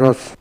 راس.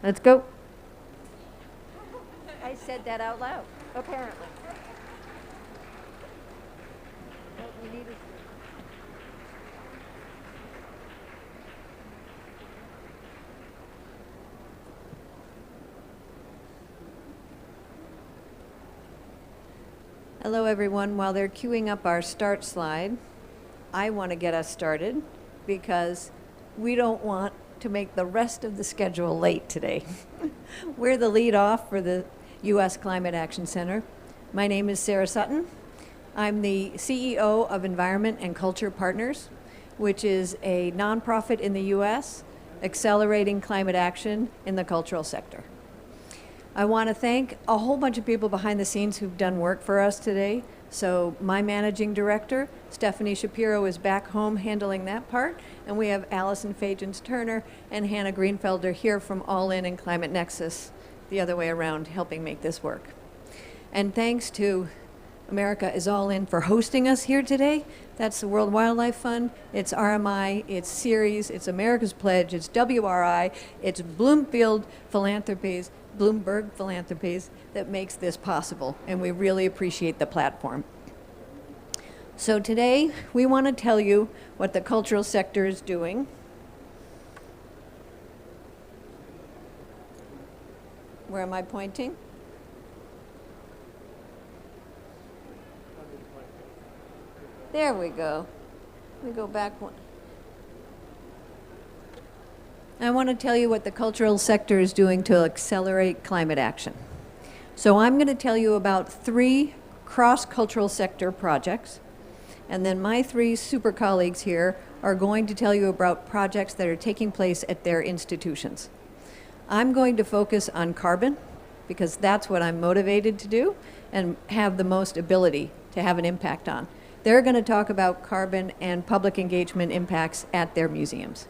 Let's go. I said that out loud, apparently. What we need is Hello, everyone. While they're queuing up our start slide, I want to get us started because we don't want to make the rest of the schedule late today. We're the lead off for the U.S. Climate Action Center. My name is Sarah Sutton. I'm the CEO of Environment and Culture Partners, which is a nonprofit in the U.S. accelerating climate action in the cultural sector. I want to thank a whole bunch of people behind the scenes who've done work for us today. So my managing director, Stephanie Shapiro, is back home handling that part. And we have Allison Fagins-Turner and Hannah Greenfelder here from All In and Climate Nexus, the other way around, helping make this work. And thanks to America is All In for hosting us here today. That's the World Wildlife Fund, it's RMI, it's Ceres, it's America's Pledge, it's WRI, it's Bloomberg Philanthropies that makes this possible, and we really appreciate the platform. So today, we want to tell you what the cultural sector is doing. Where am I pointing? There we go. Let me go back one. I want to tell you what the cultural sector is doing to accelerate climate action. So I'm going to tell you about 3 cross-cultural sector projects, and then my 3 super colleagues here are going to tell you about projects that are taking place at their institutions. I'm going to focus on carbon, because that's what I'm motivated to do and have the most ability to have an impact on. They're going to talk about carbon and public engagement impacts at their museums.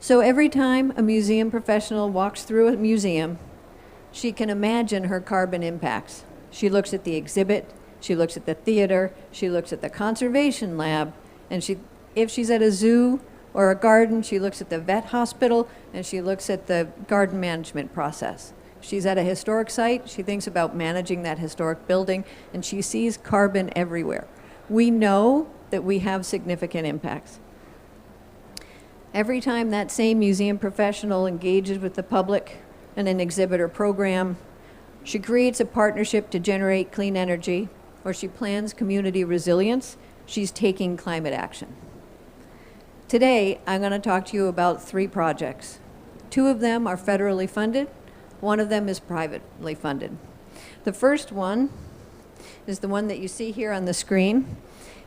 So every time a museum professional walks through a museum, she can imagine her carbon impacts. She looks at the exhibit, she looks at the theater, she looks at the conservation lab, and if she's at a zoo or a garden, she looks at the vet hospital, and she looks at the garden management process. If she's at a historic site, she thinks about managing that historic building, and she sees carbon everywhere. We know that we have significant impacts. Every time that same museum professional engages with the public in an exhibitor program, she creates a partnership to generate clean energy, or she plans community resilience, she's taking climate action. Today, I'm going to talk to you about 3 projects. 2 of them are federally funded, 1 of them is privately funded. The first one is the one that you see here on the screen.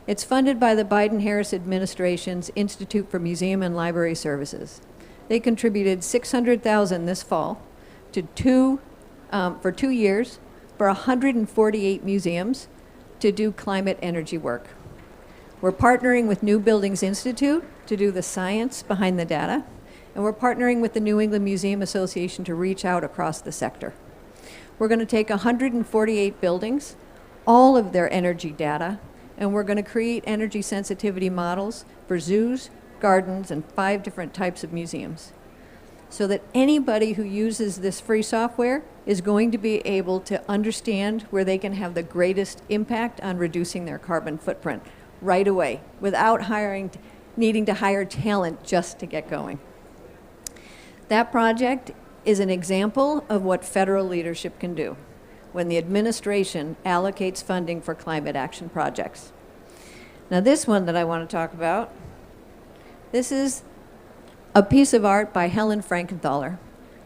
It's funded by the Biden-Harris administration's Institute for Museum and Library Services. They contributed $600,000 this fall for 2 years for 148 museums to do climate energy work. We're partnering with New Buildings Institute to do the science behind the data, and we're partnering with the New England Museum Association to reach out across the sector. We're going to take 148 buildings, all of their energy data, and we're going to create energy sensitivity models for zoos, gardens, and 5 different types of museums, so that anybody who uses this free software is going to be able to understand where they can have the greatest impact on reducing their carbon footprint right away, without needing to hire talent just to get going. That project is an example of what federal leadership can do when the administration allocates funding for climate action projects. Now this one that I want to talk about, this is a piece of art by Helen Frankenthaler.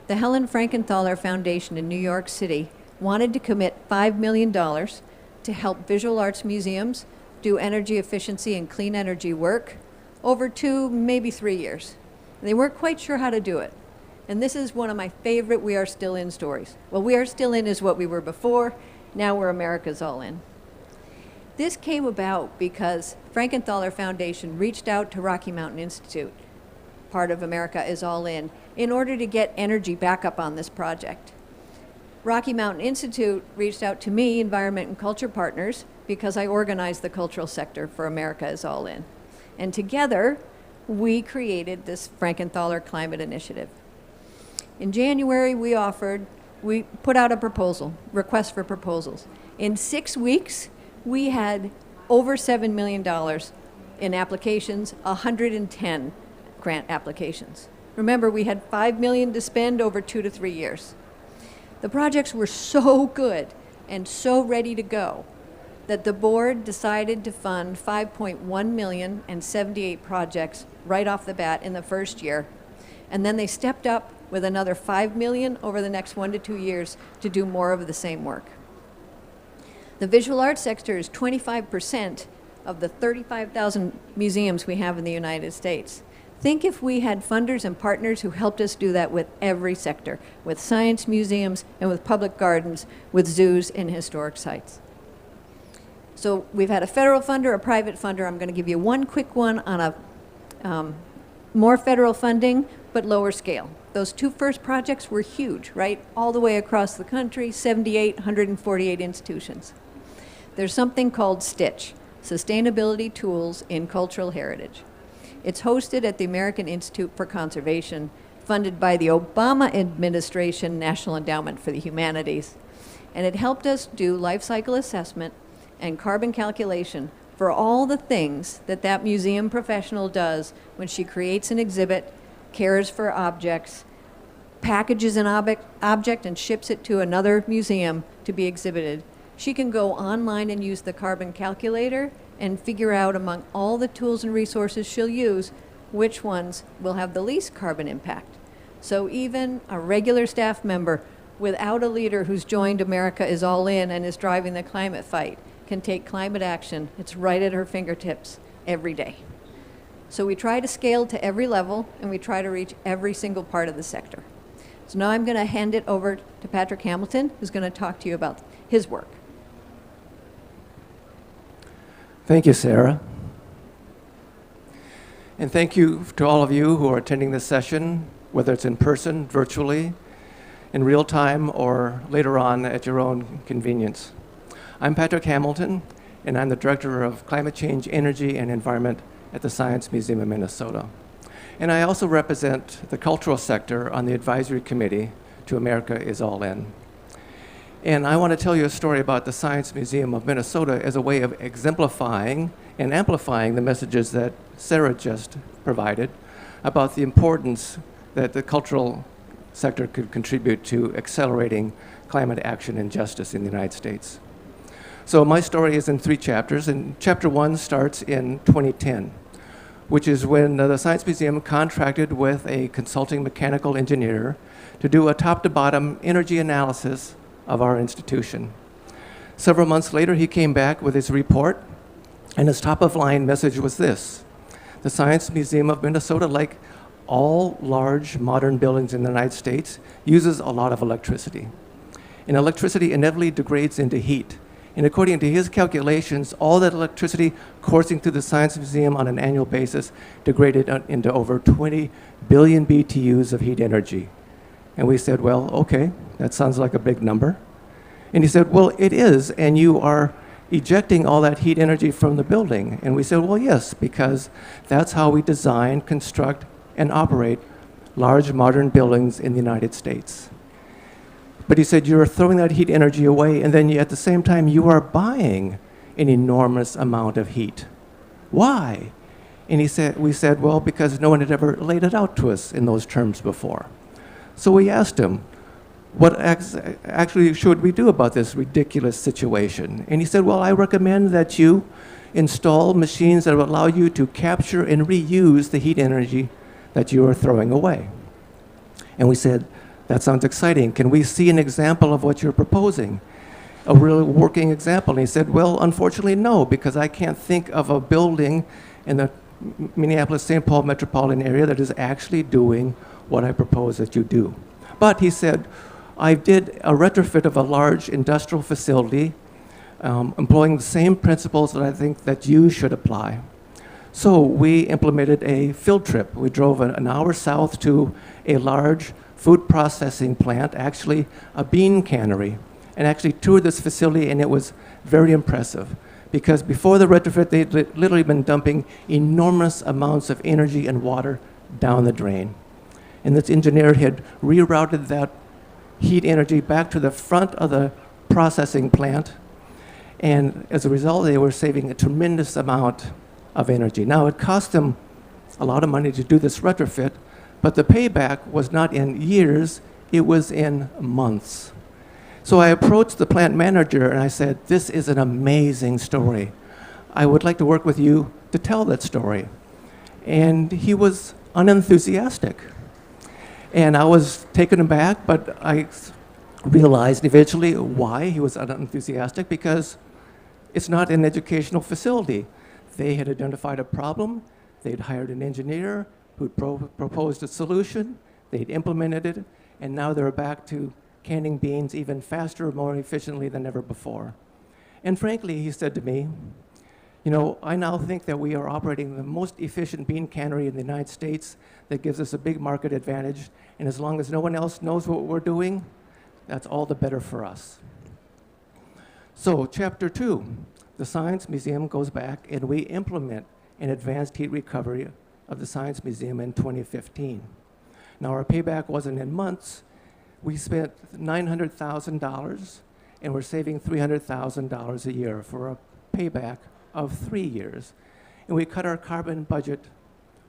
The Helen Frankenthaler Foundation in New York City wanted to commit $5 million to help visual arts museums do energy efficiency and clean energy work over 2, maybe 3 years. And they weren't quite sure how to do it. And this is one of my favorite We Are Still In stories. Well, We Are Still In is what we were before. Now we're America's All In. This came about because Frankenthaler Foundation reached out to Rocky Mountain Institute, part of America is All In order to get energy back up on this project. Rocky Mountain Institute reached out to me, Environment and Culture Partners, because I organized the cultural sector for America is All In. And together, we created this Frankenthaler Climate Initiative. In January, we put out a proposal, request for proposals. In 6 weeks, we had over $7 million in applications, 110 grant applications. Remember, we had $5 million to spend over 2 to 3 years. The projects were so good and so ready to go that the board decided to fund $5.1 million and 78 projects right off the bat in the first year. And then they stepped up with another $5 million over the next 1 to 2 years to do more of the same work. The visual arts sector is 25% of the 35,000 museums we have in the United States. Think if we had funders and partners who helped us do that with every sector, with science museums and with public gardens, with zoos and historic sites. So we've had a federal funder, a private funder. I'm going to give you one quick one on a more federal funding, but lower scale. Those 2 first projects were huge, right? All the way across the country, 78, 148 institutions. There's something called STITCH, Sustainability Tools in Cultural Heritage. It's hosted at the American Institute for Conservation, funded by the Obama administration National Endowment for the Humanities. And it helped us do life cycle assessment and carbon calculation for all the things that museum professional does when she creates an exhibit, cares for objects, packages an object and ships it to another museum to be exhibited. She can go online and use the carbon calculator and figure out among all the tools and resources she'll use which ones will have the least carbon impact. So even a regular staff member without a leader who's joined America is All In and is driving the climate fight can take climate action. It's right at her fingertips every day. So we try to scale to every level, and we try to reach every single part of the sector. So now I'm going to hand it over to Patrick Hamilton, who's going to talk to you about his work. Thank you, Sarah. And thank you to all of you who are attending this session, whether it's in person, virtually, in real time, or later on at your own convenience. I'm Patrick Hamilton, and I'm the Director of Climate Change, Energy, and Environment at the Science Museum of Minnesota. And I also represent the cultural sector on the advisory committee to America is All In. And I want to tell you a story about the Science Museum of Minnesota as a way of exemplifying and amplifying the messages that Sarah just provided about the importance that the cultural sector could contribute to accelerating climate action and justice in the United States. So my story is in 3 chapters, and chapter 1 starts in 2010, which is when the Science Museum contracted with a consulting mechanical engineer to do a top-to-bottom energy analysis of our institution. Several months later, he came back with his report, and his top-of-line message was this: the Science Museum of Minnesota, like all large modern buildings in the United States, uses a lot of electricity. And electricity inevitably degrades into heat. And according to his calculations, all that electricity coursing through the Science Museum on an annual basis degraded into over 20 billion BTUs of heat energy. And we said, well, okay, that sounds like a big number. And he said, well, it is, and you are ejecting all that heat energy from the building. And we said, well, yes, because that's how we design, construct, and operate large modern buildings in the United States. But he said, you're throwing that heat energy away, and then at the same time, you are buying an enormous amount of heat. Why? And we said, well, because no one had ever laid it out to us in those terms before. So we asked him, what actually should we do about this ridiculous situation? And he said, well, I recommend that you install machines that will allow you to capture and reuse the heat energy that you are throwing away. And we said, that sounds exciting. Can we see an example of what you're proposing? A real working example? And he said, well, unfortunately, no, because I can't think of a building in the Minneapolis-St. Paul metropolitan area that is actually doing what I propose that you do. But he said, I did a retrofit of a large industrial facility employing the same principles that I think that you should apply. So we implemented a field trip. We drove an hour south to a large food processing plant, actually a bean cannery, and actually toured this facility, and it was very impressive. Because before the retrofit, they'd literally been dumping enormous amounts of energy and water down the drain. And this engineer had rerouted that heat energy back to the front of the processing plant. And as a result, they were saving a tremendous amount of energy. Now, it cost them a lot of money to do this retrofit, but the payback was not in years, it was in months. So I approached the plant manager and I said, this is an amazing story. I would like to work with you to tell that story. And he was unenthusiastic. And I was taken aback, but I realized eventually why he was unenthusiastic, because it's not an educational facility. They had identified a problem, they'd hired an engineer who'd proposed a solution, they'd implemented it, and now they're back to canning beans even faster, more efficiently than ever before. And frankly, he said to me, you know, I now think that we are operating the most efficient bean cannery in the United States. That gives us a big market advantage, and as long as no one else knows what we're doing, that's all the better for us. So, chapter 2, the Science Museum goes back and we implement an advanced heat recovery of the Science Museum in 2015. Now, our payback wasn't in months. We spent $900,000 and we're saving $300,000 a year for a payback of 3 years. And we cut our carbon budget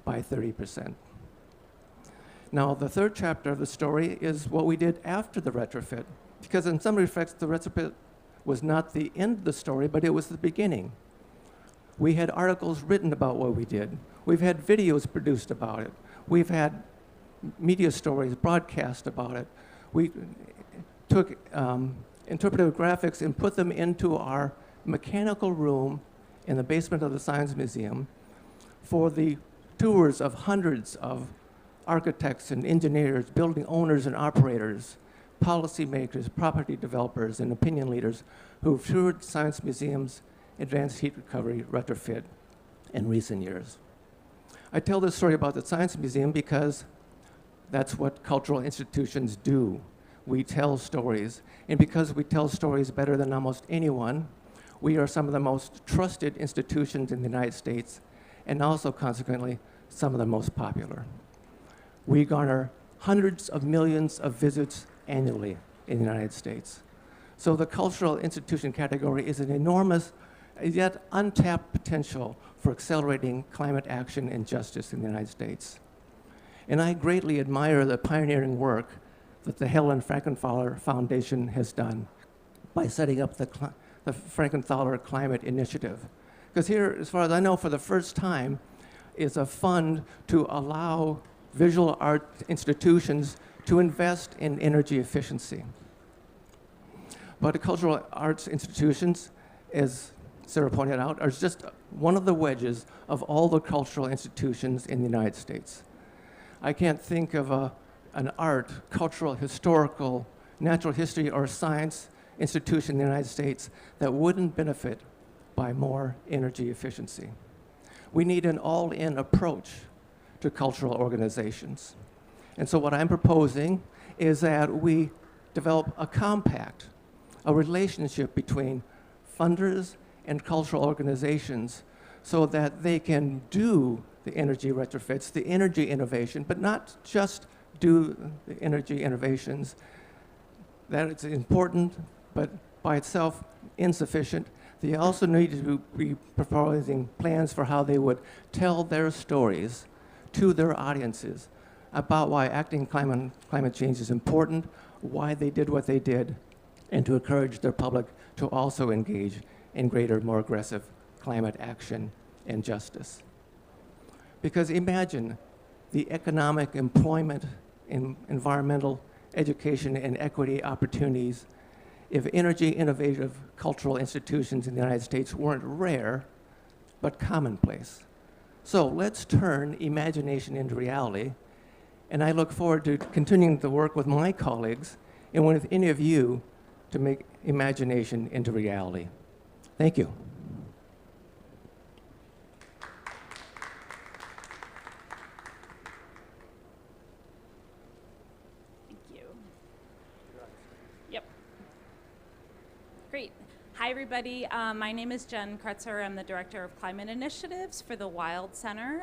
by 30%. Now, the third chapter of the story is what we did after the retrofit, because in some respects, the retrofit was not the end of the story, but it was the beginning. We had articles written about what we did. We've had videos produced about it. We've had media stories broadcast about it. We took interpretive graphics and put them into our mechanical room in the basement of the Science Museum for the tours of hundreds of architects and engineers, building owners and operators, policymakers, property developers, and opinion leaders who've toured Science Museum's advanced heat recovery retrofit in recent years. I tell this story about the Science Museum because that's what cultural institutions do. We tell stories, and because we tell stories better than almost anyone, we are some of the most trusted institutions in the United States, and also consequently, some of the most popular. We garner hundreds of millions of visits annually in the United States. So the cultural institution category is an enormous, yet untapped potential for accelerating climate action and justice in the United States. And I greatly admire the pioneering work that the Helen Frankenthaler Foundation has done by setting up the Frankenthaler Climate Initiative. Because here, as far as I know, for the first time, is a fund to allow visual art institutions to invest in energy efficiency. But the cultural arts institutions, as Sarah pointed out, are just one of the wedges of all the cultural institutions in the United States. I can't think of an art, cultural, historical, natural history, or science institution in the United States that wouldn't benefit by more energy efficiency. We need an all-in approach to cultural organizations. And so what I'm proposing is that we develop a compact, a relationship between funders and cultural organizations so that they can do the energy retrofits, the energy innovation, but not just do the energy innovations. That it's important, but by itself insufficient. They also need to be proposing plans for how they would tell their stories to their audiences about why acting climate change is important, why they did what they did, and to encourage their public to also engage in greater, more aggressive climate action and justice. Because imagine the economic, employment, environmental, education, and equity opportunities if energy innovative cultural institutions in the United States weren't rare, but commonplace. So let's turn imagination into reality, and I look forward to continuing to work with my colleagues and with any of you to make imagination into reality. Thank you. Thank you. Yep. Great. Hi, everybody. everybody. My name is Jen Kretzer. I'm the Director of Climate Initiatives for the Wild Center.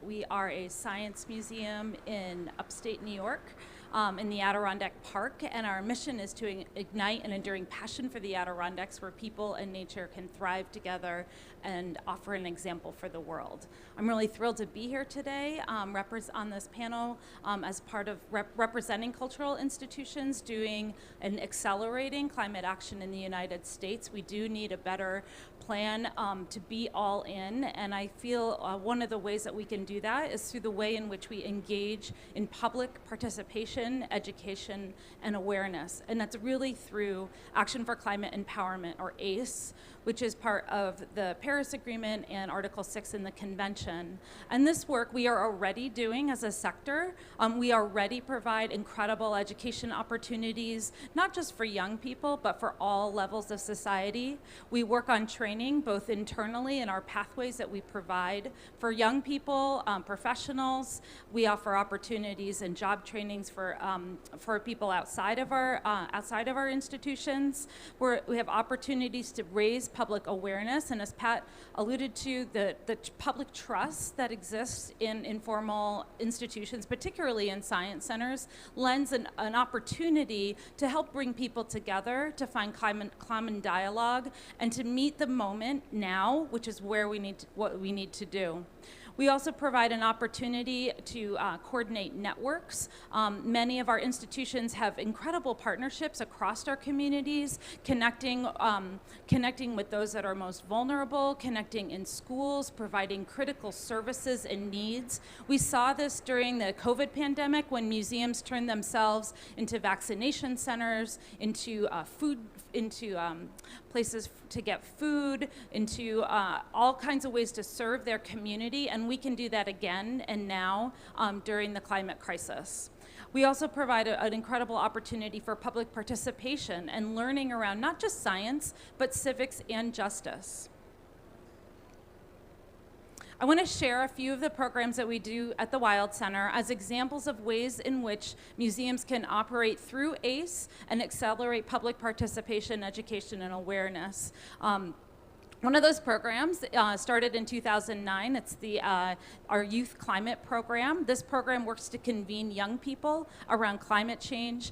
We are a science museum in upstate New York, in the Adirondack Park, and our mission is to ignite an enduring passion for the Adirondacks where people and nature can thrive together and offer an example for the world. I'm really thrilled to be here today on this panel as part of representing cultural institutions doing and accelerating climate action in the United States. We do need a better plan to be all in, and I feel one of the ways that we can do that is through the way in which we engage in public participation, education, and awareness. And that's really through Action for Climate Empowerment, or ACE, which is part of the Paris Agreement and Article 6 in the Convention. And this work we are already doing as a sector. We already provide incredible education opportunities, not just for young people, but for all levels of society. We work on training both internally in our pathways that we provide for young people, professionals. We offer opportunities and job trainings for people outside of our institutions. We have opportunities to raise public awareness, and as Pat alluded to, the public trust that exists in informal institutions, particularly in science centers, lends an opportunity to help bring people together, to find common dialogue, and to meet the moment now, which is what we need to do. We also provide an opportunity to coordinate networks. Many of our institutions have incredible partnerships across our communities, connecting with those that are most vulnerable, connecting in schools, providing critical services and needs. We saw this during the COVID pandemic when museums turned themselves into vaccination centers, into places to get food, into all kinds of ways to serve their community, and we can do that again and now during the climate crisis. We also provide an incredible opportunity for public participation and learning around not just science, but civics and justice. I want to share a few of the programs that we do at the Wild Center as examples of ways in which museums can operate through ACE and accelerate public participation, education, and awareness. One of those programs started in 2009. It's our Youth Climate Program. This program works to convene young people around climate change,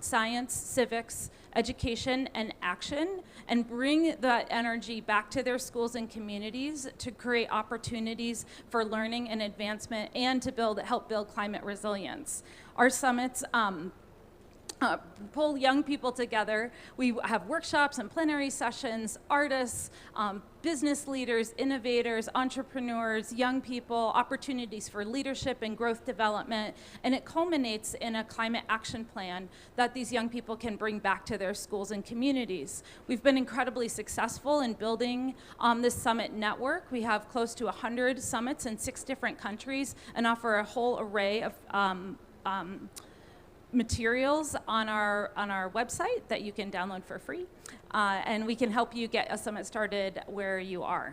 science, civics, education, and action, and bring that energy back to their schools and communities to create opportunities for learning and advancement and to help build climate resilience. Our summits pull young people together. We have workshops and plenary sessions, artists, business leaders, innovators, entrepreneurs, young people, opportunities for leadership and growth development, and it culminates in a climate action plan that these young people can bring back to their schools and communities. We've been incredibly successful in building this summit network. We have close to 100 summits in 6 different countries and offer a whole array of materials on our website that you can download for free, and we can help you get a summit started where you are.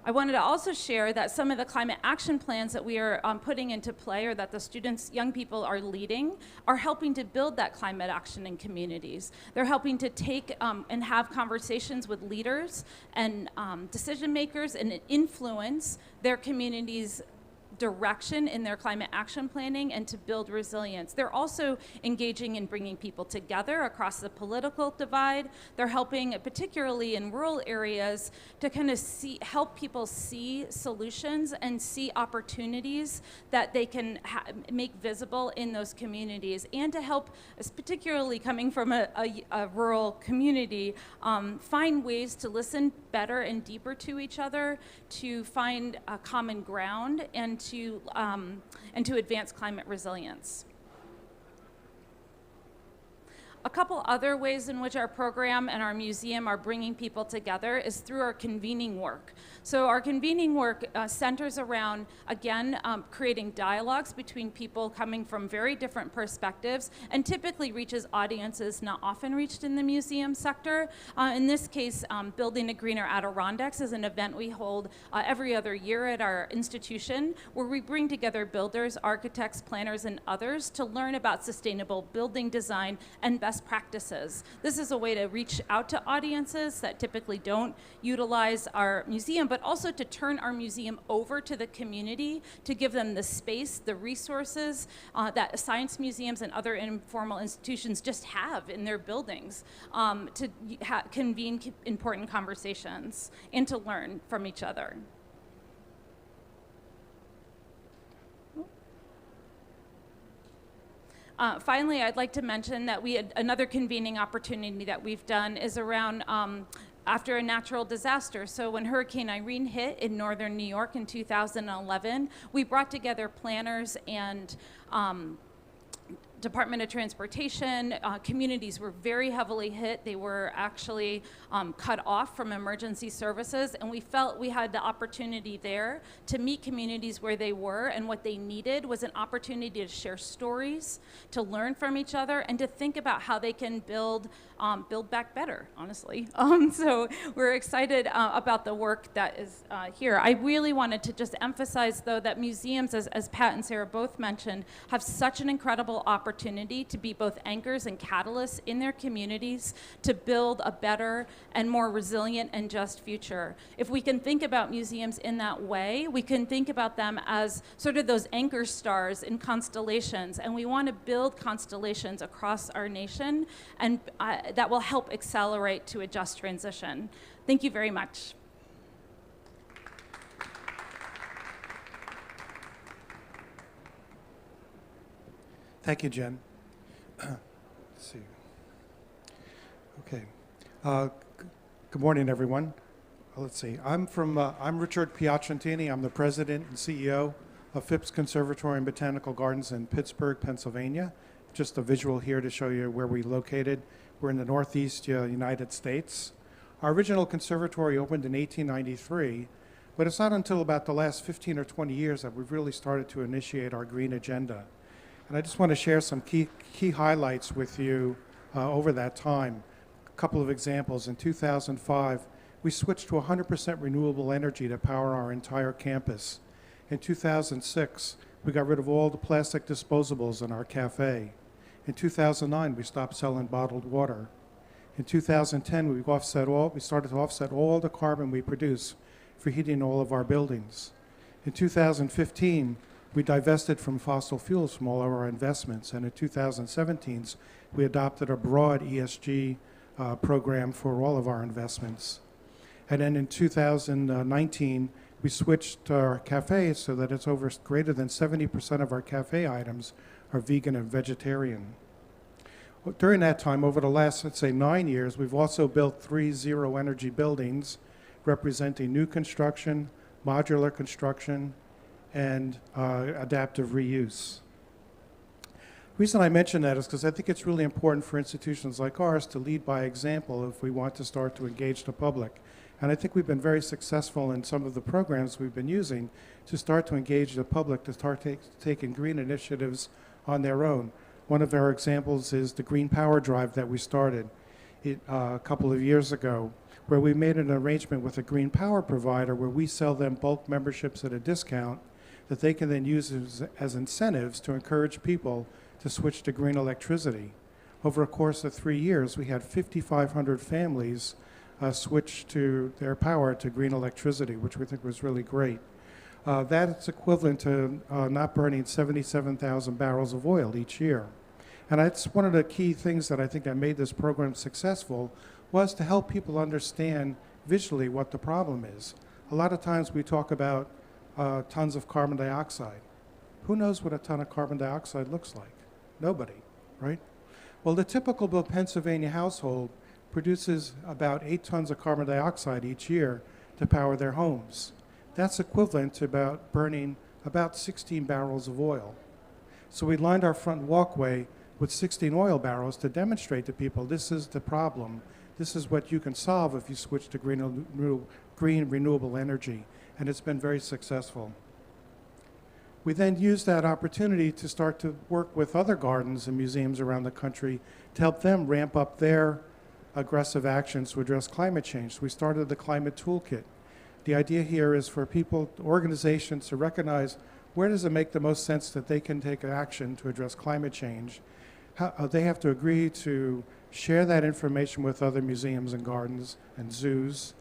I wanted to also share that some of the climate action plans that we are putting into play, or that the students, young people are leading, are helping to build that climate action in communities. They're helping to take and have conversations with leaders and decision makers and influence their communities' direction in their climate action planning and to build resilience. They're also engaging in bringing people together across the political divide. They're helping, particularly in rural areas, to kind of help people see solutions and see opportunities that they can make visible in those communities, and to help, particularly coming from a rural community, find ways to listen better and deeper to each other, to find a common ground, and to advance climate resilience. A couple other ways in which our program and our museum are bringing people together is through our convening work. So our convening work centers around, again, creating dialogues between people coming from very different perspectives, and typically reaches audiences not often reached in the museum sector. In this case, Building a Greener Adirondacks is an event we hold every other year at our institution, where we bring together builders, architects, planners, and others to learn about sustainable building design and best best practices. This is a way to reach out to audiences that typically don't utilize our museum, but also to turn our museum over to the community, to give them the space, the resources that science museums and other informal institutions just have in their buildings to convene important conversations and to learn from each other. Finally, I'd like to mention that we had another convening opportunity that we've done is around after a natural disaster. So when Hurricane Irene hit in northern New York in 2011, we brought together planners and Department of Transportation. Communities were very heavily hit. They were actually cut off from emergency services, and we felt we had the opportunity there to meet communities where they were, and what they needed was an opportunity to share stories, to learn from each other, and to think about how they can build back better, honestly. So we're excited about the work that is here. I really wanted to just emphasize, though, that museums, as Pat and Sarah both mentioned, have such an incredible opportunity to be both anchors and catalysts in their communities to build a better and more resilient and just future. If we can think about museums in that way, we can think about them as sort of those anchor stars in constellations, and we want to build constellations across our nation, and that will help accelerate to a just transition. Thank you very much. Thank you, Jen. Let's see. Okay. Good morning, everyone. Let's see. I'm Richard Piacentini. I'm the president and CEO of Phipps Conservatory and Botanical Gardens in Pittsburgh, Pennsylvania. Just a visual here to show you where we're located. We're in the Northeast United States. Our original conservatory opened in 1893, but it's not until about the last 15 or 20 years that we've really started to initiate our green agenda. And I just want to share some key highlights with you over that time. A couple of examples. In 2005, we switched to 100% renewable energy to power our entire campus. In 2006, we got rid of all the plastic disposables in our cafe. In 2009, we stopped selling bottled water. In 2010, we started to offset all the carbon we produce for heating all of our buildings. In 2015, we divested from fossil fuels from all of our investments, and in 2017, we adopted a broad ESG program for all of our investments. And then in 2019, we switched our cafes so that it's greater than 70% of our cafe items are vegan and vegetarian. During that time, over the last, let's say, 9 years, we've also built 3 zero-energy buildings representing new construction, modular construction, and adaptive reuse. The reason I mention that is because I think it's really important for institutions like ours to lead by example if we want to start to engage the public. And I think we've been very successful in some of the programs we've been using to start to engage the public, to start taking green initiatives on their own. One of our examples is the Green Power Drive that we started a couple of years ago, where we made an arrangement with a green power provider where we sell them bulk memberships at a discount that they can then use as incentives to encourage people to switch to green electricity. Over a course of 3 years, we had 5,500 families switch to their power to green electricity, which we think was really great. That's equivalent to not burning 77,000 barrels of oil each year. And that's one of the key things that I think that made this program successful, was to help people understand visually what the problem is. A lot of times we talk about tons of carbon dioxide. Who knows what a ton of carbon dioxide looks like? Nobody, right? Well, the typical Pennsylvania household produces about 8 tons of carbon dioxide each year to power their homes. That's equivalent to burning about 16 barrels of oil. So we lined our front walkway with 16 oil barrels to demonstrate to people this is the problem. This is what you can solve if you switch to green renewable energy. And it's been very successful. We then used that opportunity to start to work with other gardens and museums around the country to help them ramp up their aggressive actions to address climate change. So we started the Climate Toolkit. The idea here is for people, organizations, to recognize where does it make the most sense that they can take action to address climate change. they have to agree to share that information with other museums and gardens and zoos.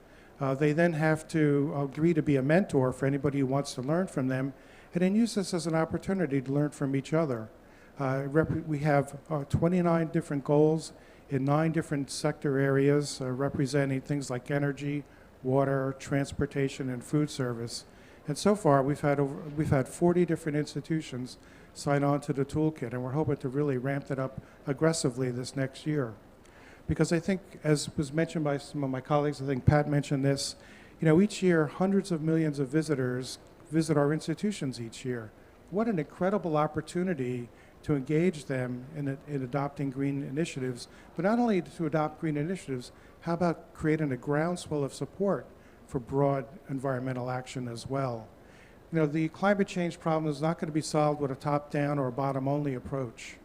They then have to agree to be a mentor for anybody who wants to learn from them, and then use this as an opportunity to learn from each other. We have 29 different goals in 9 different sector areas representing things like energy, water, transportation, and food service. And so far, we've had 40 different institutions sign on to the toolkit, and we're hoping to really ramp that up aggressively this next year. Because I think, as was mentioned by some of my colleagues, I think Pat mentioned this, each year hundreds of millions of visitors visit our institutions each year. What an incredible opportunity to engage them in adopting green initiatives, but not only to adopt green initiatives, how about creating a groundswell of support for broad environmental action as well? The climate change problem is not going to be solved with a top-down or a bottom-only approach.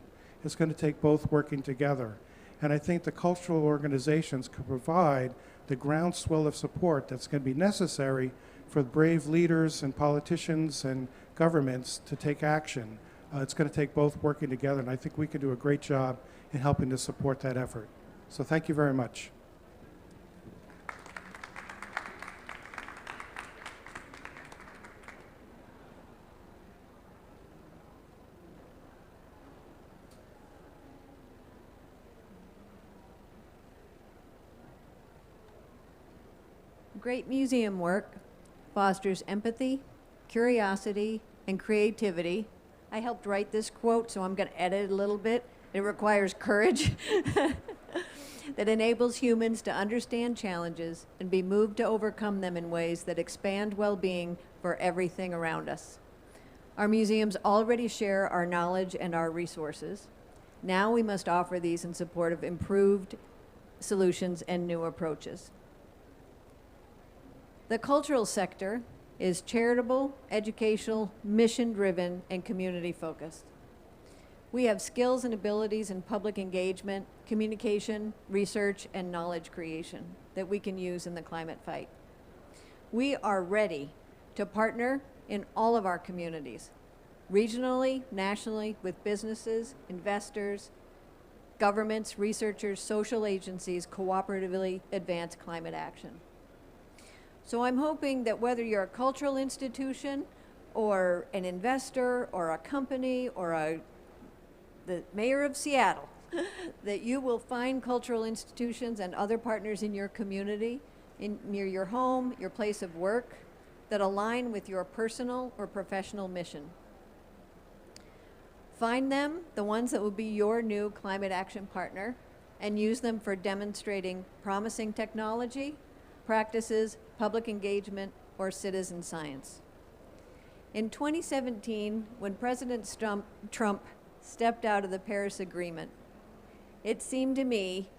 It's going to take both working together. And I think the cultural organizations can provide the groundswell of support that's going to be necessary for brave leaders and politicians and governments to take action. It's going to take both working together, and I think we can do a great job in helping to support that effort. So thank you very much. Great museum work fosters empathy, curiosity, and creativity. I helped write this quote, so I'm going to edit it a little bit. It requires courage that enables humans to understand challenges and be moved to overcome them in ways that expand well-being for everything around us. Our museums already share our knowledge and our resources. Now we must offer these in support of improved solutions and new approaches. The cultural sector is charitable, educational, mission-driven, and community-focused. We have skills and abilities in public engagement, communication, research, and knowledge creation that we can use in the climate fight. We are ready to partner in all of our communities, regionally, nationally, with businesses, investors, governments, researchers, social agencies, cooperatively advance climate action. So I'm hoping that whether you're a cultural institution or an investor or a company or the mayor of Seattle, that you will find cultural institutions and other partners in your community, near your home, your place of work, that align with your personal or professional mission. Find them, the ones that will be your new climate action partner, and use them for demonstrating promising technology, practices, public engagement, or citizen science. In 2017, when President Trump stepped out of the Paris Agreement, it seemed to me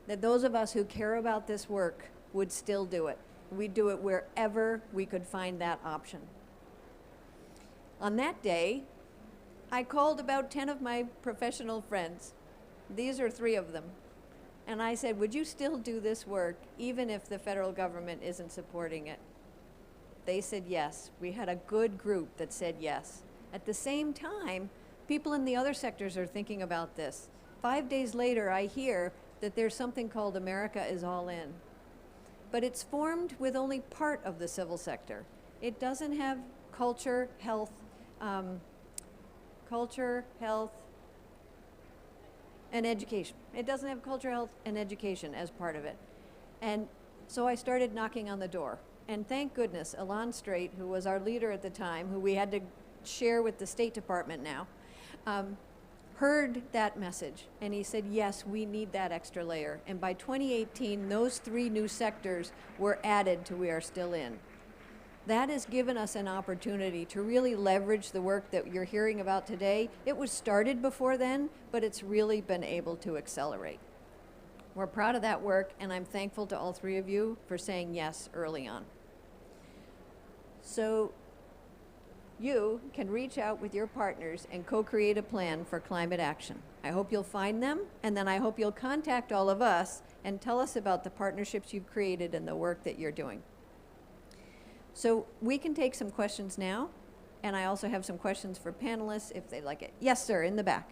that those of us who care about this work would still do it. We'd do it wherever we could find that option. On that day, I called about 10 of my professional friends. These are 3 of them. And I said, would you still do this work even if the federal government isn't supporting it? They said yes. We had a good group that said yes. At the same time, people in the other sectors are thinking about this. 5 days later, I hear that there's something called America is All In. But it's formed with only part of the civil sector. It doesn't have culture, health, and education. It doesn't have culture, health, and education as part of it. And so I started knocking on the door. And thank goodness, Alon Strait, who was our leader at the time, who we had to share with the State Department now, heard that message. And he said, yes, we need that extra layer. And by 2018, those 3 new sectors were added to We Are Still In. That has given us an opportunity to really leverage the work that you're hearing about today. It was started before then, but it's really been able to accelerate. We're proud of that work, and I'm thankful to all 3 of you for saying yes early on. So you can reach out with your partners and co-create a plan for climate action. I hope you'll find them, and then I hope you'll contact all of us and tell us about the partnerships you've created and the work that you're doing. So we can take some questions now, and I also have some questions for panelists if they'd like it. Yes, sir, in the back.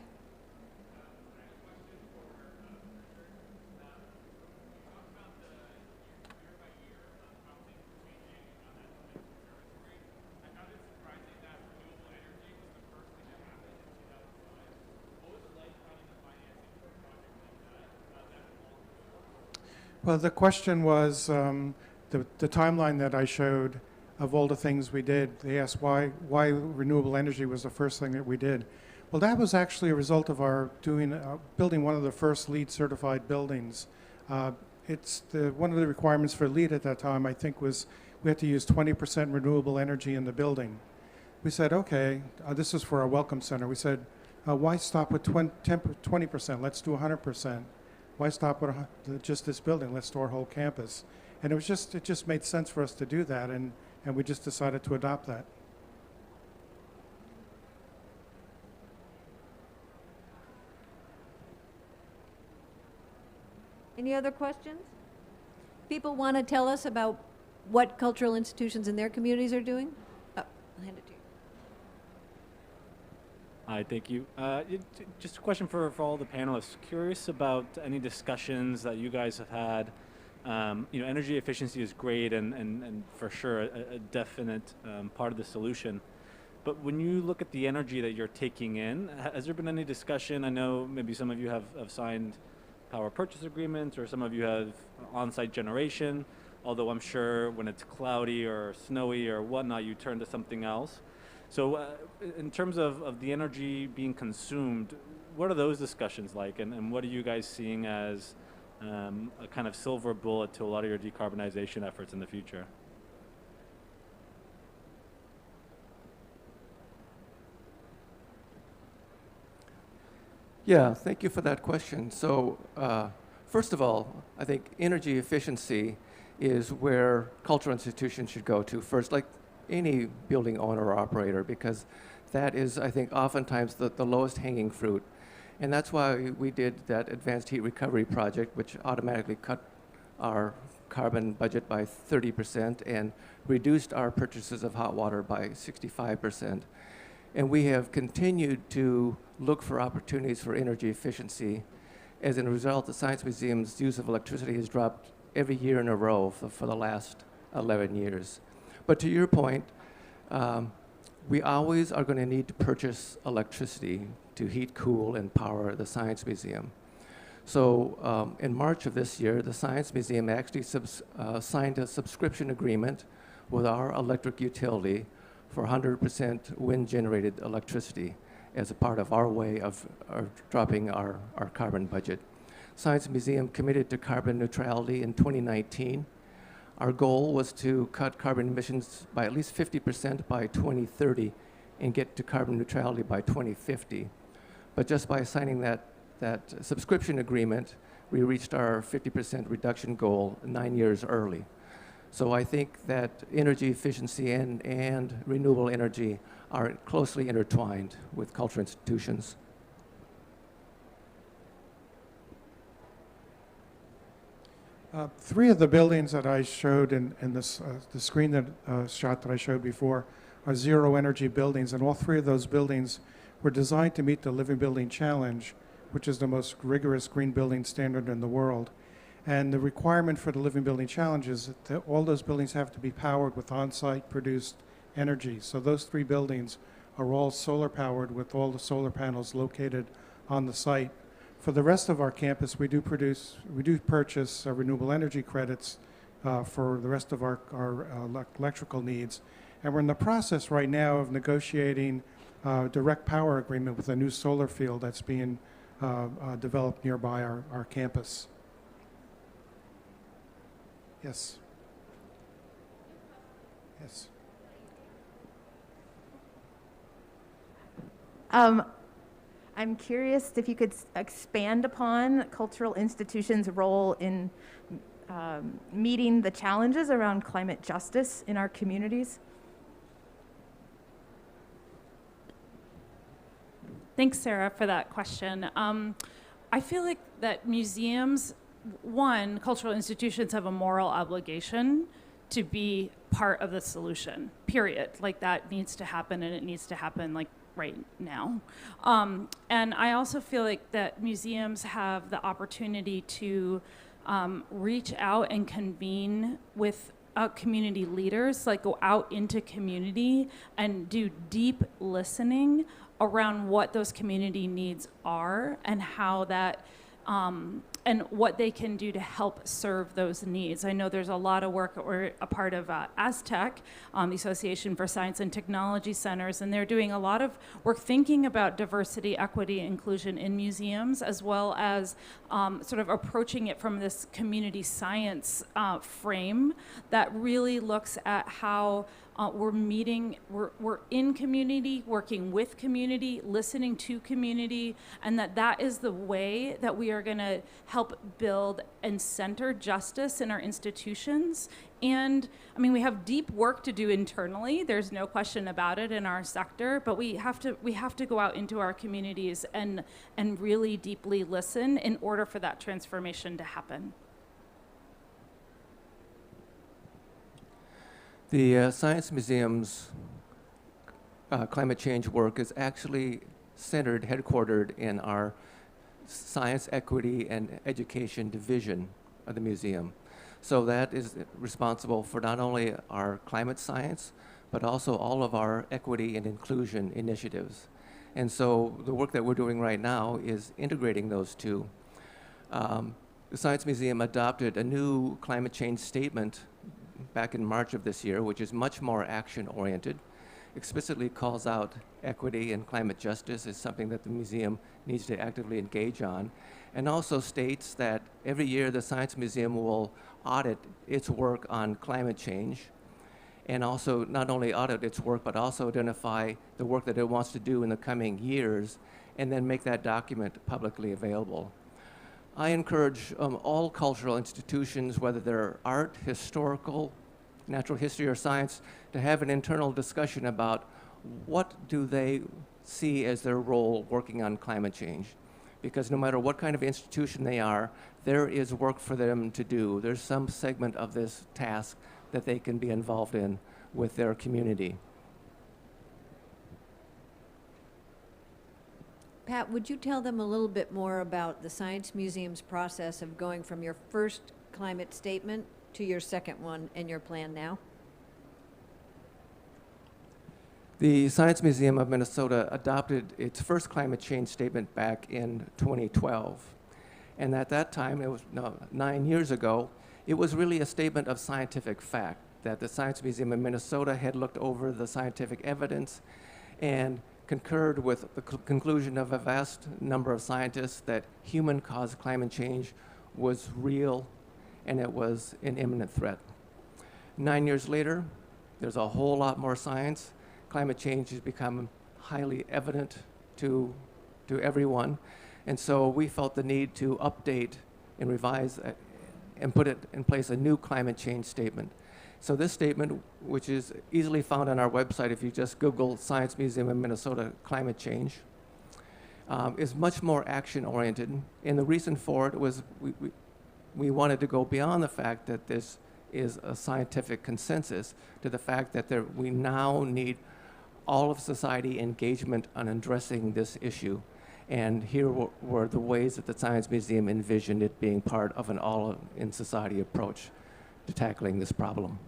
Well, the question was the timeline that I showed of all the things we did. They asked why renewable energy was the first thing that we did. Well, that was actually a result of our building one of the first LEED certified buildings. One of the requirements for LEED at that time, I think, was we had to use 20% renewable energy in the building. We said, okay, this is for our Welcome Center. We said, why stop with 20%? Let's do 100%. Why stop with just this building? Let's do our whole campus. And it just made sense for us to do that, and we just decided to adopt that. Any other questions? People want to tell us about what cultural institutions in their communities are doing? Oh, I'll hand it to you. Hi, thank you. Just a question for all the panelists. Curious about any discussions that you guys have had. Energy efficiency is great and for sure a definite part of the solution. But when you look at the energy that you're taking in, has there been any discussion? I know maybe some of you have signed power purchase agreements, or some of you have on-site generation, although I'm sure when it's cloudy or snowy or whatnot, you turn to something else. So in terms of the energy being consumed, what are those discussions like, and what are you guys seeing as a kind of silver bullet to a lot of your decarbonization efforts in the future? Yeah, thank you for that question. So first of all, I think energy efficiency is where cultural institutions should go to first, like any building owner or operator, because that is, I think, oftentimes the lowest hanging fruit. And that's why we did that advanced heat recovery project, which automatically cut our carbon budget by 30% and reduced our purchases of hot water by 65%. And we have continued to look for opportunities for energy efficiency. As a result, the Science Museum's use of electricity has dropped every year in a row for the last 11 years. But to your point, we always are going to need to purchase electricity to heat, cool, and power the Science Museum. So in March of this year, the Science Museum actually signed a subscription agreement with our electric utility for 100% wind-generated electricity as a part of our way of dropping our carbon budget. Science Museum committed to carbon neutrality in 2019. Our goal was to cut carbon emissions by at least 50% by 2030 and get to carbon neutrality by 2050. But just by signing that subscription agreement, we reached our 50% reduction goal 9 years early. So I think that energy efficiency and renewable energy are closely intertwined with cultural institutions. Three of the buildings that I showed in this, the screen shot that I showed before are zero energy buildings, and all three of those buildings were designed to meet the Living Building Challenge, which is the most rigorous green building standard in the world. And the requirement for the Living Building Challenge is that all those buildings have to be powered with on-site produced energy. So those three buildings are all solar powered with all the solar panels located on the site. For the rest of our campus, we do purchase renewable energy credits for the rest of our electrical needs. And we're in the process right now of negotiating a direct power agreement with a new solar field that's being developed nearby our campus. Yes. Yes. I'm curious if you could expand upon cultural institutions' role in meeting the challenges around climate justice in our communities. Thanks, Sarah, for that question. I feel like that museums, one, cultural institutions have a moral obligation to be part of the solution, period. Like, that needs to happen, and it needs to happen like right now. And I also feel like that museums have the opportunity to reach out and convene with community leaders, like go out into community and do deep listening around what those community needs are and how that and what they can do to help serve those needs. I know there's a lot of work, we're a part of Aztec, the Association for Science and Technology Centers, and they're doing a lot of work thinking about diversity, equity, inclusion in museums, as well as sort of approaching it from this community science frame that really looks at how we're in community, working with community, listening to community, and that is the way that we are going to help build and center justice in our institutions. And I mean, we have deep work to do internally. There's no question about it in our sector, but we have to go out into our communities and really deeply listen in order for that transformation to happen. The Science Museum's climate change work is actually headquartered in our Science, Equity, and Education division of the museum. So that is responsible for not only our climate science, but also all of our equity and inclusion initiatives. And so the work that we're doing right now is integrating those two. The Science Museum adopted a new climate change statement back in March of this year, which is much more action-oriented, explicitly calls out equity and climate justice as something that the museum needs to actively engage on, and also states that every year the Science Museum will audit its work on climate change, and also not only audit its work, but also identify the work that it wants to do in the coming years, and then make that document publicly available. I encourage all cultural institutions, whether they're art, historical, natural history, or science, to have an internal discussion about what do they see as their role working on climate change. Because no matter what kind of institution they are, there is work for them to do. There's some segment of this task that they can be involved in with their community. Pat, would you tell them a little bit more about the Science Museum's process of going from your first climate statement to your second one and your plan now? The Science Museum of Minnesota adopted its first climate change statement back in 2012. And at that time, it was 9 years ago, it was really a statement of scientific fact that the Science Museum of Minnesota had looked over the scientific evidence and concurred with the conclusion of a vast number of scientists that human-caused climate change was real and it was an imminent threat. 9 years later, there's a whole lot more science. Climate change has become highly evident to everyone. And so we felt the need to update and revise and put it in place a new climate change statement. So this statement, which is easily found on our website if you just Google Science Museum of Minnesota climate change, is much more action-oriented. And the reason for it was we wanted to go beyond the fact that this is a scientific consensus to the fact that we now need all of society engagement on addressing this issue. And here were the ways that the Science Museum envisioned it being part of an all-in-society approach to tackling this problem.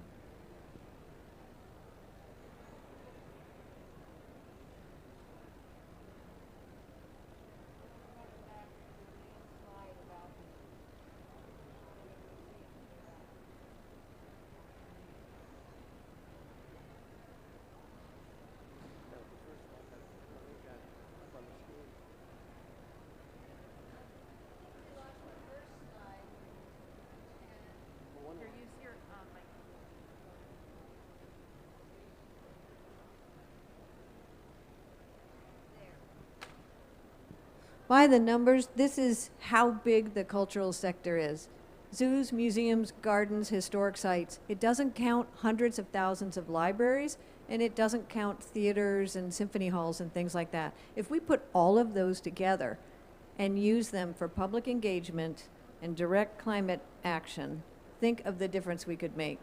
By the numbers, this is how big the cultural sector is. Zoos, museums, gardens, historic sites. It doesn't count hundreds of thousands of libraries, and it doesn't count theaters and symphony halls and things like that. If we put all of those together and use them for public engagement and direct climate action, think of the difference we could make.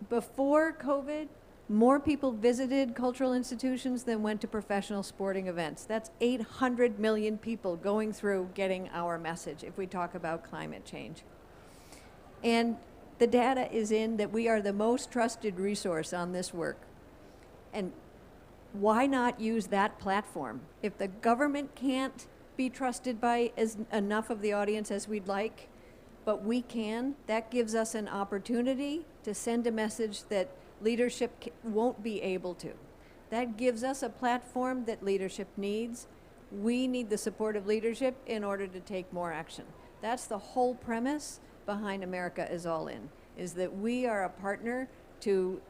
Before COVID, more people visited cultural institutions than went to professional sporting events. That's 800 million people going through getting our message if we talk about climate change. And the data is in that we are the most trusted resource on this work. And why not use that platform? If the government can't be trusted by enough of the audience as we'd like, but we can. That gives us an opportunity to send a message that leadership won't be able to. That gives us a platform that leadership needs. We need the support of leadership in order to take more action. That's the whole premise behind America is All In, is that we are a partner to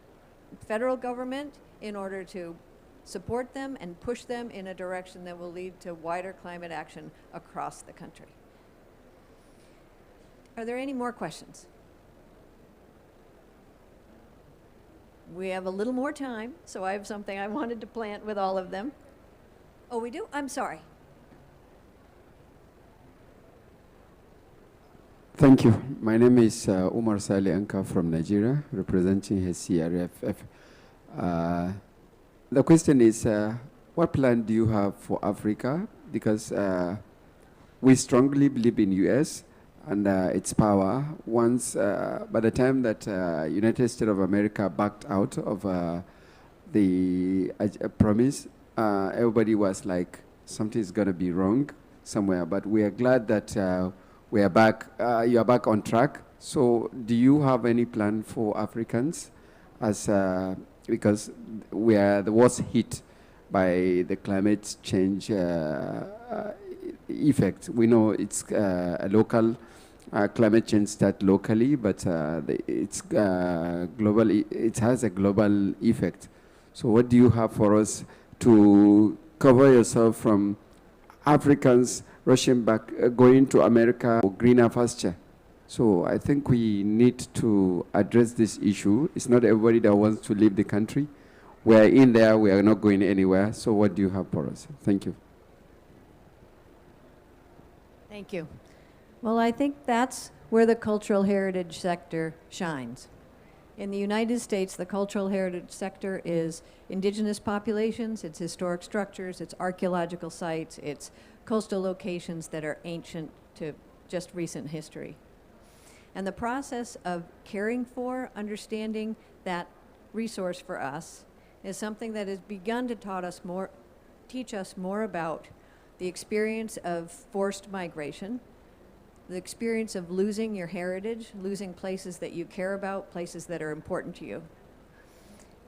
federal government in order to support them and push them in a direction that will lead to wider climate action across the country. Are there any more questions? We have a little more time, so I have something I wanted to plant with all of them. Oh, we do? I'm sorry. Thank you. My name is Umar Sali Anka from Nigeria, representing HCRFF. The question is, what plan do you have for Africa? Because we strongly believe in US and its power. Once, by the time that United States of America backed out of the promise, everybody was like, something is going to be wrong somewhere. But we are glad that we are back. You are back on track. So, do you have any plan for Africans, as because we are the worst hit by the climate change effect? We know it's a local climate change start locally, but it's global. It has a global effect. So, what do you have for us to cover yourself from Africans rushing back, going to America for greener pasture? So I think we need to address this issue. It's not everybody that wants to leave the country. We are in there, we are not going anywhere. So what do you have for us? Thank you. Thank you. Well, I think that's where the cultural heritage sector shines. In the United States, the cultural heritage sector is indigenous populations, it's historic structures, it's archaeological sites, it's coastal locations that are ancient to just recent history. And the process of caring for, understanding that resource for us is something that has begun to teach us more about the experience of forced migration, the experience of losing your heritage, losing places that you care about, places that are important to you.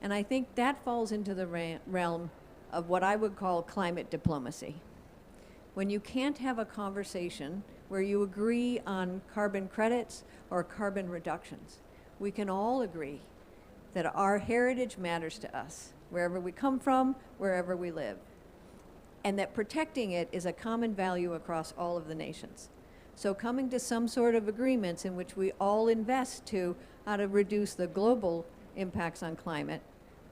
And I think that falls into the realm of what I would call climate diplomacy. When you can't have a conversation where you agree on carbon credits or carbon reductions, we can all agree that our heritage matters to us, wherever we come from, wherever we live, and that protecting it is a common value across all of the nations. So coming to some sort of agreements in which we all invest to how to reduce the global impacts on climate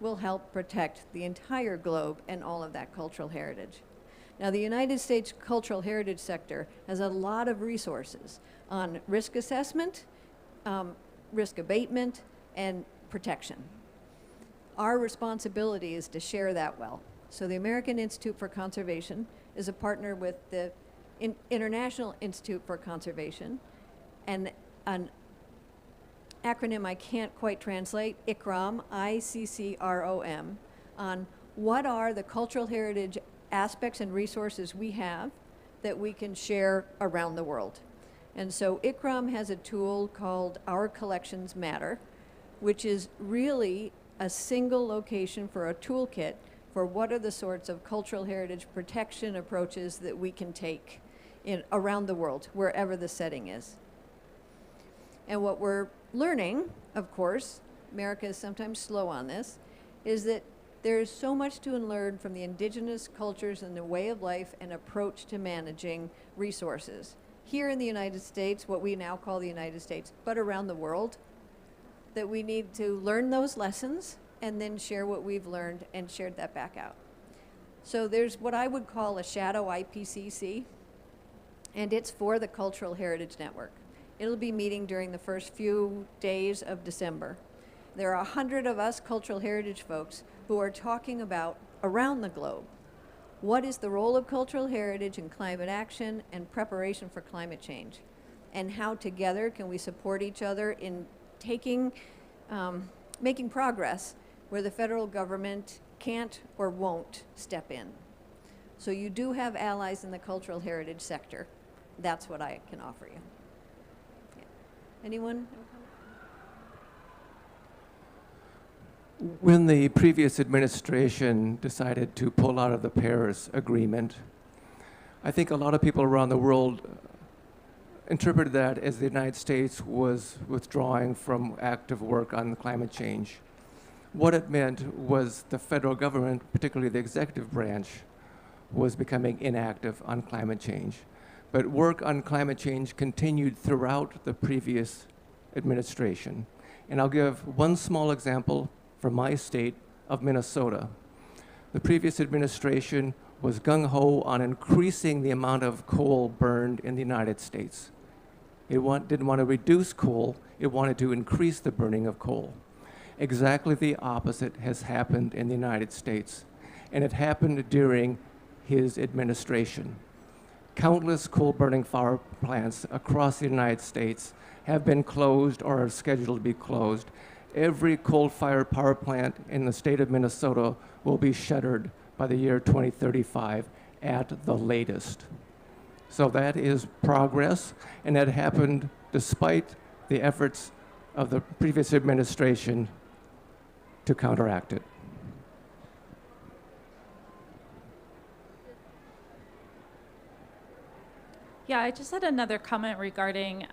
will help protect the entire globe and all of that cultural heritage. Now, the United States cultural heritage sector has a lot of resources on risk assessment, risk abatement, and protection. Our responsibility is to share that well. So the American Institute for Conservation is a partner with the International Institute for Conservation, and an acronym I can't quite translate, ICCROM, I-C-C-R-O-M, on what are the cultural heritage aspects and resources we have that we can share around the world. And so ICCROM has a tool called Our Collections Matter, which is really a single location for a toolkit for what are the sorts of cultural heritage protection approaches that we can take around the world, wherever the setting is. And what we're learning, of course, America is sometimes slow on this, is that there is so much to learn from the indigenous cultures and the way of life and approach to managing resources. Here in the United States, what we now call the United States, but around the world, that we need to learn those lessons and then share what we've learned and shared that back out. So there's what I would call a shadow IPCC, and it's for the Cultural Heritage Network. It'll be meeting during the first few days of December. There are 100 of us cultural heritage folks who are talking about, around the globe, what is the role of cultural heritage in climate action and preparation for climate change, and how together can we support each other in making progress where the federal government can't or won't step in. So you do have allies in the cultural heritage sector. That's what I can offer you. Yeah. Anyone? When the previous administration decided to pull out of the Paris Agreement, I think a lot of people around the world interpreted that as the United States was withdrawing from active work on climate change. What it meant was the federal government, particularly the executive branch, was becoming inactive on climate change. But work on climate change continued throughout the previous administration. And I'll give one small example from my state of Minnesota. The previous administration was gung-ho on increasing the amount of coal burned in the United States. It didn't want to reduce coal, it wanted to increase the burning of coal. Exactly the opposite has happened in the United States, and it happened during his administration. Countless coal-burning power plants across the United States have been closed or are scheduled to be closed. Every coal-fired power plant in the state of Minnesota will be shuttered by the year 2035 at the latest. So that is progress, and that happened despite the efforts of the previous administration to counteract it. Yeah, I just had another comment regarding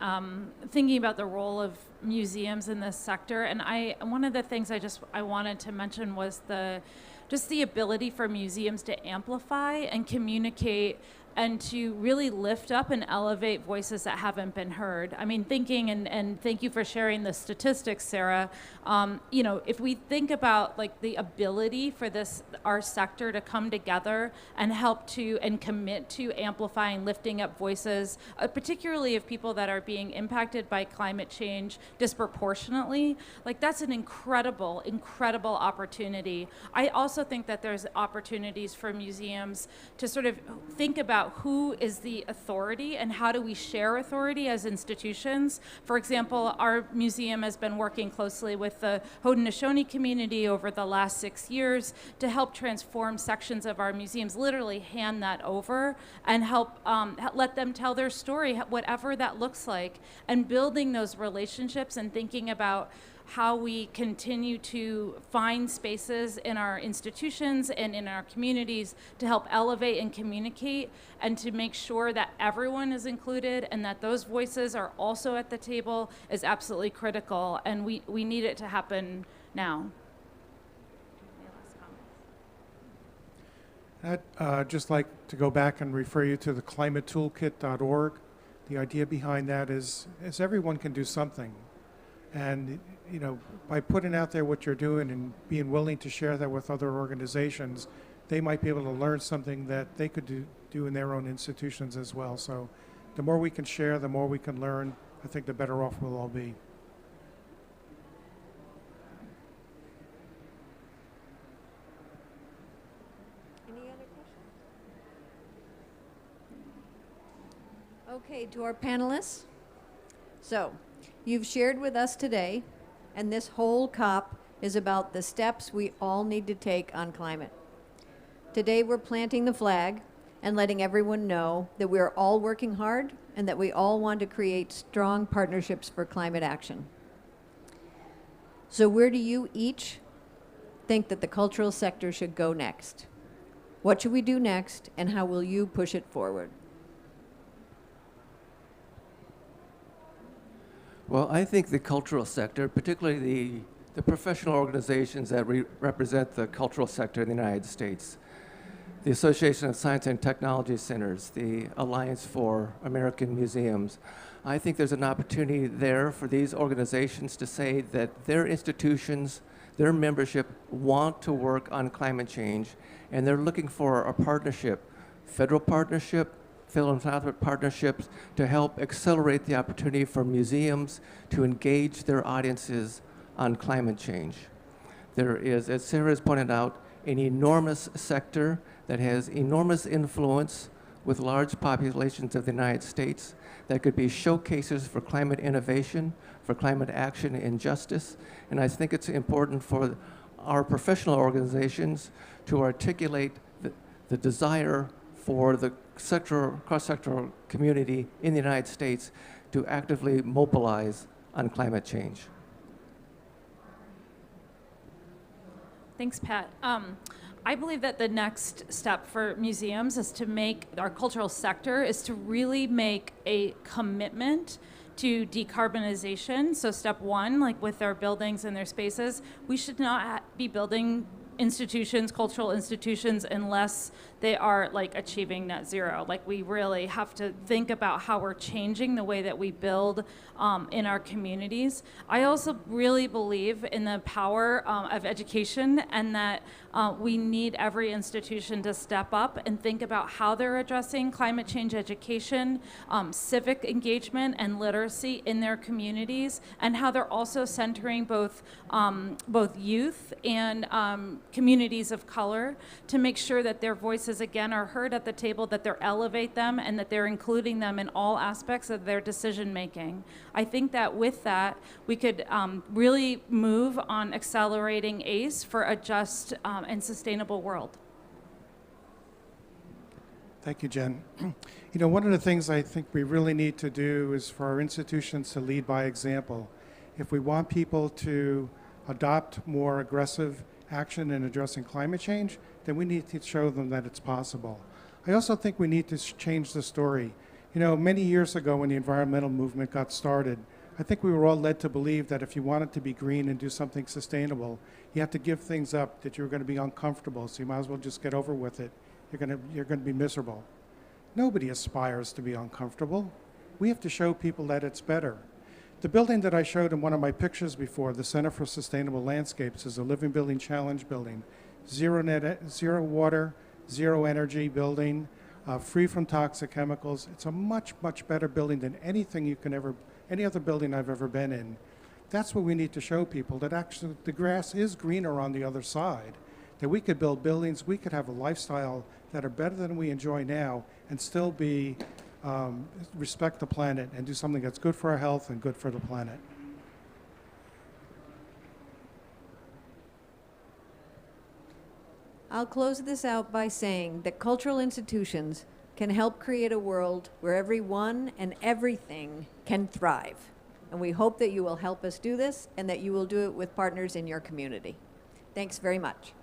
thinking about the role of museums in this sector, and one of the things I wanted to mention was just the ability for museums to amplify and communicate and to really lift up and elevate voices that haven't been heard. I mean, and thank you for sharing the statistics, Sarah. If we think about like the ability for our sector to come together and help to and commit to amplifying, lifting up voices, particularly of people that are being impacted by climate change disproportionately, like that's an incredible, incredible opportunity. I also think that there's opportunities for museums to sort of think about who is the authority and how do we share authority as institutions. For example, our museum has been working closely with the Haudenosaunee community over the last 6 years to help transform sections of our museums, literally hand that over and help let them tell their story, whatever that looks like, and building those relationships and thinking about how we continue to find spaces in our institutions and in our communities to help elevate and communicate and to make sure that everyone is included and that those voices are also at the table is absolutely critical, and we need it to happen now. I'd just like to go back and refer you to the climatetoolkit.org. The idea behind that is everyone can do something. And by putting out there what you're doing and being willing to share that with other organizations, they might be able to learn something that they could do in their own institutions as well. So the more we can share, the more we can learn, I think the better off we'll all be. Any other questions? Okay, to our panelists. So, you've shared with us today, and this whole COP is about the steps we all need to take on climate. Today we're planting the flag and letting everyone know that we are all working hard and that we all want to create strong partnerships for climate action. So where do you each think that the cultural sector should go next? What should we do next, and how will you push it forward? Well, I think the cultural sector, particularly the professional organizations that represent the cultural sector in the United States, the Association of Science and Technology Centers, the Alliance for American Museums, I think there's an opportunity there for these organizations to say that their institutions, their membership want to work on climate change, and they're looking for a partnership, federal partnership, philanthropic partnerships to help accelerate the opportunity for museums to engage their audiences on climate change. There is, as Sarah has pointed out, an enormous sector that has enormous influence with large populations of the United States that could be showcases for climate innovation, for climate action and justice. And I think it's important for our professional organizations to articulate the desire for the cross-sectoral community in the United States to actively mobilize on climate change? Thanks, Pat. I believe that the next step for museums is to make our cultural sector is to really make a commitment to decarbonization. So step one, like with their buildings and their spaces, we should not be building institutions, cultural institutions, unless they are like achieving net zero. Like we really have to think about how we're changing the way that we build in our communities. I also really believe in the power of education, and that we need every institution to step up and think about how they're addressing climate change education, civic engagement and literacy in their communities, and how they're also centering both youth and communities of color to make sure that their voices again are heard at the table, that they elevate them, and that they're including them in all aspects of their decision making. I think that with that, we could really move on accelerating ACE for a just and sustainable world. Thank you, Jen. You know, one of the things I think we really need to do is for our institutions to lead by example. If we want people to adopt more aggressive action in addressing climate change, then we need to show them that it's possible. I also think we need to change the story. You know, many years ago when the environmental movement got started, I think we were all led to believe that if you wanted to be green and do something sustainable, you have to give things up, that you're going to be uncomfortable, so you might as well just get over with it. You're going to be miserable. Nobody aspires to be uncomfortable. We have to show people that it's better. The building that I showed in one of my pictures before, the Center for Sustainable Landscapes, is a Living Building Challenge building. Zero water, zero energy building, free from toxic chemicals. It's a much, much better building than any other building I've ever been in. That's what we need to show people, that actually the grass is greener on the other side, that we could build buildings, we could have a lifestyle that are better than we enjoy now and still be respect the planet and do something that's good for our health and good for the planet. I'll close this out by saying that cultural institutions can help create a world where everyone and everything can thrive. And we hope that you will help us do this and that you will do it with partners in your community. Thanks very much.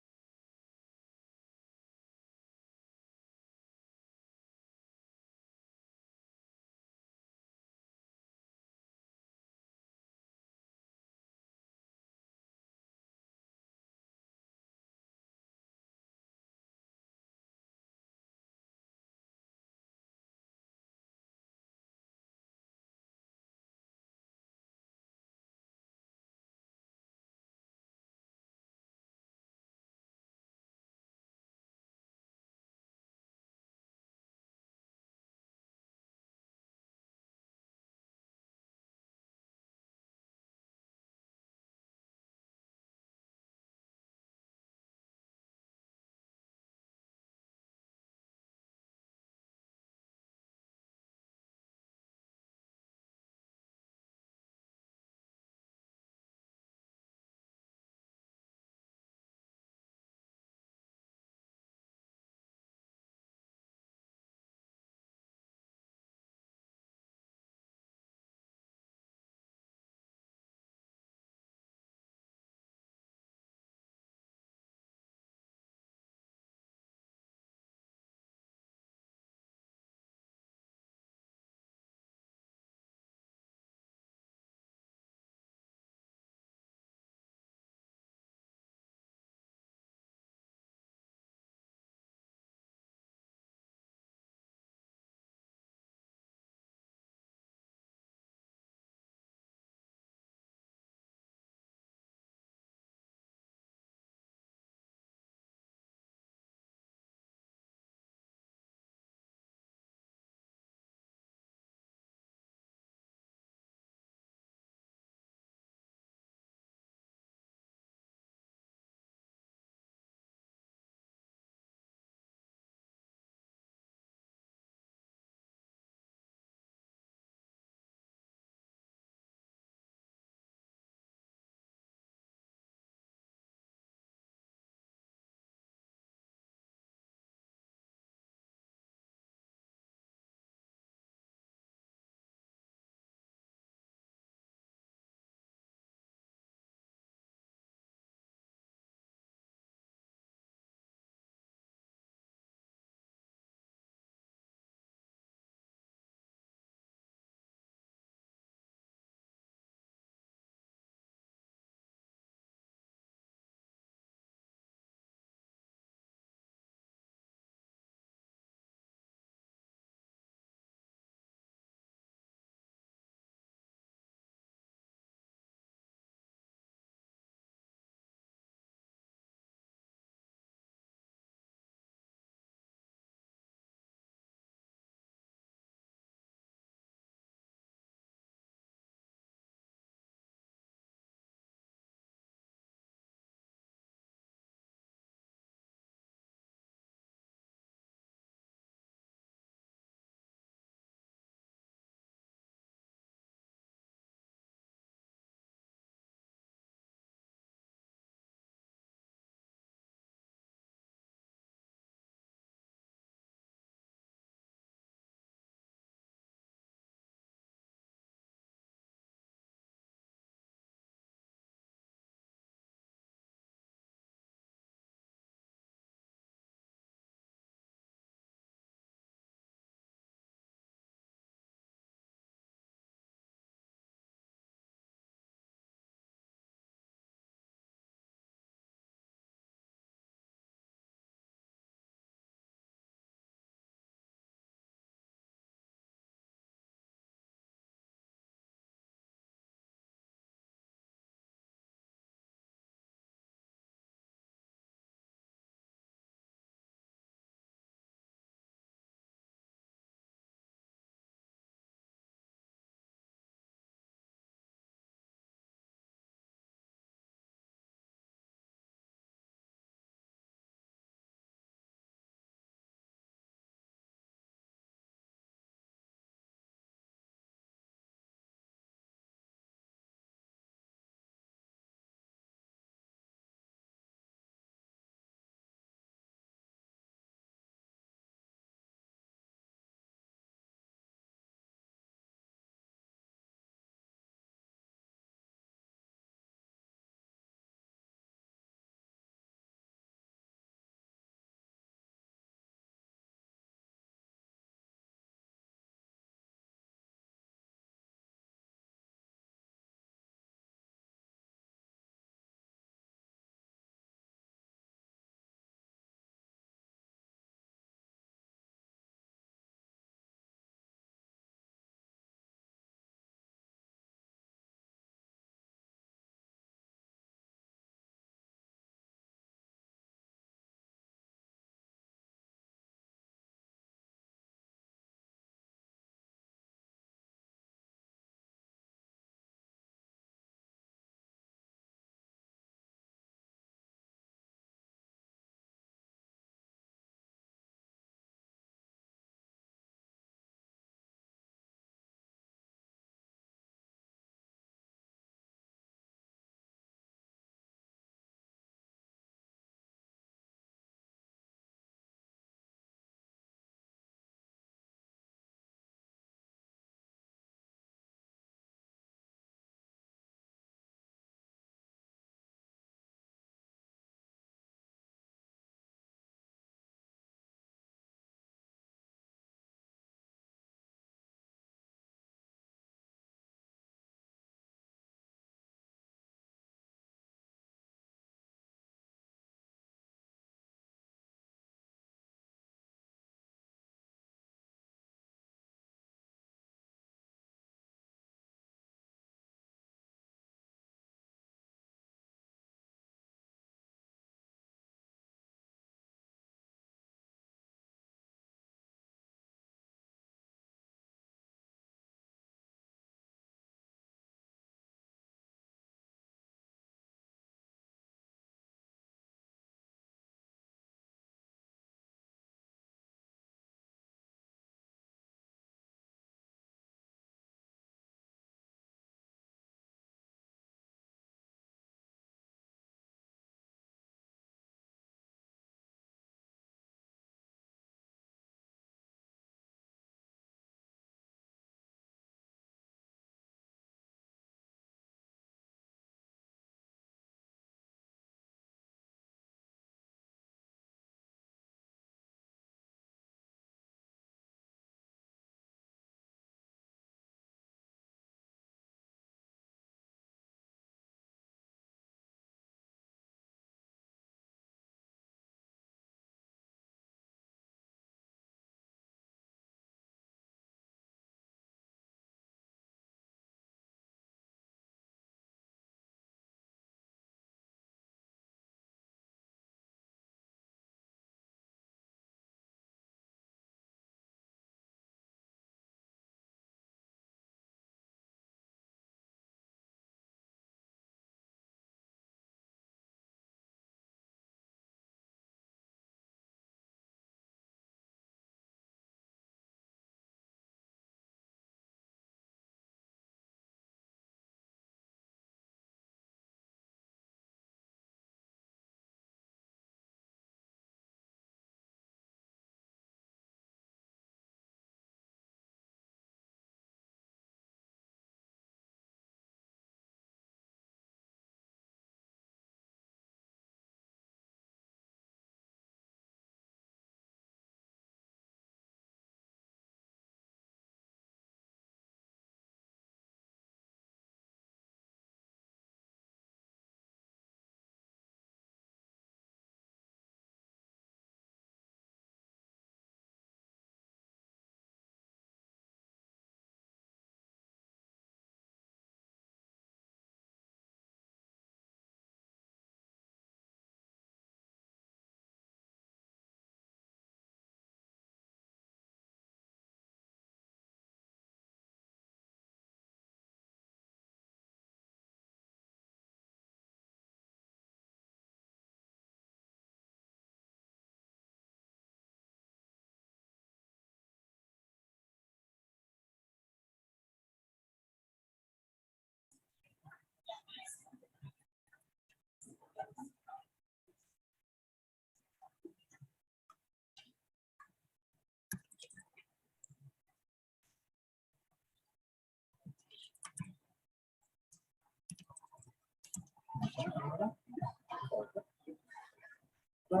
There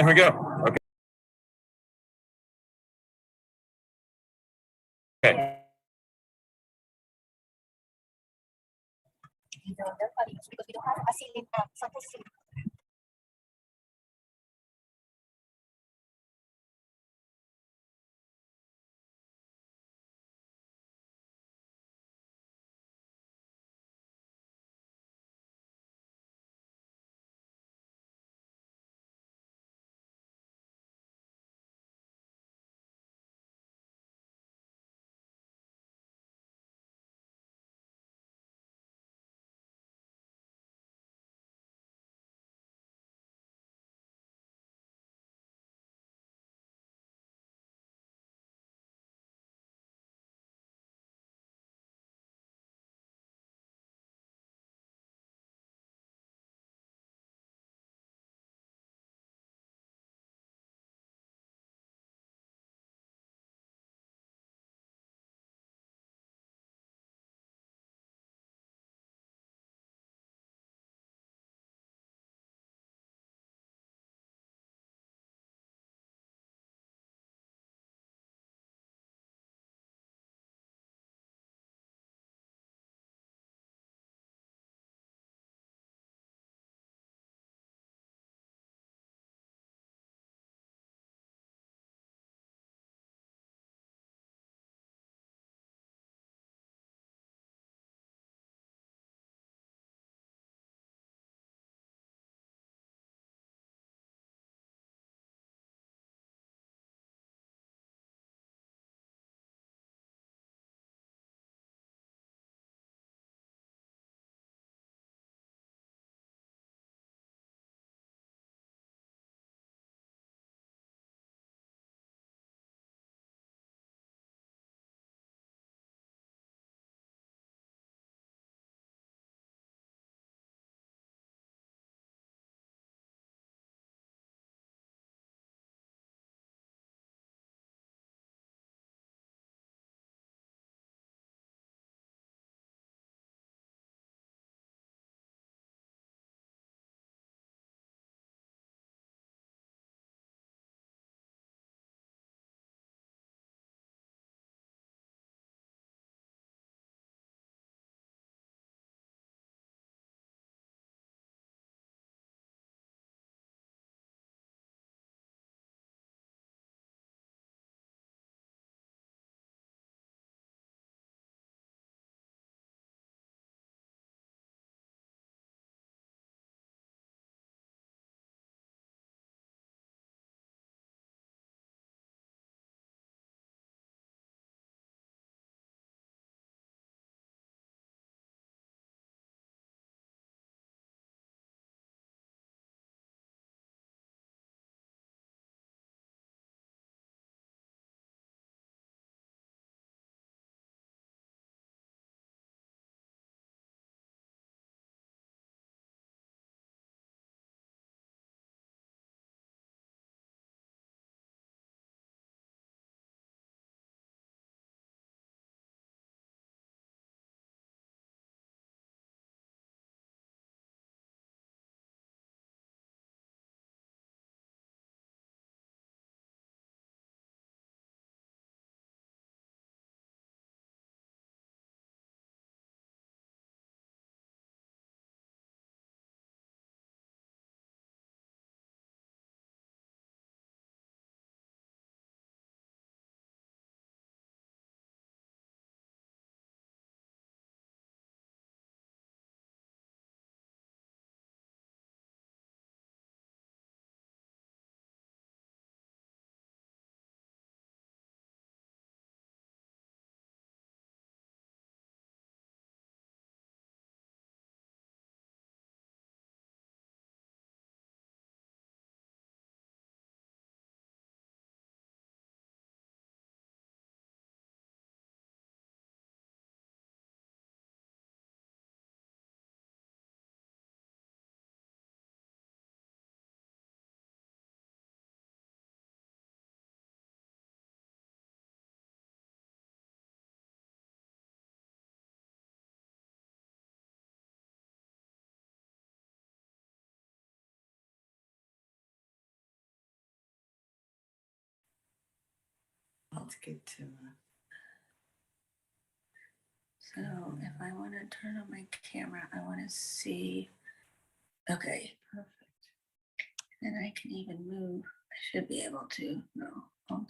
we go. Okay. It's good to. So if I want to turn on my camera, I want to see. Okay, perfect. And I can even move. I should be able to. No. Okay.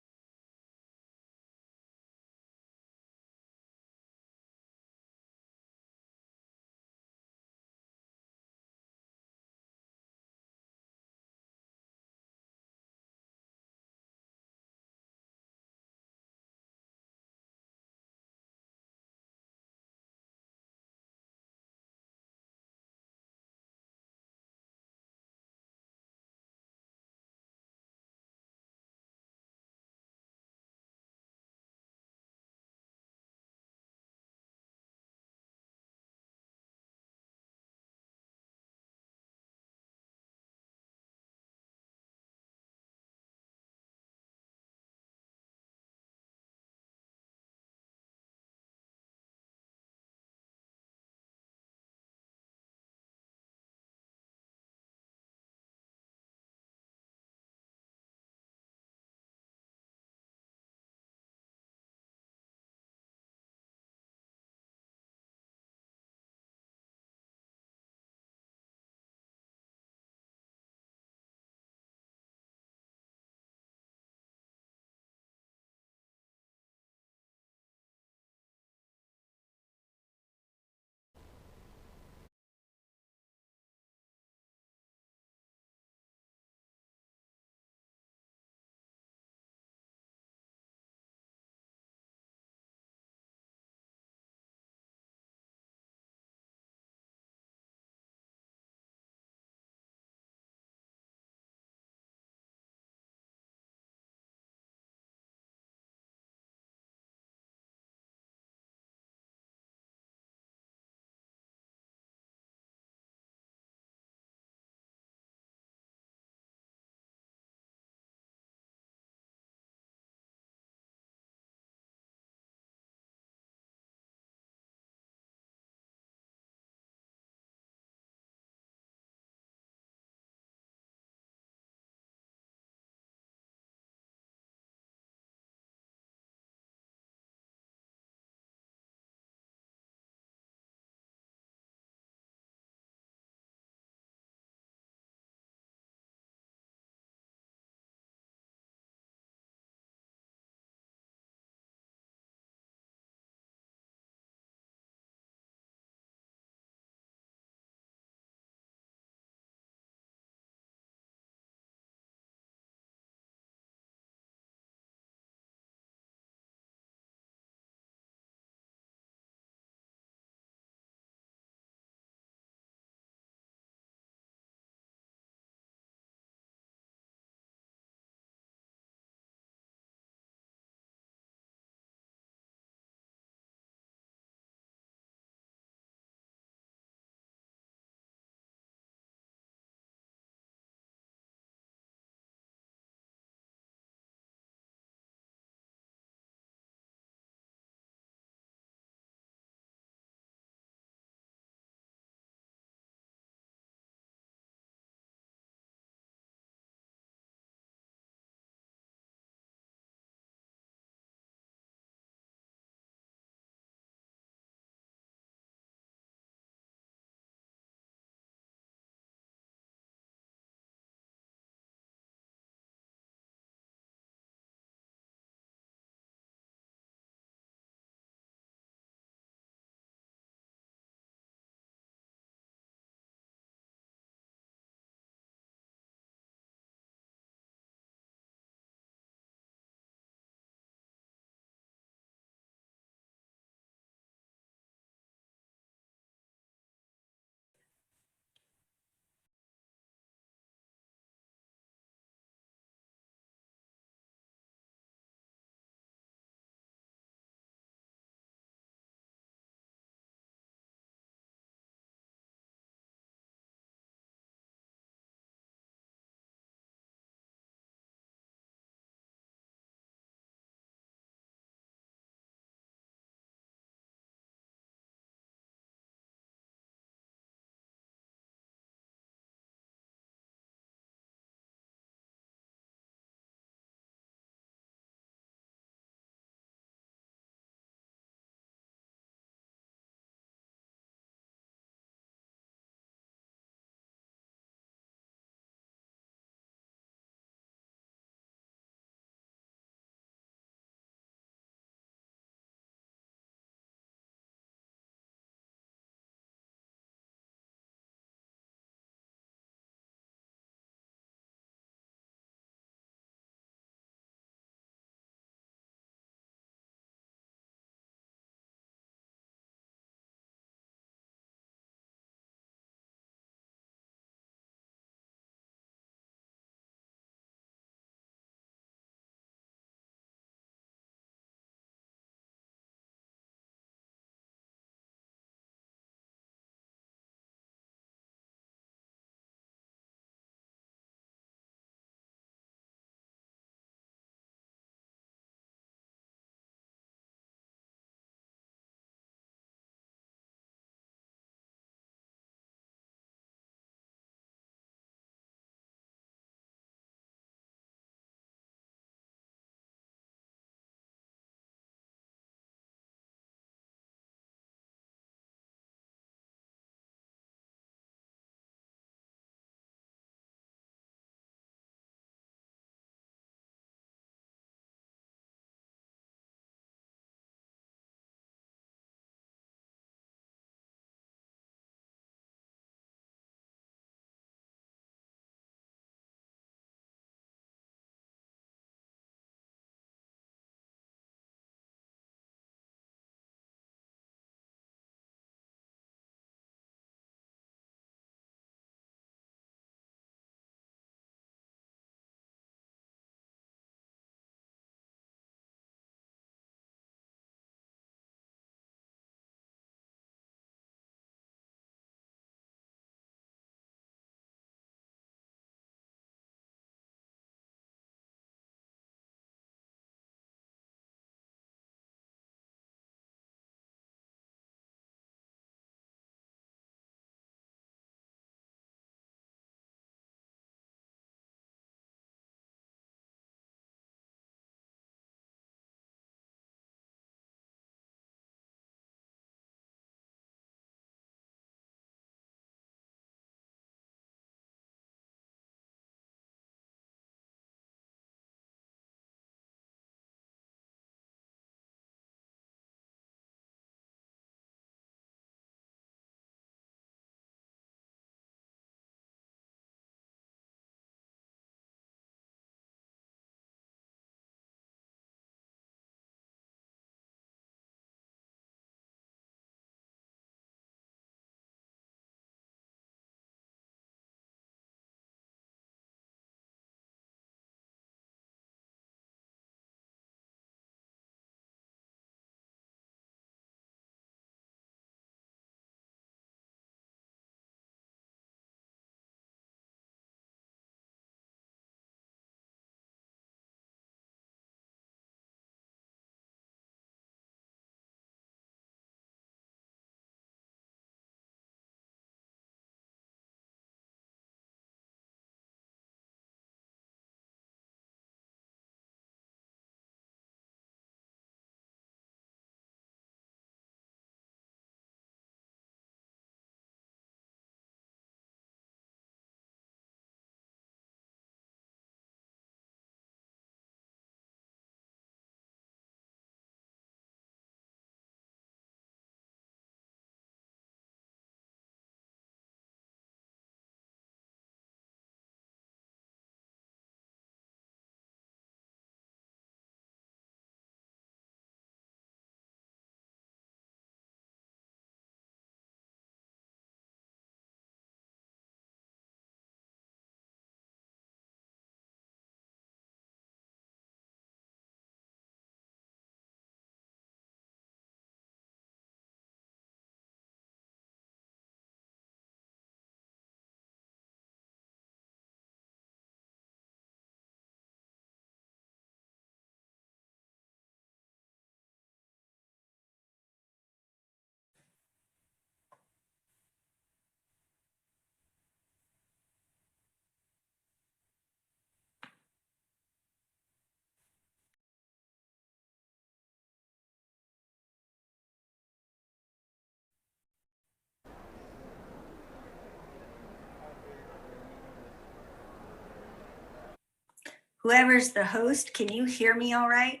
Whoever's the host, can you hear me all right?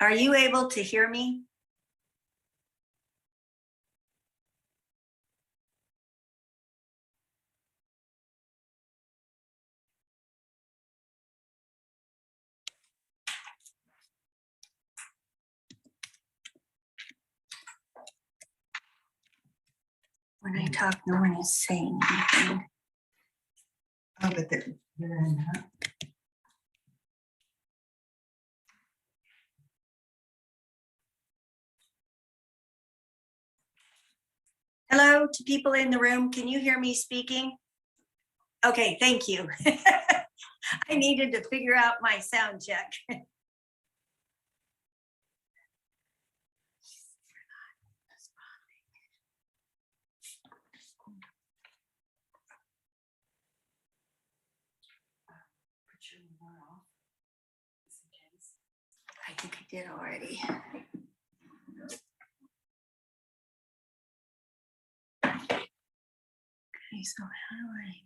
Are you able to hear me? When I talk, no one is saying anything. Oh, but they're in, huh? Hello to people in the room. Can you hear me speaking? Okay, thank you. I needed to figure out my sound check. I think I did already. Okay, so how do I?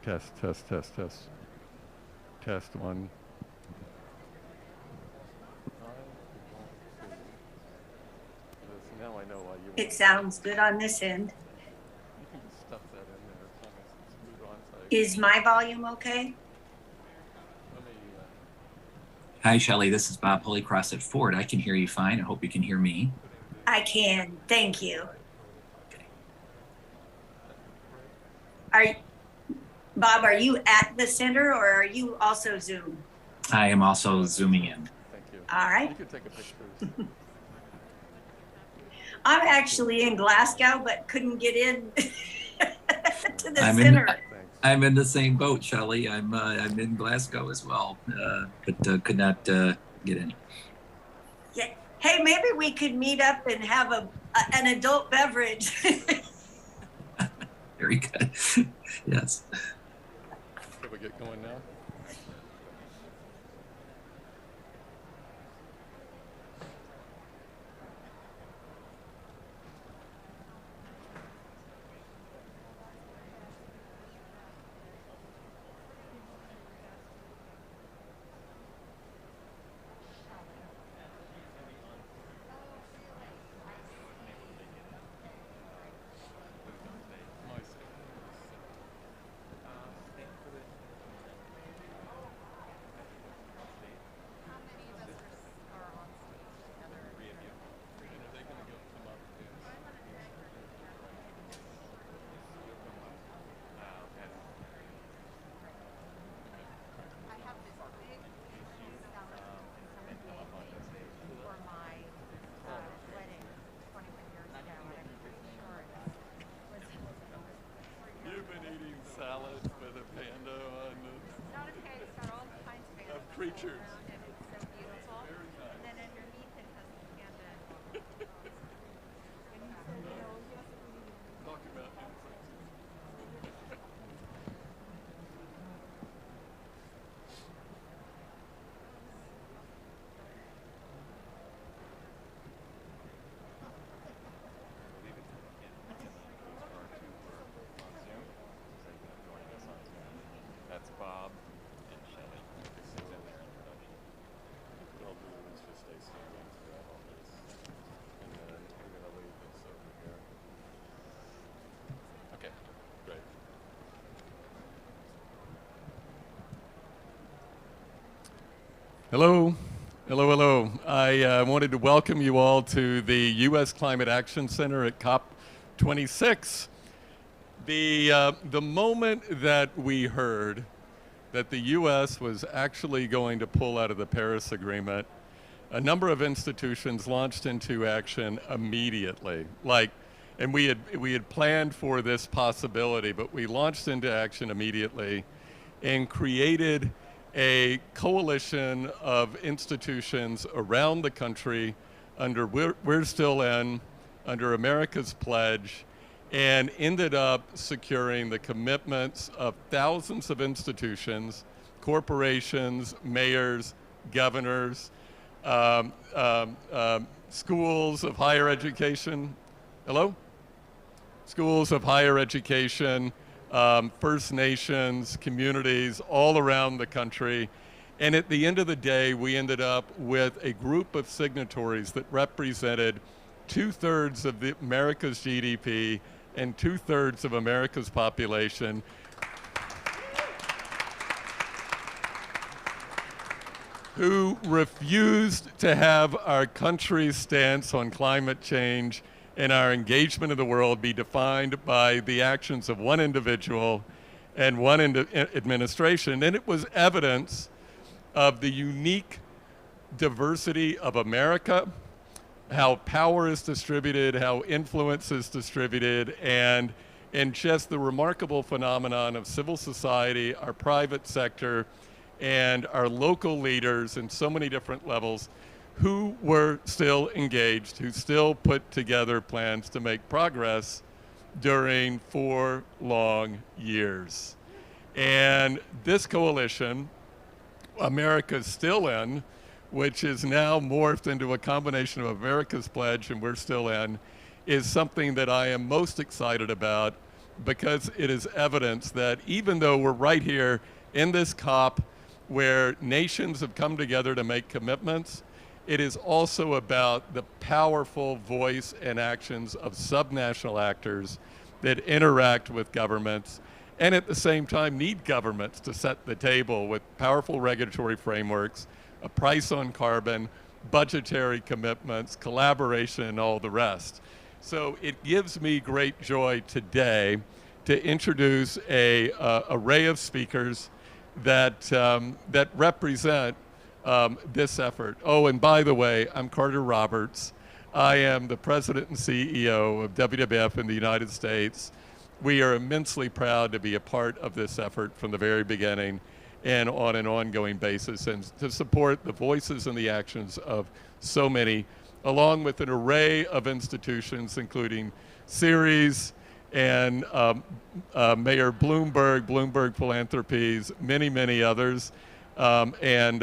Test, test, test, test. Test one. Now I know why you It sounds good on this end. You can just stuff that in there as long as it's smooth on site. Is my volume okay? Let me, Hi, Shelley. This is Bob Holycross at Ford. I can hear you fine. I hope you can hear me. I can. Thank you. Bob, are you at the center or are you also Zoom? I am also zooming in. thank you. All right. You can take a picture. I'm actually in Glasgow, but couldn't get in to the I'm center. I'm in the same boat, Shelley. I'm in Glasgow as well, but could not get in. Yeah. Hey, maybe we could meet up and have an adult beverage. Very good. Yes. Should we get going now? You've been eating salad with a panda on it. It's not a panda, it's got all kinds of pandas. Creatures. And it's so beautiful. Very nice. And then underneath it has the panda. And he said, Talk about inferences. That's Bob and Shelley. What I'll do is just stay standing throughout all this. And then we're going to leave this over here. Okay, great. Hello. Hello, hello. I wanted to welcome you all to the U.S. Climate Action Center at COP26. The moment that we heard that the U.S. was actually going to pull out of the Paris Agreement, a number of institutions launched into action immediately. And we had planned for this possibility, but we launched into action immediately and created a coalition of institutions around the country under We're Still In, under America's Pledge, and ended up securing the commitments of thousands of institutions, corporations, mayors, governors, schools of higher education. Hello? Schools of higher education, First Nations, communities all around the country. And at the end of the day, we ended up with a group of signatories that represented 2/3 of America's GDP and 2/3 of America's population. Who refused to have our country's stance on climate change and our engagement in the world be defined by the actions of one individual and one administration. And it was evidence of the unique diversity of America, how power is distributed, how influence is distributed, and just the remarkable phenomenon of civil society, our private sector, and our local leaders in so many different levels who were still engaged, who still put together plans to make progress during 4 long years. And this coalition, America's Still In, which is now morphed into a combination of America's Pledge and We're Still In, is something that I am most excited about because it is evidence that even though we're right here in this COP where nations have come together to make commitments, it is also about the powerful voice and actions of subnational actors that interact with governments and at the same time need governments to set the table with powerful regulatory frameworks, a price on carbon, budgetary commitments, collaboration, and all the rest. So it gives me great joy today to introduce a array of speakers that represent this effort. Oh, and by the way, I'm Carter Roberts. I am the president and CEO of WWF in the United States. We are immensely proud to be a part of this effort from the very beginning and on an ongoing basis, and to support the voices and the actions of so many, along with an array of institutions, including Ceres and Mayor Bloomberg, Bloomberg Philanthropies, many, many others. And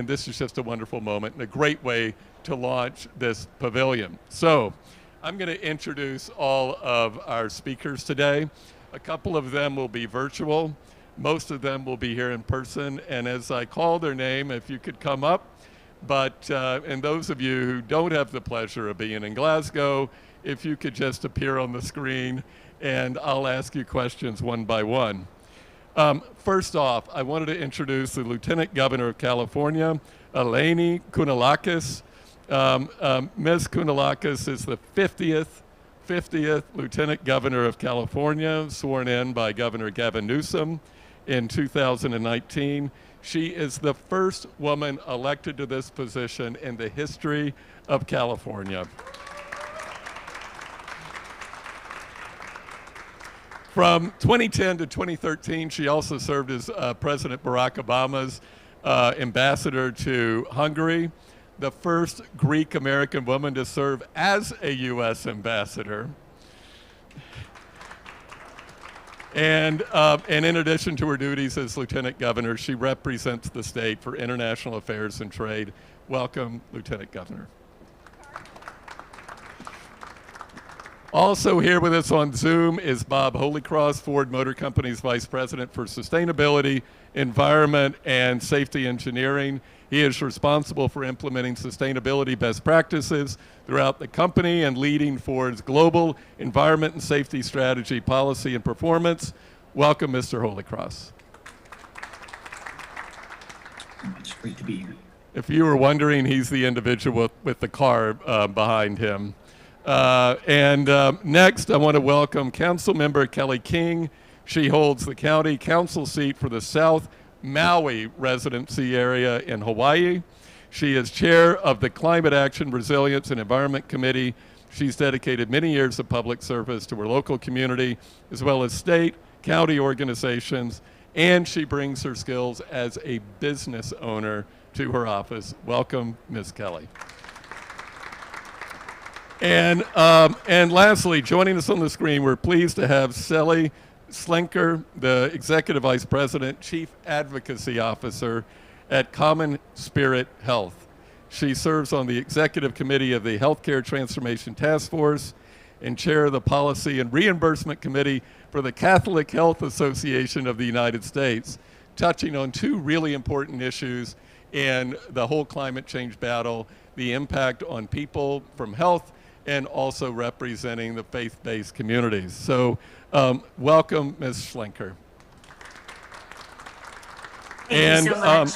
this is just a wonderful moment and a great way to launch this pavilion. So I'm going to introduce all of our speakers today. A couple of them will be virtual. Most of them will be here in person. And as I call their name, if you could come up. But, and those of you who don't have the pleasure of being in Glasgow, if you could just appear on the screen and I'll ask you questions one by one. First off, I wanted to introduce the Lieutenant Governor of California, Eleni Kounalakis. Ms. Kounalakis is the 50th Lieutenant Governor of California, sworn in by Governor Gavin Newsom in 2019. She is the first woman elected to this position in the history of California. From 2010 to 2013, she also served as President Barack Obama's ambassador to Hungary, the first Greek-American woman to serve as a U.S. ambassador. And in addition to her duties as Lieutenant Governor, she represents the state for international affairs and trade. Welcome, Lieutenant Governor. Also here with us on Zoom is Bob Holycross, Ford Motor Company's Vice President for Sustainability, Environment, and Safety Engineering. He is responsible for implementing sustainability best practices throughout the company and leading Ford's global environment and safety strategy, policy, and performance. Welcome, Mr. Holycross. It's great to be here. If you were wondering, he's the individual with the car behind him. Next, I want to welcome Councilmember Kelly King. She holds the county council seat for the South Maui residency area in Hawaii. She is chair of the Climate Action, Resilience, and Environment Committee. She's dedicated many years of public service to her local community, as well as state, county organizations, and she brings her skills as a business owner to her office. Welcome, Ms. Kelly. And lastly, joining us on the screen, we're pleased to have Sally Slinker, the Executive Vice President, Chief Advocacy Officer at Common Spirit Health. She serves on the Executive Committee of the Healthcare Transformation Task Force and chair of the Policy and Reimbursement Committee for the Catholic Health Association of the United States, touching on two really important issues in the whole climate change battle, the impact on people from health and also representing the faith-based communities. So welcome, Ms. Schlenker. Thank you so much.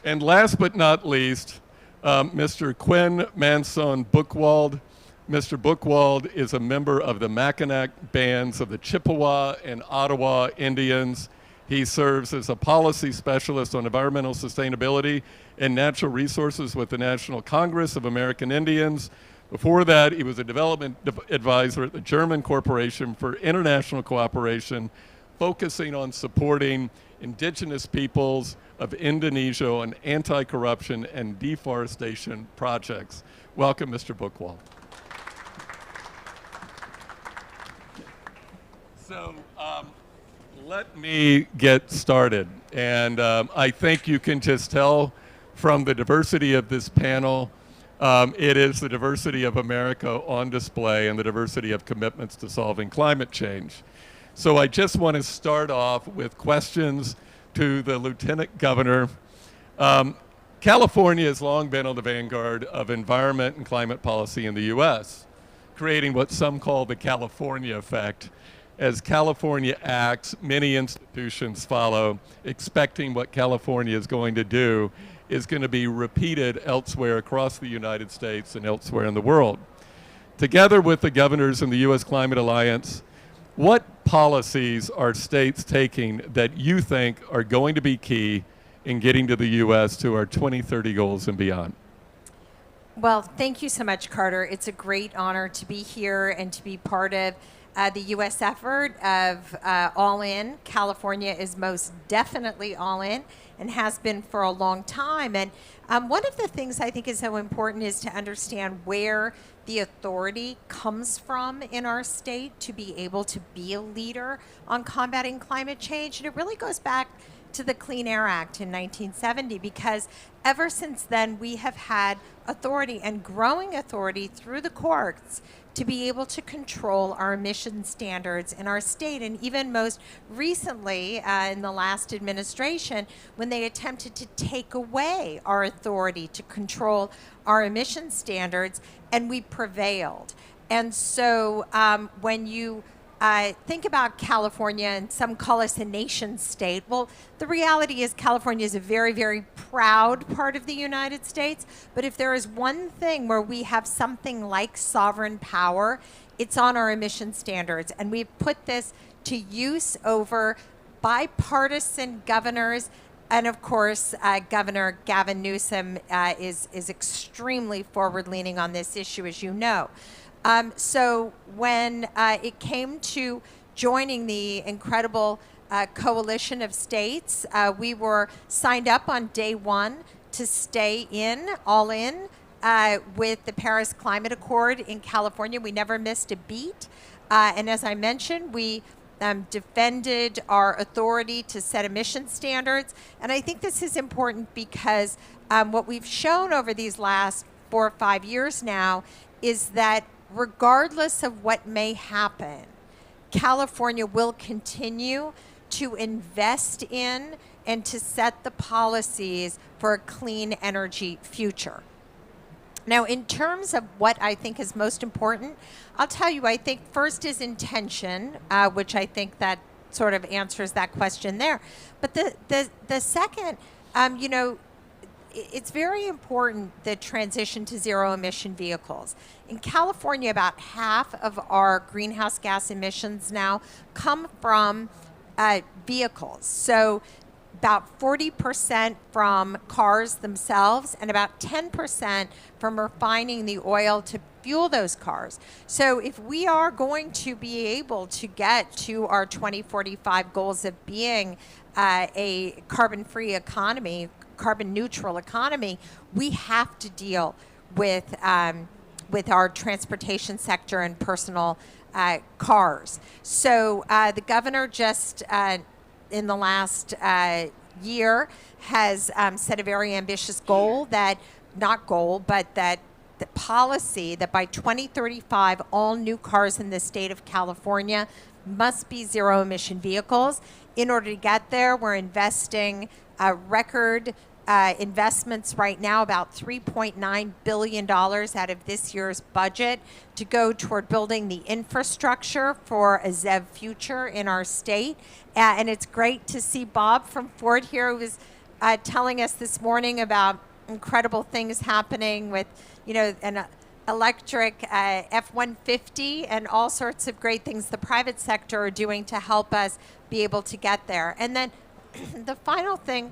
And last but not least, Mr. Quinn Manson Buchwald. Mr. Buchwald is a member of the Mackinac bands of the Chippewa and Ottawa Indians. He serves as a policy specialist on environmental sustainability and natural resources with the National Congress of American Indians. Before that, he was a development advisor at the German Corporation for International Cooperation, focusing on supporting indigenous peoples of Indonesia on anti-corruption and deforestation projects. Welcome, Mr. Buchwald. So let me get started. And I think you can just tell from the diversity of this panel, it is the diversity of America on display and the diversity of commitments to solving climate change. So I just want to start off with questions to the Lieutenant Governor. California has long been on the vanguard of environment and climate policy in the U.S., creating what some call the California effect. As California acts, many institutions follow, expecting what California is going to do is going to be repeated elsewhere across the United States and elsewhere in the world. Together with the governors in the U.S. Climate Alliance, what policies are states taking that you think are going to be key in getting to the U.S. to our 2030 goals and beyond? Well, thank you so much, Carter. It's a great honor to be here and to be part of the U.S. effort of All In. California is most definitely all in and has been for a long time. And one of the things I think is so important is to understand where the authority comes from in our state to be able to be a leader on combating climate change. And it really goes back to the Clean Air Act in 1970, because ever since then we have had authority and growing authority through the courts to be able to control our emission standards in our state. And even most recently in the last administration, when they attempted to take away our authority to control our emission standards, and we prevailed. And so when you think about California, and some call us a nation state. Well, the reality is California is a very, very proud part of the United States. But if there is one thing where we have something like sovereign power, it's on our emission standards. And we've put this to use over bipartisan governors. And of course, Governor Gavin Newsom is extremely forward-leaning on this issue, as you know. So when it came to joining the incredible coalition of states, we were signed up on day one to stay all in with the Paris Climate Accord in California. We never missed a beat. And as I mentioned, we defended our authority to set emission standards. And I think this is important because what we've shown over these last 4 or 5 years now is that regardless of what may happen, California will continue to invest in and to set the policies for a clean energy future. Now, in terms of what I think is most important, I'll tell you, I think first is intention, which I think that sort of answers that question there. But the second, it's very important, the transition to zero emission vehicles. In California, about half of our greenhouse gas emissions now come from vehicles. So about 40% from cars themselves and about 10% from refining the oil to fuel those cars. So if we are going to be able to get to our 2045 goals of being a carbon-free economy, carbon neutral economy, we have to deal with our transportation sector and personal cars. So the governor just in the last year has set a very ambitious goal but that the policy that by 2035 all new cars in the state of California must be zero emission vehicles. In order to get there, we're investing record investments right now, about $3.9 billion out of this year's budget to go toward building the infrastructure for a ZEV future in our state. And it's great to see Bob from Ford here, who was telling us this morning about incredible things happening with, an electric F-150 and all sorts of great things the private sector are doing to help us be able to get there. And then the final thing,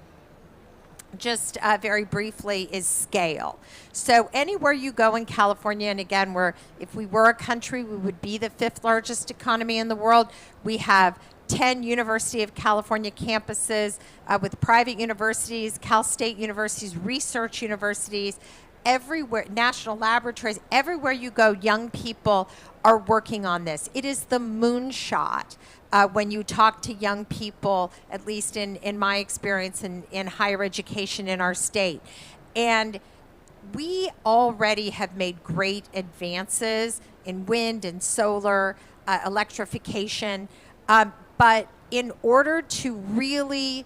just very briefly, is scale. So anywhere you go in California, and again, if we were a country, we would be the 5th largest economy in the world. We have 10 University of California campuses with private universities, Cal State universities, research universities, everywhere, national laboratories. Everywhere you go, young people are working on this. It is the moonshot. When you talk to young people, at least in my experience in higher education in our state. And we already have made great advances in wind and solar, electrification. But in order to really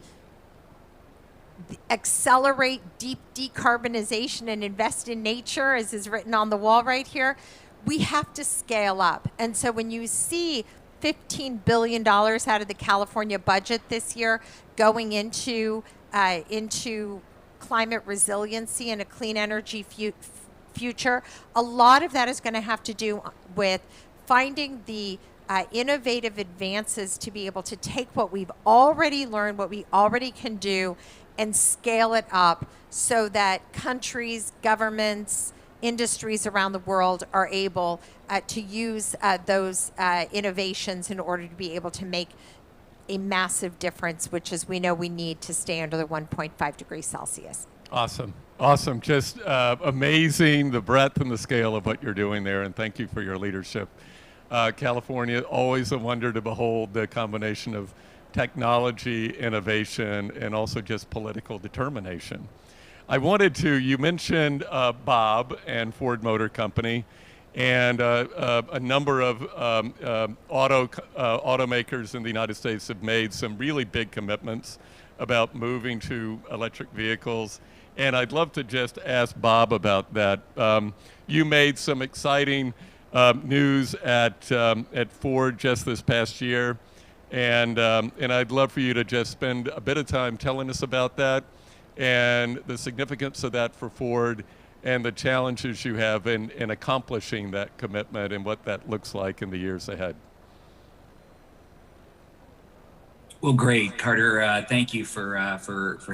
accelerate deep decarbonization and invest in nature, as is written on the wall right here, we have to scale up. And so when you see $15 billion out of the California budget this year going into climate resiliency and a clean energy future, a lot of that is going to have to do with finding the innovative advances to be able to take what we've already learned, what we already can do, and scale it up so that countries, governments, industries around the world are able to use those innovations in order to be able to make a massive difference, which is we know we need to stay under the 1.5 degrees Celsius. Awesome. Awesome. Just amazing, the breadth and the scale of what you're doing there, and thank you for your leadership. California, always a wonder to behold the combination of technology, innovation, and also just political determination. I wanted to, you mentioned Bob and Ford Motor Company, and a number of automakers in the United States have made some really big commitments about moving to electric vehicles. And I'd love to just ask Bob about that. You made some exciting news at Ford just this past year, and I'd love for you to just spend a bit of time telling us about that and the significance of that for Ford and the challenges you have in accomplishing that commitment and what that looks like in the years ahead. Well, great, Carter. Thank you for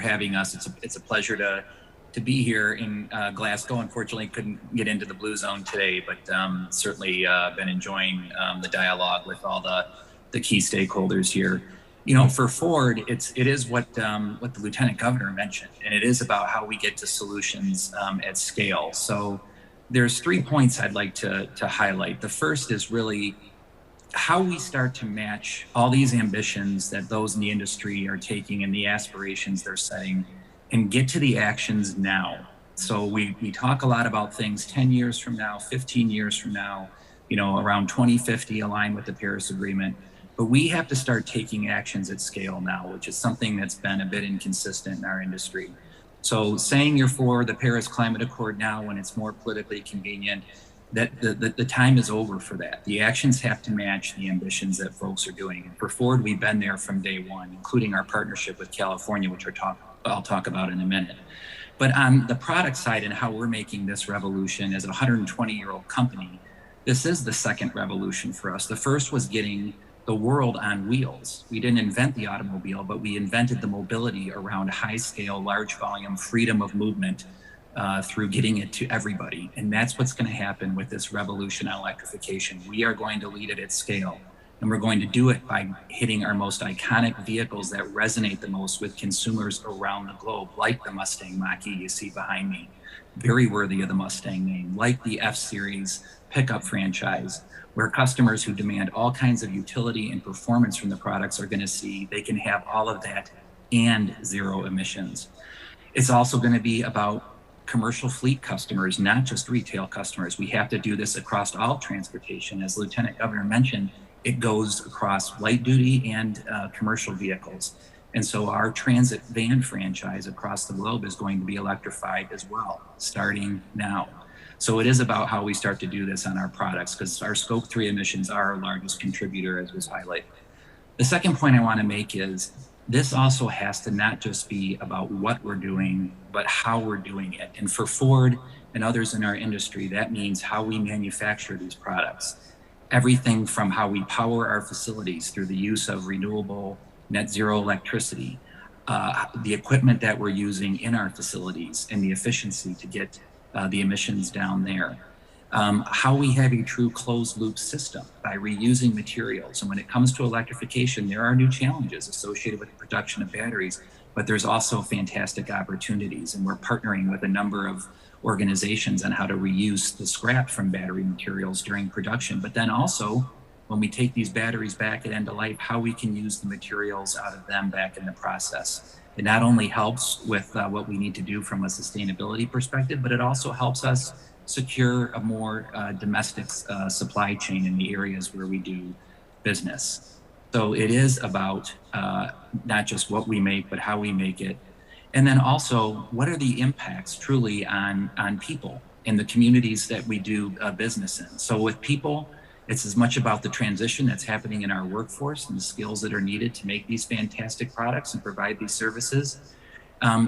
having us. It's a pleasure to be here in Glasgow. Unfortunately, couldn't get into the Blue Zone today, but certainly been enjoying the dialogue with all the key stakeholders here. You know, for Ford, it is what the Lieutenant Governor mentioned, and it is about how we get to solutions at scale. So there's 3 points I'd like to highlight. The first is really how we start to match all these ambitions that those in the industry are taking and the aspirations they're setting and get to the actions now. So we talk a lot about things 10 years from now, 15 years from now, you know, around 2050 aligned with the Paris Agreement. But we have to start taking actions at scale now, which is something that's been a bit inconsistent in our industry. So saying you're for the Paris Climate Accord now when it's more politically convenient, that the time is over for that. The actions have to match the ambitions that folks are doing. And for Ford, we've been there from day one, including our partnership with California, which I'll talk about in a minute. But on the product side and how we're making this revolution as a 120-year-old company, this is the second revolution for us. The first was getting the world on wheels. We didn't invent the automobile, but we invented the mobility around high scale, large volume, freedom of movement through getting it to everybody. And that's what's going to happen with this revolution on electrification. We are going to lead it at scale. And we're going to do it by hitting our most iconic vehicles that resonate the most with consumers around the globe, like the Mustang Mach-E you see behind me, very worthy of the Mustang name, like the F-Series pickup franchise, where customers who demand all kinds of utility and performance from the products are going to see they can have all of that and zero emissions. It's also going to be about commercial fleet customers, not just retail customers. We have to do this across all transportation. As Lieutenant Governor mentioned, it goes across light duty and commercial vehicles. And so our transit van franchise across the globe is going to be electrified as well, starting now. So it is about how we start to do this on our products, because our Scope 3 emissions are our largest contributor, as was highlighted. The second point I want to make is this also has to not just be about what we're doing, but how we're doing it. And for Ford and others in our industry, that means how we manufacture these products. Everything from how we power our facilities through the use of renewable net zero electricity, the equipment that we're using in our facilities and the efficiency to get the emissions down there. How we have a true closed loop system by reusing materials. And when it comes to electrification, there are new challenges associated with the production of batteries, but there's also fantastic opportunities. And we're partnering with a number of organizations on how to reuse the scrap from battery materials during production. But then also, when we take these batteries back at end of life, how we can use the materials out of them back in the process. It not only helps with what we need to do from a sustainability perspective, but it also helps us secure a more domestic supply chain in the areas where we do business. So it is about not just what we make, but how we make it. And then also, what are the impacts truly on people in the communities that we do business in? So with people, it's as much about the transition that's happening in our workforce and the skills that are needed to make these fantastic products and provide these services.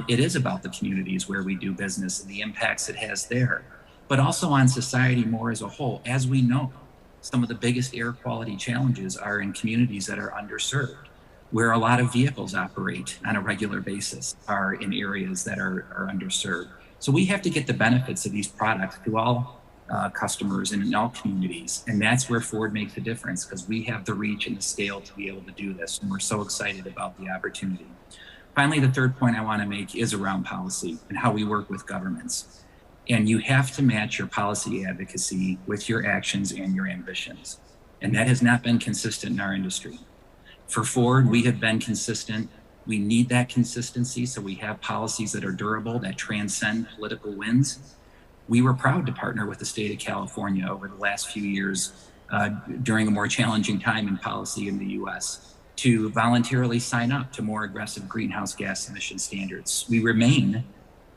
It is about the communities where we do business and the impacts it has there, but also on society more as a whole. As we know, some of the biggest air quality challenges are in communities that are underserved, where a lot of vehicles operate on a regular basis, are in areas that are underserved. So we have to get the benefits of these products to all customers and in all communities. And that's where Ford makes a difference, because we have the reach and the scale to be able to do this. And we're so excited about the opportunity. Finally, the third point I want to make is around policy and how we work with governments. And you have to match your policy advocacy with your actions and your ambitions. And that has not been consistent in our industry. For Ford, we have been consistent. We need that consistency so we have policies that are durable, that transcend political wins. We were proud to partner with the state of California over the last few years during a more challenging time in policy in the US to voluntarily sign up to more aggressive greenhouse gas emission standards. We remain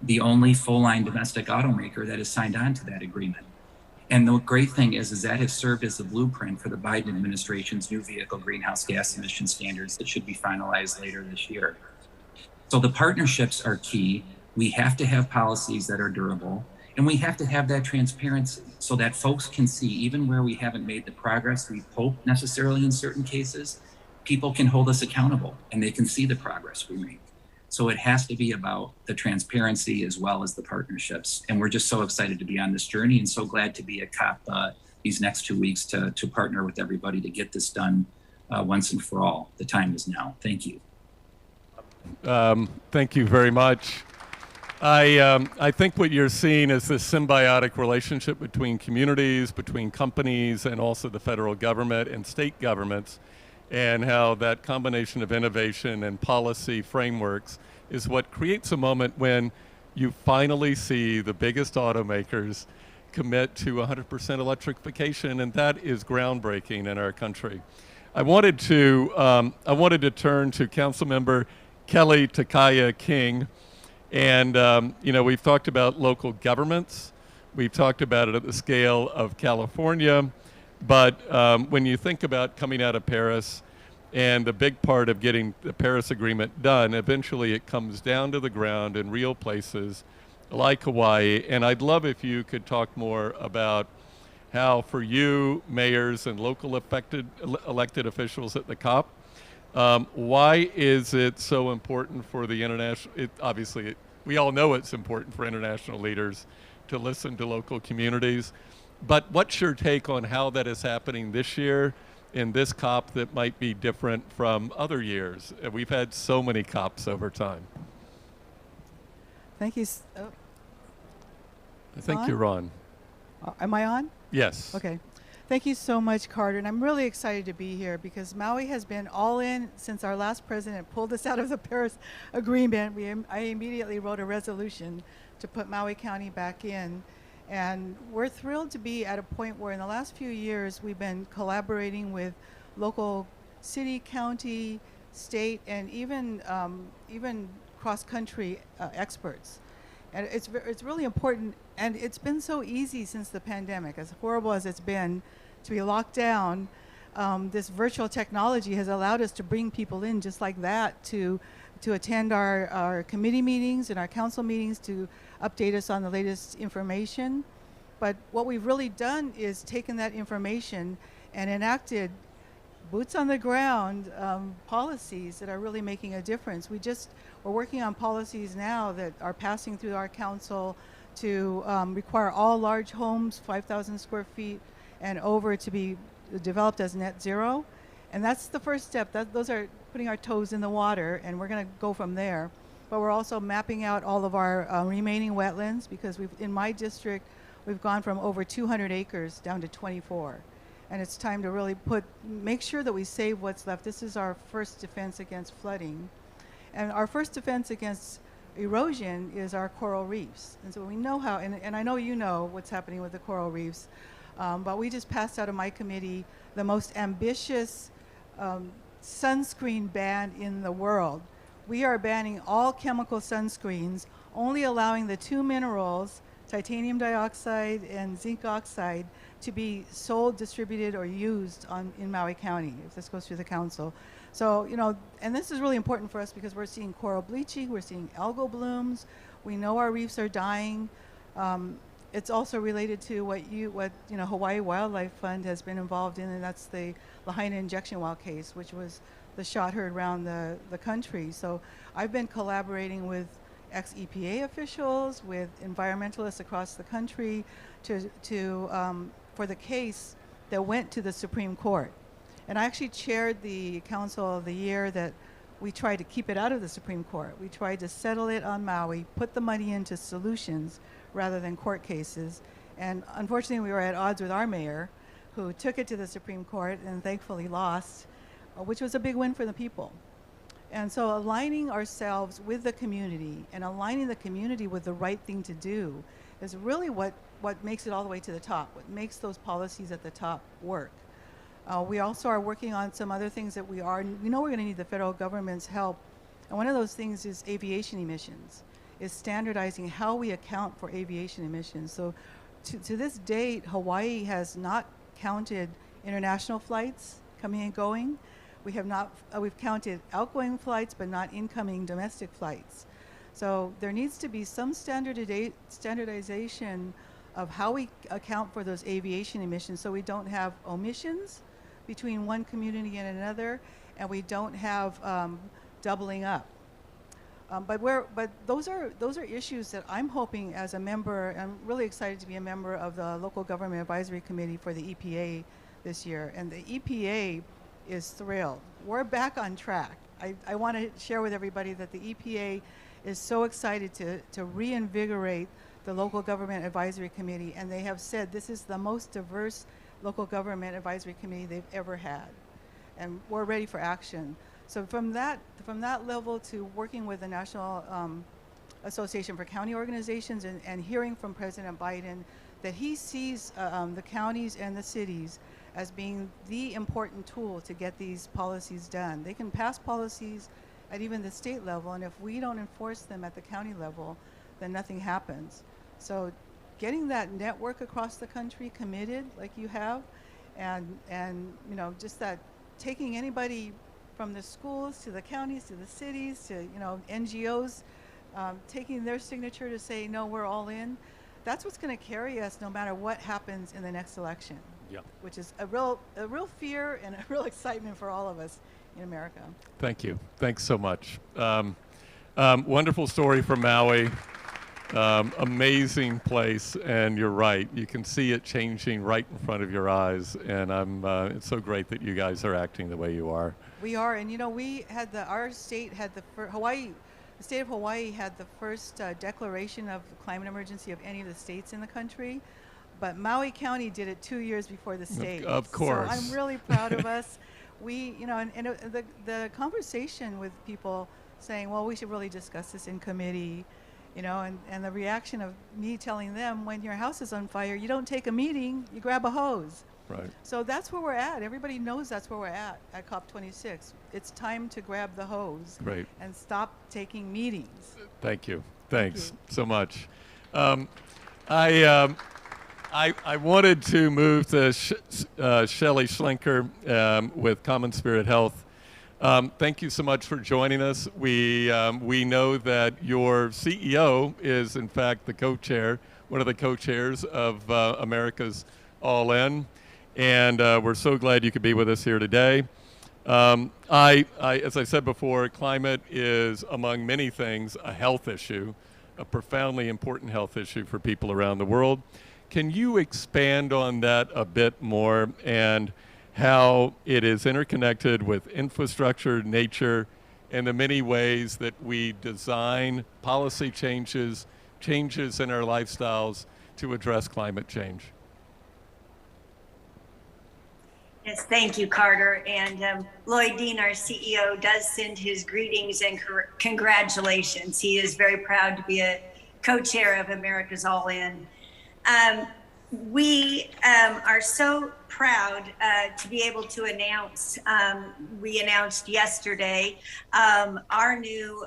the only full-line domestic automaker that has signed on to that agreement. And the great thing is that has served as the blueprint for the Biden administration's new vehicle greenhouse gas emission standards that should be finalized later this year. So the partnerships are key. We have to have policies that are durable, and we have to have that transparency so that folks can see, even where we haven't made the progress we hope necessarily in certain cases, people can hold us accountable and they can see the progress we make. So it has to be about the transparency as well as the partnerships. And we're just so excited to be on this journey and so glad to be at COP these next 2 weeks to partner with everybody to get this done once and for all. The time is now. Thank you. Thank you very much. I think what you're seeing is this symbiotic relationship between communities, between companies, and also the federal government and state governments, and how that combination of innovation and policy frameworks is what creates a moment when you finally see the biggest automakers commit to 100% electrification, and that is groundbreaking in our country. I wanted to turn to Councilmember Kelly Takaya King, and we've talked about local governments, we've talked about it at the scale of California. But when you think about coming out of Paris and the big part of getting the Paris Agreement done, eventually it comes down to the ground in real places like Hawaii. And I'd love if you could talk more about how, for you, mayors and local elected officials at the COP, why is it so important for the international, obviously, we all know it's important for international leaders to listen to local communities. But what's your take on how that is happening this year in this COP that might be different from other years? We've had so many COPs over time. Thank you. I think you're on. Am I on? Yes. Okay. Thank you so much, Carter. And I'm really excited to be here because Maui has been all in since our last president pulled us out of the Paris Agreement. I immediately wrote a resolution to put Maui County back in. And we're thrilled to be at a point where in the last few years we've been collaborating with local city, county, state, and even cross-country experts. And it's really important, and it's been so easy since the pandemic, as horrible as it's been to be locked down. This virtual technology has allowed us to bring people in just like that to attend our committee meetings and our council meetings to update us on the latest information. But what we've really done is taken that information and enacted boots on the ground policies that are really making a difference. We're working on policies now that are passing through our council to require all large homes, 5,000 square feet and over, to be developed as net zero. And that's the first step. Those are putting our toes in the water, and we're going to go from there. But we're also mapping out all of our remaining wetlands, because in my district, we've gone from over 200 acres down to 24. And it's time to really make sure that we save what's left. This is our first defense against flooding. And our first defense against erosion is our coral reefs. And so we know how, and I know you know what's happening with the coral reefs, but we just passed out of my committee the most ambitious sunscreen ban in the world. We are banning all chemical sunscreens, only allowing the two minerals, titanium dioxide and zinc oxide, to be sold, distributed, or used in Maui County, if this goes through the council. So, you know, and this is really important for us because we're seeing coral bleaching, we're seeing algal blooms, we know our reefs are dying. It's also related to what Hawaii Wildlife Fund has been involved in, and that's the Lahaina injection well case, which was the shot heard around the country. So I've been collaborating with ex-EPA officials, with environmentalists across the country for the case that went to the Supreme Court. And I actually chaired the council of the year that we tried to keep it out of the Supreme Court. We tried to settle it on Maui, put the money into solutions rather than court cases. And unfortunately, we were at odds with our mayor, who took it to the Supreme Court and thankfully lost, which was a big win for the people. And so aligning ourselves with the community and aligning the community with the right thing to do is really what makes it all the way to the top, what makes those policies at the top work. We also are working on some other things that we know we're going to need the federal government's help. And one of those things is aviation emissions, is standardizing how we account for aviation emissions. So to this date, Hawaii has not counted international flights coming and going. We have not, we've counted outgoing flights, but not incoming domestic flights. So there needs to be some standardization of how we account for those aviation emissions so we don't have omissions between one community and another, and we don't have doubling up. But those are issues that I'm hoping as a member, I'm really excited to be a member of the Local Government Advisory Committee for the EPA this year, and the EPA is thrilled. We're back on track. I want to share with everybody that the EPA is so excited to reinvigorate the Local Government Advisory Committee, and they have said this is the most diverse Local Government Advisory Committee they've ever had, and we're ready for action. So from that level to working with the National Association for County Organizations and hearing from President Biden that he sees the counties and the cities as being the important tool to get these policies done. They can pass policies at even the state level, and if we don't enforce them at the county level, then nothing happens. So getting that network across the country committed like you have, and you know, just that taking anybody from the schools to the counties to the cities to NGOs, taking their signature to say, no, we're all in, that's what's going to carry us no matter what happens in the next election. Yeah. Which is a real fear and a real excitement for all of us in America. Thank you. Thanks so much. Wonderful story from Maui. Amazing place, and you're right. You can see it changing right in front of your eyes, and it's so great that you guys are acting the way you are. We are, and we had our state had the state of Hawaii had the first declaration of climate emergency of any of the states in the country, but Maui County did it 2 years before the state. Of course. So I'm really proud of us. We, the conversation with people saying, well, we should really discuss this in committee, and the reaction of me telling them, when your house is on fire, you don't take a meeting, you grab a hose. Right. So that's where we're at. Everybody knows that's where we're at COP26. It's time to grab the hose. Right. And stop taking meetings. Thank you. Thanks so much. I wanted to move to Shelley Schlenker with Common Spirit Health. Thank you so much for joining us. We know that your CEO is, in fact, the co-chair, one of the co-chairs of America's All In, and we're so glad you could be with us here today. As I said before, climate is, among many things, a health issue, a profoundly important health issue for people around the world. Can you expand on that a bit more, and how it is interconnected with infrastructure, nature, and the many ways that we design policy changes in our lifestyles to address climate change? Yes, thank you, Carter. And Lloyd Dean, our CEO, does send his greetings and congratulations. He is very proud to be a co-chair of America's All In. We are so proud to be able to announce, we announced yesterday, our new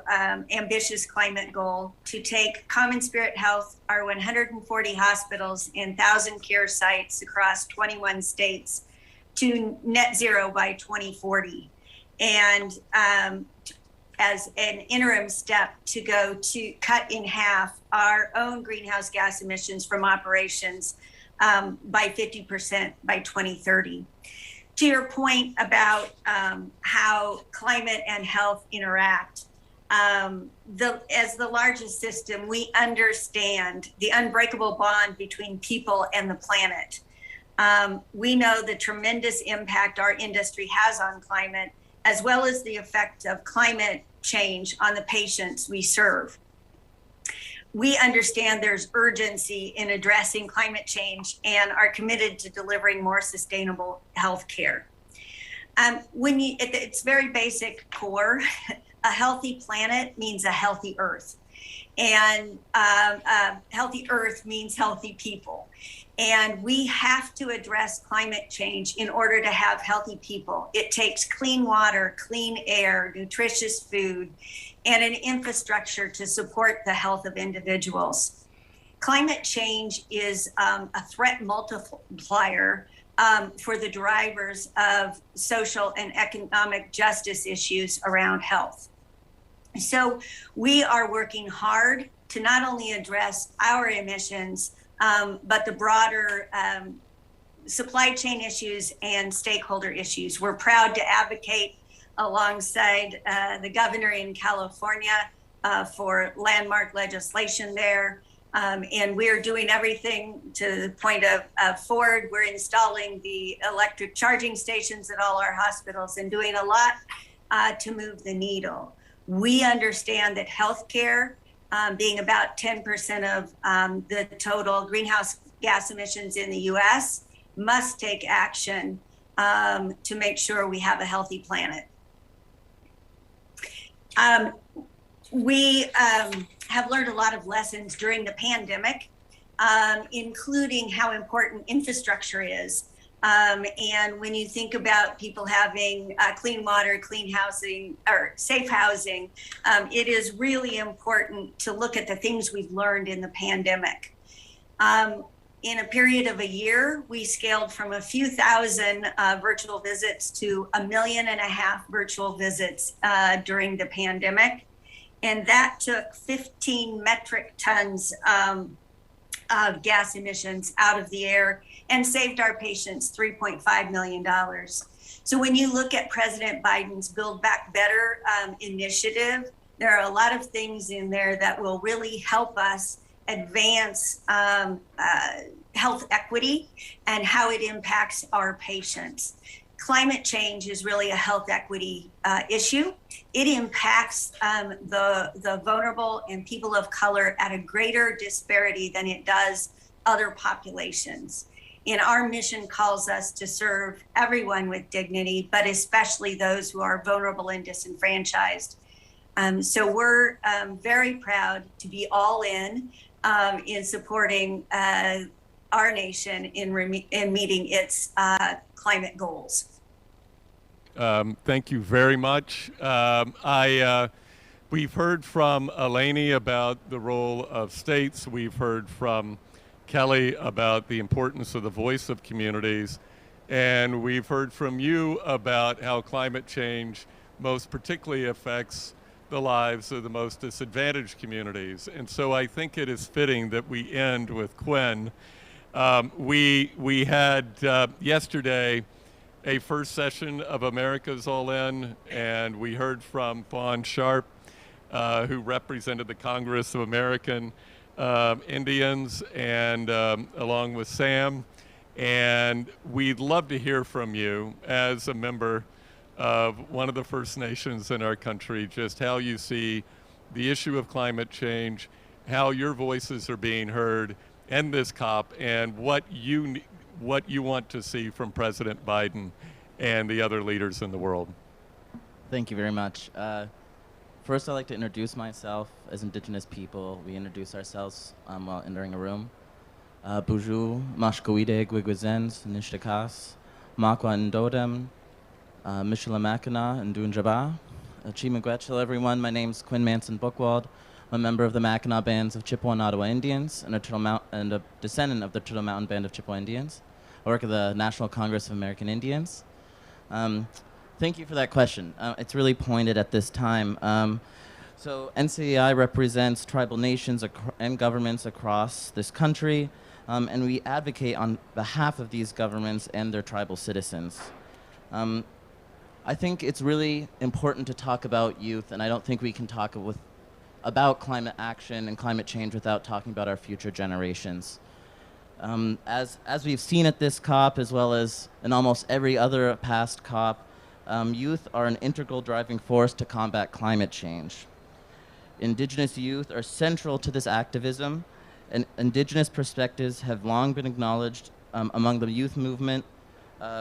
ambitious climate goal to take Common Spirit Health, our 140 hospitals and 1,000 care sites across 21 states to net zero by 2040. And as an interim step to go to cut in half our own greenhouse gas emissions from operations by 50% by 2030. To your point about how climate and health interact, as the largest system, we understand the unbreakable bond between people and the planet. We know the tremendous impact our industry has on climate, as well as the effect of climate change on the patients we serve. We understand there's urgency in addressing climate change and are committed to delivering more sustainable health care. It's very basic core. A healthy planet means a healthy earth. And a healthy earth means healthy people. And we have to address climate change in order to have healthy people. It takes clean water, clean air, nutritious food, and an infrastructure to support the health of individuals. Climate change is a threat multiplier for the drivers of social and economic justice issues around health. So we are working hard to not only address our emissions, but the broader supply chain issues and stakeholder issues. We're proud to advocate alongside the governor in California for landmark legislation there. And we're doing everything to the point of Ford. We're installing the electric charging stations at all our hospitals and doing a lot to move the needle. We understand that healthcare, being about 10% of the total greenhouse gas emissions in the US, must take action to make sure we have a healthy planet. We have learned a lot of lessons during the pandemic, including how important infrastructure is. And when you think about people having clean water, clean housing, or safe housing, it is really important to look at the things we've learned in the pandemic. In a period of a year, we scaled from a few thousand virtual visits to 1.5 million virtual visits during the pandemic. And that took 15 metric tons of gas emissions out of the air and saved our patients $3.5 million. So when you look at President Biden's Build Back Better initiative, there are a lot of things in there that will really help us advance health equity and how it impacts our patients. Climate change is really a health equity issue. It impacts the vulnerable and people of color at a greater disparity than it does other populations. And our mission calls us to serve everyone with dignity, but especially those who are vulnerable and disenfranchised. So we're very proud to be all in supporting our nation in meeting its climate goals. Thank you very much. We've heard from Eleni about the role of states. We've heard from Kelly about the importance of the voice of communities. And we've heard from you about how climate change most particularly affects the lives of the most disadvantaged communities. And so I think it is fitting that we end with Quinn. We had yesterday a first session of America's All In, and we heard from Fawn Sharp, who represented the Congress of American Indians, and along with Sam. And we'd love to hear from you as a member of one of the First Nations in our country, just how you see the issue of climate change, how your voices are being heard in this COP, and what you want to see from President Biden and the other leaders in the world. Thank you very much. First, I'd like to introduce myself. As Indigenous people, we introduce ourselves while entering a room. Buju, Mashkawide, Gwigwizens, Nishtakas, Makwa Ndodem, Mishalamakana, and Dunjaba. Chimagwech, hello everyone. My name's Quinn Manson Bookwald. I'm a member of the Mackinac Bands of Chippewa and Ottawa Indians and a descendant of the Turtle Mountain Band of Chippewa Indians. I work at the National Congress of American Indians. Thank you for that question. It's really pointed at this time. So NCAI represents tribal nations and governments across this country, and we advocate on behalf of these governments and their tribal citizens. I think it's really important to talk about youth, and I don't think we can talk about climate action and climate change without talking about our future generations. As we've seen at this COP, as well as in almost every other past COP, youth are an integral driving force to combat climate change. Indigenous youth are central to this activism, and Indigenous perspectives have long been acknowledged among the youth movement,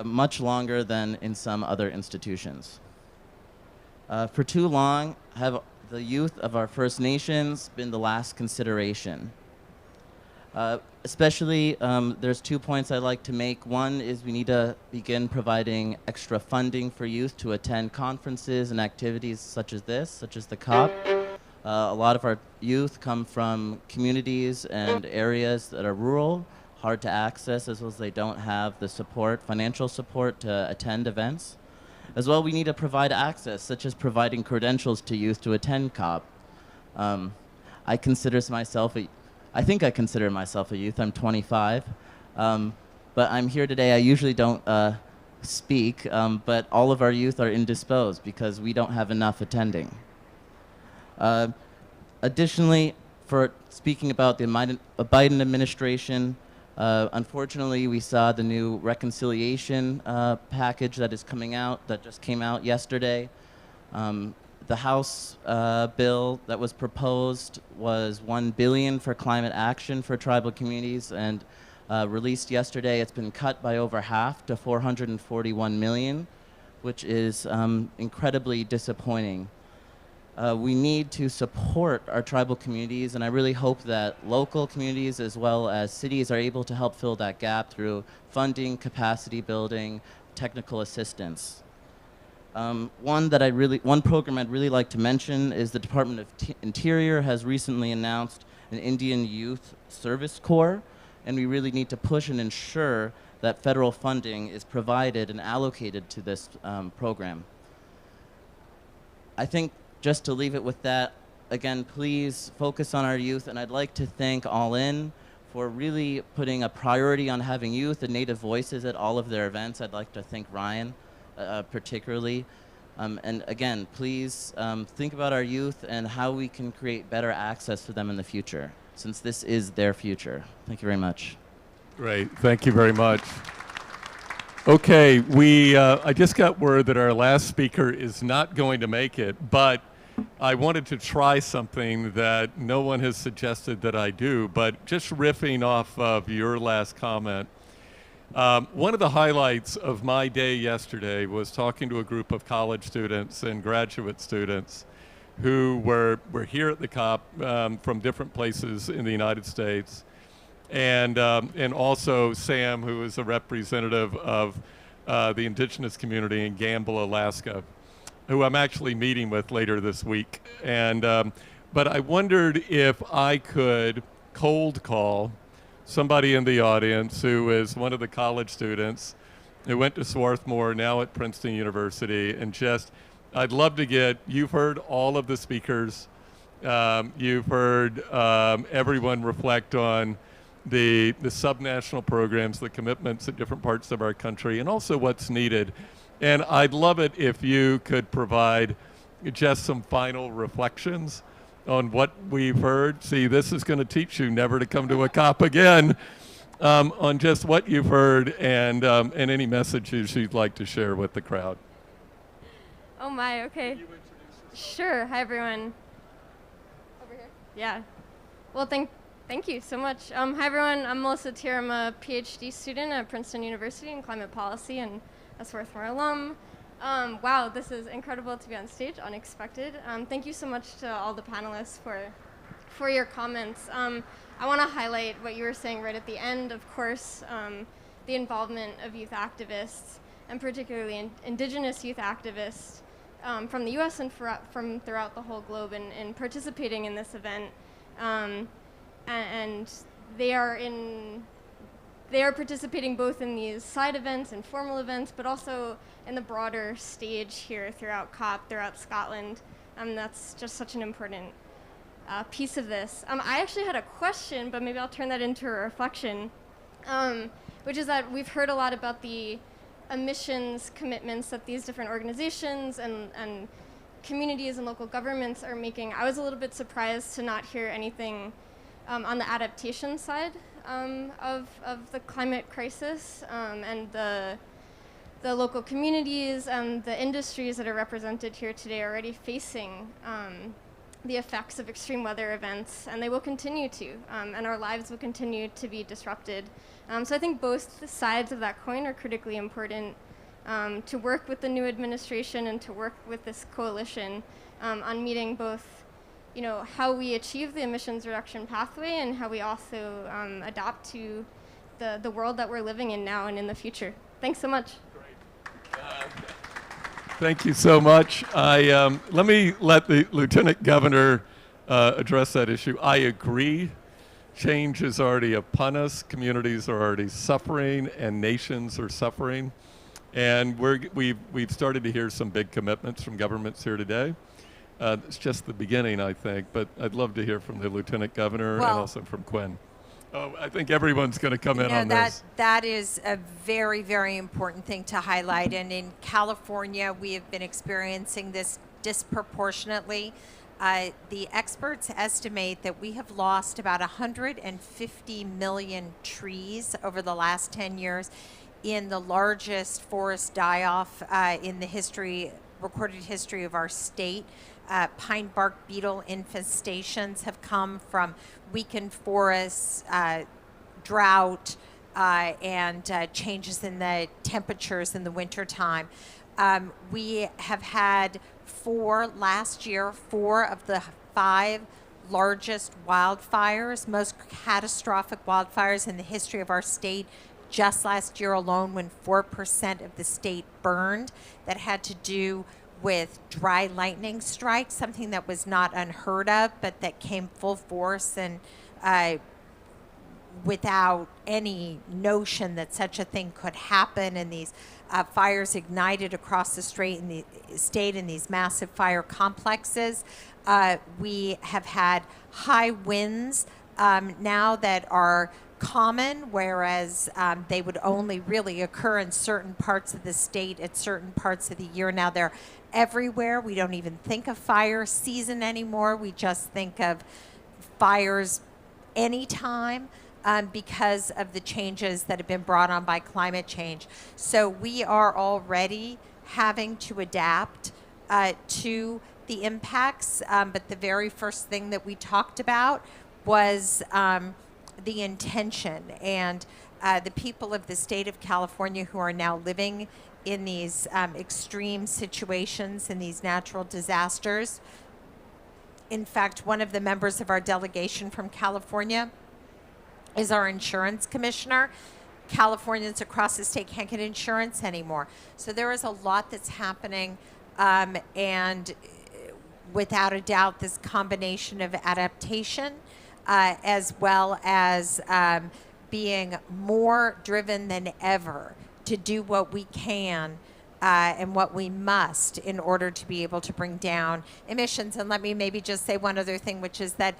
much longer than in some other institutions. For too long, have the youth of our First Nations been the last consideration? Especially, there's 2 points I'd like to make. One is we need to begin providing extra funding for youth to attend conferences and activities such as this, such as the COP. A lot of our youth come from communities and areas that are rural, hard to access, as well as they don't have the support, financial support to attend events. As well, we need to provide access, such as providing credentials to youth to attend COP. I think I consider myself a youth. I'm 25, but I'm here today. I usually don't speak, but all of our youth are indisposed because we don't have enough attending. Additionally, for speaking about the Biden administration, unfortunately, we saw the new reconciliation package that just came out yesterday. The House bill that was proposed was $1 billion for climate action for tribal communities, and released yesterday, it's been cut by over half to $441 million, which is incredibly disappointing. We need to support our tribal communities, and I really hope that local communities as well as cities are able to help fill that gap through funding, capacity building, technical assistance. One program I'd really like to mention is the Department of Interior has recently announced an Indian Youth Service Corps, and we really need to push and ensure that federal funding is provided and allocated to this program. I think just to leave it with that, again, please focus on our youth, and I'd like to thank All In for really putting a priority on having youth and Native voices at all of their events. I'd like to thank Ryan particularly. And again, please think about our youth and how we can create better access to them in the future, since this is their future. Thank you very much. Great, thank you very much. Okay, I just got word that our last speaker is not going to make it, but I wanted to try something that no one has suggested that I do, but just riffing off of your last comment. One of the highlights of my day yesterday was talking to a group of college students and graduate students who were here at the COP from different places in the United States, and also Sam, who is a representative of the indigenous community in Gamble, Alaska, who I'm actually meeting with later this week. And but I wondered if I could cold call somebody in the audience who is one of the college students who went to Swarthmore, now at Princeton University, and I'd love to you've heard all of the speakers, you've heard everyone reflect on the subnational programs, the commitments at different parts of our country, and also what's needed. And I'd love it if you could provide just some final reflections on what we've heard. See, this is going to teach you never to come to a COP again, on just what you've heard and any messages you'd like to share with the crowd. Oh my, okay. Sure, hi everyone. Over here? Yeah. Well, thank you so much. Hi everyone, I'm Melissa Tier. I'm a PhD student at Princeton University in climate policy and a Swarthmore alum. Wow, this is incredible to be on stage, unexpected. Thank you so much to all the panelists for your comments. I want to highlight what you were saying right at the end, of course, the involvement of youth activists, and particularly indigenous youth activists from the US and from throughout the whole globe in participating in this event. And they are participating both in these side events and formal events, but also in the broader stage here throughout COP, throughout Scotland. That's just such an important piece of this. I actually had a question, but maybe I'll turn that into a reflection, which is that we've heard a lot about the emissions commitments that these different organizations and communities and local governments are making. I was a little bit surprised to not hear anything on the adaptation side of the climate crisis, and the local communities and the industries that are represented here today are already facing the effects of extreme weather events, and they will continue to, and our lives will continue to be disrupted. So I think both sides of that coin are critically important to work with the new administration and to work with this coalition on meeting both, how we achieve the emissions reduction pathway and how we also adapt to the world that we're living in now and in the future. Thanks so much. Thank you so much. Let me let the Lieutenant Governor address that issue. I agree. Change is already upon us. Communities are already suffering, and nations are suffering. And we've started to hear some big commitments from governments here today. It's just the beginning, I think. But I'd love to hear from the Lieutenant Governor and also from Quinn. Oh, I think everyone's going to come in on this. That is a very, very important thing to highlight. And in California, we have been experiencing this disproportionately. The experts estimate that we have lost about 150 million trees over the last 10 years in the largest forest die-off in the recorded history of our state. Pine bark beetle infestations have come from weakened forests, drought, and changes in the temperatures in the wintertime. We have had four of the 5 largest wildfires, most catastrophic wildfires in the history of our state. Just last year alone, when 4% of the state burned, that had to do with dry lightning strikes, something that was not unheard of, but that came full force and without any notion that such a thing could happen. And these fires ignited across the state in these massive fire complexes. We have had high winds now that are common, whereas they would only really occur in certain parts of the state at certain parts of the year. Now they're everywhere. We don't even think of fire season anymore. We just think of fires anytime because of the changes that have been brought on by climate change. So we are already having to adapt to the impacts, but the very first thing that we talked about was the intention, and the people of the state of California who are now living in these extreme situations, in these natural disasters. In fact, one of the members of our delegation from California is our insurance commissioner. Californians across the state can't get insurance anymore. So there is a lot that's happening, and without a doubt, this combination of adaptation as well as being more driven than ever to do what we can and what we must in order to be able to bring down emissions. And let me maybe just say one other thing, which is that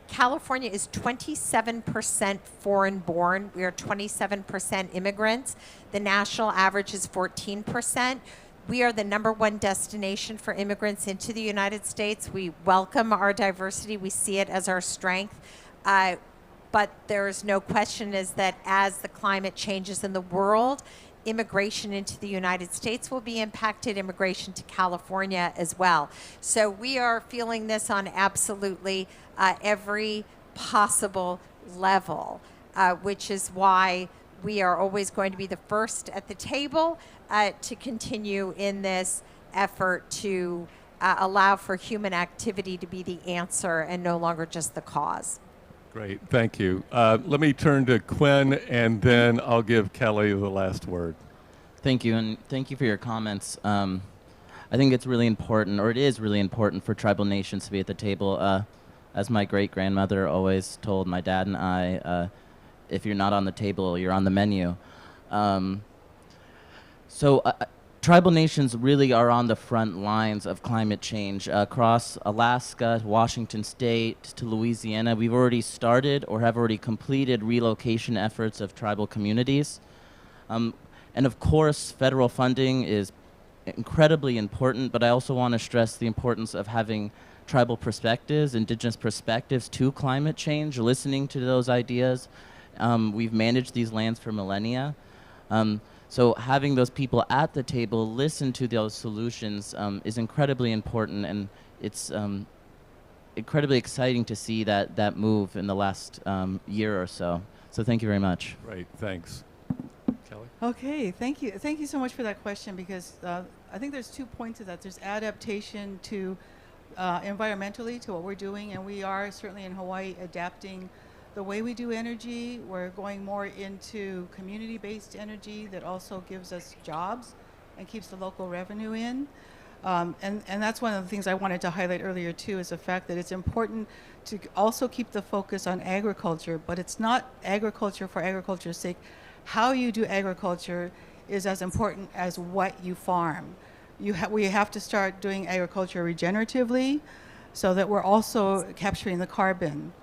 California is 27% foreign born. We are 27% immigrants. The national average is 14%. We are the #1 destination for immigrants into the United States. We welcome our diversity. We see it as our strength. But there is no question is that as the climate changes in the world, immigration into the United States will be impacted, immigration to California as well. So we are feeling this on absolutely every possible level, which is why we are always going to be the first at the table to continue in this effort to allow for human activity to be the answer and no longer just the cause. Great, thank you. Let me turn to Quinn, and then I'll give Kelly the last word. Thank you, and thank you for your comments. I think it's really important, or it is really important, for tribal nations to be at the table. As my great-grandmother always told my dad and I, if you're not on the table, you're on the menu. Tribal nations really are on the front lines of climate change. Across Alaska, Washington State, to Louisiana, we've already started or have already completed relocation efforts of tribal communities. And of course, federal funding is incredibly important, but I also want to stress the importance of having tribal perspectives, indigenous perspectives to climate change, listening to those ideas. We've managed these lands for millennia. So having those people at the table listen to those solutions is incredibly important, and it's incredibly exciting to see that move in the last year or so. So thank you very much. Great, thanks. Kelly? Okay, thank you. Thank you so much for that question, because I think there's 2 points to that. There's adaptation to environmentally to what we're doing, and we are certainly in Hawaii adapting the way we do energy. We're going more into community-based energy that also gives us jobs and keeps the local revenue in. And that's one of the things I wanted to highlight earlier too, is the fact that it's important to also keep the focus on agriculture, but it's not agriculture for agriculture's sake. How you do agriculture is as important as what you farm. We have to start doing agriculture regeneratively so that we're also capturing the carbon.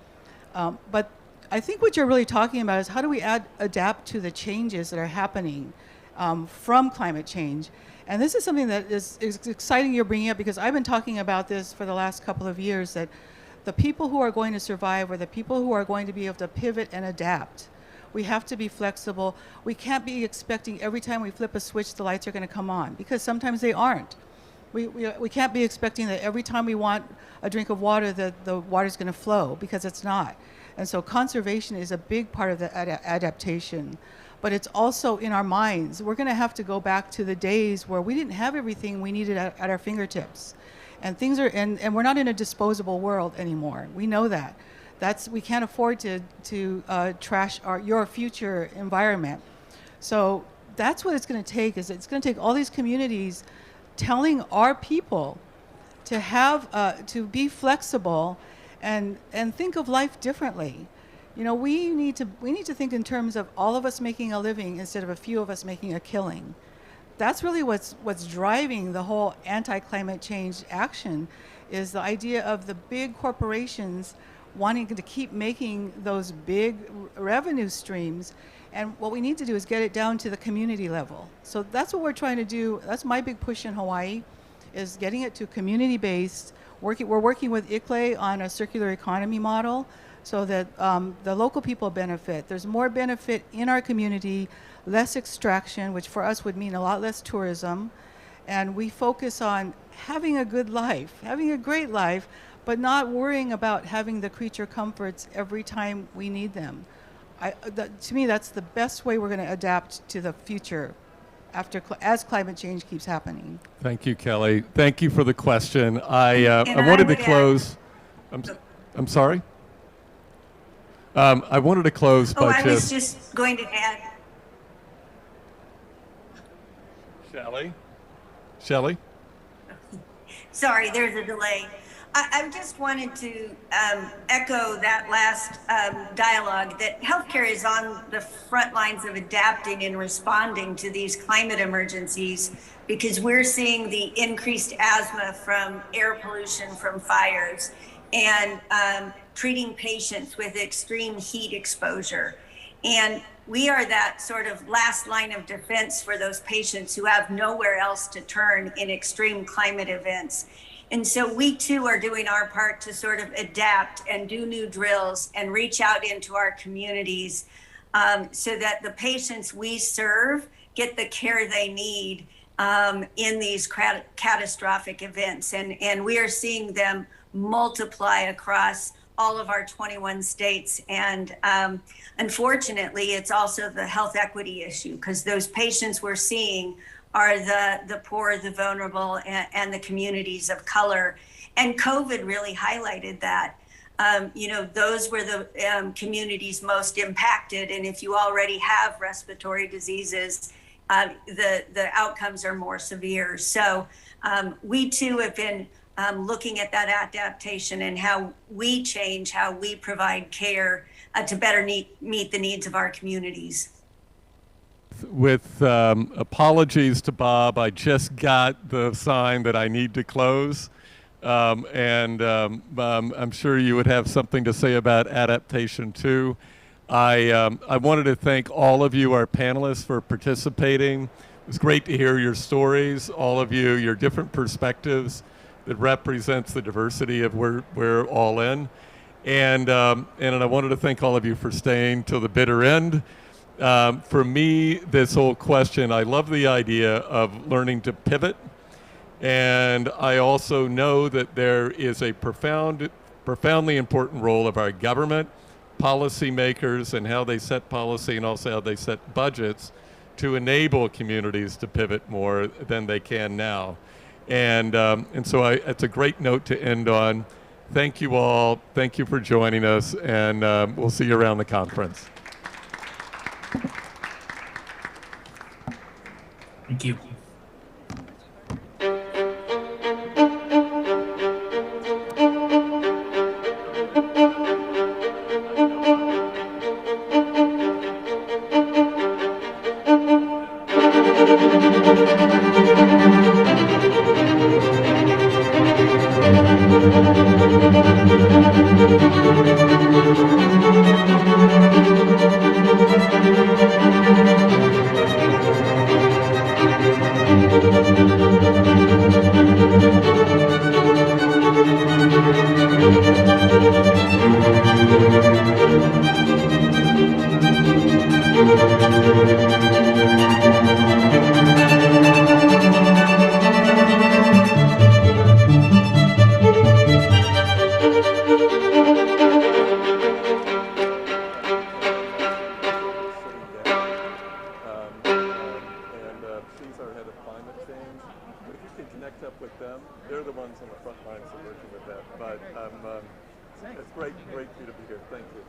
But I think what you're really talking about is how do we adapt to the changes that are happening from climate change. And this is something that is exciting you're bringing up, because I've been talking about this for the last couple of years, that the people who are going to survive are the people who are going to be able to pivot and adapt. We have to be flexible. We can't be expecting every time we flip a switch the lights are going to come on, because sometimes they aren't. We can't be expecting that every time we want a drink of water that the water's going to flow, because it's not. And so conservation is a big part of the adaptation, but it's also in our minds. We're going to have to go back to the days where we didn't have everything we needed at our fingertips, and things are and we're not in a disposable world anymore. We know that. We can't afford to trash your future environment. So that's what it's going to take. Is it's going to take all these communities telling our people to have to be flexible and think of life differently. You know, we need to think in terms of all of us making a living instead of a few of us making a killing. That's really what's driving the whole anti-climate change action, is the idea of the big corporations wanting to keep making those big revenue streams. And what we need to do is get it down to the community level. So that's what we're trying to do. That's my big push in Hawaii, is getting it to community-based. We're working with ICLEI on a circular economy model so that the local people benefit. There's more benefit in our community, less extraction, which for us would mean a lot less tourism. And we focus on having a good life, having a great life, but not worrying about having the creature comforts every time we need them. To me, that's the best way we're going to adapt to the future as climate change keeps happening. Thank you, Kelly. Thank you for the question. I wanted to close. I'm sorry? I wanted to close by I was just going to add. Shelley? Sorry, there's a delay. I just wanted to echo that last dialogue, that healthcare is on the front lines of adapting and responding to these climate emergencies, because we're seeing the increased asthma from air pollution from fires, and treating patients with extreme heat exposure. And we are that sort of last line of defense for those patients who have nowhere else to turn in extreme climate events. And so we too are doing our part to sort of adapt and do new drills and reach out into our communities so that the patients we serve get the care they need in these catastrophic events. And we are seeing them multiply across all of our 21 states. And unfortunately, it's also the health equity issue, because those patients we're seeing are the poor, the vulnerable, and the communities of color. And COVID really highlighted that. Those were the communities most impacted. And if you already have respiratory diseases, the outcomes are more severe. So we too have been looking at that adaptation and how we change, how we provide care to better meet the needs of our communities. With apologies to Bob, I just got the sign that I need to close. I'm sure you would have something to say about adaptation too. I wanted to thank all of you, our panelists, for participating. It was great to hear your stories, all of you, your different perspectives that represents the diversity of where we're all in. And I wanted to thank all of you for staying till the bitter end. For me, this whole question, I love the idea of learning to pivot. And I also know that there is a profoundly important role of our government, policymakers, and how they set policy and also how they set budgets to enable communities to pivot more than they can now. And so it's a great note to end on. Thank you all. Thank you for joining us, and we'll see you around the conference. Thank you. It's great for you to be here. Thank you.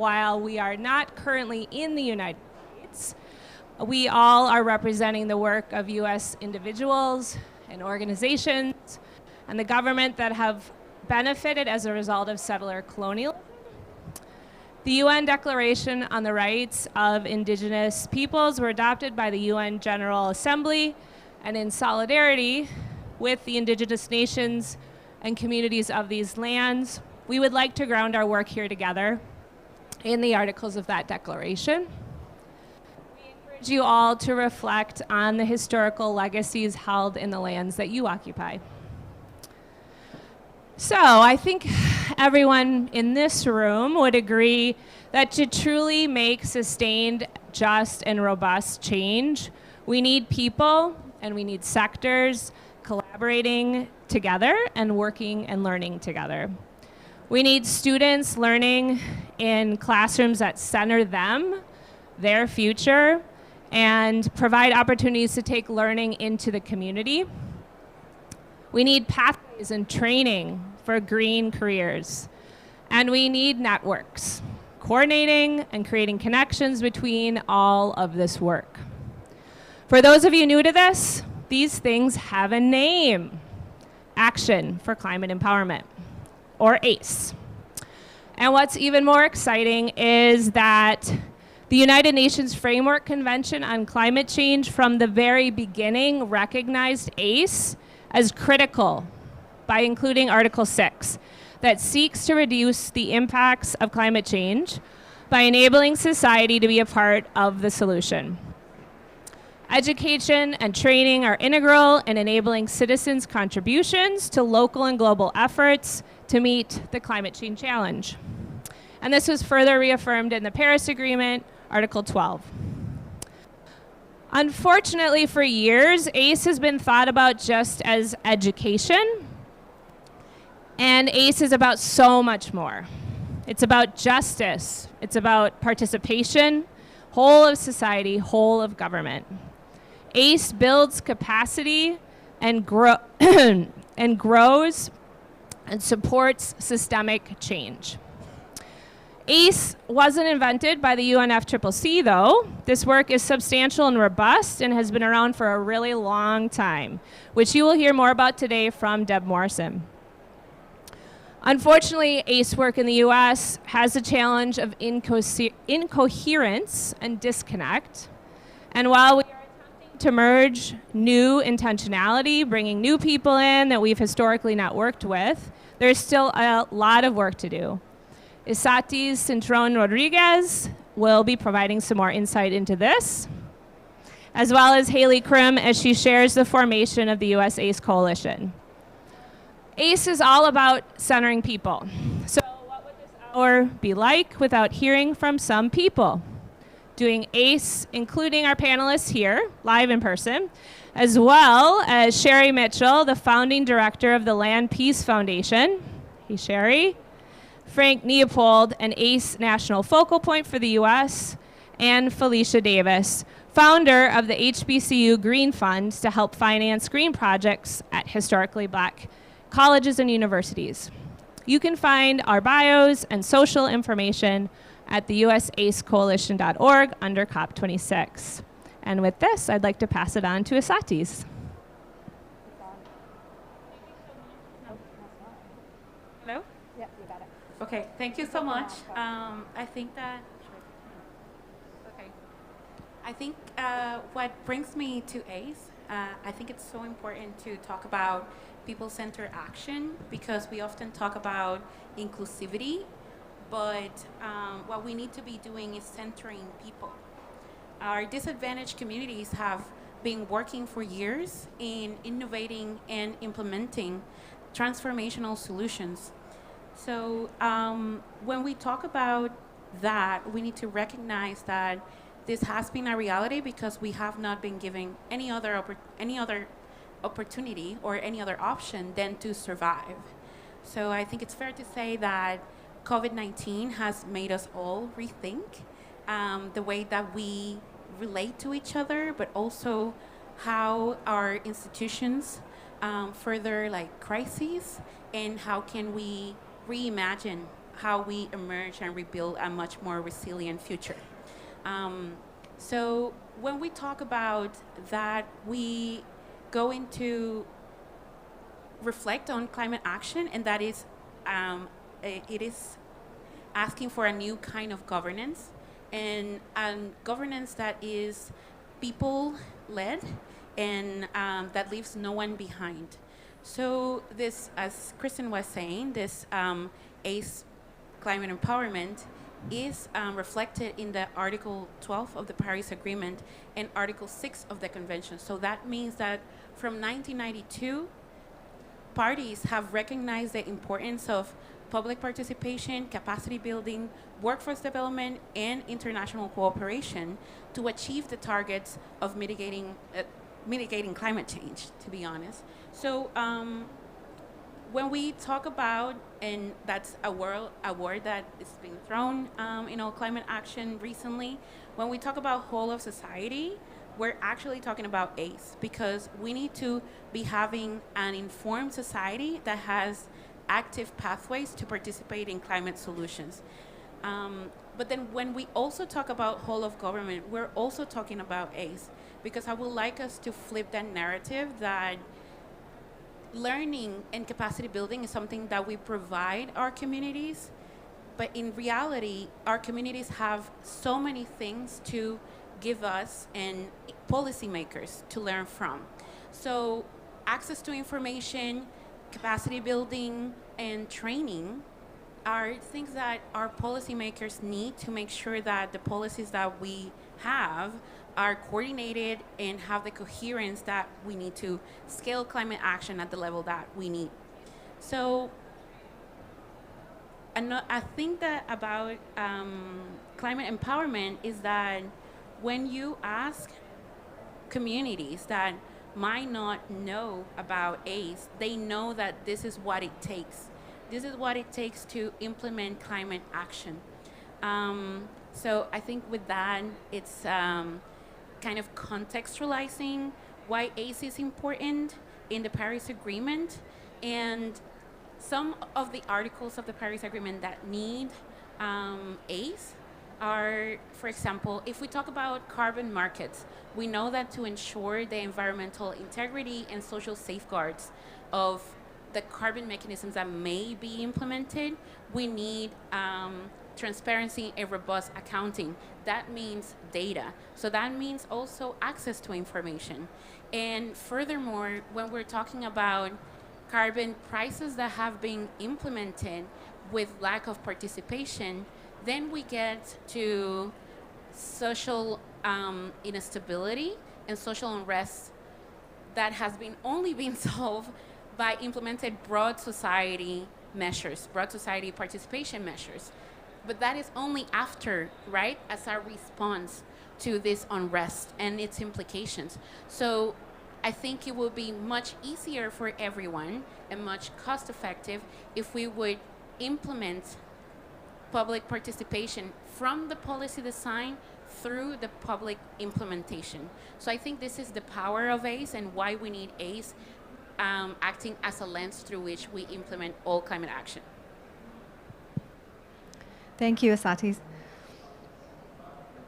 while we are not currently in the United States, we all are representing the work of U.S. individuals and organizations and the government that have benefited as a result of settler colonialism. The UN Declaration on the Rights of Indigenous Peoples were adopted by the UN General Assembly, and in solidarity with the indigenous nations and communities of these lands, we would like to ground our work here together in the articles of that declaration. We encourage you all to reflect on the historical legacies held in the lands that you occupy. So I think everyone in this room would agree that to truly make sustained, just, and robust change, we need people and we need sectors collaborating together and working and learning together. We need students learning in classrooms that center them, their future, and provide opportunities to take learning into the community. We need pathways and training for green careers. And we need networks, coordinating and creating connections between all of this work. For those of you new to this, these things have a name: Action for Climate Empowerment, or ACE. And what's even more exciting is that the United Nations Framework Convention on Climate Change from the very beginning recognized ACE as critical by including Article 6, that seeks to reduce the impacts of climate change by enabling society to be a part of the solution. Education and training are integral in enabling citizens' contributions to local and global efforts to meet the climate change challenge. And this was further reaffirmed in the Paris Agreement, Article 12. Unfortunately, for years, ACE has been thought about just as education, and ACE is about so much more. It's about justice, it's about participation, whole of society, whole of government. ACE builds capacity and grows and supports systemic change. ACE wasn't invented by the UNFCCC, though. This work is substantial and robust and has been around for a really long time, which you will hear more about today from Deb Morrison. Unfortunately, ACE work in the US has a challenge of incoherence and disconnect. And while we are attempting to merge new intentionality, bringing new people in that we've historically not worked with, there's still a lot of work to do. Isatis Cintron Rodriguez will be providing some more insight into this, as well as Haley Krim as she shares the formation of the US ACE Coalition. ACE is all about centering people. So what would this hour be like without hearing from some people? Doing ACE, including our panelists here, live in person, as well as Sherry Mitchell, the founding director of the Land Peace Foundation. Hey, Sherry. Frank Neopold, an ACE national focal point for the US, and Felicia Davis, founder of the HBCU Green Fund to help finance green projects at historically Black colleges and universities. You can find our bios and social information at the usacecoalition.org under COP26. And with this, I'd like to pass it on to Isatis. Hello? Yeah, you got it. Okay, thank you so much. I think that, okay. I think what brings me to ACE, I think it's so important to talk about people-centered action, because we often talk about inclusivity, but what we need to be doing is centering people. Our disadvantaged communities have been working for years in innovating and implementing transformational solutions. So when we talk about that, we need to recognize that this has been a reality because we have not been given any other opportunity or any other option than to survive. So I think it's fair to say that COVID-19 has made us all rethink the way that we relate to each other, but also how our institutions further like crises, and how can we reimagine how we emerge and rebuild a much more resilient future. So when we talk about that, we go into reflect on climate action, and that is, it is asking for a new kind of governance, and governance that is people-led and that leaves no one behind. So this, as Kristen was saying, this ACE climate empowerment is reflected in the Article 12 of the Paris Agreement and Article 6 of the Convention. So that means that from 1992, parties have recognized the importance of public participation, capacity building, workforce development, and international cooperation to achieve the targets of mitigating climate change, to be honest. So when we talk about, and that's a word that is being thrown climate action recently, when we talk about whole of society, we're actually talking about ACE, because we need to be having an informed society that has active pathways to participate in climate solutions. But then when we also talk about whole of government, we're also talking about ACE, because I would like us to flip that narrative that learning and capacity building is something that we provide our communities, but in reality, our communities have so many things to give us and policymakers to learn from. So access to information, capacity building, and training are things that our policymakers need to make sure that the policies that we have are coordinated and have the coherence that we need to scale climate action at the level that we need. So I think that about climate empowerment is that when you ask communities that might not know about ACE, they know that this is what it takes. This is what it takes to implement climate action. So I think with that, it's kind of contextualizing why ACE is important in the Paris Agreement, and some of the articles of the Paris Agreement that need ACE are, for example, if we talk about carbon markets, we know that to ensure the environmental integrity and social safeguards of the carbon mechanisms that may be implemented, we need transparency and robust accounting. That means data. So that means also access to information. And furthermore, when we're talking about carbon prices that have been implemented with lack of participation, then we get to social instability and social unrest that has been only been solved by implemented broad society measures, broad society participation measures. But that is only after, right, as our response to this unrest and its implications. So I think it would be much easier for everyone and much cost effective if we would implement public participation from the policy design through the public implementation. So I think this is the power of ACE and why we need ACE acting as a lens through which we implement all climate action. Thank you, Asatis.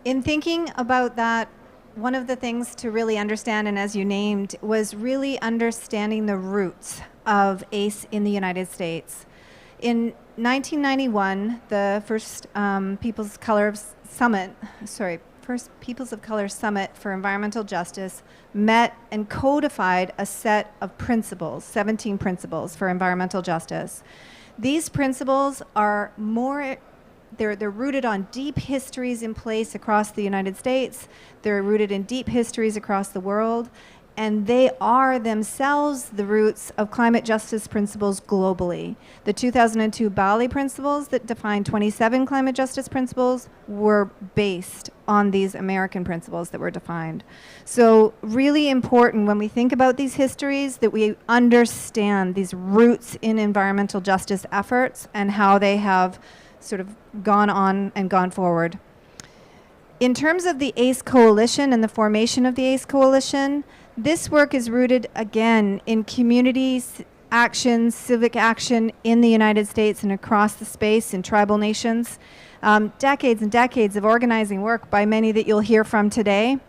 In thinking about that, one of the things to really understand, and as you named, was really understanding the roots of ACE in the United States. In 1991, the first Peoples of Color Summit for Environmental Justice met and codified a set of principles, 17 principles for environmental justice. These principles are they're rooted on deep histories in place across the United States. They're rooted in deep histories across the world. And they are themselves the roots of climate justice principles globally. The 2002 Bali principles that defined 27 climate justice principles were based on these American principles that were defined. So really important when we think about these histories that we understand these roots in environmental justice efforts and how they have sort of gone on and gone forward. In terms of the ACE Coalition and the formation of the ACE Coalition, this work is rooted, again, in communities actions, civic action in the United States and across the space in tribal nations. Decades and decades of organizing work by many that you'll hear from today,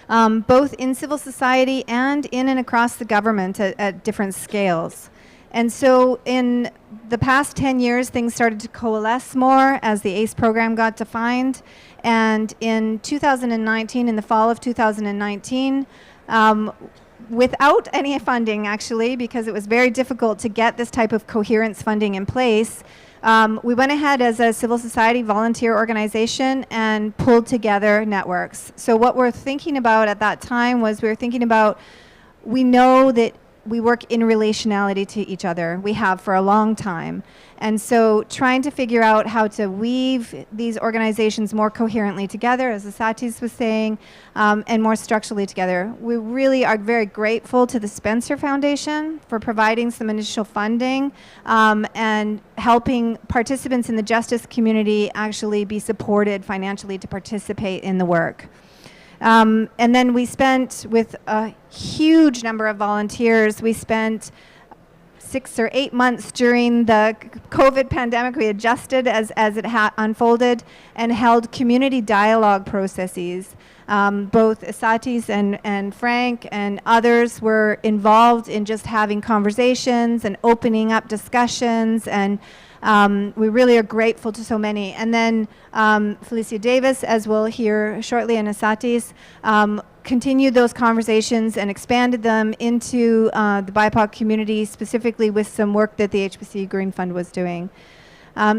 both in civil society and in and across the government at different scales. And so in the past 10 years, things started to coalesce more as the ACE program got defined. And in 2019, in the fall of 2019, without any funding, actually, because it was very difficult to get this type of coherence funding in place, we went ahead as a civil society volunteer organization and pulled together networks. So what we're thinking about at that time was we know that we work in relationality to each other. We have for a long time. And so trying to figure out how to weave these organizations more coherently together, as Asatis was saying, and more structurally together. We really are very grateful to the Spencer Foundation for providing some initial funding and helping participants in the justice community actually be supported financially to participate in the work. And then we spent, with a huge number of volunteers, we spent 6 or 8 months during the COVID pandemic. We adjusted as it unfolded and held community dialogue processes. Both Asatis and Frank and others were involved in just having conversations and opening up discussions, and we really are grateful to so many. And then Felicia Davis, as we'll hear shortly, and Asatis, continued those conversations and expanded them into the BIPOC community, specifically with some work that the HBCU Green Fund was doing.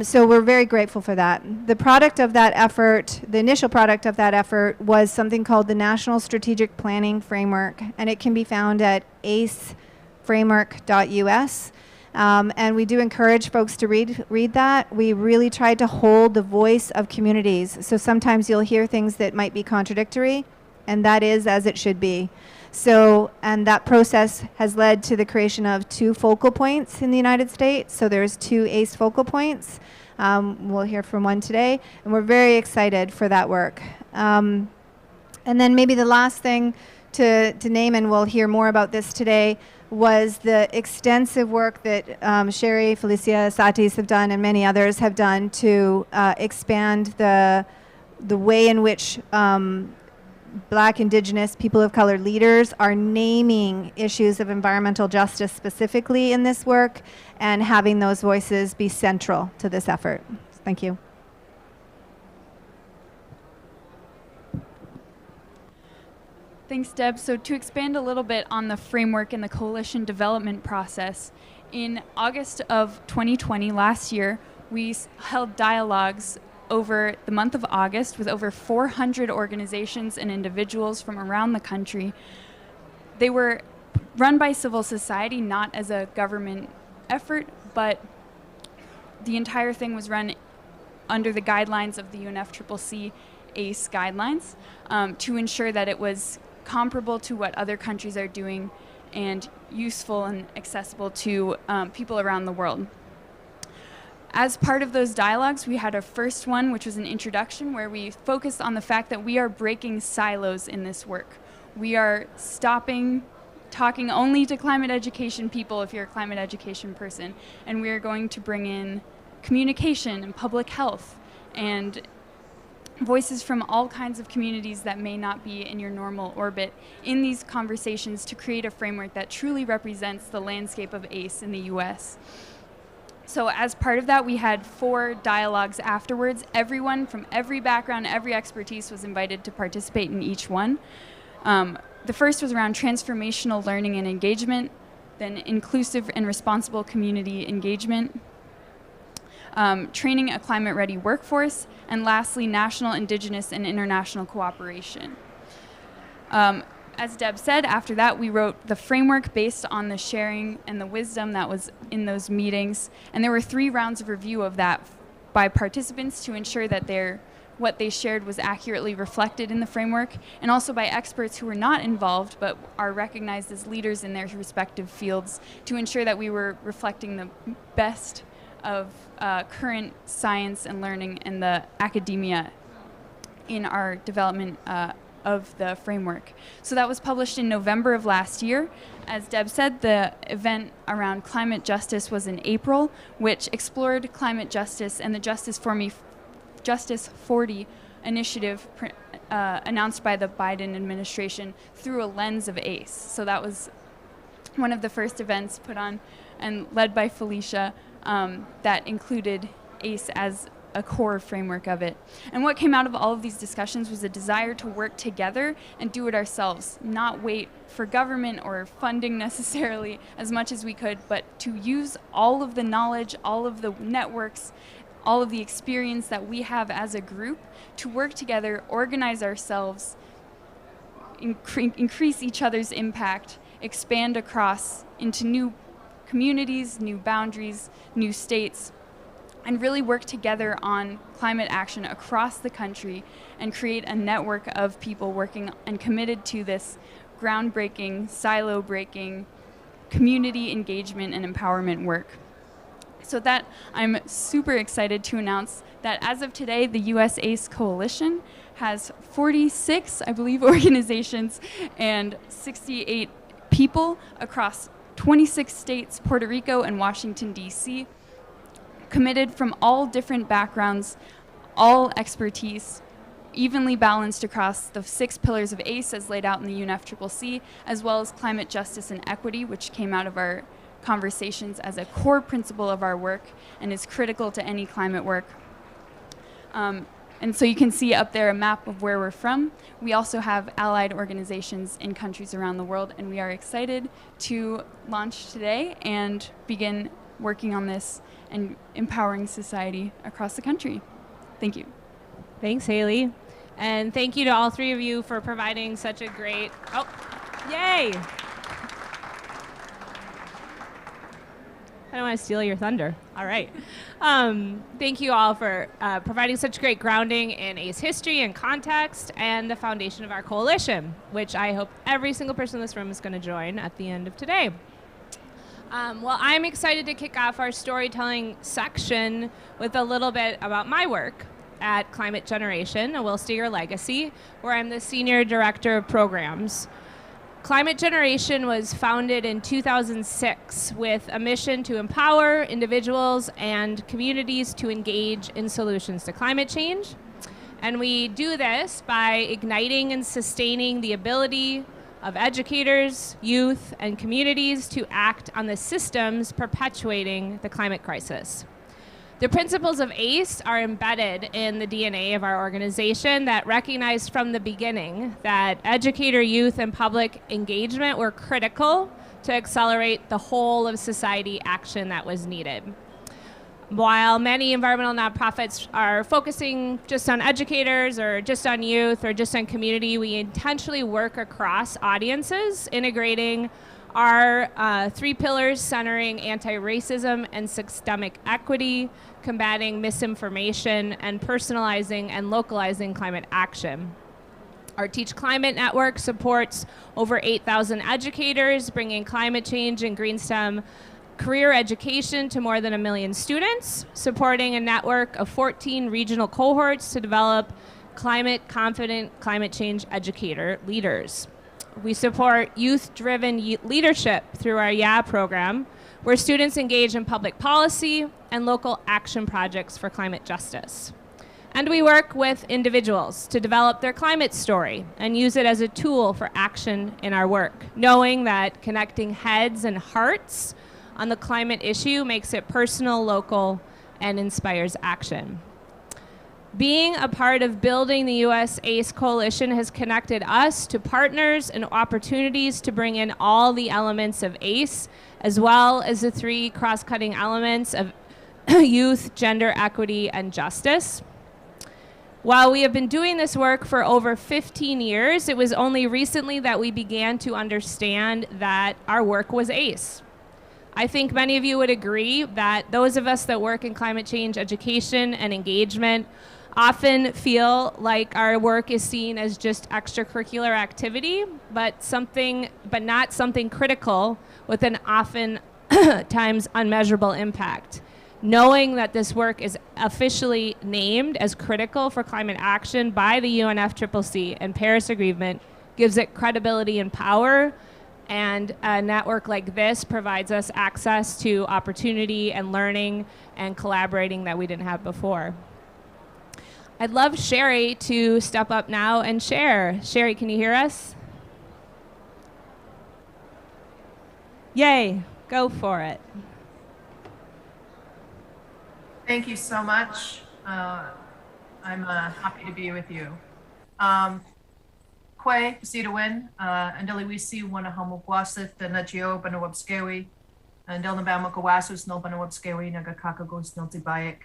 So we're very grateful for that. The product of that effort, the initial product of that effort, was something called the National Strategic Planning Framework, and it can be found at aceframework.us. And we do encourage folks to read that. We really tried to hold the voice of communities. So sometimes you'll hear things that might be contradictory, and that is as it should be. So, and that process has led to the creation of 2 focal points in the United States. So there's 2 ACE focal points. We'll hear from one today, and we're very excited for that work. And then maybe the last thing to name, and we'll hear more about this today, was the extensive work that Sherry, Felicia, Asatis have done, and many others have done to expand the way in which Black, Indigenous, people of color leaders are naming issues of environmental justice specifically in this work, and having those voices be central to this effort. Thank you. Thanks, Deb. So to expand a little bit on the framework and the coalition development process, in August of 2020, last year, we held dialogues over the month of August with over 400 organizations and individuals from around the country. They were run by civil society, not as a government effort, but the entire thing was run under the guidelines of the UNFCCC ACE guidelines to ensure that it was comparable to what other countries are doing and useful and accessible to people around the world. As part of those dialogues, we had our first one, which was an introduction, where we focused on the fact that we are breaking silos in this work. We are stopping talking only to climate education people if you're a climate education person, and we are going to bring in communication and public health and voices from all kinds of communities that may not be in your normal orbit in these conversations to create a framework that truly represents the landscape of ACE in the US. So as part of that, we had 4 dialogues afterwards. Everyone from every background, every expertise was invited to participate in each one. The first was around transformational learning and engagement, then inclusive and responsible community engagement, training a climate-ready workforce, and lastly, national, indigenous, and international cooperation. As Deb said, after that, we wrote the framework based on the sharing and the wisdom that was in those meetings. And there were 3 rounds of review of that by participants to ensure that what they shared was accurately reflected in the framework, and also by experts who were not involved but are recognized as leaders in their respective fields to ensure that we were reflecting the best of current science and learning and the academia in our development of the framework. So that was published in November of last year. As Deb said, the event around climate justice was in April, which explored climate justice and the Justice 40 initiative announced by the Biden administration through a lens of ACE. So that was one of the first events put on and led by Felicia that included ACE as a core framework of it. And what came out of all of these discussions was a desire to work together and do it ourselves, not wait for government or funding necessarily as much as we could, but to use all of the knowledge, all of the networks, all of the experience that we have as a group to work together, organize ourselves, increase each other's impact, expand across into new communities, new boundaries, new states, and really work together on climate action across the country and create a network of people working and committed to this groundbreaking, silo-breaking, community engagement and empowerment work. So that I'm super excited to announce that as of today, the US ACE Coalition has 46, I believe, organizations and 68 people across 26 states, Puerto Rico and Washington, D.C., committed from all different backgrounds, all expertise, evenly balanced across the 6 pillars of ACE as laid out in the UNFCCC, as well as climate justice and equity, which came out of our conversations as a core principle of our work and is critical to any climate work. And so you can see up there a map of where we're from. We also have allied organizations in countries around the world, and we are excited to launch today and begin working on this and empowering society across the country. Thank you. Thanks, Haley. And thank you to all 3 of you for providing such a great, yay! I don't want to steal your thunder. All right. Thank you all for providing such great grounding in ACE history and context and the foundation of our coalition, which I hope every single person in this room is going to join at the end of today. Well, I'm excited to kick off our storytelling section with a little bit about my work at Climate Generation, a Will Stay Your Legacy, where I'm the Senior Director of Programs. Climate Generation was founded in 2006 with a mission to empower individuals and communities to engage in solutions to climate change. And we do this by igniting and sustaining the ability of educators, youth, and communities to act on the systems perpetuating the climate crisis. The principles of ACE are embedded in the DNA of our organization that recognized from the beginning that educator, youth, and public engagement were critical to accelerate the whole of society action that was needed. While many environmental nonprofits are focusing just on educators or just on youth or just on community, we intentionally work across audiences, integrating our 3 pillars centering anti-racism and systemic equity, combating misinformation, and personalizing and localizing climate action. Our Teach Climate Network supports over 8,000 educators, bringing climate change and green STEM career education to more than 1 million students, supporting a network of 14 regional cohorts to develop climate-confident climate change educator leaders. We support youth-driven leadership through our YA program, where students engage in public policy and local action projects for climate justice. And we work with individuals to develop their climate story and use it as a tool for action in our work, knowing that connecting heads and hearts on the climate issue makes it personal, local, and inspires action. Being a part of building the US ACE Coalition has connected us to partners and opportunities to bring in all the elements of ACE, as well as the 3 cross-cutting elements of youth, gender equity, and justice. While we have been doing this work for over 15 years, it was only recently that we began to understand that our work was ACE. I think many of you would agree that those of us that work in climate change education and engagement often feel like our work is seen as just extracurricular activity, but not something critical with an often times unmeasurable impact. Knowing that this work is officially named as critical for climate action by the UNFCCC and Paris Agreement gives it credibility and power, and a network like this provides us access to opportunity and learning and collaborating that we didn't have before. I'd love Sherry to step up now and share. Sherry, can you hear us? Yay, go for it. Thank you so much. I'm happy to be with you. Kwe, Pasidawin, Andali Wisi, Wana Hamugwasit, the Najio, Banawabskewi, and Delnabama Gawasus, no Banawabskewi, Nagakakagos, Niltibayek.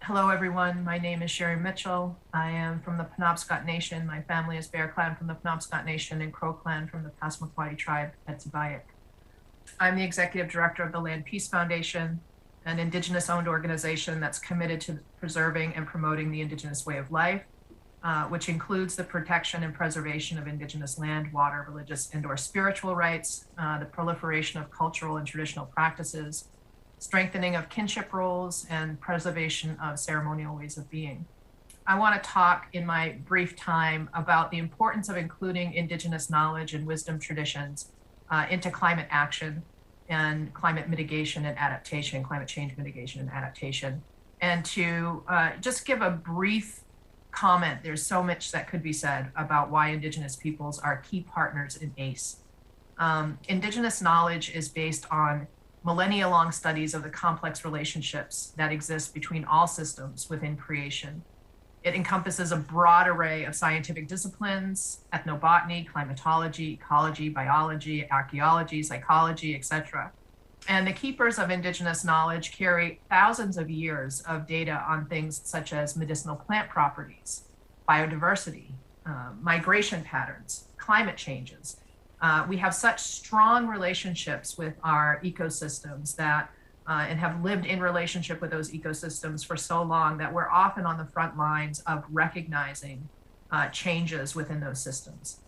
Hello, everyone. My name is Sherry Mitchell. I am from the Penobscot Nation. My family is Bear Clan from the Penobscot Nation and Crow Clan from the Passamaquoddy tribe at Tibayek. I'm the executive director of the Land Peace Foundation, an Indigenous-owned organization that's committed to preserving and promoting the Indigenous way of life, which includes the protection and preservation of Indigenous land, water, religious, and/or spiritual rights, the proliferation of cultural and traditional practices, strengthening of kinship roles, and preservation of ceremonial ways of being. I want to talk in my brief time about the importance of including Indigenous knowledge and wisdom traditions into climate action and climate mitigation and adaptation, climate change mitigation and adaptation, and to just give a brief comment. There's so much that could be said about why Indigenous peoples are key partners in ACE. Indigenous knowledge is based on millennia-long studies of the complex relationships that exist between all systems within creation. It encompasses a broad array of scientific disciplines, ethnobotany, climatology, ecology, biology, archaeology, psychology, etc. And the keepers of Indigenous knowledge carry thousands of years of data on things such as medicinal plant properties, biodiversity, migration patterns, climate changes. We have such strong relationships with our ecosystems that and have lived in relationship with those ecosystems for so long that we're often on the front lines of recognizing changes within those systems.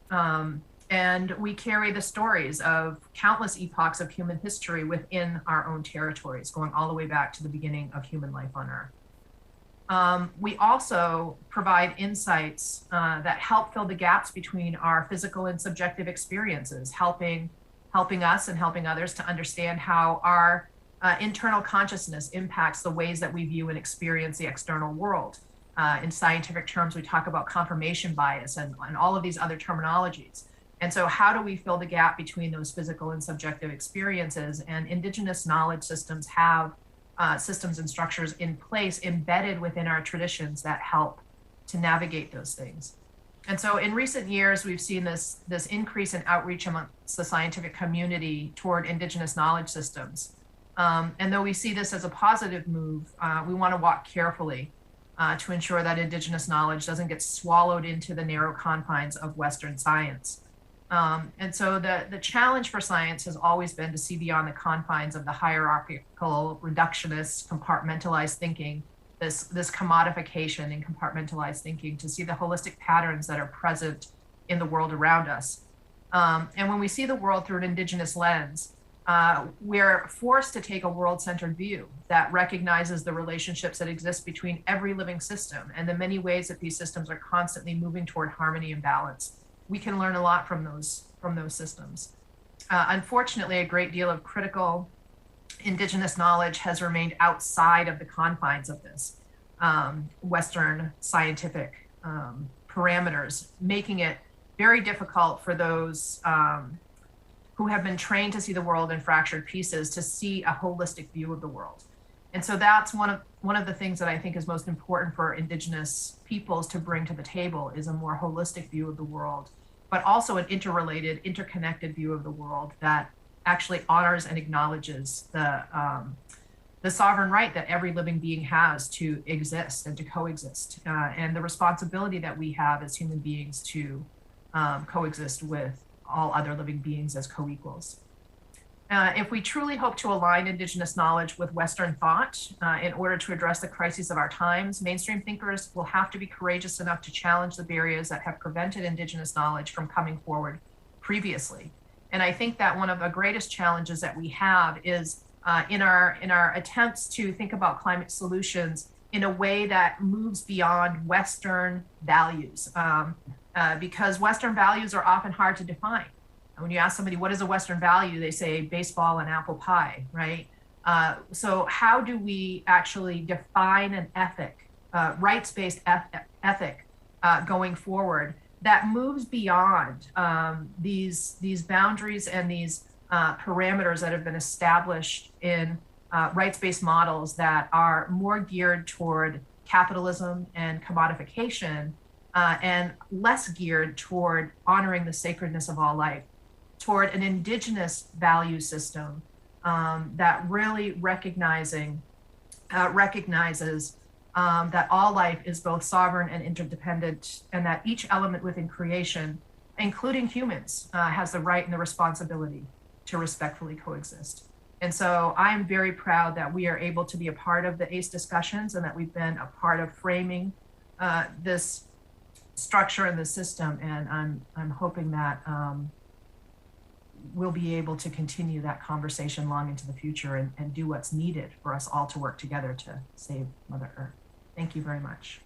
And we carry the stories of countless epochs of human history within our own territories, going all the way back to the beginning of human life on Earth. We also provide insights that help fill the gaps between our physical and subjective experiences, helping us and helping others to understand how our internal consciousness impacts the ways that we view and experience the external world. In scientific terms, we talk about confirmation bias and all of these other terminologies. And so how do we fill the gap between those physical and subjective experiences? And Indigenous knowledge systems have systems and structures in place embedded within our traditions that help to navigate those things. And so in recent years, we've seen this increase in outreach amongst the scientific community toward Indigenous knowledge systems. And though we see this as a positive move, we want to walk carefully to ensure that Indigenous knowledge doesn't get swallowed into the narrow confines of Western science. And so the challenge for science has always been to see beyond the confines of the hierarchical, reductionist, compartmentalized thinking, this commodification and compartmentalized thinking, to see the holistic patterns that are present in the world around us. And when we see the world through an Indigenous lens, we're forced to take a world-centered view that recognizes the relationships that exist between every living system and the many ways that these systems are constantly moving toward harmony and balance. We can learn a lot from those systems. Unfortunately, a great deal of critical Indigenous knowledge has remained outside of the confines of this Western scientific parameters, making it very difficult for those who have been trained to see the world in fractured pieces to see a holistic view of the world. And so that's one of the things that I think is most important for Indigenous peoples to bring to the table, is a more holistic view of the world, but also an interrelated, interconnected view of the world that actually honors and acknowledges the sovereign right that every living being has to exist and to coexist, and the responsibility that we have as human beings to coexist with all other living beings as co-equals. If we truly hope to align Indigenous knowledge with Western thought in order to address the crises of our times, mainstream thinkers will have to be courageous enough to challenge the barriers that have prevented Indigenous knowledge from coming forward previously. And I think that one of the greatest challenges that we have is in our attempts to think about climate solutions in a way that moves beyond Western values, because Western values are often hard to define. When you ask somebody what is a Western value, they say baseball and apple pie, right? So how do we actually define an ethic, rights-based ethic going forward that moves beyond these boundaries and these parameters that have been established in rights-based models that are more geared toward capitalism and commodification, and less geared toward honoring the sacredness of all life, toward an indigenous value system that really recognizes that all life is both sovereign and interdependent, and that each element within creation, including humans, has the right and the responsibility to respectfully coexist. And so I'm very proud that we are able to be a part of the ACE discussions and that we've been a part of framing this structure and the system. And I'm hoping that we'll be able to continue that conversation long into the future and do what's needed for us all to work together to save Mother Earth. Thank you very much.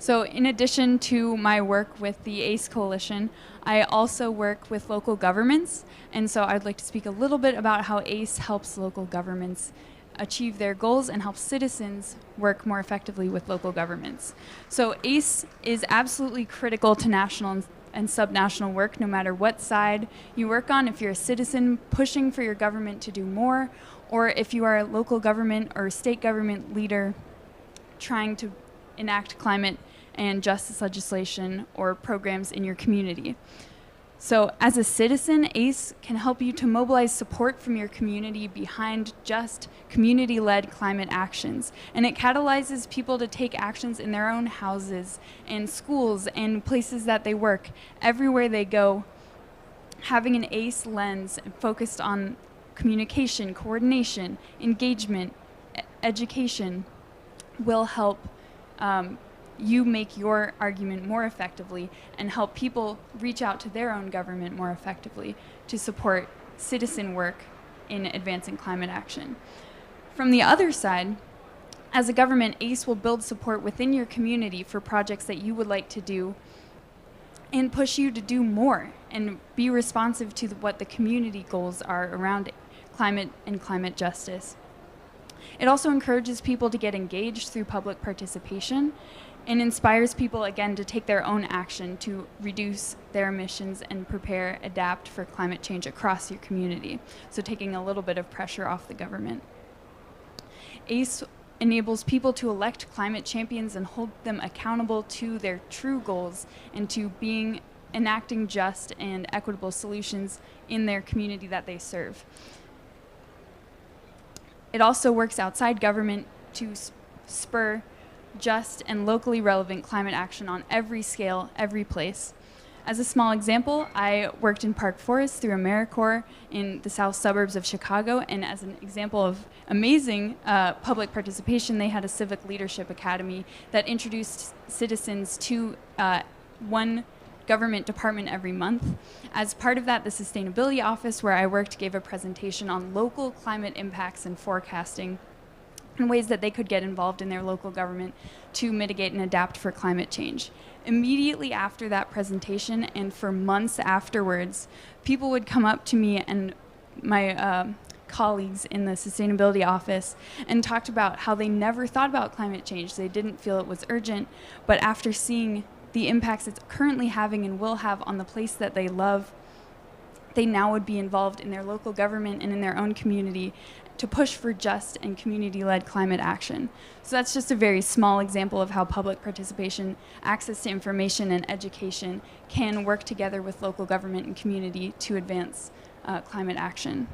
So in addition to my work with the ACE Coalition, I also work with local governments. And so I'd like to speak a little bit about how ACE helps local governments achieve their goals and help citizens work more effectively with local governments. So ACE is absolutely critical to national and subnational work, no matter what side you work on. If you're a citizen pushing for your government to do more, or if you are a local government or state government leader trying to enact climate and justice legislation or programs in your community. So as a citizen, ACE can help you to mobilize support from your community behind just community-led climate actions. And it catalyzes people to take actions in their own houses and schools and places that they work. Everywhere they go, having an ACE lens focused on communication, coordination, engagement, education will help you make your argument more effectively and help people reach out to their own government more effectively to support citizen work in advancing climate action. From the other side, as a government, ACE will build support within your community for projects that you would like to do and push you to do more and be responsive to what the community goals are around climate and climate justice. It also encourages people to get engaged through public participation and inspires people, again, to take their own action to reduce their emissions and prepare, adapt for climate change across your community. So taking a little bit of pressure off the government. ACE enables people to elect climate champions and hold them accountable to their true goals and to enacting just and equitable solutions in their community that they serve. It also works outside government to spur just and locally relevant climate action on every scale, every place. As a small example, I worked in Park Forest through AmeriCorps in the south suburbs of Chicago, and as an example of amazing public participation, they had a civic leadership academy that introduced citizens to one government department every month. As part of that, the Sustainability Office, where I worked, gave a presentation on local climate impacts and forecasting and ways that they could get involved in their local government to mitigate and adapt for climate change. Immediately after that presentation and for months afterwards, people would come up to me and my colleagues in the Sustainability Office and talked about how they never thought about climate change. They didn't feel it was urgent, but after seeing the impacts it's currently having and will have on the place that they love, they now would be involved in their local government and in their own community to push for just and community-led climate action. So that's just a very small example of how public participation, access to information, and education can work together with local government and community to advance climate action.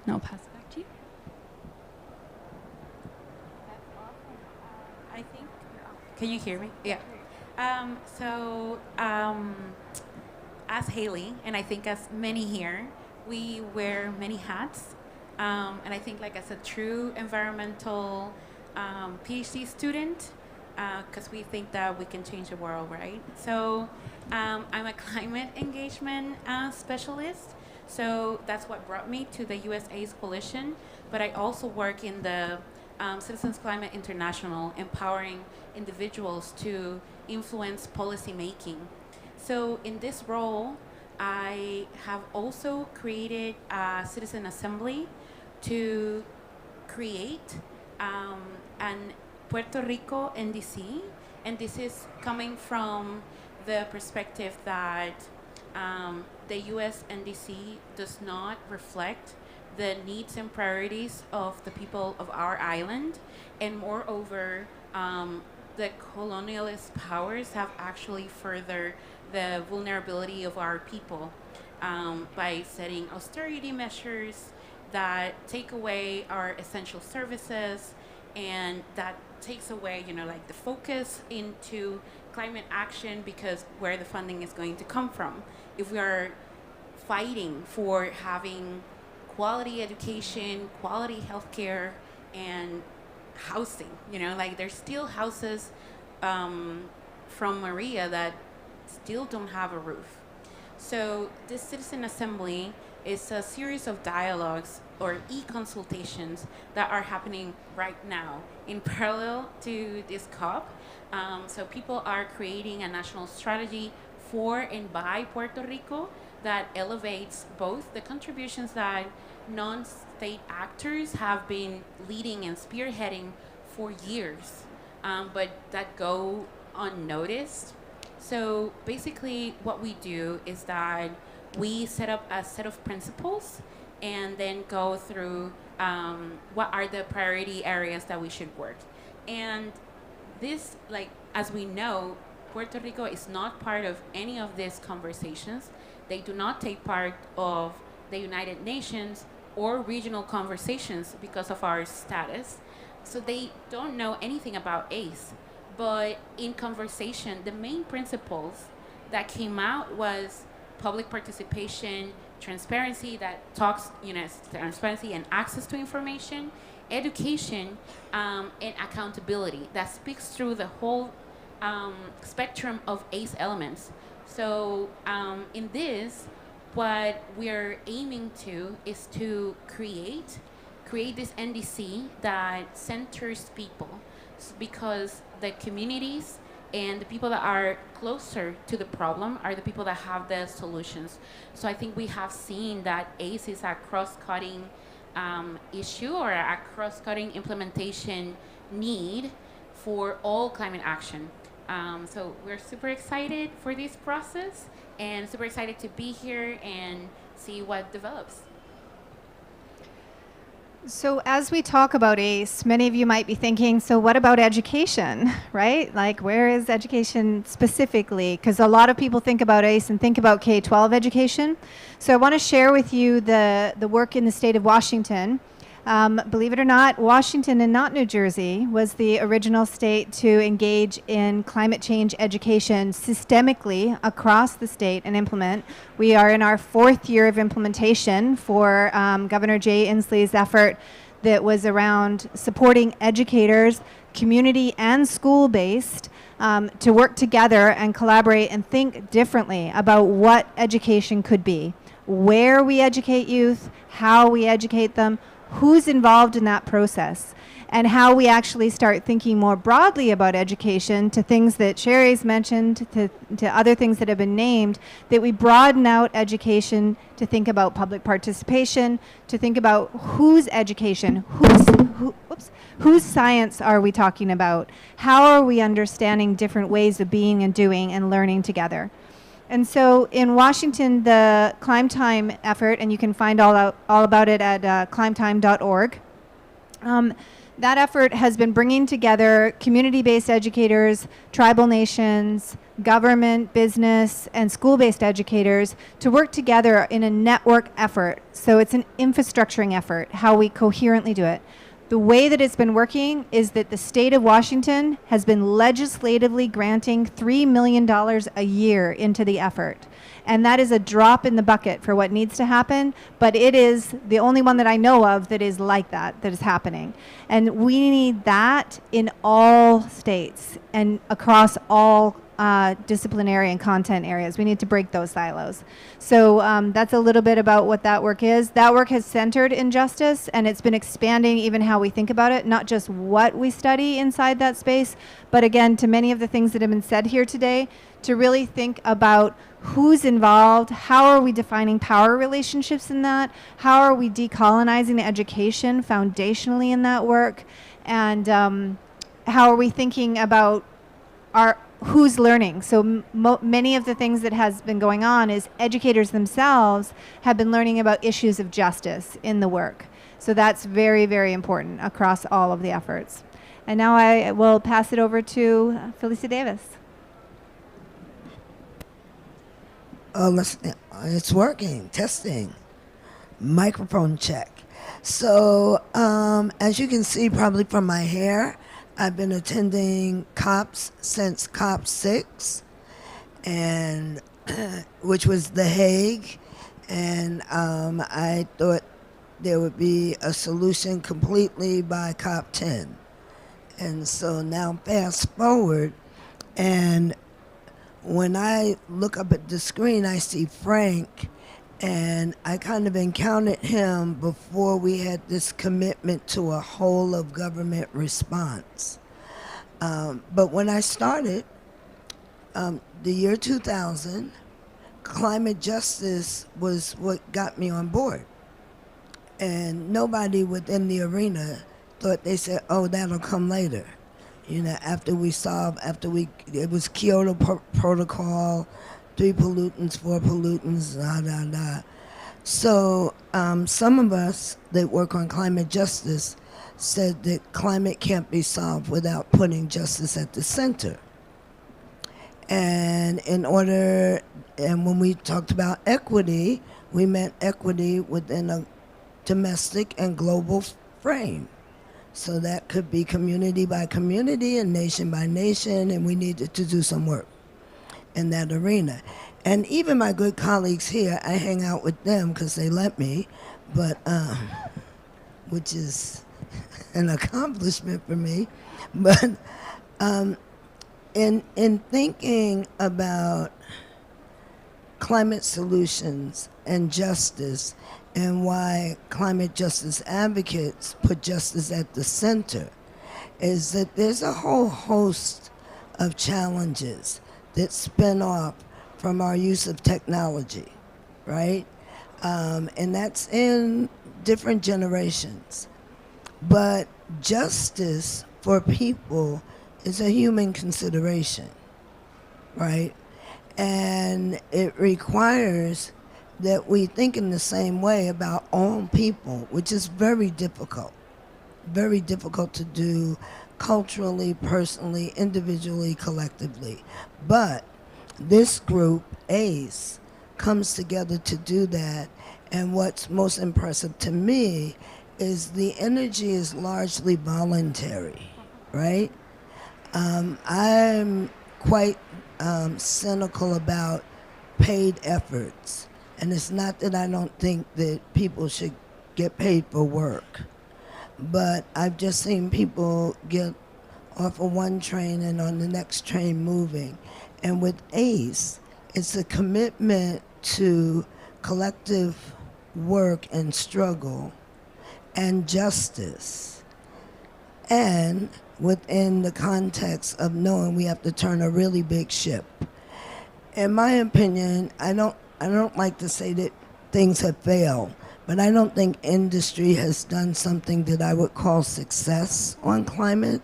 And I'll pass it back to you. I think, can you hear me? Yeah. As Haley, and I think as many here, we wear many hats. And I think, like, as a true environmental PhD student, because we think that we can change the world, right? So I'm a climate engagement specialist. So that's what brought me to the US AIDS Coalition. But I also work in the Citizens Climate International, empowering individuals to influence policy making. So in this role, I have also created a citizen assembly to create an Puerto Rico NDC, and this is coming from the perspective that the US NDC does not reflect the needs and priorities of the people of our island, and moreover, the colonialist powers have actually furthered the vulnerability of our people by setting austerity measures that take away our essential services, and that takes away, like the focus into climate action, because where the funding is going to come from. If we are fighting for having quality education, quality healthcare, and housing, like there's still houses from Maria that still don't have a roof. So this citizen assembly is a series of dialogues or e-consultations that are happening right now in parallel to this COP. So people are creating a national strategy for and by Puerto Rico that elevates both the contributions that non-state actors have been leading and spearheading for years, but that go unnoticed. So basically what we do is that we set up a set of principles and then go through what are the priority areas that we should work. And this, as we know, Puerto Rico is not part of any of these conversations. They do not take part of the United Nations or regional conversations because of our status. So they don't know anything about ACE. But in conversation, the main principles that came out was public participation, transparency that talks, transparency and access to information, education, and accountability that speaks through the whole spectrum of ACE elements. So in this, what we're aiming to is to create this NDC that centers people, because the communities and the people that are closer to the problem are the people that have the solutions. So I think we have seen that ACE is a cross-cutting issue, or a cross-cutting implementation need for all climate action. So we're super excited for this process and super excited to be here and see what develops. So as we talk about ACE, many of you might be thinking, so what about education, right? Like, where is education specifically? Because a lot of people think about ACE and think about K-12 education. So I want to share with you the work in the state of Washington. Believe it or not, Washington and not New Jersey was the original state to engage in climate change education systemically across the state and implement. We are in our 4th year of implementation for Governor Jay Inslee's effort that was around supporting educators, community and school-based, to work together and collaborate and think differently about what education could be, where we educate youth, how we educate them, who's involved in that process, and how we actually start thinking more broadly about education, to things that Sherry's mentioned, to other things that have been named, that we broaden out education to think about public participation, to think about whose education, whose science are we talking about, how are we understanding different ways of being and doing and learning together. And so in Washington, the Climb Time effort, and you can find all about it at climbtime.org, that effort has been bringing together community-based educators, tribal nations, government, business, and school-based educators to work together in a network effort. So it's an infrastructuring effort, how we coherently do it. The way that it's been working is that the state of Washington has been legislatively granting $3 million a year into the effort. And that is a drop in the bucket for what needs to happen, but it is the only one that I know of that is like that is happening. And we need that in all states and across all disciplinary and content areas. We need to break those silos. So that's a little bit about what that work is. That work has centered in justice, and it's been expanding even how we think about it, not just what we study inside that space, but again, to many of the things that have been said here today, to really think about who's involved, how are we defining power relationships in that, how are we decolonizing education foundationally in that work, and how are we thinking about who's learning. So many of the things that has been going on is educators themselves have been learning about issues of justice in the work. So that's very, very important across all of the efforts. And now I will pass it over to Felicia Davis. It's working. Testing. Microphone check. So as you can see probably from my hair, I've been attending COPs since COP26, and which was The Hague, and I thought there would be a solution completely by COP10. And so now fast forward, and when I look up at the screen, I see Frank, and I kind of encountered him before we had this commitment to a whole of government response. But when I started, the year 2000, climate justice was what got me on board. And nobody within the arena thought, they said, oh, that'll come later. You know, it was Kyoto Protocol, 3 pollutants, 4 pollutants, So some of us that work on climate justice said that climate can't be solved without putting justice at the center. And when we talked about equity, we meant equity within a domestic and global frame. So that could be community by community and nation by nation, and we needed to do some work in that arena. And even my good colleagues here, I hang out with them because they let me, but which is an accomplishment for me. But in thinking about climate solutions and justice, and why climate justice advocates put justice at the center, is that there's a whole host of challenges that spin off from our use of technology, right? And that's in different generations. But justice for people is a human consideration, right? And it requires that we think in the same way about all people, which is very difficult to do culturally, personally, individually, collectively. But this group, ACE, comes together to do that. And what's most impressive to me is the energy is largely voluntary, right? I'm quite cynical about paid efforts. And it's not that I don't think that people should get paid for work, but I've just seen people get off of one train and on the next train moving. And with ACE, it's a commitment to collective work and struggle and justice, and within the context of knowing we have to turn a really big ship. In my opinion, I don't like to say that things have failed, but I don't think industry has done something that I would call success on climate.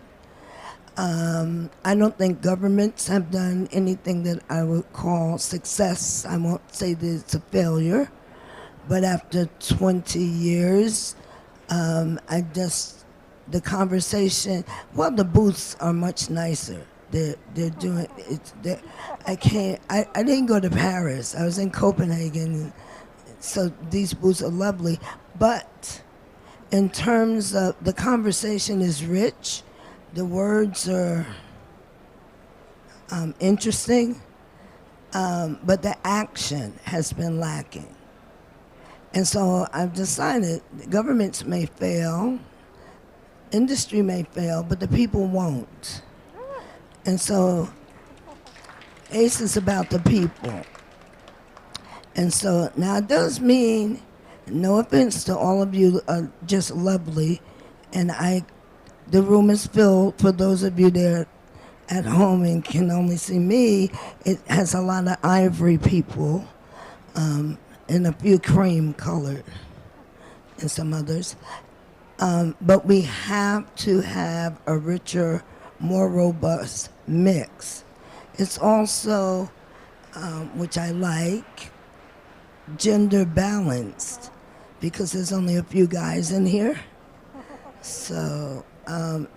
I don't think governments have done anything that I would call success. I won't say that it's a failure, but after 20 years, the conversation, well, the booths are much nicer. They're doing it. I didn't go to Paris. I was in Copenhagen, so these booths are lovely. But in terms of the conversation is rich, the words are interesting, but the action has been lacking. And so I've decided governments may fail, industry may fail, but the people won't. And so ACE is about the people. And so now it does mean, no offense to all of you, are just lovely, and the room is filled for those of you that are at home and can only see me. It has a lot of ivory people, and a few cream colored, and some others. But we have to have a richer, more robust mix. It's also, which I like, gender balanced, because there's only a few guys in here. So, and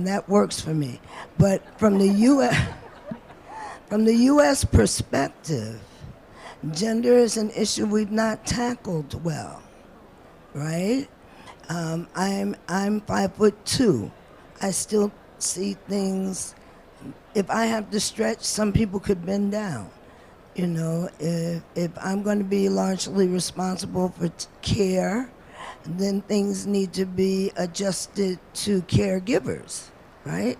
that works for me. But from the U.S. perspective, gender is an issue we've not tackled well, right? I'm 5'2". I still see things. If I have to stretch, some people could bend down. You know, if I'm going to be largely responsible for care, then things need to be adjusted to caregivers, right?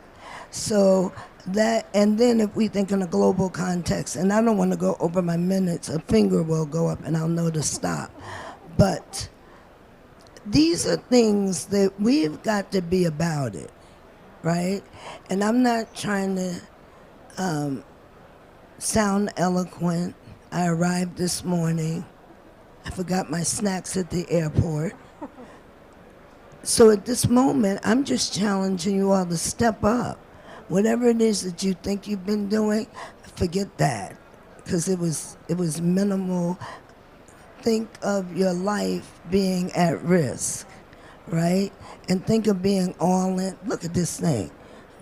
So that, and then if we think in a global context, and I don't want to go over my minutes, a finger will go up and I'll know to stop. But these are things that we've got to be about it, right? And I'm not trying to sound eloquent. I arrived this morning. I forgot my snacks at the airport. So at this moment, I'm just challenging you all to step up. Whatever it is that you think you've been doing, forget that, because it was minimal. Think of your life being at risk, right? And think of being all in. Look at this thing.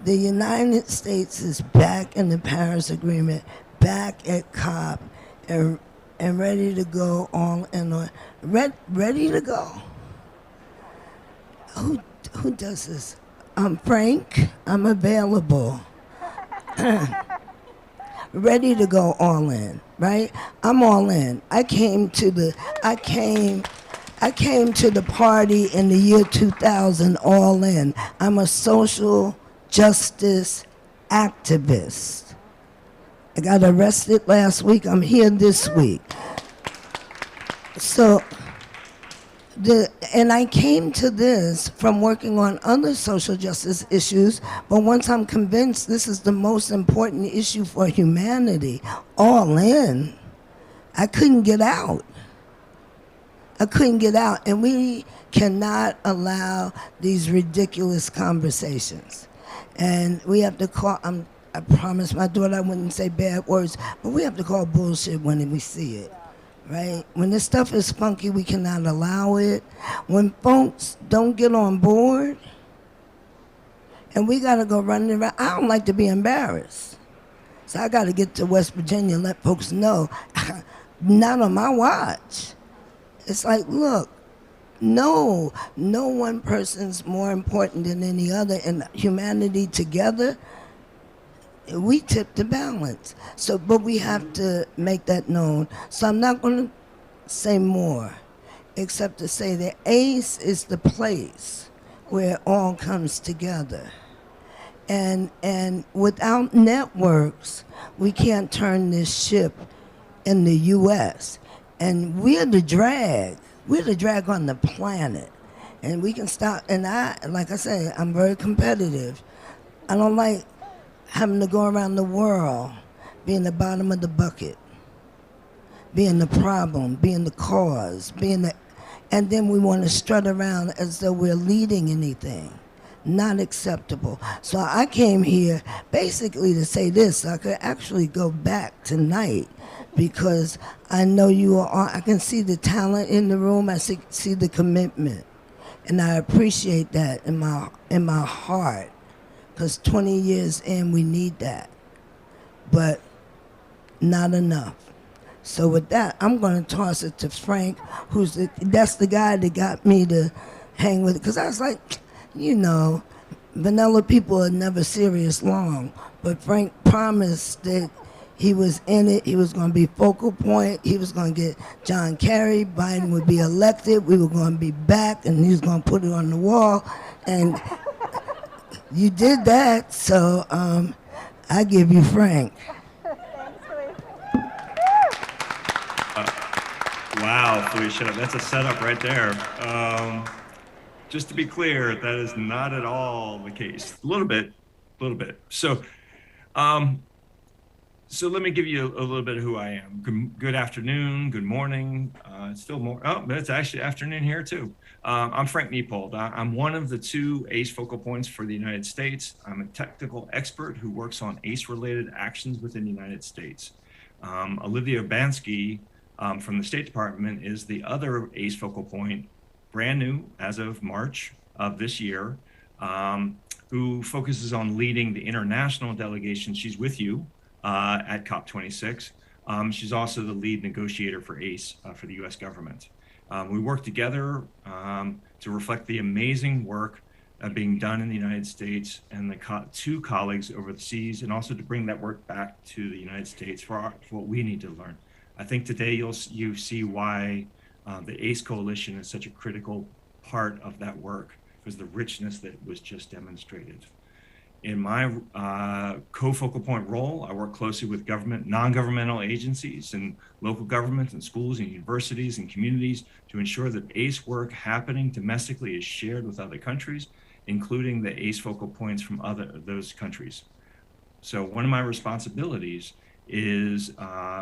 The United States is back in the Paris Agreement, back at COP, and ready to go all in on. Ready to go. Who does this? Frank, I'm available. Ready to go all in, right? I'm all in. I came to the party in the year 2000 all in. I'm a social justice activist. I got arrested last week. I'm here this week. So, and I came to this from working on other social justice issues, but once I'm convinced this is the most important issue for humanity, all in, I couldn't get out. And we cannot allow these ridiculous conversations. And we have to call, I promised my daughter I wouldn't say bad words, but we have to call bullshit when we see it. Right? When this stuff is funky, we cannot allow it. When folks don't get on board, and we got to go running around, I don't like to be embarrassed. So I got to get to West Virginia and let folks know, not on my watch. It's like, look, no one person's more important than any other, and humanity together, we tip the balance. So, but we have to make that known. So I'm not going to say more, except to say that ACE is the place where it all comes together. And without networks, we can't turn this ship in the U.S. And we're the drag. We're the drag on the planet. And we can stop. And like I said, I'm very competitive. I don't like having to go around the world, being the bottom of the bucket, being the problem, being the cause, and then we want to strut around as though we're leading anything. Not acceptable. So I came here basically to say this, so I could actually go back tonight, because I know you are, I can see the talent in the room, I see the commitment, and I appreciate that in my heart. Because 20 years in, we need that. But not enough. So with that, I'm going to toss it to Frank, that's the guy that got me to hang with it. Because I was like, you know, vanilla people are never serious long. But Frank promised that he was in it. He was going to be focal point. He was going to get John Kerry. Biden would be elected. We were going to be back, and he was going to put it on the wall. And you did that, so I give you Frank. Wow, Felicia, that's a setup right there. Just to be clear, that is not at all the case. A little bit. So let me give you a little bit of who I am. Good afternoon, good morning. It's still more, but it's actually afternoon here too. I'm Frank Niepold. I'm one of the 2 ACE focal points for the United States. I'm a technical expert who works on ACE-related actions within the United States. Olivia Bansky from the State Department is the other ACE focal point, brand new as of March of this year, who focuses on leading the international delegation. She's with you at COP26. She's also the lead negotiator for ACE for the US government. We work together to reflect the amazing work being done in the United States and the 2 colleagues overseas, and also to bring that work back to the United States for what we need to learn. I think today you see why the ACE Coalition is such a critical part of that work, because the richness that was just demonstrated. In my co-focal point role, I work closely with government, non-governmental agencies and local governments and schools and universities and communities to ensure that ACE work happening domestically is shared with other countries, including the ACE focal points from those countries. So one of my responsibilities is,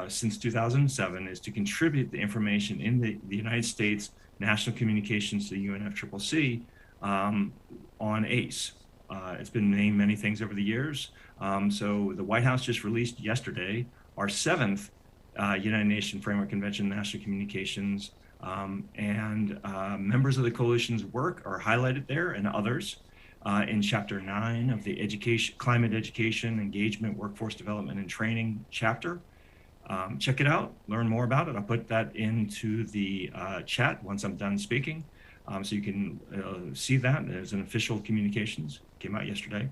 since 2007, is to contribute the information in the United States National Communications to the UNFCCC on ACE. It's been named many things over the years. So the White House just released yesterday our 7th United Nations Framework Convention National Communications, and members of the coalition's work are highlighted there, and others in Chapter 9 of the Climate Education, Engagement, Workforce Development, and Training chapter. Check it out, learn more about it. I'll put that into the chat once I'm done speaking. So you can see that as an official communications, came out yesterday.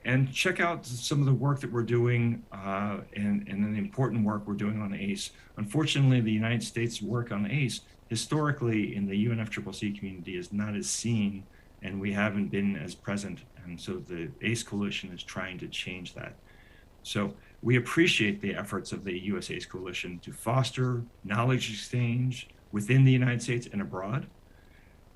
And check out some of the work that we're doing and the important work we're doing on ACE. Unfortunately, the United States work on ACE historically in the UNFCCC community is not as seen, and we haven't been as present. And so the ACE Coalition is trying to change that. So we appreciate the efforts of the US ACE Coalition to foster knowledge exchange within the United States and abroad,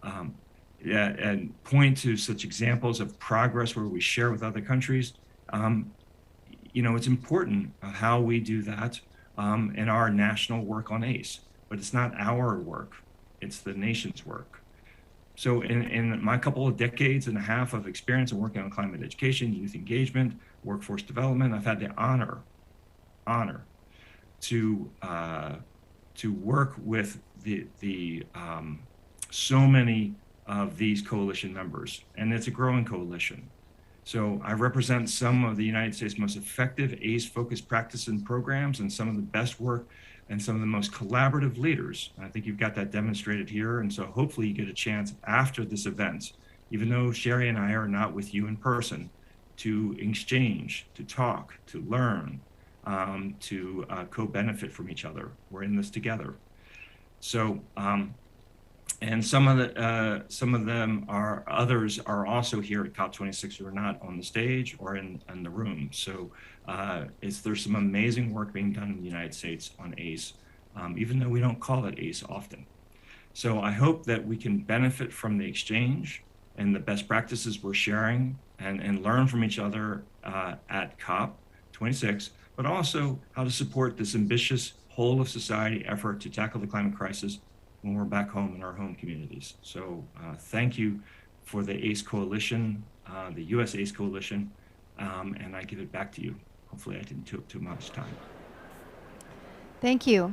and point to such examples of progress where we share with other countries. You know, it's important how we do that in our national work on ACE, but it's not our work, it's the nation's work. So in my couple of decades and a half of experience in working on climate education, youth engagement, workforce development, I've had the honor to work with so many of these coalition members, and it's a growing coalition. So I represent some of the United States' most effective ACE-focused practices and programs, and some of the best work and some of the most collaborative leaders. I think you've got that demonstrated here, and so hopefully you get a chance after this event, even though Sherry and I are not with you in person, to exchange, to talk, to learn, to co-benefit from each other. We're in this together. So, and some of them are, others are also here at COP26 who are not on the stage or in the room. So there's some amazing work being done in the United States on ACE, even though we don't call it ACE often. So I hope that we can benefit from the exchange and the best practices we're sharing and learn from each other at COP26, but also how to support this ambitious whole of society effort to tackle the climate crisis when we're back home in our home communities. So thank you for the ACE Coalition, the US ACE Coalition, and I give it back to you. Hopefully I didn't take too much time. Thank you.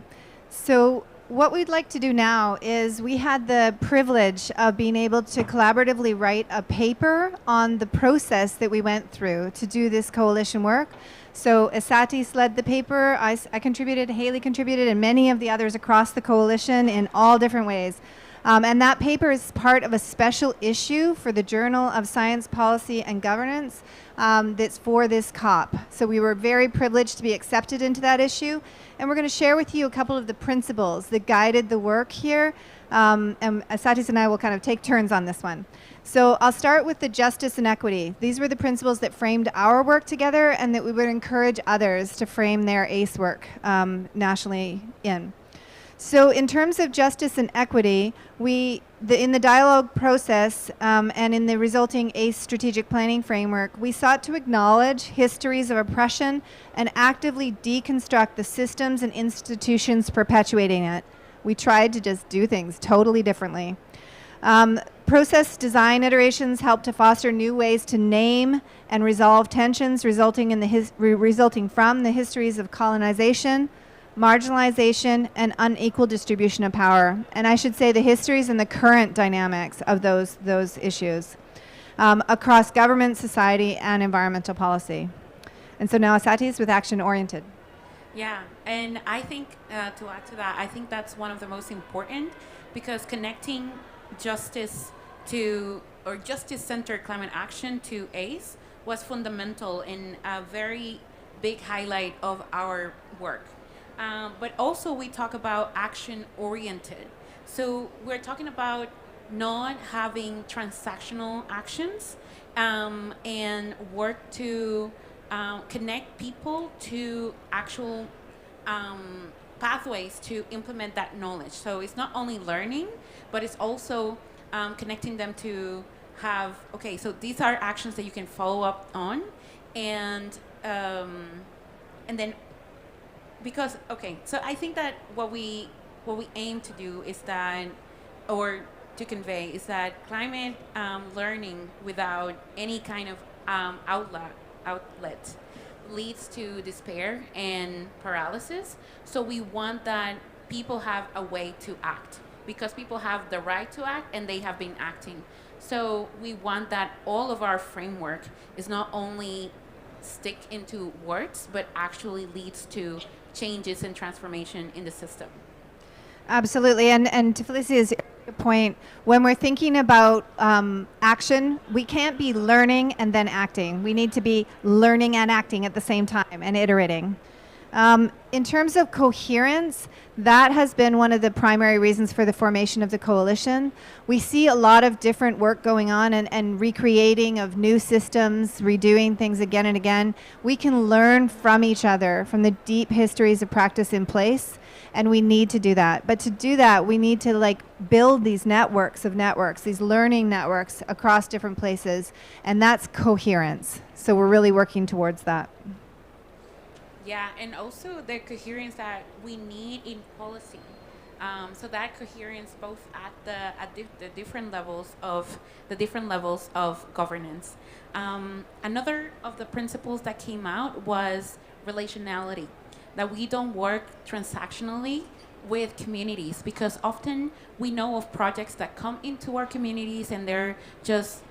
So what we'd like to do now is we had the privilege of being able to collaboratively write a paper on the process that we went through to do this coalition work. So Asatis led the paper, I contributed, Haley contributed, and many of the others across the coalition in all different ways. And that paper is part of a special issue for the Journal of Science, Policy, and Governance that's for this COP. So we were very privileged to be accepted into that issue. And we're going to share with you a couple of the principles that guided the work here. And Satis and I will kind of take turns on this one. So I'll start with the justice and equity. These were the principles that framed our work together and that we would encourage others to frame their ACE work nationally in. So in terms of justice and equity, in the dialogue process and in the resulting ACE strategic planning framework, we sought to acknowledge histories of oppression and actively deconstruct the systems and institutions perpetuating it. We tried to just do things totally differently. Process design iterations help to foster new ways to name and resolve tensions resulting from the histories of colonization, marginalization, and unequal distribution of power. And I should say the histories and the current dynamics of those issues across government, society, and environmental policy. And so now Satis with action-oriented. Yeah, and I think to add to that, I think that's one of the most important, because connecting justice to, or justice-centered climate action to ACE was fundamental and a very big highlight of our work. But also we talk about action-oriented. So we're talking about not having transactional actions and work to connect people to actual pathways to implement that knowledge. So it's not only learning, but it's also connecting them to have, okay, so these are actions that you can follow up on, and then, because, okay, so I think that what we aim to do is that, or to convey, is that climate learning without any kind of outlet leads to despair and paralysis. So we want that people have a way to act, because people have the right to act and they have been acting. So we want that all of our framework is not only stick into words, but actually leads to changes and transformation in the system. Absolutely, and to Felicia's point, when we're thinking about action, we can't be learning and then acting. We need to be learning and acting at the same time and iterating. In terms of coherence, that has been one of the primary reasons for the formation of the coalition. We see a lot of different work going on and recreating of new systems, redoing things again and again. We can learn from each other, from the deep histories of practice in place, and we need to do that. But to do that, we need to build these networks of networks, these learning networks across different places, and that's coherence. So we're really working towards that. Yeah, and also the coherence that we need in policy. So that coherence both at the different levels of governance. Another of the principles that came out was relationality, that we don't work transactionally with communities, because often we know of projects that come into our communities and they're just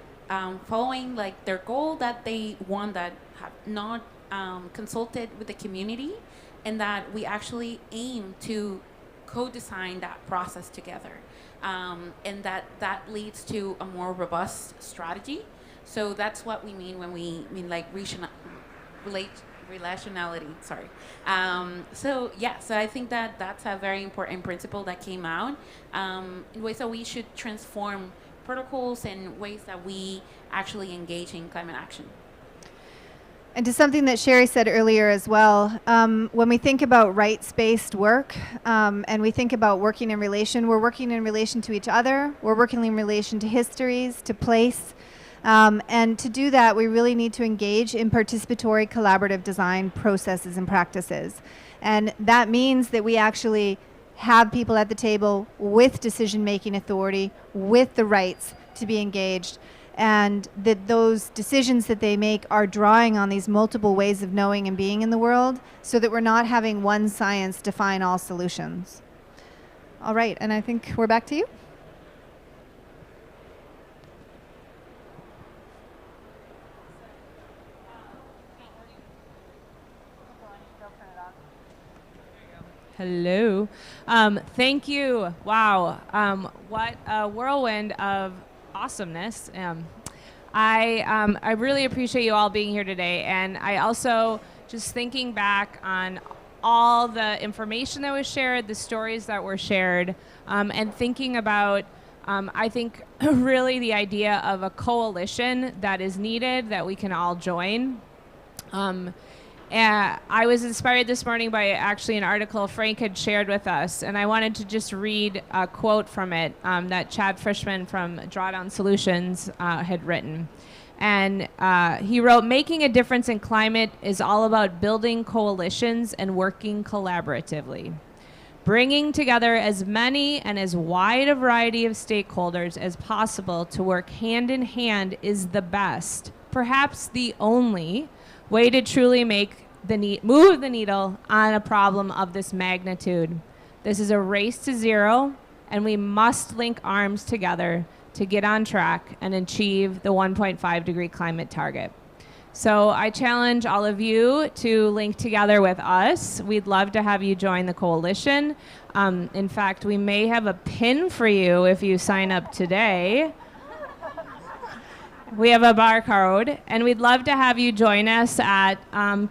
following their goal that they want, that have not consulted with the community, and that we actually aim to co-design that process together, and that leads to a more robust strategy. So that's what we mean when we mean relationality. Sorry. So I think that that's a very important principle that came out in ways that we should transform protocols and ways that we actually engage in climate action. And to something that Sherry said earlier as well, when we think about rights-based work and we think about working in relation, we're working in relation to each other, we're working in relation to histories, to place, and to do that, we really need to engage in participatory collaborative design processes and practices. And that means that we actually have people at the table with decision-making authority, with the rights to be engaged, and that those decisions that they make are drawing on these multiple ways of knowing and being in the world, so that we're not having one science define all solutions. All right, and I think we're back to you. Hello. Thank you. Wow. What a whirlwind of awesomeness. I really appreciate you all being here today. And I also, just thinking back on all the information that was shared, the stories that were shared, and thinking about, I think, really the idea of a coalition that is needed, that we can all join. And I was inspired this morning by actually an article Frank had shared with us, and I wanted to just read a quote from it that Chad Frischman from Drawdown Solutions had written. And he wrote, "Making a difference in climate is all about building coalitions and working collaboratively. Bringing together as many and as wide a variety of stakeholders as possible to work hand in hand is the best, perhaps the only, way to truly move the needle on a problem of this magnitude. This is a race to zero, and we must link arms together to get on track and achieve the 1.5 degree climate target." So I challenge all of you to link together with us. We'd love to have you join the coalition. In fact, we may have a pin for you if you sign up today. We have a barcode, and we'd love to have you join us at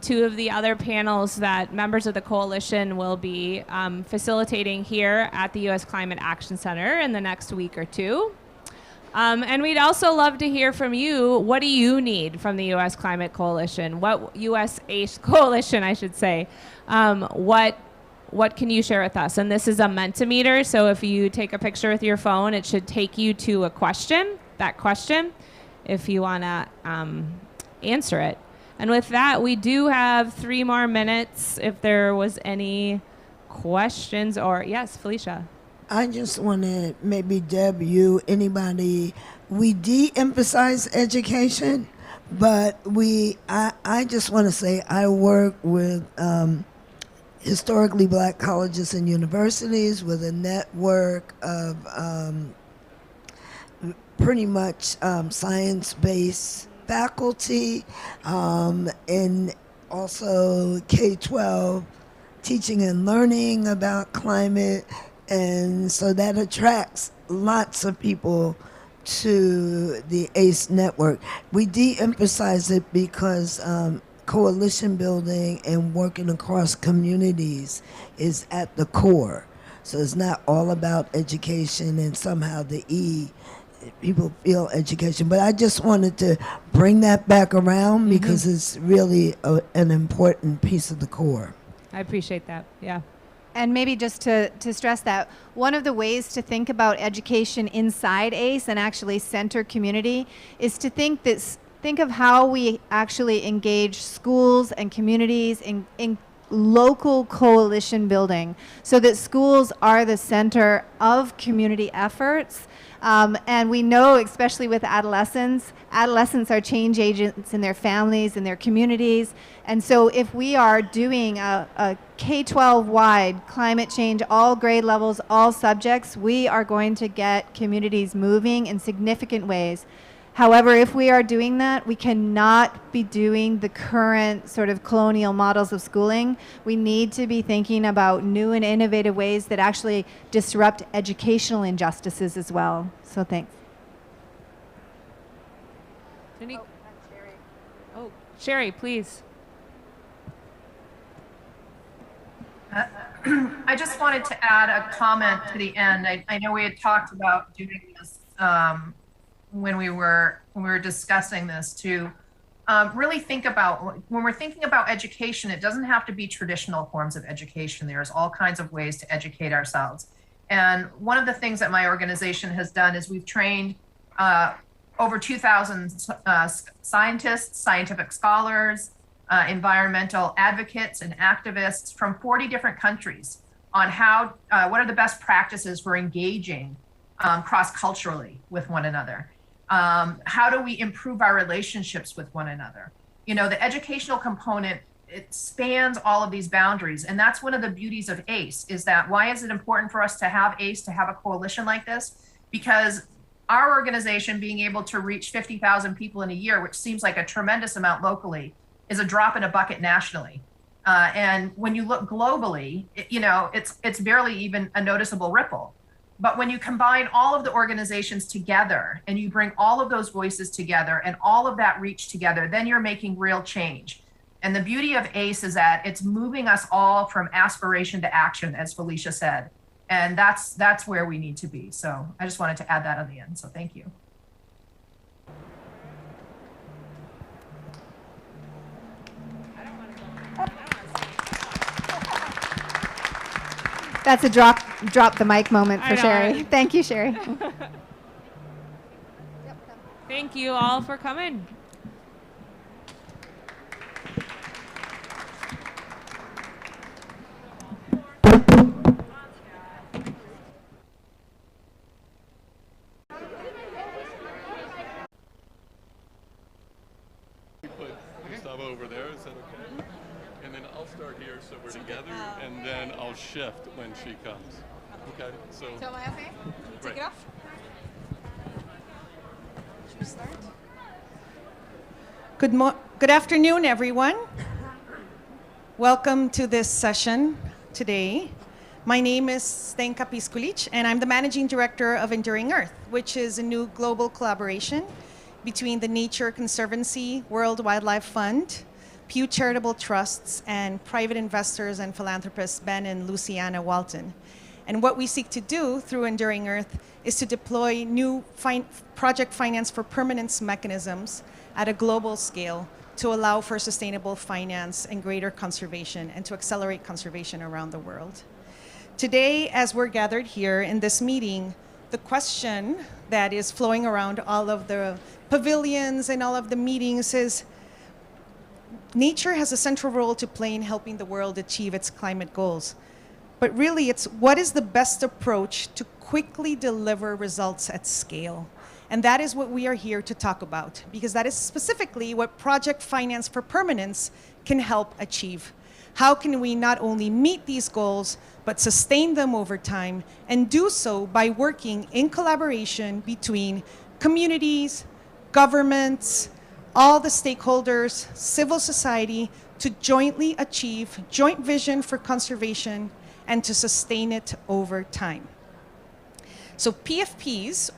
2 of the other panels that members of the coalition will be facilitating here at the U.S. Climate Action Center in the next week or 2. And we'd also love to hear from you. What do you need from the U.S. Climate Coalition? What U.S. ACE Coalition, I should say. What can you share with us? And this is a Mentimeter, so if you take a picture with your phone, it should take you to a question, that question, if you want to answer it. And with that, we do have 3 more minutes if there was any questions or, yes, Felicia. I just want to, maybe Deb, you, anybody, we de-emphasize education, but I just want to say I work with historically black colleges and universities with a network of pretty much science-based faculty, and also K-12 teaching and learning about climate. And so that attracts lots of people to the ACE network. We de-emphasize it because coalition building and working across communities is at the core. So it's not all about education and somehow the E, people feel education. But I just wanted to bring that back around because it's really an important piece of the core. I appreciate that, yeah. And maybe just to stress that, one of the ways to think about education inside ACE and actually center community is to think of how we actually engage schools and communities in local coalition building so that schools are the center of community efforts. And we know, especially with adolescents are change agents in their families and their communities. And so if we are doing a K-12 wide climate change, all grade levels, all subjects, we are going to get communities moving in significant ways. However, if we are doing that, we cannot be doing the current sort of colonial models of schooling. We need to be thinking about new and innovative ways that actually disrupt educational injustices as well. So thanks. Sherry, please. I just wanted to add a comment to the end. I know we had talked about doing this when we were discussing this to really think about, when we're thinking about education, it doesn't have to be traditional forms of education. There's all kinds of ways to educate ourselves. And one of the things that my organization has done is we've trained over 2,000 scientists, scientific scholars, environmental advocates and activists from 40 different countries on how, what are the best practices for engaging cross-culturally with one another. How do we improve our relationships with one another? You know, the educational component, it spans all of these boundaries. And that's one of the beauties of ACE, is that why is it important for us to have ACE, to have a coalition like this? Because our organization being able to reach 50,000 people in a year, which seems like a tremendous amount locally, is a drop in a bucket nationally. And when you look globally, it's barely even a noticeable ripple. But when you combine all of the organizations together and you bring all of those voices together and all of that reach together, then you're making real change. And the beauty of ACE is that it's moving us all from aspiration to action, as Felicia said. And that's where we need to be. So I just wanted to add that on the end. So thank you. That's a drop the mic moment for Sherry. Thank you, Sherry. Thank you all for coming. Put Gustavo over there, is that okay? And then I'll start here so we're together, and then I'll shift when she comes. Okay, so am I okay? Take it off? Should we start? Good afternoon, everyone. Welcome to this session today. My name is Stenka Piskulic, and I'm the Managing Director of Enduring Earth, which is a new global collaboration between the Nature Conservancy, World Wildlife Fund, Pew Charitable Trusts, and private investors and philanthropists Ben and Luciana Walton. And what we seek to do through Enduring Earth is to deploy new project finance for permanence mechanisms at a global scale to allow for sustainable finance and greater conservation and to accelerate conservation around the world. Today, as we're gathered here in this meeting, the question that is flowing around all of the pavilions and all of the meetings is, nature has a central role to play in helping the world achieve its climate goals. But really, it's what is the best approach to quickly deliver results at scale? And that is what we are here to talk about, because that is specifically what project finance for permanence can help achieve. How can we not only meet these goals, but sustain them over time, and do so by working in collaboration between communities, governments, all the stakeholders, civil society, to jointly achieve joint vision for conservation and to sustain it over time. So PFPs,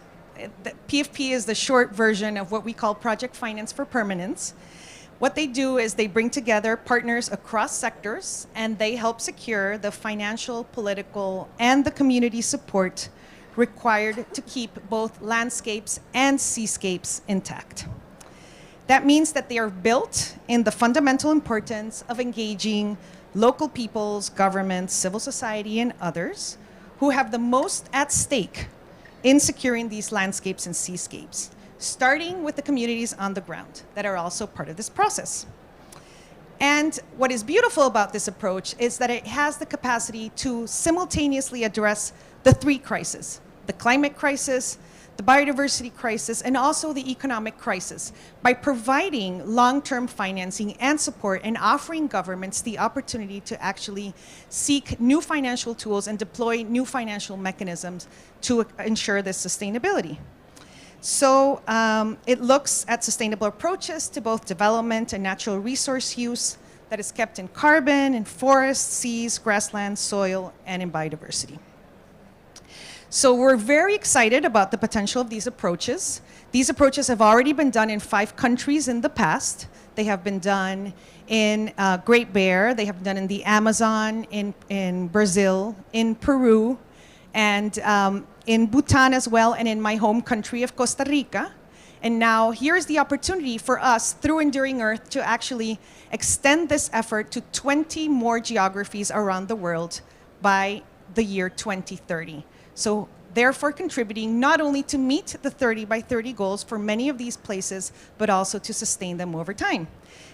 PFP is the short version of what we call Project Finance for Permanence. What they do is they bring together partners across sectors, and they help secure the financial, political, and the community support required to keep both landscapes and seascapes intact. That means that they are built in the fundamental importance of engaging local peoples, governments, civil society, and others who have the most at stake in securing these landscapes and seascapes, starting with the communities on the ground that are also part of this process. And what is beautiful about this approach is that it has the capacity to simultaneously address the three crises: the climate crisis, the biodiversity crisis, and also the economic crisis, by providing long-term financing and support and offering governments the opportunity to actually seek new financial tools and deploy new financial mechanisms to ensure this sustainability. So it looks at sustainable approaches to both development and natural resource use that is kept in carbon, in forests, seas, grasslands, soil, and in biodiversity. So we're very excited about the potential of these approaches. These approaches have already been done in 5 countries in the past. They have been done in Great Bear, they have been done in the Amazon, in Brazil, in Peru, and in Bhutan as well, and in my home country of Costa Rica. And now here's the opportunity for us, through Enduring Earth, to actually extend this effort to 20 more geographies around the world by the year 2030. So therefore contributing not only to meet the 30 by 30 goals for many of these places, but also to sustain them over time.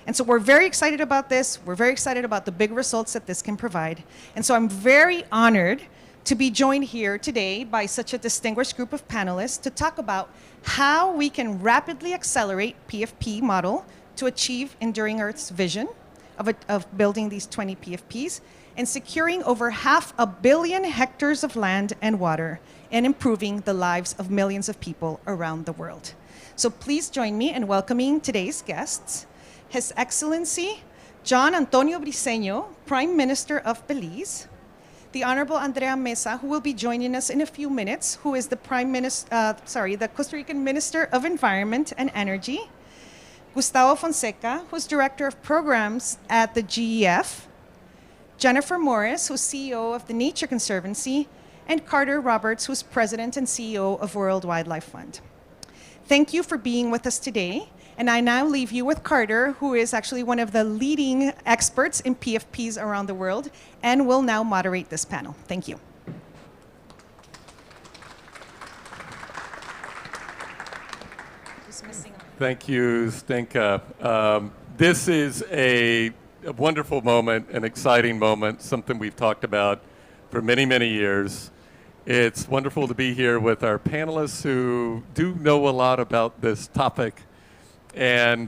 And so we're very excited about this. We're very excited about the big results that this can provide. And so I'm very honored to be joined here today by such a distinguished group of panelists to talk about how we can rapidly accelerate PFP model to achieve Enduring Earth's vision of building these 20 PFPs and securing over 500 million hectares of land and water and improving the lives of millions of people around the world. So please join me in welcoming today's guests, His Excellency John Antonio Briceño, Prime Minister of Belize, the Honorable Andrea Mesa, who will be joining us in a few minutes, who is the the Costa Rican Minister of Environment and Energy, Gustavo Fonseca, who's Director of Programs at the GEF, Jennifer Morris, who's CEO of the Nature Conservancy, and Carter Roberts, who's President and CEO of World Wildlife Fund. Thank you for being with us today. And I now leave you with Carter, who is actually one of the leading experts in PFPs around the world, and will now moderate this panel. Thank you. Thank you, Stenka. This is a wonderful moment, an exciting moment, something we've talked about for many, many years. It's wonderful to be here with our panelists who do know a lot about this topic. And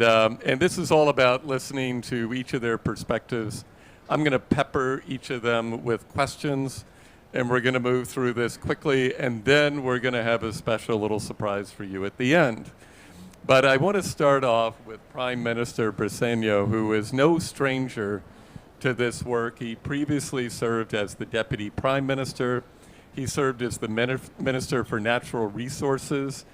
this is all about listening to each of their perspectives. I'm going to pepper each of them with questions, and we're going to move through this quickly, and then we're going to have a special little surprise for you at the end. But I want to start off with Prime Minister Briceño, who is no stranger to this work. He previously served as the Deputy Prime Minister. He served as the Minister for Natural Resources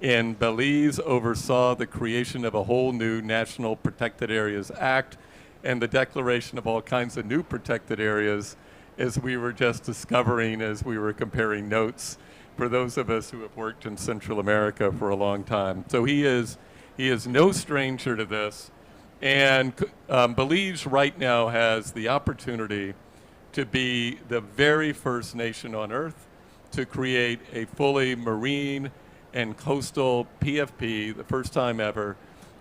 in Belize, oversaw the creation of a whole new National Protected Areas Act and the declaration of all kinds of new protected areas, as we were just discovering as we were comparing notes for those of us who have worked in Central America for a long time. So he is no stranger to this. And Belize right now has the opportunity to be the very first nation on earth to create a fully marine and coastal PFP, the first time ever,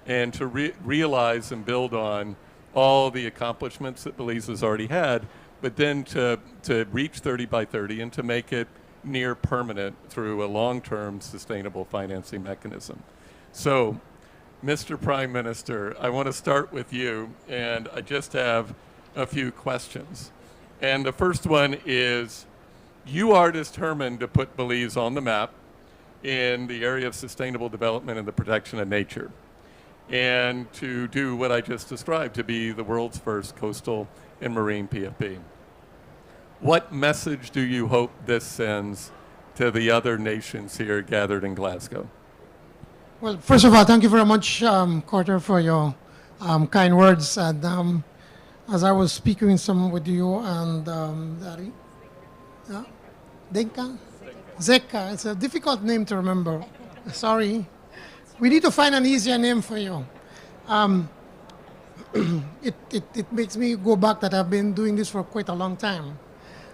and to realize and build on all the accomplishments that Belize has already had, but then to reach 30 by 30 and to make it near permanent through a long-term sustainable financing mechanism. So, Mr. Prime Minister, I want to start with you, and I just have a few questions. And the first one is, you are determined to put Belize on the map in the area of sustainable development and the protection of nature, and to do what I just described, to be the world's first coastal and marine PFP. What message do you hope this sends to the other nations here gathered in Glasgow? Well, first of all, thank you very much, Carter, for your kind words. And as I was speaking with you and Dari, Denka? Zeka, it's a difficult name to remember. Sorry. We need to find an easier name for you. It makes me go back that I've been doing this for quite a long time.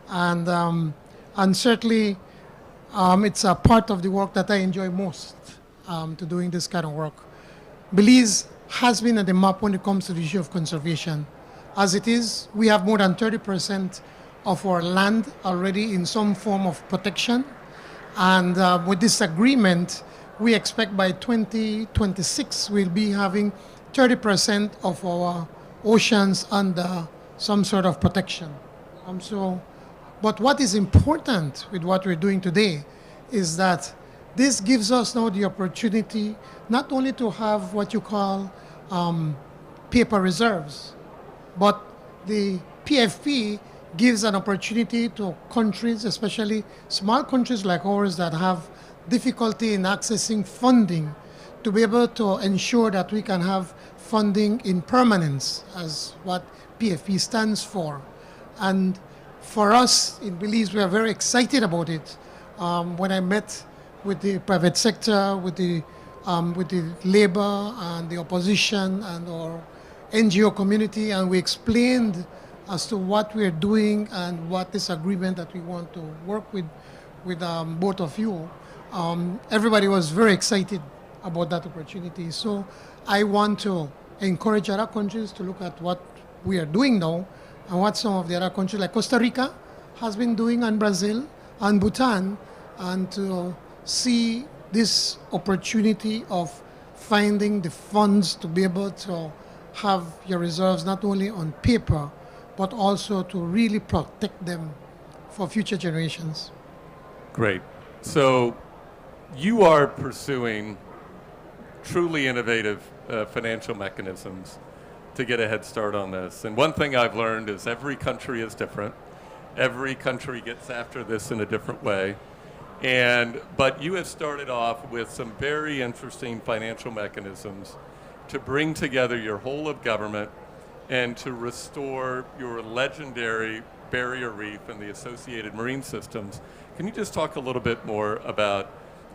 And certainly it's a part of the work that I enjoy most, to doing this kind of work. Belize has been at the map when it comes to the issue of conservation. As it is, we have more than 30% of our land already in some form of protection. And with this agreement, we expect by 2026 we'll be having 30% of our oceans under some sort of protection. But what is important with what we're doing today is that this gives us now the opportunity not only to have what you call paper reserves, but the PFP gives an opportunity to countries, especially small countries like ours that have difficulty in accessing funding, to be able to ensure that we can have funding in permanence, as what PFP stands for. And for us in Belize, we are very excited about it. When I met with the private sector, with the labor and the opposition and our NGO community, and we explained as to what we're doing and what this agreement that we want to work with both of you, everybody was very excited about that opportunity. So I want to encourage other countries to look at what we are doing now and what some of the other countries like Costa Rica has been doing, and Brazil and Bhutan, and to see this opportunity of finding the funds to be able to have your reserves not only on paper, but also to really protect them for future generations. Great. So you are pursuing truly innovative financial mechanisms to get a head start on this. And one thing I've learned is every country is different. Every country gets after this in a different way. But you have started off with some very interesting financial mechanisms to bring together your whole of government and to restore your legendary barrier reef and the associated marine systems. Can you just talk a little bit more about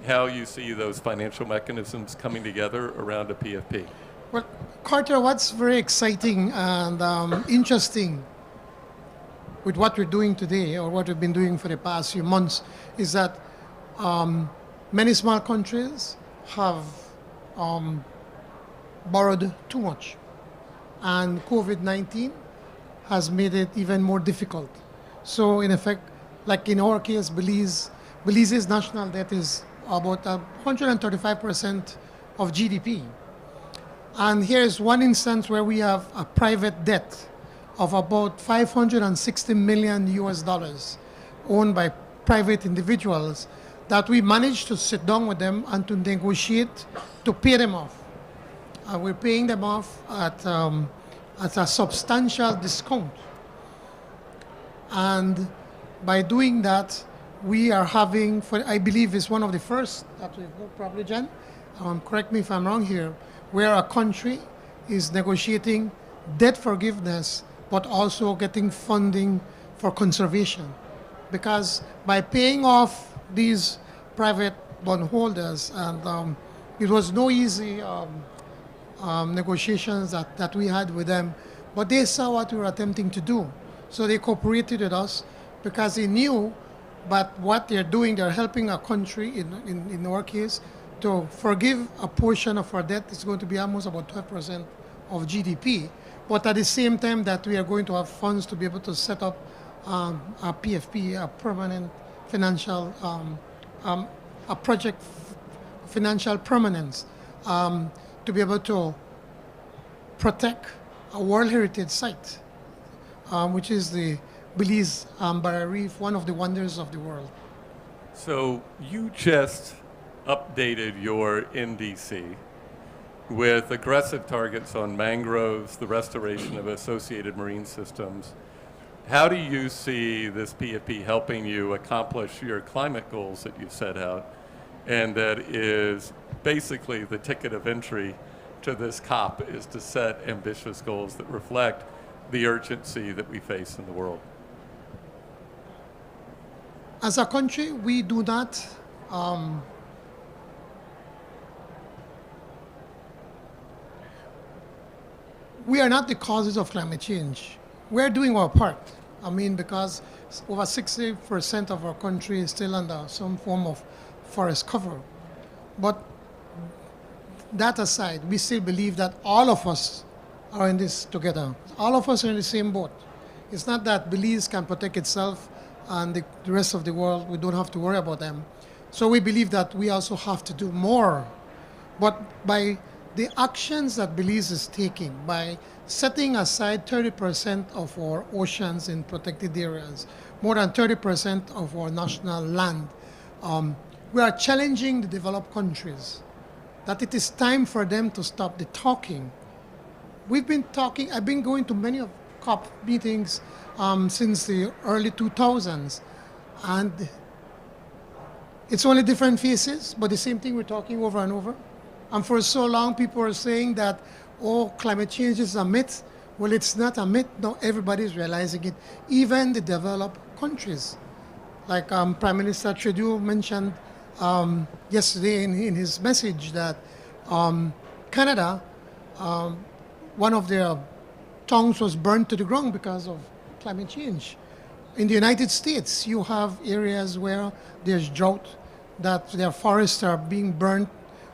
how you see those financial mechanisms coming together around a PFP? Well, Carter, what's very exciting and interesting with what we're doing today, or what we've been doing for the past few months, is that many small countries have borrowed too much. And COVID-19 has made it even more difficult. So in effect, like in our case, Belize's national debt is about 135% of GDP. And here's one instance where we have a private debt of about $560 million US owned by private individuals that we managed to sit down with them and to negotiate to pay them off. We're paying them off at a substantial discount. And by doing that, we are having, I believe it's one of the first that we've got, probably, Jen, correct me if I'm wrong here, where a country is negotiating debt forgiveness, but also getting funding for conservation. Because by paying off these private bondholders, and it was no easy negotiations that we had with them, but they saw what we were attempting to do. So they cooperated with us because they knew but what they're doing, they're helping a country, in our case, to forgive a portion of our debt. It's going to be almost about 12% of GDP. But at the same time that we are going to have funds to be able to set up a PFP, a permanent financial, a project financial permanence, to be able to protect a World Heritage Site, which is the Belize Barrier Reef, one of the wonders of the world. So you just updated your NDC with aggressive targets on mangroves, the restoration of associated marine systems. How do you see this PFP helping you accomplish your climate goals that you've set out? And that is basically the ticket of entry to this COP, is to set ambitious goals that reflect the urgency that we face in the world. As a country, we do not we are not the causes of climate change. We're doing our part. I mean, because over 60% of our country is still under some form of forest cover. But that aside, we still believe that all of us are in this together. All of us are in the same boat. It's not that Belize can protect itself and the rest of the world, we don't have to worry about them. So we believe that we also have to do more. But by the actions that Belize is taking, by setting aside 30% of our oceans in protected areas, more than 30% of our national land, we are challenging the developed countries that it is time for them to stop the talking. We've been talking, I've been going to many of COP meetings since the early 2000s, and it's only different faces, but the same thing we're talking over and over. And for so long, people are saying that, oh, climate change is a myth. Well, it's not a myth. No, everybody's realizing it, even the developed countries. Like Prime Minister Trudeau mentioned yesterday in his message that Canada, one of their towns was burned to the ground because of climate change. In the United States, you have areas where there's drought, that their forests are being burnt,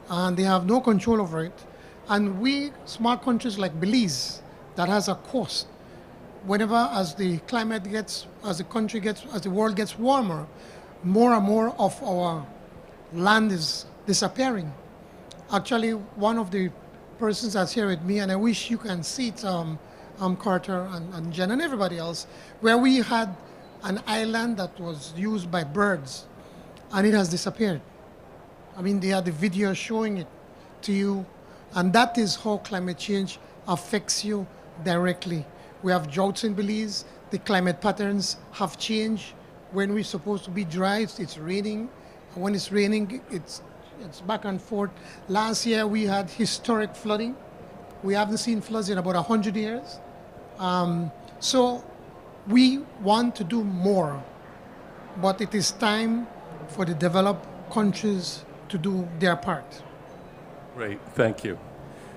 and they have no control over it. And we, small countries like Belize, that has a coast, whenever as the climate gets, as the world gets warmer, more and more of our land is disappearing. Actually, one of the persons that's here with me, and I wish you can see it, Carter and Jen and everybody else, where we had an island that was used by birds, and it has disappeared. I mean, they had the video showing it to you, and that is how climate change affects you directly. We have droughts in Belize. The climate patterns have changed. When we're supposed to be dry, it's raining. When it's raining, it's back and forth. Last year, we had historic flooding. We haven't seen floods in about 100 years. So we want to do more, but it is time for the developed countries to do their part. Great, thank you.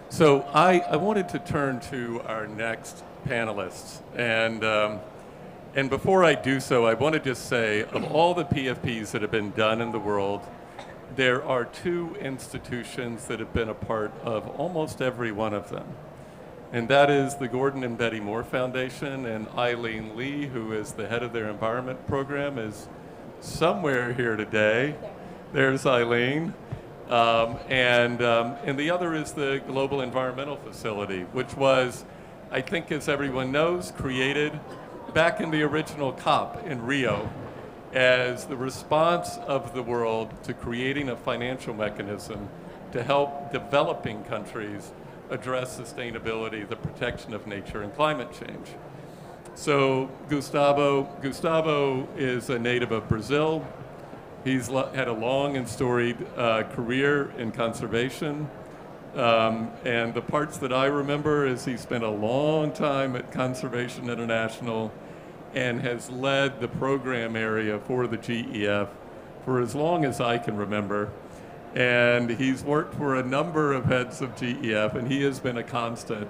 So I wanted to turn to our next panelists. And before I do so, I want to just say, of all the PFPs that have been done in the world, there are two institutions that have been a part of almost every one of them. And that is the Gordon and Betty Moore Foundation, and Eileen Lee, who is the head of their environment program, is somewhere here today. There's Eileen. And the other is the Global Environmental Facility, which was, I think as everyone knows, created back in the original COP in Rio as the response of the world to creating a financial mechanism to help developing countries address sustainability, the protection of nature, and climate change. So Gustavo is a native of Brazil. He's had a long and storied career in conservation. And the parts that I remember is he spent a long time at Conservation International and has led the program area for the GEF for as long as I can remember. And he's worked for a number of heads of GEF, and he has been a constant.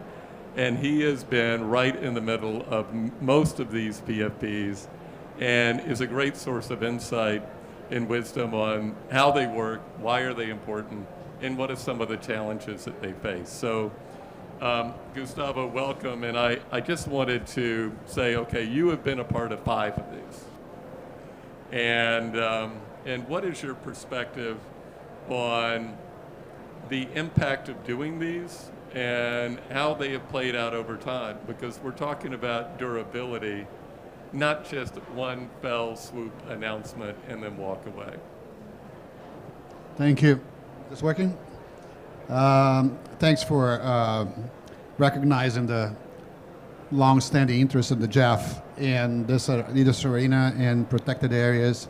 And he has been right in the middle of most of these PFPs and is a great source of insight and wisdom on how they work, why are they important, and what are some of the challenges that they face. So Gustavo, welcome. And I just wanted to say, okay, you have been a part of 5 of these. And what is your perspective on the impact of doing these and how they have played out over time? Because we're talking about durability, not just one fell swoop announcement and then walk away. Thank you. Is this working? Thanks for recognizing the long-standing interest of the GEF in this arena and protected areas,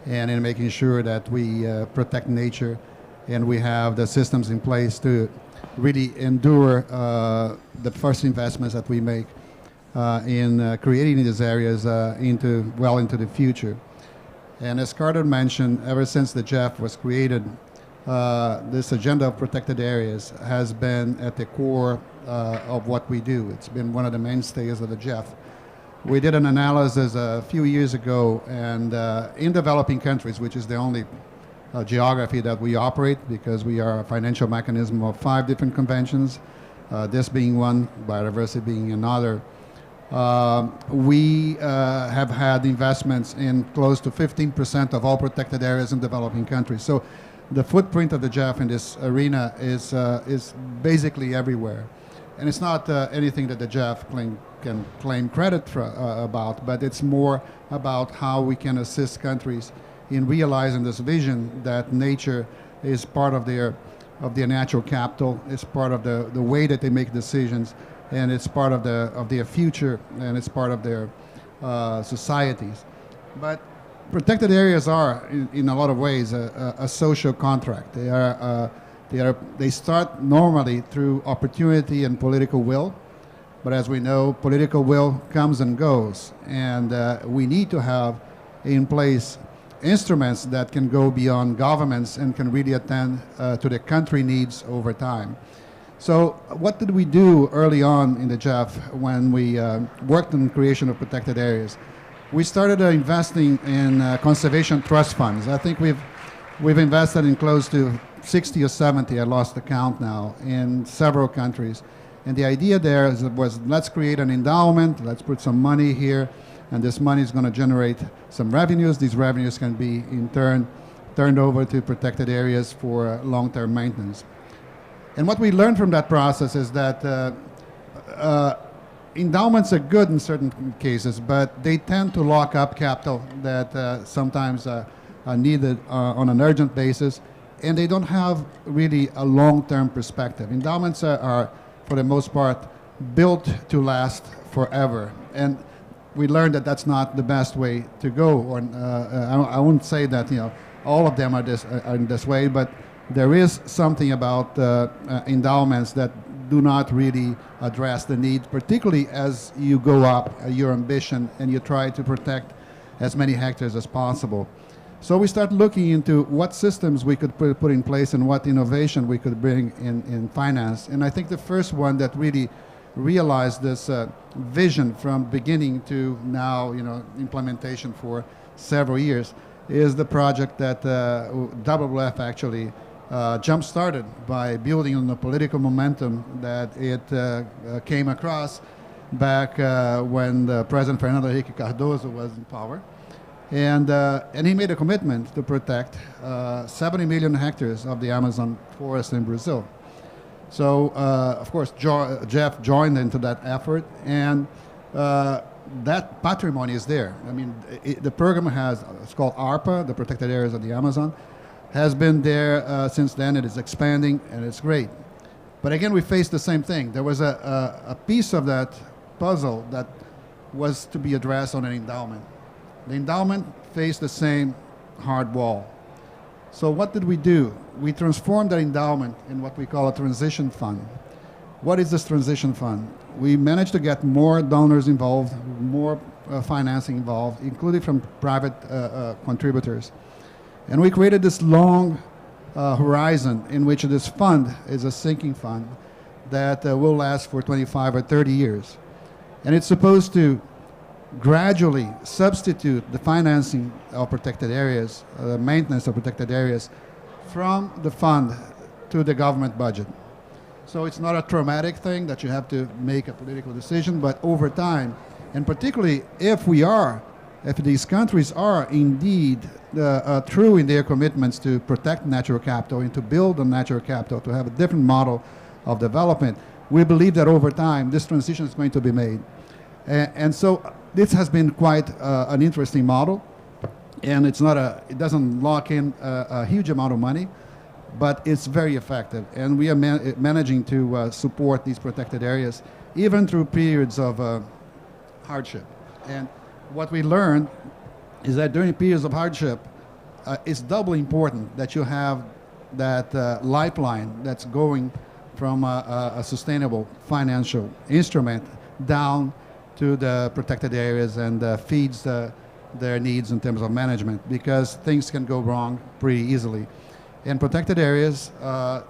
and in making sure that we protect nature, and we have the systems in place to really endure the first investments that we make in creating these areas into the future. And as Carter mentioned, ever since the GEF was created, this agenda of protected areas has been at the core of what we do. It's been one of the mainstays of the GEF. We did an analysis a few years ago, and in developing countries, which is the only geography that we operate, because we are a financial mechanism of 5 different conventions, this being one, biodiversity being another. We have had investments in close to 15% of all protected areas in developing countries. So the footprint of the GEF in this arena is basically everywhere. And it's not anything that the GEF can claim credit for, about, but it's more about how we can assist countries in realizing this vision that nature is part of their natural capital, it's part of the way that they make decisions, and it's part of their future, and it's part of their societies. But protected areas are, in a lot of ways, a social contract. They start normally through opportunity and political will, but as we know, political will comes and goes, and we need to have in place instruments that can go beyond governments and can really attend to the country needs over time. So what did we do early on in the GEF when we worked on the creation of protected areas? We started investing in conservation trust funds. I think we've invested in close to 60 or 70, I lost the count now, in several countries. And the idea there was let's create an endowment, let's put some money here, and this money is going to generate some revenues. These revenues can be in turn turned over to protected areas for long-term maintenance. And what we learned from that process is that endowments are good in certain cases, but they tend to lock up capital that sometimes are needed on an urgent basis, and they don't have really a long-term perspective. Endowments are for the most part, built to last forever. And we learned that that's not the best way to go. Or I won't say that all of them are in this way, but there is something about endowments that do not really address the need, particularly as you go up your ambition and you try to protect as many hectares as possible. So we start looking into what systems we could put in place and what innovation we could bring in finance. And I think the first one that really realized this vision from beginning to now, implementation for several years, is the project that WWF actually jump-started by building on the political momentum that it came across back when President Fernando Henrique Cardoso was in power. And he made a commitment to protect 70 million hectares of the Amazon forest in Brazil. So, of course, Jeff joined into that effort, and that patrimony is there. I mean, the program it's called ARPA, the Protected Areas of the Amazon, has been there since then. It is expanding, and it's great. But again, we faced the same thing. There was a piece of that puzzle that was to be addressed on an endowment. The endowment faced the same hard wall. So what did we do? We transformed that endowment in what we call a transition fund. What is this transition fund? We managed to get more donors involved, more financing involved, including from private contributors. And we created this long horizon in which this fund is a sinking fund that will last for 25 or 30 years. And it's supposed to gradually substitute the financing of protected areas, the maintenance of protected areas, from the fund to the government budget. So it's not a traumatic thing that you have to make a political decision, but over time, and particularly if these countries are indeed true in their commitments to protect natural capital and to build on natural capital, to have a different model of development, we believe that over time this transition is going to be made. And so this has been quite an interesting model, and it doesn't lock in a huge amount of money, but it's very effective. And we are managing to support these protected areas, even through periods of hardship. And what we learned is that during periods of hardship, it's doubly important that you have that lifeline that's going from a sustainable financial instrument down to the protected areas and feeds their needs in terms of management, because things can go wrong pretty easily. And protected areas,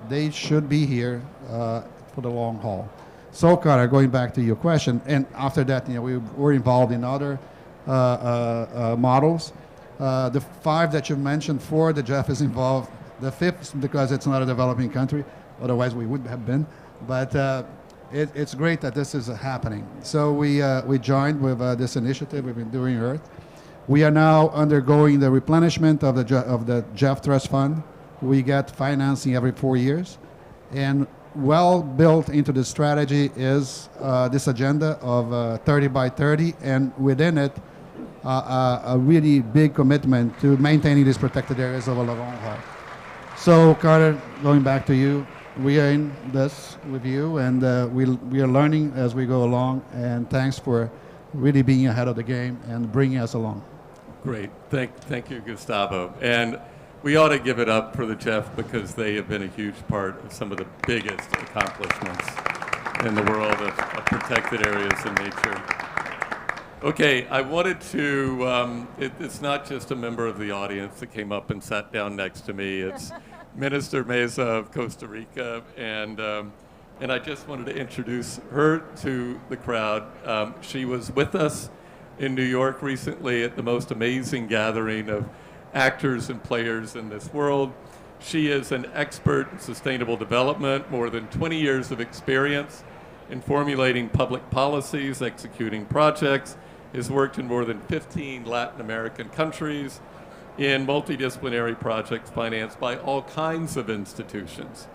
they should be here for the long haul. So, Carter, going back to your question, and after that, we were involved in other models. The 5 that you mentioned, 4 that Jeff is involved, the 5th because it's not a developing country, otherwise we would have been. But it's great that this is happening. So we joined with this initiative with Enduring Earth. We are now undergoing the replenishment of the Jeff Trust Fund. We get financing every 4 years. And well built into the strategy is this agenda of 30 by 30, and within it, a really big commitment to maintaining these protected areas over the long haul. So, Carter, going back to you, we are in this with you, and we are learning as we go along, and thanks for really being ahead of the game and bringing us along. Great. Thank you, Gustavo. And we ought to give it up for the Jeff, because they have been a huge part of some of the biggest accomplishments in the world of protected areas and nature. Okay, I wanted to, it's not just a member of the audience that came up and sat down next to me. It's Minister Meza of Costa Rica, and I just wanted to introduce her to the crowd. She was with us in New York recently at the most amazing gathering of actors and players in this world. She is an expert in sustainable development, more than 20 years of experience in formulating public policies, executing projects, has worked in more than 15 Latin American countries in multidisciplinary projects financed by all kinds of institutions.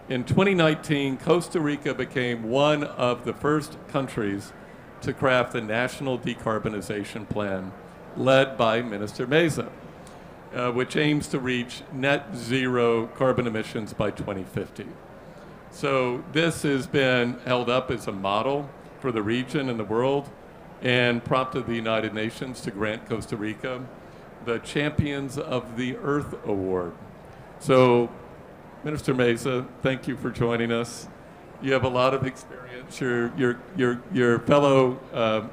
In 2019, Costa Rica became one of the first countries to craft a national decarbonization plan led by Minister Meza, which aims to reach net zero carbon emissions by 2050. So this has been held up as a model for the region and the world, and prompted the United Nations to grant Costa Rica the Champions of the Earth Award. So, Minister Meza, thank you for joining us. You have a lot of experience. Your fellow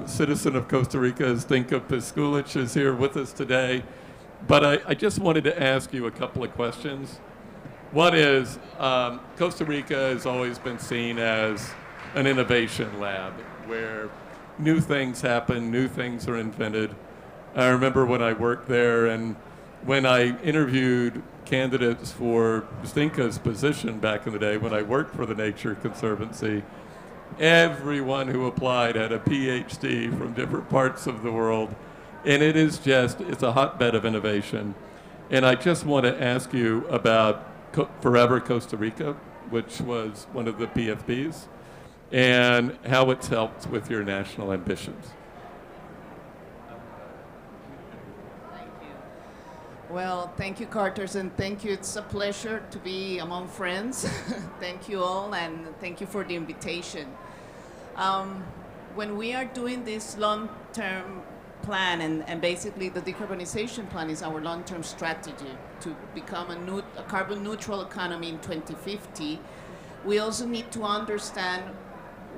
citizen of Costa Rica, Zdenka Piskulic, is here with us today. But I just wanted to ask you a couple of questions. One is, Costa Rica has always been seen as an innovation lab where new things happen, new things are invented. I remember when I worked there, and when I interviewed candidates for Zdenka's position back in the day when I worked for the Nature Conservancy, everyone who applied had a PhD from different parts of the world. And it's a hotbed of innovation. And I just want to ask you about Forever Costa Rica, which was one of the PFPs, and how it's helped with your national ambitions. Well, thank you, Carter, and thank you. It's a pleasure to be among friends. Thank you all, and thank you for the invitation. When we are doing this long-term plan, and basically the decarbonization plan is our long-term strategy to become a carbon-neutral economy in 2050, we also need to understand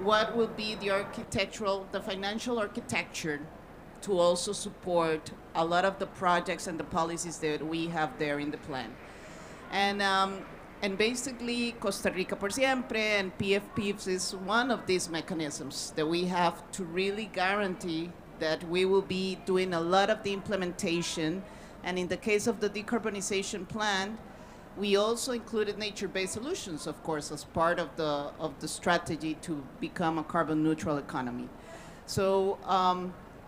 what will be the financial architecture to also support a lot of the projects and the policies that we have there in the plan. And basically, Costa Rica por Siempre and PFPs is one of these mechanisms that we have to really guarantee that we will be doing a lot of the implementation. And in the case of the decarbonization plan, we also included nature-based solutions, of course, as part of the strategy to become a carbon-neutral economy. So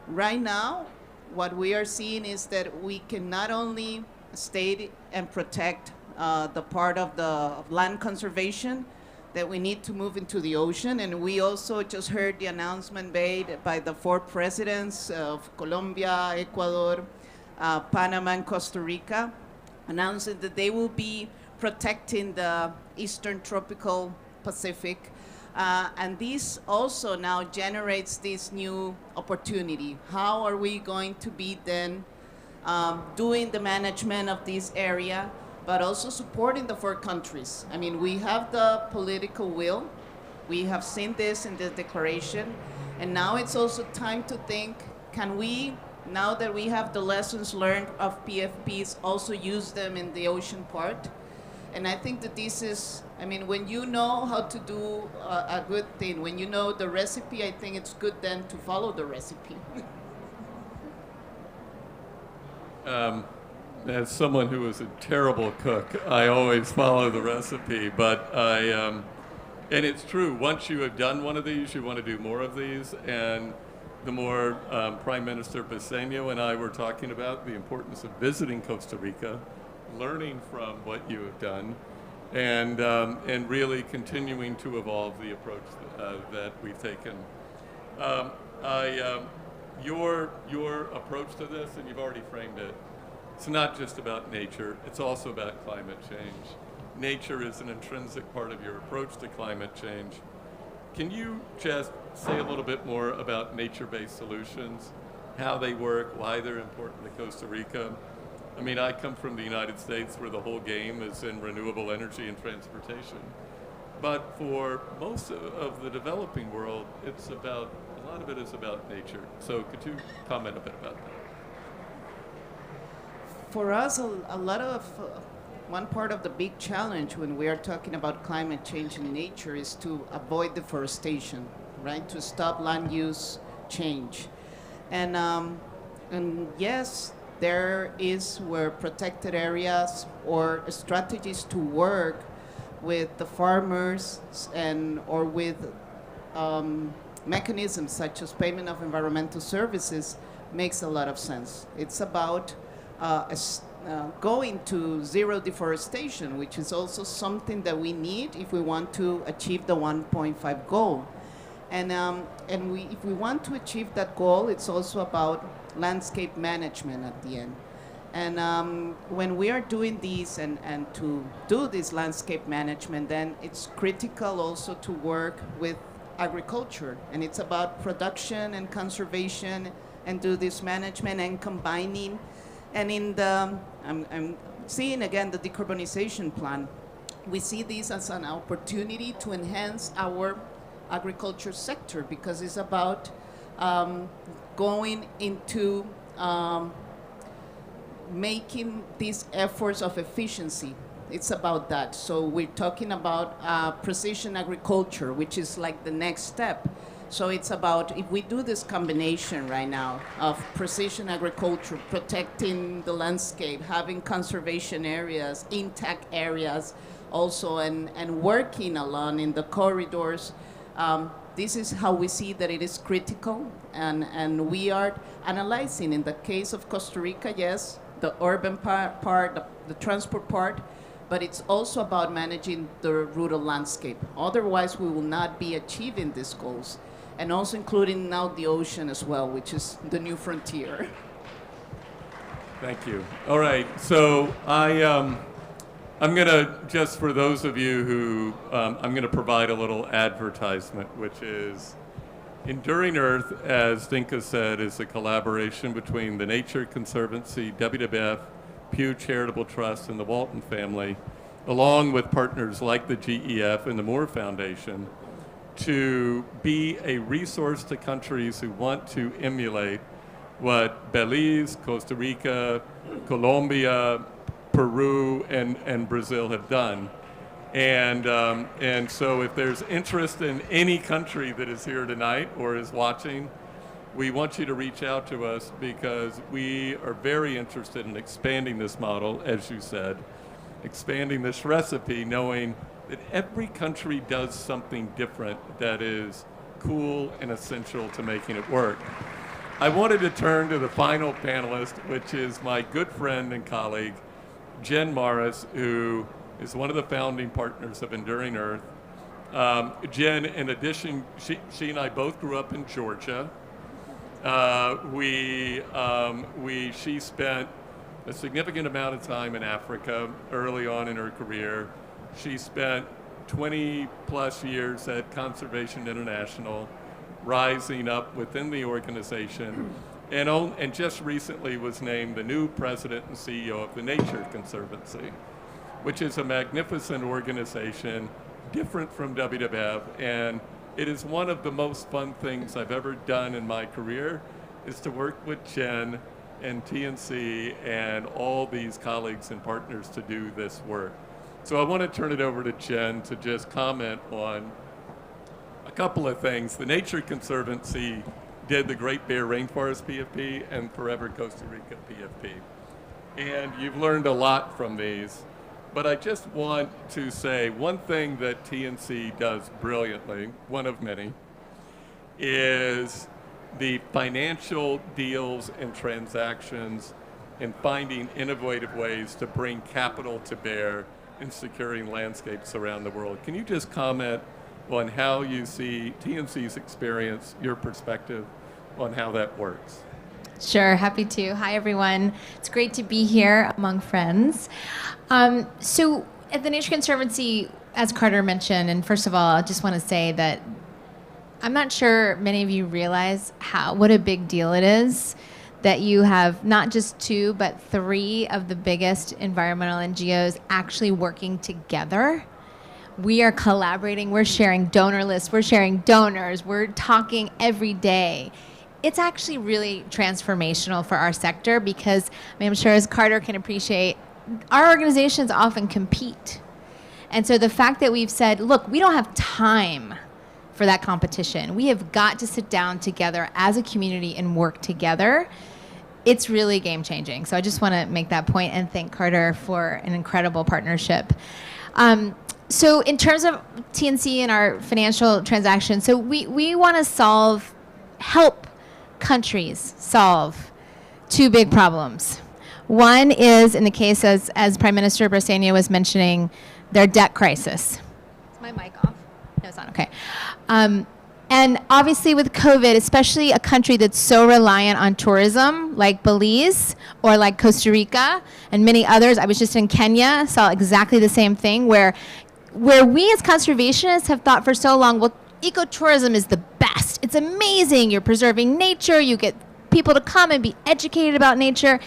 right now, what we are seeing is that we can not only state and protect the part of the land conservation, that we need to move into the ocean. And we also just heard the announcement made by the 4 presidents of Colombia, Ecuador, Panama, and Costa Rica, announcing that they will be protecting the Eastern Tropical Pacific. And this also now generates this new opportunity. How are we going to be then doing the management of this area, but also supporting the 4 countries? I mean, we have the political will. We have seen this in the declaration. And now it's also time to think, can we, now that we have the lessons learned of PFPs, also use them in the ocean part? And I think that this is, I mean, when you know how to do a good thing, when you know the recipe, I think it's good then to follow the recipe. As someone who is a terrible cook, I always follow the recipe, but and it's true, once you have done one of these, you want to do more of these, and the more Prime Minister Briceño and I were talking about the importance of visiting Costa Rica, learning from what you have done, and really continuing to evolve the approach that we've taken. Your approach to this, and you've already framed it, it's not just about nature, it's also about climate change. Nature is an intrinsic part of your approach to climate change. Can you just say a little bit more about nature-based solutions, how they work, why they're important to Costa Rica? I mean, I come from the United States where the whole game is in renewable energy and transportation. But for most of the developing world, a lot of it is about nature. So could you comment a bit about that? For us, a lot of, one part of the big challenge when we are talking about climate change in nature is to avoid deforestation, right? To stop land use change. And yes, there is where protected areas or strategies to work with the farmers or with mechanisms such as payment of environmental services makes a lot of sense. It's about going to zero deforestation, which is also something that we need if we want to achieve the 1.5 goal. And if we want to achieve that goal, it's also about landscape management at the end. And when we are doing these and to do this landscape management, then it's critical also to work with agriculture. And it's about production and conservation and do this management and combining. And in the, I'm seeing again the decarbonization plan. We see this as an opportunity to enhance our agriculture sector because it's about going into making these efforts of efficiency. It's about that. So we're talking about precision agriculture, which is like the next step. So it's about, if we do this combination right now of precision agriculture, protecting the landscape, having conservation areas, intact areas also, and working along in the corridors, this is how we see that it is critical. And we are analyzing, in the case of Costa Rica, yes, the urban part, the transport part, but it's also about managing the rural landscape. Otherwise, we will not be achieving these goals. And also including now the ocean as well, which is the new frontier. Thank you. All right, so I'm gonna, just for those of you who, I'm gonna provide a little advertisement, which is Enduring Earth, as Dinka said, is a collaboration between the Nature Conservancy, WWF, Pew Charitable Trust, and the Walton family, along with partners like the GEF and the Moore Foundation, to be a resource to countries who want to emulate what Belize, Costa Rica, Colombia, Peru, and Brazil have done. And so if there's interest in any country that is here tonight or is watching, we want you to reach out to us because we are very interested in expanding this model, as you said, expanding this recipe, knowing that every country does something different that is cool and essential to making it work. I wanted to turn to the final panelist, which is my good friend and colleague, Jen Morris, who is one of the founding partners of Enduring Earth. Jen, in addition, she and I both grew up in Georgia. She spent a significant amount of time in Africa early on in her career. She spent 20 plus years at Conservation International, rising up within the organization, and just recently was named the new president and CEO of the Nature Conservancy, which is a magnificent organization, different from WWF, and it is one of the most fun things I've ever done in my career, is to work with Jen and TNC and all these colleagues and partners to do this work. So I want to turn it over to Jen to just comment on a couple of things. The Nature Conservancy did the Great Bear Rainforest PFP and Forever Costa Rica PFP. And you've learned a lot from these. But I just want to say one thing that TNC does brilliantly, one of many, is the financial deals and transactions and finding innovative ways to bring capital to bear in securing landscapes around the world. Can you just comment on how you see TNC's experience, your perspective on how that works? Sure, happy to. Hi, everyone. It's great to be here among friends. So at the Nature Conservancy, as Carter mentioned, and first of all, I just want to say that I'm not sure many of you realize what a big deal it is that you have not just 2, but 3 of the biggest environmental NGOs actually working together. We are collaborating, we're sharing donor lists, we're sharing donors, we're talking every day. It's actually really transformational for our sector because I'm sure, as Carter can appreciate, our organizations often compete. And so the fact that we've said, look, we don't have time for that competition. We have got to sit down together as a community and work together. It's really game changing. So I just want to make that point and thank Carter for an incredible partnership. So in terms of TNC and our financial transactions, so we want to help countries solve 2 big problems. One is, in the case as Prime Minister Brasenia was mentioning, their debt crisis. Is my mic off? No, it's not. Okay. And obviously with COVID, especially a country that's so reliant on tourism like Belize or like Costa Rica and many others. I was just in Kenya, saw exactly the same thing where we as conservationists have thought for so long, well, ecotourism is the best. It's amazing. You're preserving nature. You get people to come and be educated about nature.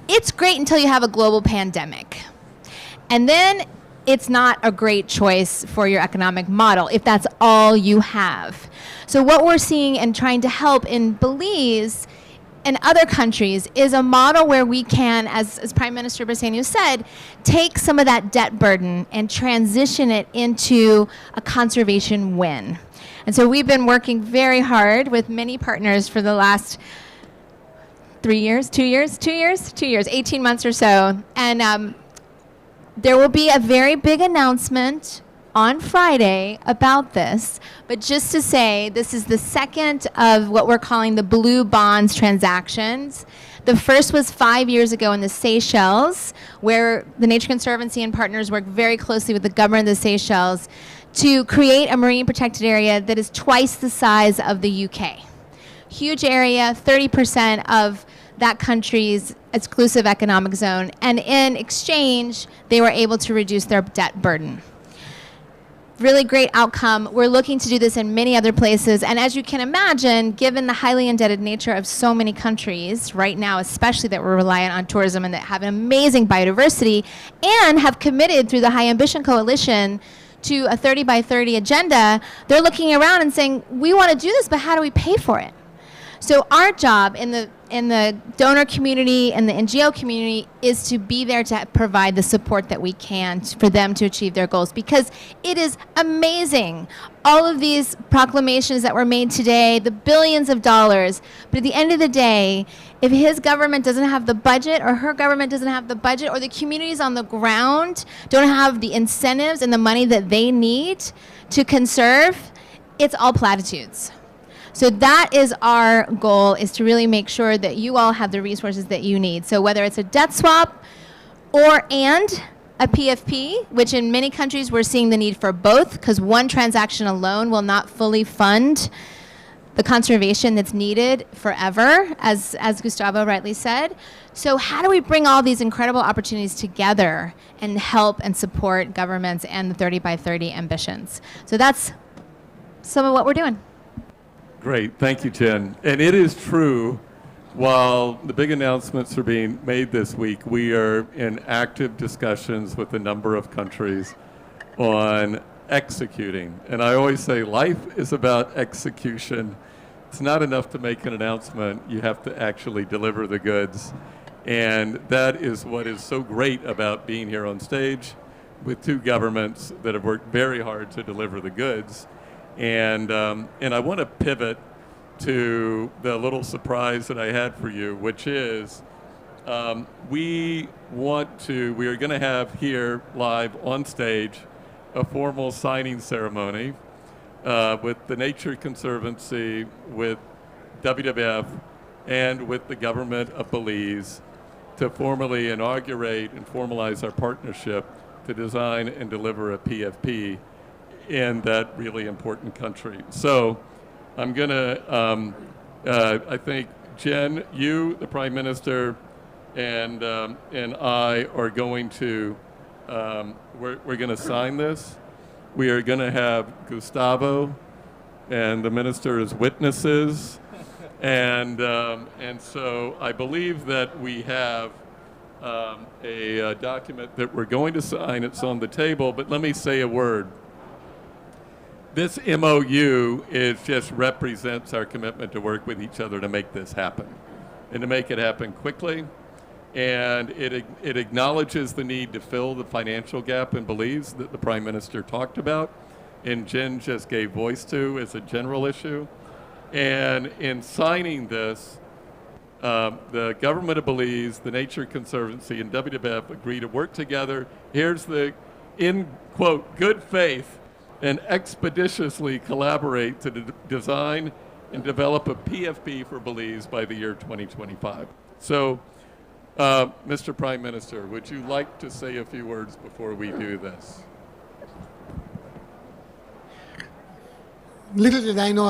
It's great until you have a global pandemic. And then it's not a great choice for your economic model if that's all you have. So what we're seeing and trying to help in Belize and other countries is a model where we can, as Prime Minister Briceño said, take some of that debt burden and transition it into a conservation win. And so we've been working very hard with many partners for the last 3 years, 2 years, 18 months or so. And there will be a very big announcement on Friday about this, but just to say this is the second of what we're calling the blue bonds transactions. The first was 5 years ago in the Seychelles, where the Nature Conservancy and partners worked very closely with the government of the Seychelles to create a marine protected area that is twice the size of the UK. Huge area, 30% of that country's exclusive economic zone, and in exchange, they were able to reduce their debt burden. Really great outcome. We're looking to do this in many other places, and as you can imagine, given the highly indebted nature of so many countries right now, especially that we're reliant on tourism and that have an amazing biodiversity and have committed through the High Ambition Coalition to a 30 by 30 agenda, they're looking around and saying, we want to do this, but how do we pay for it? So our job in the donor community and the NGO community is to be there to provide the support that we can for them to achieve their goals, because it is amazing. All of these proclamations that were made today, the billions of dollars, but at the end of the day, if his government doesn't have the budget or her government doesn't have the budget or the communities on the ground don't have the incentives and the money that they need to conserve, it's all platitudes. So that is our goal, is to really make sure that you all have the resources that you need. So whether it's a debt swap and a PFP, which in many countries we're seeing the need for both, because one transaction alone will not fully fund the conservation that's needed forever, as Gustavo rightly said. So how do we bring all these incredible opportunities together and help and support governments and the 30 by 30 ambitions? So that's some of what we're doing. Great, thank you, Jen. And it is true, while the big announcements are being made this week, we are in active discussions with a number of countries on executing. And I always say life is about execution. It's not enough to make an announcement, you have to actually deliver the goods. And that is what is so great about being here on stage with two governments that have worked very hard to deliver the goods. And I want to pivot to the little surprise that I had for you, which is we are going to have here live on stage a formal signing ceremony with the Nature Conservancy, with WWF, and with the government of Belize to formally inaugurate and formalize our partnership to design and deliver a PFP in that really important country. So I'm going to, I think, Jen, you, the Prime Minister, and I are going to, we're going to sign this. We are going to have Gustavo and the Minister as witnesses. And so I believe that we have a document that we're going to sign. It's on the table, but let me say a word. This MOU just represents our commitment to work with each other to make this happen, and to make it happen quickly. And it acknowledges the need to fill the financial gap in Belize that the Prime Minister talked about, and Jen just gave voice to as a general issue. And in signing this, the government of Belize, the Nature Conservancy, and WWF agree to work together. Here's the, in quote, good faith, and expeditiously collaborate to design and develop a PFP for Belize by the year 2025. So, Mr. Prime Minister, would you like to say a few words before we do this? little did I know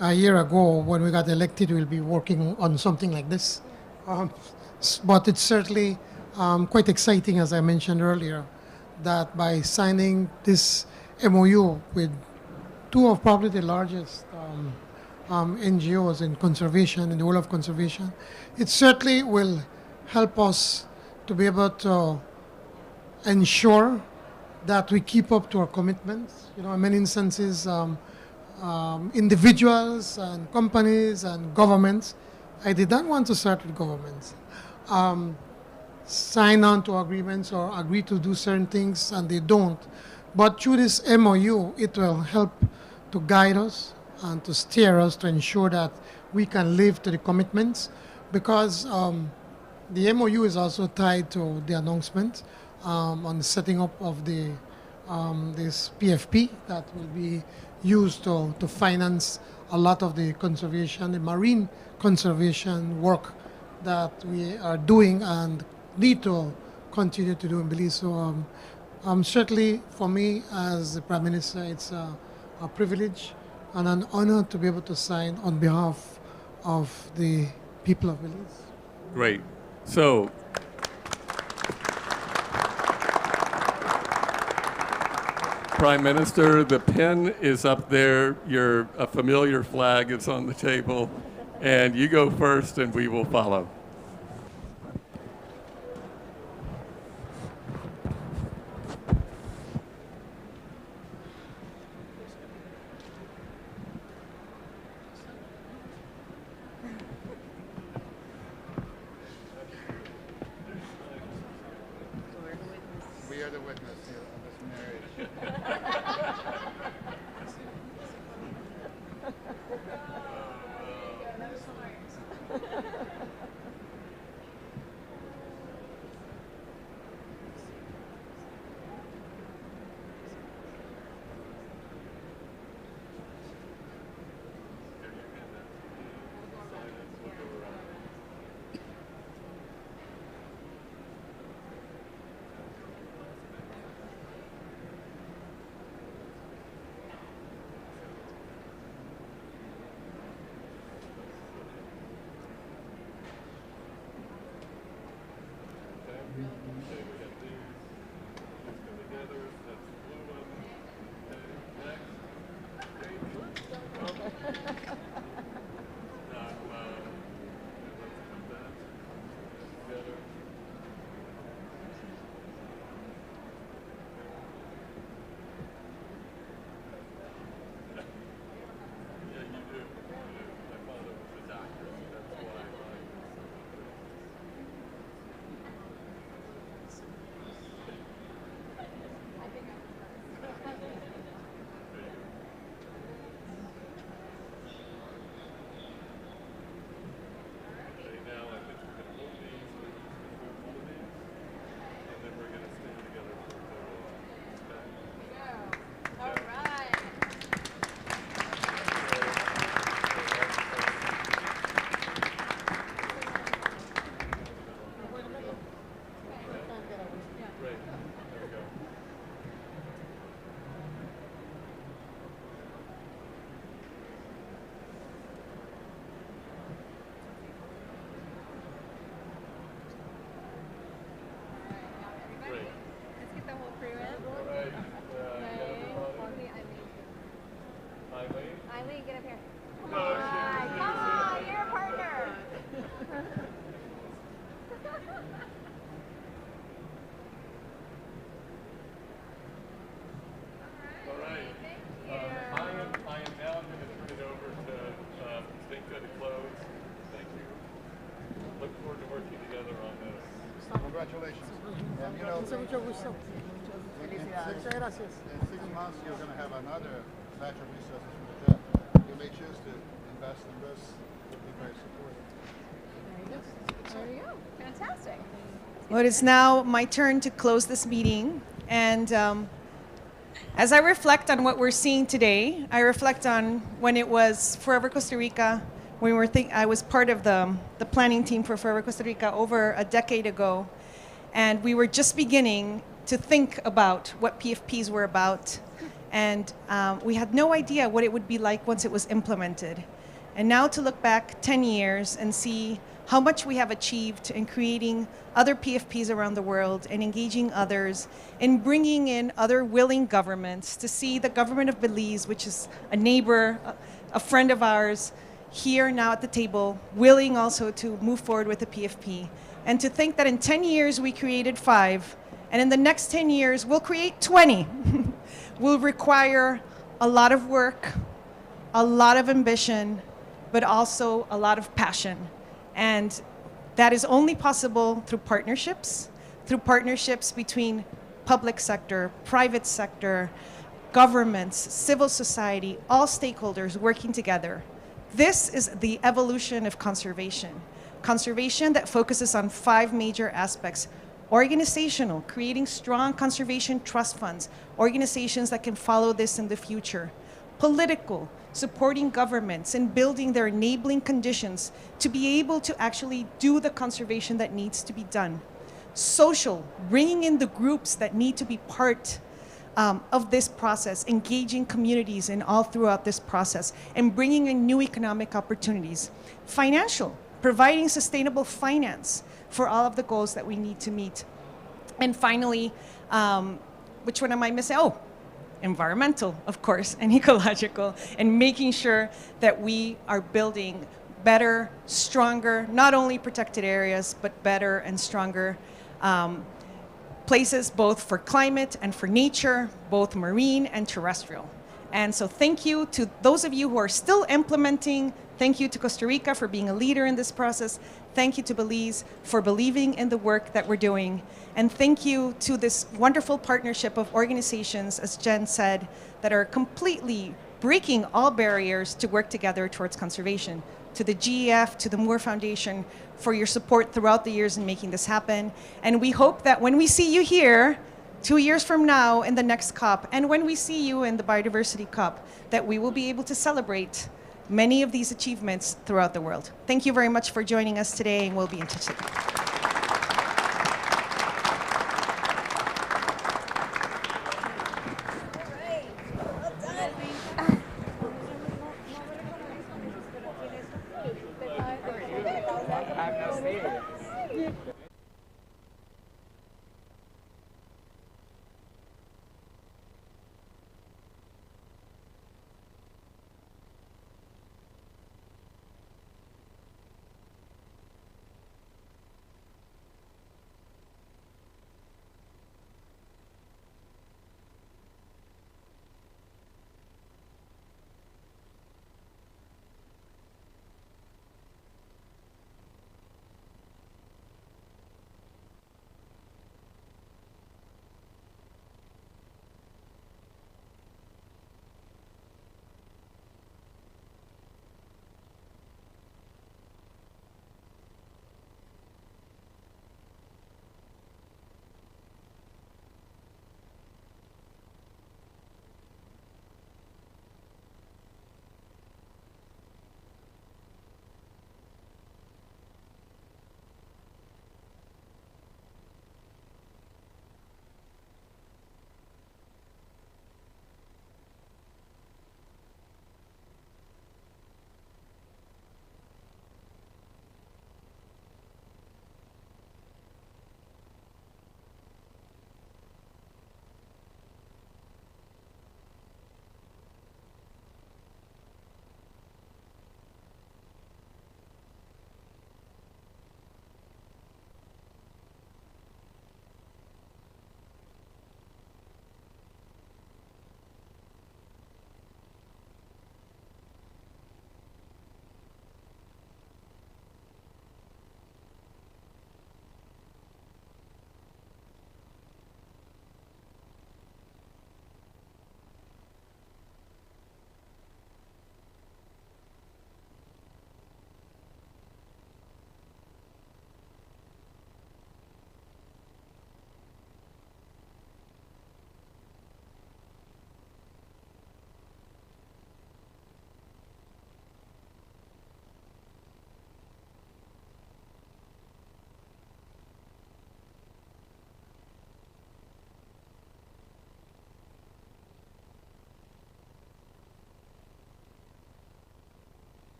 a year ago when we got elected, we'll be working on something like this. But it's certainly quite exciting, as I mentioned earlier, that by signing this MOU with two of probably the largest NGOs in conservation, in the world of conservation, it certainly will help us to be able to ensure that we keep up to our commitments. You know, in many instances, individuals and companies and governments, I did not want to start with governments, sign on to agreements or agree to do certain things and they don't. But through this MOU, it will help to guide us and to steer us to ensure that we can live to the commitments, because the MOU is also tied to the announcement on the setting up of the this PFP that will be used to finance a lot of the conservation, the marine conservation work that we are doing and need to continue to do in Belize. So certainly for me as the Prime Minister, it's a privilege and an honor to be able to sign on behalf of the people of Belize. Great. So, Prime Minister, the pen is up there. A familiar flag is on the table. And you go first and we will follow. We are the witness here of this marriage. Eileen, get up here. Come on, you're a partner. All right. I am now going to turn it over to Stinka to close. Thank you. Look forward to working together on this. Congratulations. And you know, in 6 months you're going to have another natural resources from the debt. You may choose to invest in this. We'll be very supportive. There you go. Fantastic. Well, it is now my turn to close this meeting. And as I reflect on what we're seeing today, I reflect on when it was Forever Costa Rica, when I was part of the planning team for Forever Costa Rica over a decade ago. And we were just beginning to think about what PFPs were about And we had no idea what it would be like once it was implemented. And now to look back 10 years and see how much we have achieved in creating other PFPs around the world and engaging others in bringing in other willing governments to see the government of Belize, which is a neighbor, a friend of ours, here now at the table, willing also to move forward with the PFP. And to think that in 10 years we created 5, and in the next 10 years we'll create 20, will require a lot of work, a lot of ambition, but also a lot of passion. And that is only possible through partnerships between public sector, private sector, governments, civil society, all stakeholders working together. This is the evolution of conservation. Conservation that focuses on 5 major aspects. Organizational, creating strong conservation trust funds, organizations that can follow this in the future. Political, supporting governments and building their enabling conditions to be able to actually do the conservation that needs to be done. Social, bringing in the groups that need to be part of this process, engaging communities in all throughout this process, and bringing in new economic opportunities. Financial, providing sustainable finance for all of the goals that we need to meet. And finally, which one am I missing? Oh, environmental, of course, and ecological, and making sure that we are building better, stronger, not only protected areas, but better and stronger places both for climate and for nature, both marine and terrestrial. And so thank you to those of you who are still implementing. Thank you to Costa Rica for being a leader in this process. Thank you to Belize for believing in the work that we're doing. And thank you to this wonderful partnership of organizations, as Jen said, that are completely breaking all barriers to work together towards conservation. To the GEF, to the Moore Foundation, for your support throughout the years in making this happen. And we hope that when we see you here, 2 years from now in the next COP, and when we see you in the Biodiversity COP, that we will be able to celebrate many of these achievements throughout the world. Thank you very much for joining us today, and we'll be in touch with you.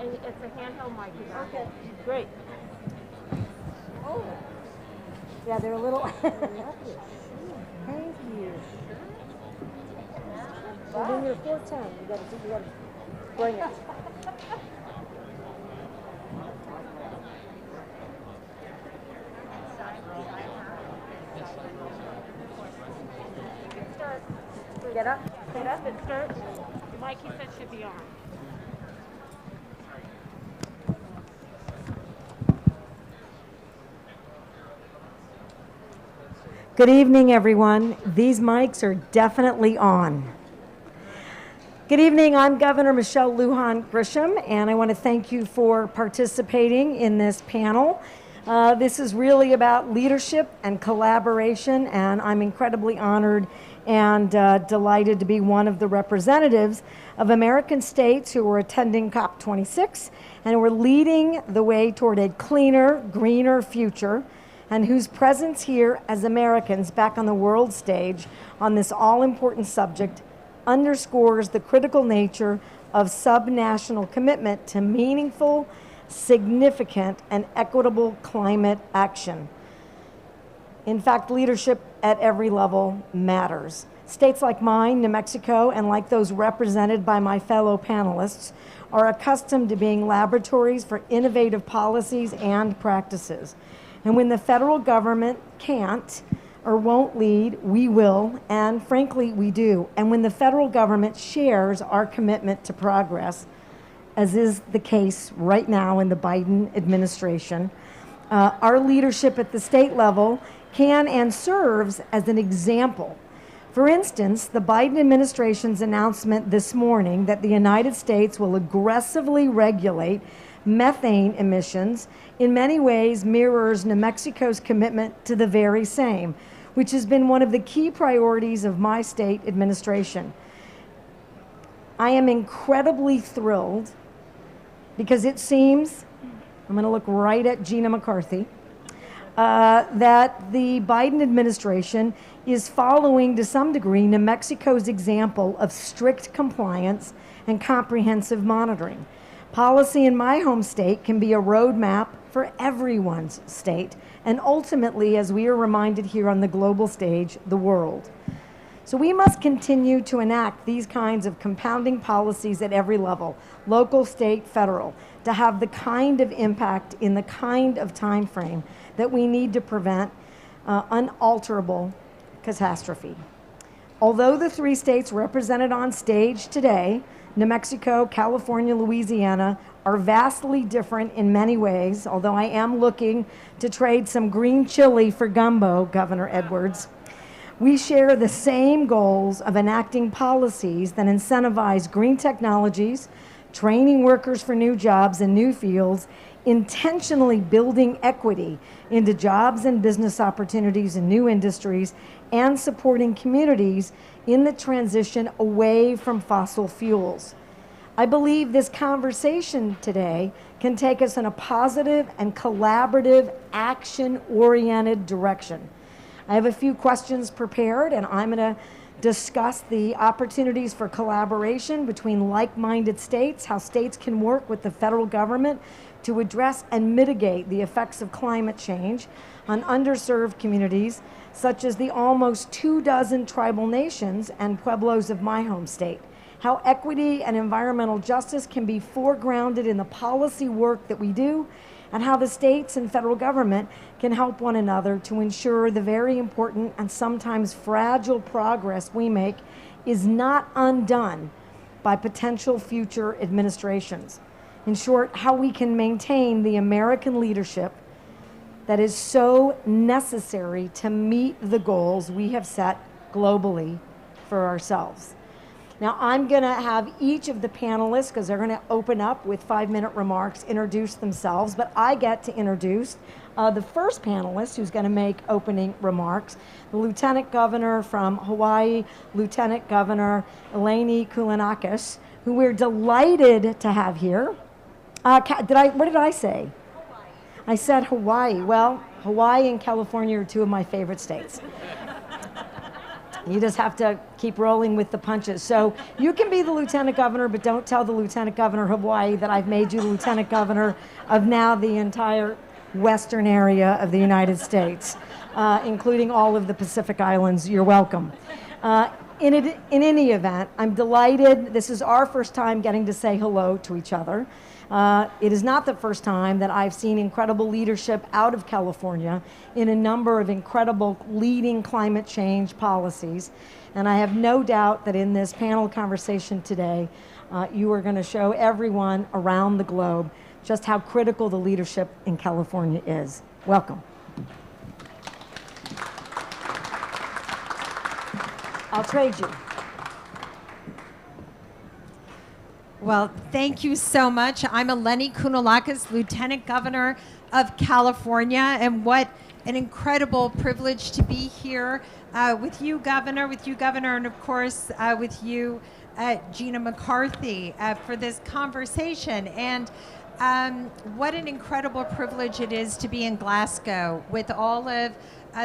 And it's a handheld mic. Okay. Great. Oh. Yeah, they're a little. Thank you. So when you're 410, you gotta bring it. Get up and start. The mic you said should be on. Good evening, everyone. These mics are definitely on. Good evening, I'm Governor Michelle Lujan Grisham, and I want to thank you for participating in this panel. This is really about leadership and collaboration, and I'm incredibly honored and delighted to be one of the representatives of American states who are attending COP26 and who are leading the way toward a cleaner, greener future, and whose presence here as Americans back on the world stage on this all-important subject underscores the critical nature of subnational commitment to meaningful, significant, and equitable climate action. In fact, leadership at every level matters. States like mine, New Mexico, and like those represented by my fellow panelists, are accustomed to being laboratories for innovative policies and practices. And when the federal government can't or won't lead, we will, and frankly, we do. And when the federal government shares our commitment to progress, as is the case right now in the Biden administration, our leadership at the state level can and serves as an example. For instance, the Biden administration's announcement this morning that the United States will aggressively regulate methane emissions in many ways mirrors New Mexico's commitment to the very same, which has been one of the key priorities of my state administration. I am incredibly thrilled because it seems, I'm going to look right at Gina McCarthy, that the Biden administration is following to some degree New Mexico's example of strict compliance and comprehensive monitoring. Policy in my home state can be a roadmap for everyone's state, and ultimately, as we are reminded here on the global stage, the world. So we must continue to enact these kinds of compounding policies at every level, local, state, federal, to have the kind of impact in the kind of time frame that we need to prevent unalterable catastrophe. Although the three states represented on stage today, New Mexico, California, Louisiana, are vastly different in many ways, although I am looking to trade some green chili for gumbo, Governor Edwards. We share the same goals of enacting policies that incentivize green technologies, training workers for new jobs and new fields, intentionally building equity into jobs and business opportunities in new industries, and supporting communities in the transition away from fossil fuels. I believe this conversation today can take us in a positive and collaborative, action-oriented direction. I have a few questions prepared, and I'm going to discuss the opportunities for collaboration between like-minded states, how states can work with the federal government to address and mitigate the effects of climate change on underserved communities, such as the almost 24 tribal nations and pueblos of my home state. How equity and environmental justice can be foregrounded in the policy work that we do, and how the states and federal government can help one another to ensure the very important and sometimes fragile progress we make is not undone by potential future administrations. In short, how we can maintain the American leadership that is so necessary to meet the goals we have set globally for ourselves. Now, I'm going to have each of the panelists, because they're going to open up with 5-minute remarks, introduce themselves, but I get to introduce the first panelist who's going to make opening remarks, the Lieutenant Governor from Hawaii, Lieutenant Governor Eleni Koulinakis, who we're delighted to have here. What did I say? Hawaii. I said Hawaii. Well, Hawaii and California are two of my favorite states. You just have to keep rolling with the punches. So you can be the lieutenant governor, but don't tell the lieutenant governor of Hawaii that I've made you the lieutenant governor of now the entire western area of the United States, including all of the Pacific Islands. You're welcome. In any event, I'm delighted. This is our first time getting to say hello to each other. It is not the first time that I've seen incredible leadership out of California in a number of incredible leading climate change policies. And I have no doubt that in this panel conversation today, you are going to show everyone around the globe just how critical the leadership in California is. Welcome. I'll trade you. Well, thank you so much. I'm Eleni Kounalakis, Lieutenant Governor of California, and what an incredible privilege to be here with you, Governor, and of course with you, Gina McCarthy, for this conversation. And what an incredible privilege it is to be in Glasgow with all of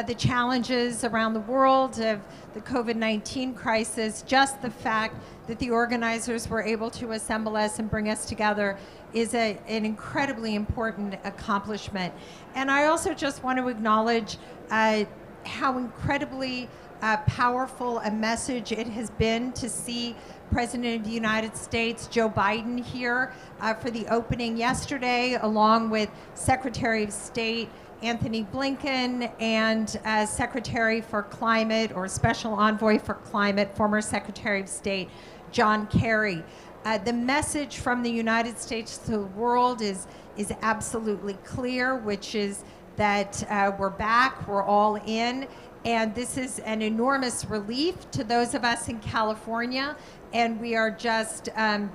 the challenges around the world of the COVID-19 crisis. Just the fact that the organizers were able to assemble us and bring us together is an incredibly important accomplishment. And I also just want to acknowledge how incredibly powerful a message it has been to see President of the United States, Joe Biden, here for the opening yesterday, along with Secretary of State Anthony Blinken and Secretary for Climate, or Special Envoy for Climate, former Secretary of State John Kerry. The message from the United States to the world is absolutely clear, which is that we're back, we're all in, and this is an enormous relief to those of us in California, and we are just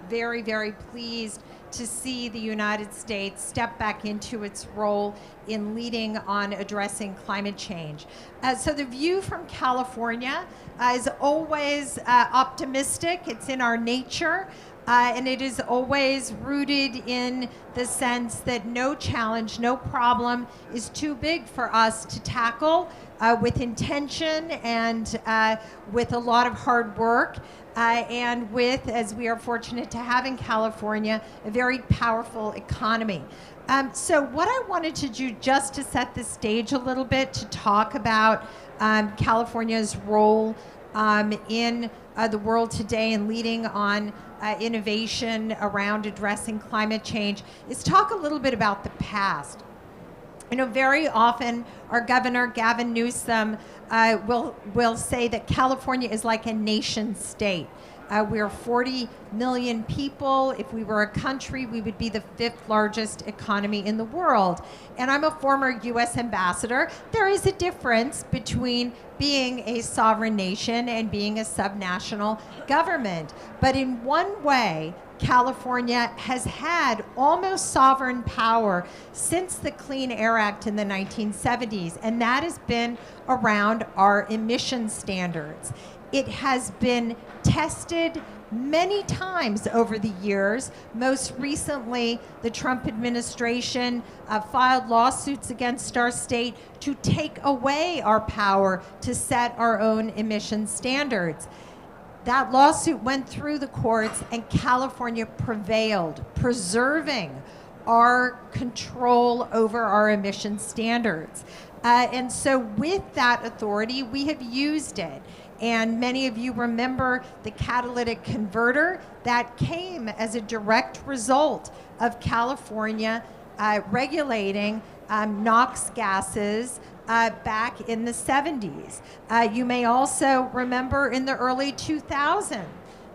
very, very pleased to see the United States step back into its role in leading on addressing climate change. So the view from California is always optimistic. It's in our nature. And it is always rooted in the sense that no challenge, no problem is too big for us to tackle with intention and with a lot of hard work. And with, as we are fortunate to have in California, a very powerful economy. So what I wanted to do, just to set the stage a little bit, to talk about California's role in the world today and leading on innovation around addressing climate change, is talk a little bit about the past. You know, very often our governor, Gavin Newsom, will say that California is like a nation state. We're 40 million people. If we were a country, we would be the 5th largest economy in the world. And I'm a former US ambassador. There is a difference between being a sovereign nation and being a subnational government. But in one way, California has had almost sovereign power since the Clean Air Act in the 1970s, and that has been around our emission standards. It has been tested many times over the years. Most recently, the Trump administration filed lawsuits against our state to take away our power to set our own emission standards. That lawsuit went through the courts and California prevailed, preserving our control over our emission standards. And so with that authority, we have used it. And many of you remember the catalytic converter that came as a direct result of California regulating NOx gases back in the 70s. You may also remember in the early 2000s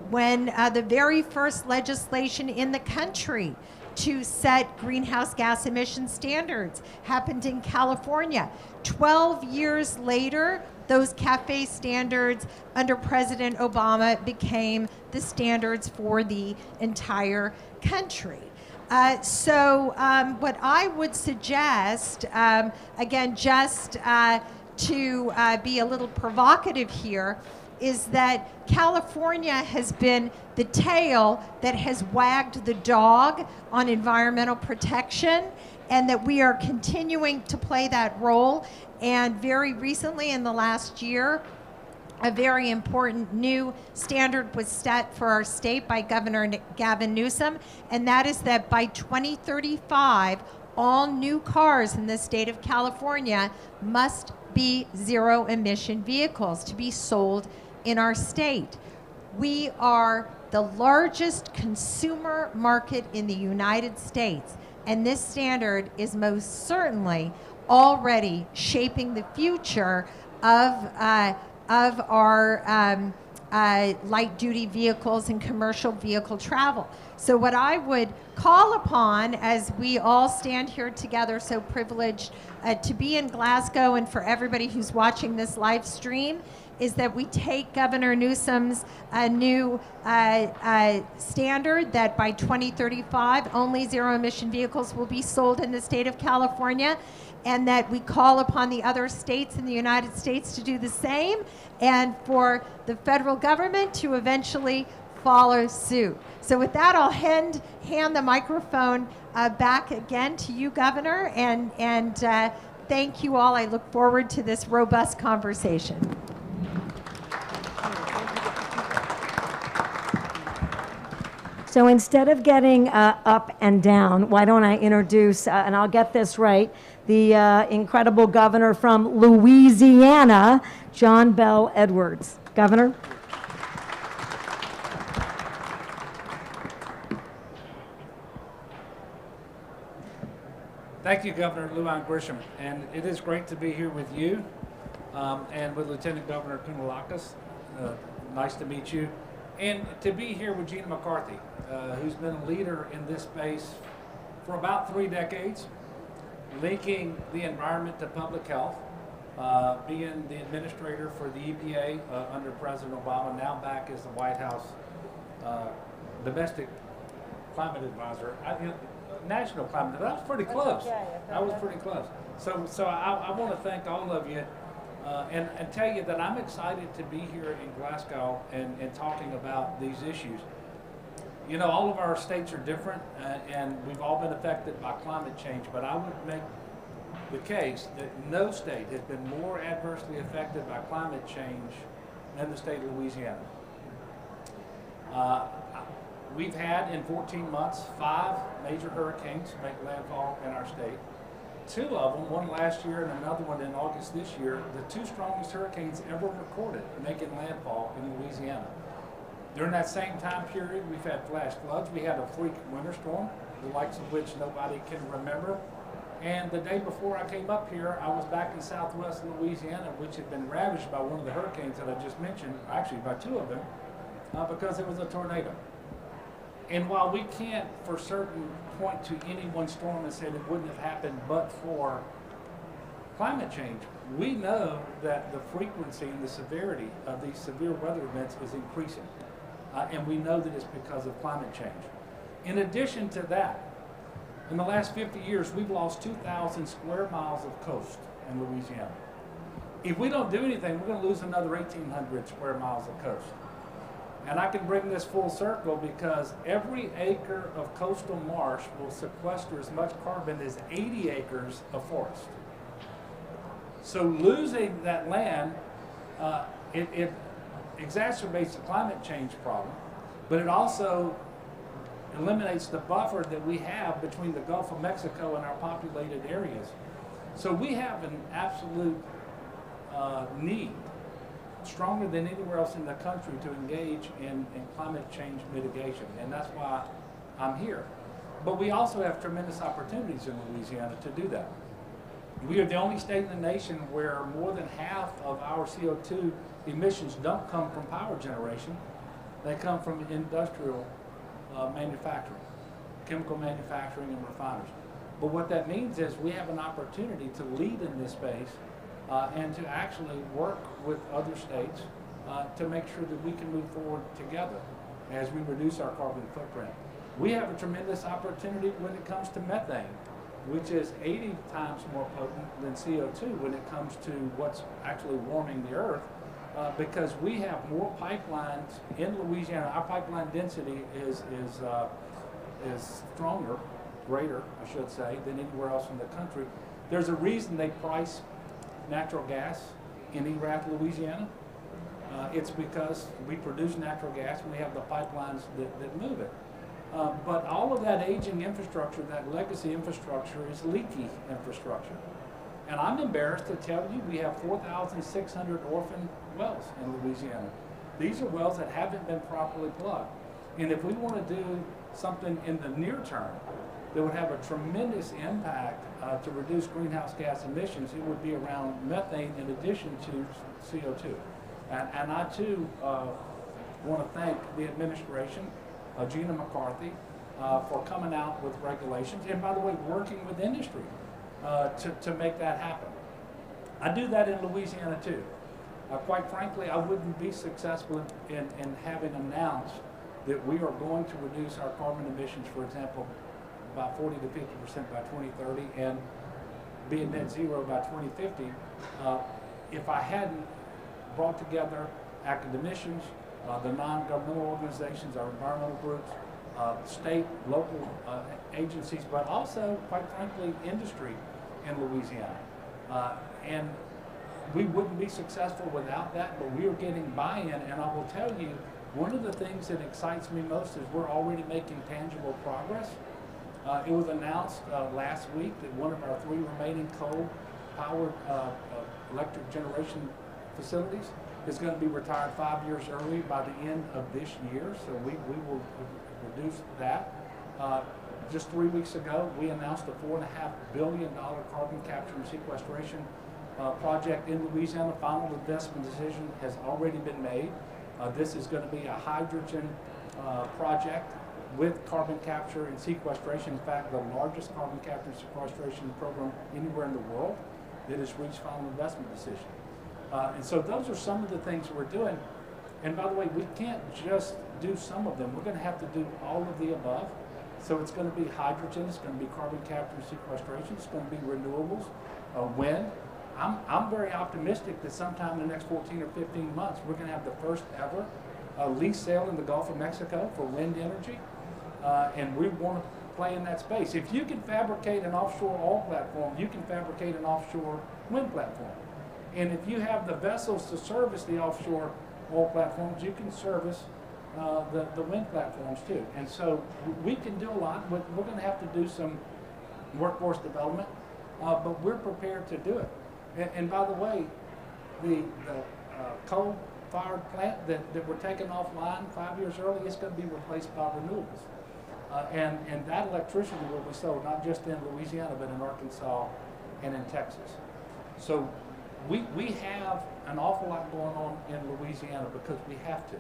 when the very first legislation in the country to set greenhouse gas emission standards happened in California. 12 years later, those CAFE standards under President Obama became the standards for the entire country. So what I would suggest, again, just to be a little provocative here, is that California has been the tail that has wagged the dog on environmental protection, and that we are continuing to play that role. And very recently, in the last year, a very important new standard was set for our state by Governor Gavin Newsom, and that is that by 2035, all new cars in the state of California must be zero emission vehicles to be sold in our state. We are the largest consumer market in the United States, and this standard is most certainly already shaping the future of our light-duty vehicles and commercial vehicle travel. So what I would call upon, as we all stand here together, so privileged to be in Glasgow, and for everybody who's watching this live stream, is that we take Governor Newsom's new standard that by 2035, only zero-emission vehicles will be sold in the state of California, and that we call upon the other states in the United States to do the same, and for the federal government to eventually follow suit. So with that, I'll hand the microphone back again to you, Governor, and thank you all. I look forward to this robust conversation. So instead of getting up and down, why don't I introduce, and I'll get this right, the incredible governor from Louisiana, John Bell Edwards. Governor. Thank you, Governor Luan Grisham, and it is great to be here with you and with Lieutenant Governor Kounalakis. Nice to meet you. And to be here with Gina McCarthy, who's been a leader in this space for about 3 decades, linking the environment to public health, being the administrator for the EPA under President Obama, now back as the White House domestic climate advisor. National climate, that was pretty close. That was pretty close. So I want to thank all of you and tell you that I'm excited to be here in Glasgow and talking about these issues. You know, all of our states are different and we've all been affected by climate change, but I would make the case that no state has been more adversely affected by climate change than the state of Louisiana. We've had, in 14 months, 5 major hurricanes make landfall in our state. 2 of them, one last year and another one in August this year, the 2 strongest hurricanes ever recorded making landfall in Louisiana. During that same time period, we've had flash floods. We had a freak winter storm, the likes of which nobody can remember. And the day before I came up here, I was back in southwest Louisiana, which had been ravaged by one of the hurricanes that I just mentioned, actually by 2 of them, because it was a tornado. And while we can't for certain point to any one storm and say it wouldn't have happened but for climate change, we know that the frequency and the severity of these severe weather events is increasing. And we know that it's because of climate change. In addition to that, in the last 50 years, we've lost 2,000 square miles of coast in Louisiana. If we don't do anything, we're going to lose another 1,800 square miles of coast. And I can bring this full circle because every acre of coastal marsh will sequester as much carbon as 80 acres of forest. So losing that land, it exacerbates the climate change problem, but it also eliminates the buffer that we have between the Gulf of Mexico and our populated areas. So we have an absolute need, stronger than anywhere else in the country, to engage in climate change mitigation, and that's why I'm here. But we also have tremendous opportunities in Louisiana to do that. We are the only state in the nation where more than half of our CO2 emissions don't come from power generation. They come from industrial manufacturing, chemical manufacturing and refiners. But what that means is we have an opportunity to lead in this space and to actually work with other states to make sure that we can move forward together as we reduce our carbon footprint. We have a tremendous opportunity when it comes to methane, which is 80 times more potent than CO2 when it comes to what's actually warming the earth, because we have more pipelines in Louisiana. Our pipeline density is stronger, greater, I should say, than anywhere else in the country. There's a reason they price natural gas in Erath, Louisiana. It's because we produce natural gas and we have the pipelines that move it. But all of that aging infrastructure, that legacy infrastructure, is leaky infrastructure. And I'm embarrassed to tell you we have 4,600 orphan wells in Louisiana. These are wells that haven't been properly plugged. And if we want to do something in the near term that would have a tremendous impact to reduce greenhouse gas emissions, it would be around methane in addition to CO2. And I too want to thank the administration, Gina McCarthy, for coming out with regulations, and by the way, working with industry to make that happen. I do that in Louisiana too. Quite frankly, I wouldn't be successful in having announced that we are going to reduce our carbon emissions, for example, by 40 to 50% by 2030 and be at net zero by 2050 if I hadn't brought together academicians, the non-governmental organizations, our environmental groups, state, local agencies, but also, quite frankly, industry in Louisiana. And we wouldn't be successful without that, but we are getting buy-in, and I will tell you, one of the things that excites me most is we're already making tangible progress. It was announced last week that one of our 3 remaining coal-powered electric generation facilities is going to be retired 5 years early by the end of this year, so we will reduce that. Just 3 weeks ago, we announced a $4.5 billion carbon capture and sequestration project in Louisiana. Final investment decision has already been made. This is going to be a hydrogen project with carbon capture and sequestration. In fact, the largest carbon capture and sequestration program anywhere in the world that has reached final investment decision. And so those are some of the things we're doing. And by the way, we can't just do some of them. We're going to have to do all of the above. So it's going to be hydrogen, it's going to be carbon capture and sequestration, it's going to be renewables, wind. I'm very optimistic that sometime in the next 14 or 15 months, we're going to have the first ever lease sale in the Gulf of Mexico for wind energy. And we want to play in that space. If you can fabricate an offshore oil platform, you can fabricate an offshore wind platform. And if you have the vessels to service the offshore oil platforms, you can service the wind platforms too. And so we can do a lot. We're going to have to do some workforce development, but we're prepared to do it. And by the way, the coal-fired plant that we're taking offline 5 years early is going to be replaced by renewables. And that electricity will be sold not just in Louisiana, but in Arkansas and in Texas. So we have an awful lot going on in Louisiana because we have to.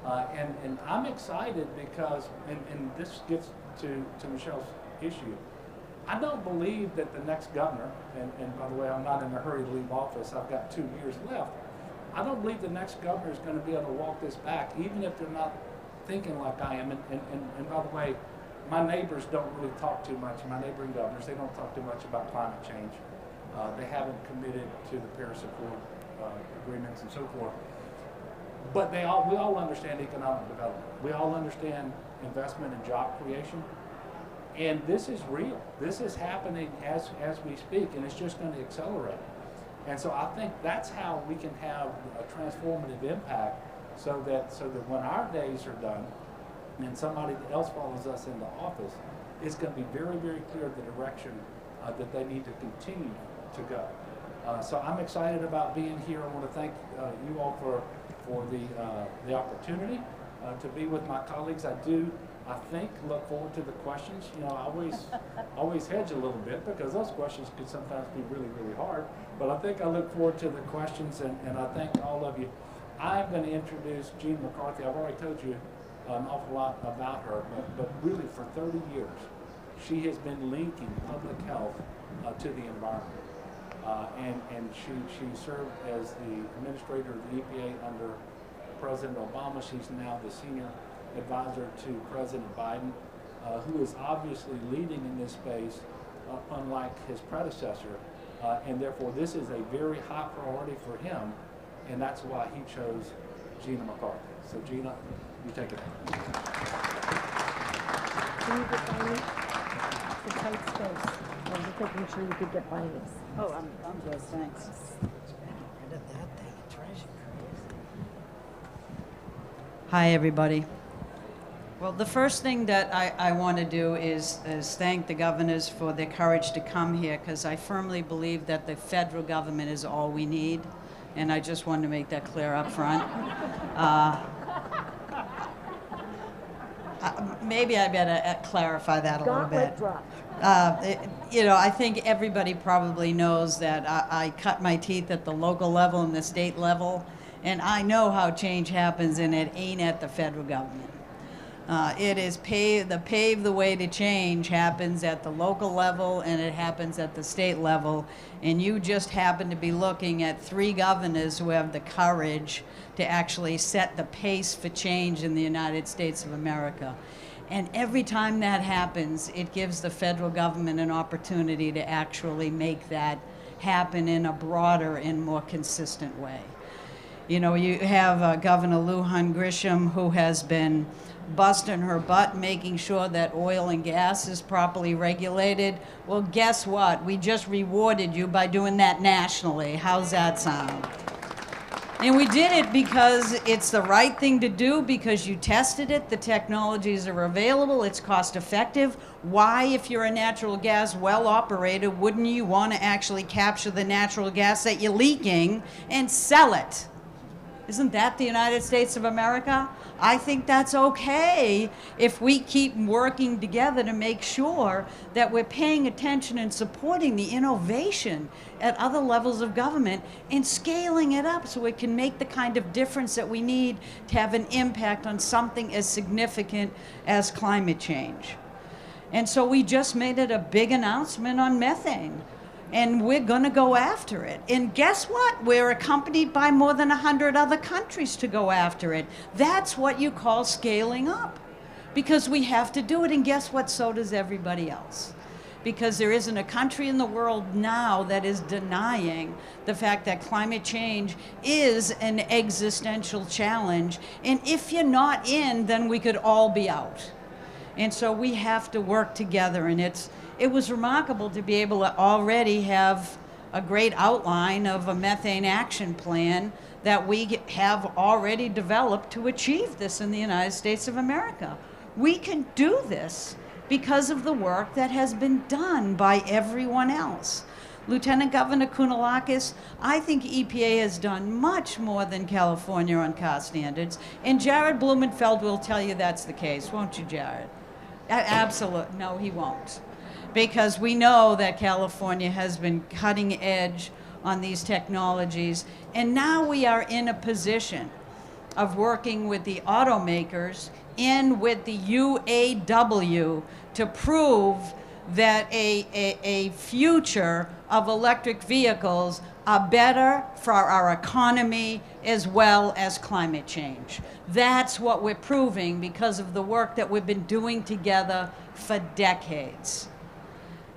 And I'm excited because, and this gets to Michelle's issue, I don't believe that the next governor, and by the way, I'm not in a hurry to leave office, I've got 2 years left. I don't believe the next governor is going to be able to walk this back, even if they're not thinking like I am. And by the way, my neighbors don't really talk too much, my neighboring governors, they don't talk too much about climate change. They haven't committed to the Paris Accord agreements and so forth. But we all understand economic development. We all understand investment and job creation. And this is real. This is happening as we speak, and it's just going to accelerate. And so I think that's how we can have a transformative impact so that when our days are done and somebody else follows us into office, it's going to be very, very clear the direction that they need to continue to go. So I'm excited about being here. I want to thank you all for the opportunity to be with my colleagues. I think, look forward to the questions. You know, I always hedge a little bit because those questions could sometimes be really, really hard. But I think I look forward to the questions, and I thank all of you. I'm going to introduce Gina McCarthy. I've already told you an awful lot about her, but really for 30 years, she has been linking public health to the environment. And she served as the administrator of the EPA under President Obama. She's now the senior advisor to President Biden, who is obviously leading in this space, unlike his predecessor. And therefore, this is a very high priority for him, and that's why he chose Gina McCarthy. So Gina, you take it. Can you get by me? It's a tight space. I was just making sure you could get by this. Oh, I'm good, thanks. Get rid of that thing. It drives you crazy. Hi, everybody. Well, the first thing that I want to do is thank the governors for their courage to come here, because I firmly believe that the federal government is all we need, and I just wanted to make that clear up front. Maybe I better clarify that a little bit. I think everybody probably knows that I cut my teeth at the local level and the state level, and I know how change happens, and it ain't at the federal government. It is pave the way to change happens at the local level, and it happens at the state level, and you just happen to be looking at 3 governors who have the courage to actually set the pace for change in the United States of America. And every time that happens, it gives the federal government an opportunity to actually make that happen in a broader and more consistent way. You know, you have Governor Lujan Grisham, who has been busting her butt making sure that oil and gas is properly regulated. Well, guess what? We just rewarded you by doing that nationally. How's that sound? And we did it because it's the right thing to do, because you tested it, the technologies are available, it's cost effective. Why, if you're a natural gas well operator, wouldn't you want to actually capture the natural gas that you're leaking and sell it? Isn't that the United States of America? I think that's okay if we keep working together to make sure that we're paying attention and supporting the innovation at other levels of government and scaling it up so it can make the kind of difference that we need to have an impact on something as significant as climate change. And so we just made it a big announcement on methane. And we're going to go after it. And guess what? We're accompanied by more than 100 other countries to go after it. That's what you call scaling up, because we have to do it. And guess what? So does everybody else. Because there isn't a country in the world now that is denying the fact that climate change is an existential challenge. And if you're not in, then we could all be out. And so we have to work together, and it was remarkable to be able to already have a great outline of a methane action plan that we have already developed to achieve this in the United States of America. We can do this because of the work that has been done by everyone else. Lieutenant Governor Kounalakis, I think EPA has done much more than California on car standards, and Jared Blumenfeld will tell you that's the case, won't you, Jared? Absolutely. No, he won't. Because we know that California has been cutting edge on these technologies, and now we are in a position of working with the automakers and with the UAW to prove that a future of electric vehicles are better for our economy as well as climate change. That's what we're proving because of the work that we've been doing together for decades.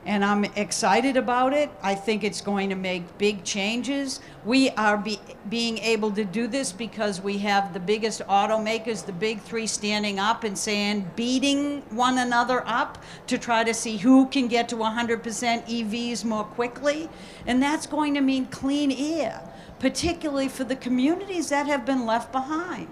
And I'm excited about it. I think it's going to make big changes. We are being able to do this because we have the biggest automakers, the big 3, standing up and saying, beating one another up to try to see who can get to 100% EVs more quickly. And that's going to mean clean air, particularly for the communities that have been left behind.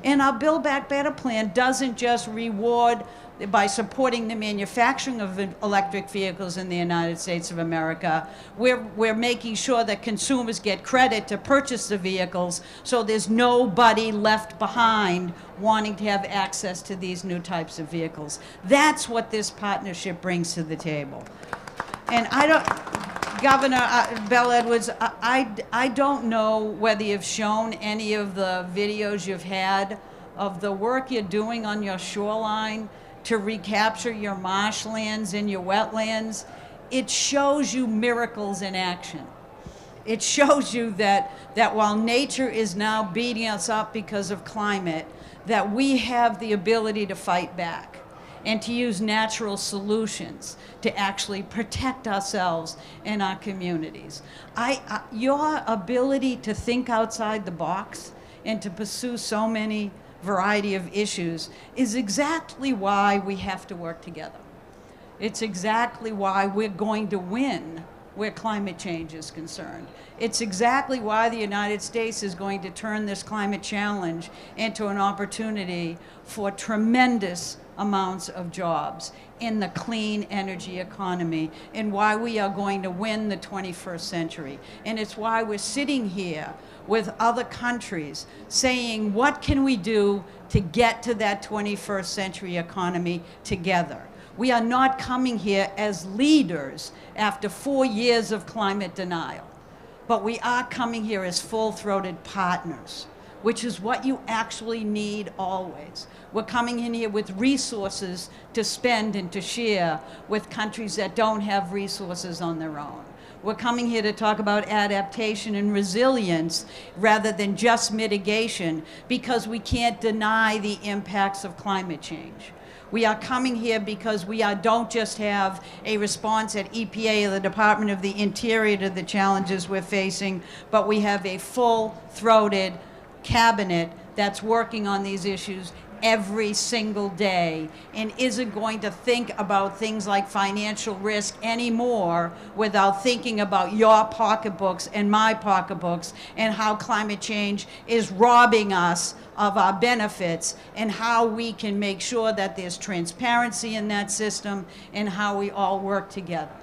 And our Build Back Better plan doesn't just reward by supporting the manufacturing of electric vehicles in the United States of America. We're making sure that consumers get credit to purchase the vehicles, so there's nobody left behind wanting to have access to these new types of vehicles. That's what this partnership brings to the table. And Governor Bell Edwards, I don't know whether you've shown any of the videos you've had of the work you're doing on your shoreline to recapture your marshlands and your wetlands. It shows you miracles in action. It shows you that while nature is now beating us up because of climate, that we have the ability to fight back and to use natural solutions to actually protect ourselves and our communities. Your ability to think outside the box and to pursue so many variety of issues is exactly why we have to work together. It's exactly why we're going to win where climate change is concerned. It's exactly why the United States is going to turn this climate challenge into an opportunity for tremendous amounts of jobs in the clean energy economy, and why we are going to win the 21st century. And it's why we're sitting here with other countries saying, what can we do to get to that 21st century economy together? We are not coming here as leaders after 4 years of climate denial, but we are coming here as full-throated partners, which is what you actually need always. We're coming in here with resources to spend and to share with countries that don't have resources on their own. We're coming here to talk about adaptation and resilience rather than just mitigation, because we can't deny the impacts of climate change. We are coming here because we don't just have a response at EPA or the Department of the Interior to the challenges we're facing, but we have a full-throated cabinet that's working on these issues every single day and isn't going to think about things like financial risk anymore without thinking about your pocketbooks and my pocketbooks, and how climate change is robbing us of our benefits, and how we can make sure that there's transparency in that system, and how we all work together.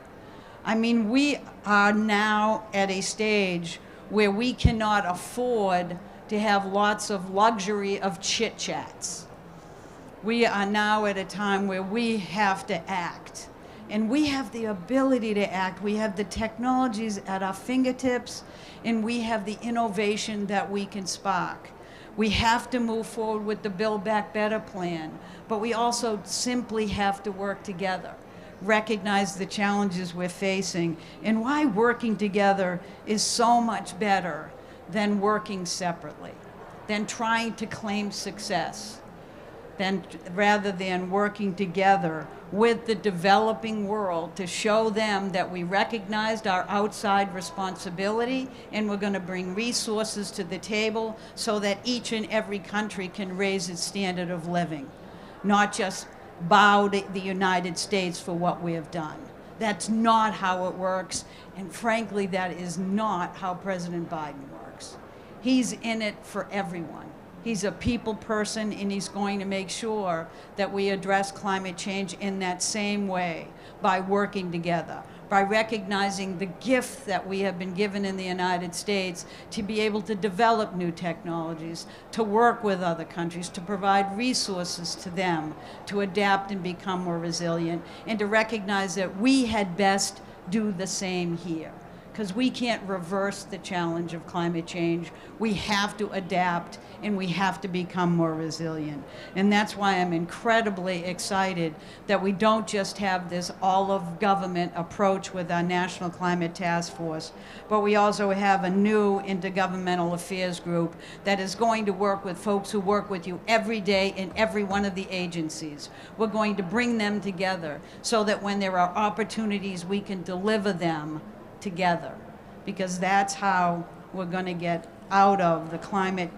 I mean, we are now at a stage where we cannot afford to have lots of luxury of chit-chats. We are now at a time where we have to act, and we have the ability to act. We have the technologies at our fingertips, and we have the innovation that we can spark. We have to move forward with the Build Back Better plan, but we also simply have to work together, recognize the challenges we're facing, and why working together is so much better than working separately, than trying to claim success, rather than working together with the developing world to show them that we recognized our outside responsibility, and we're going to bring resources to the table so that each and every country can raise its standard of living, not just bow to the United States for what we have done. That's not how it works, and frankly, that is not how President Biden works. He's in it for everyone. He's a people person, and he's going to make sure that we address climate change in that same way, by working together, by recognizing the gift that we have been given in the United States to be able to develop new technologies, to work with other countries, to provide resources to them, to adapt and become more resilient, and to recognize that we had best do the same here, because we can't reverse the challenge of climate change. We have to adapt, and we have to become more resilient. And that's why I'm incredibly excited that we don't just have this all-of-government approach with our National Climate Task Force, but we also have a new intergovernmental affairs group that is going to work with folks who work with you every day in every one of the agencies. We're going to bring them together so that when there are opportunities, we can deliver them together, because that's how we're going to get out of the climate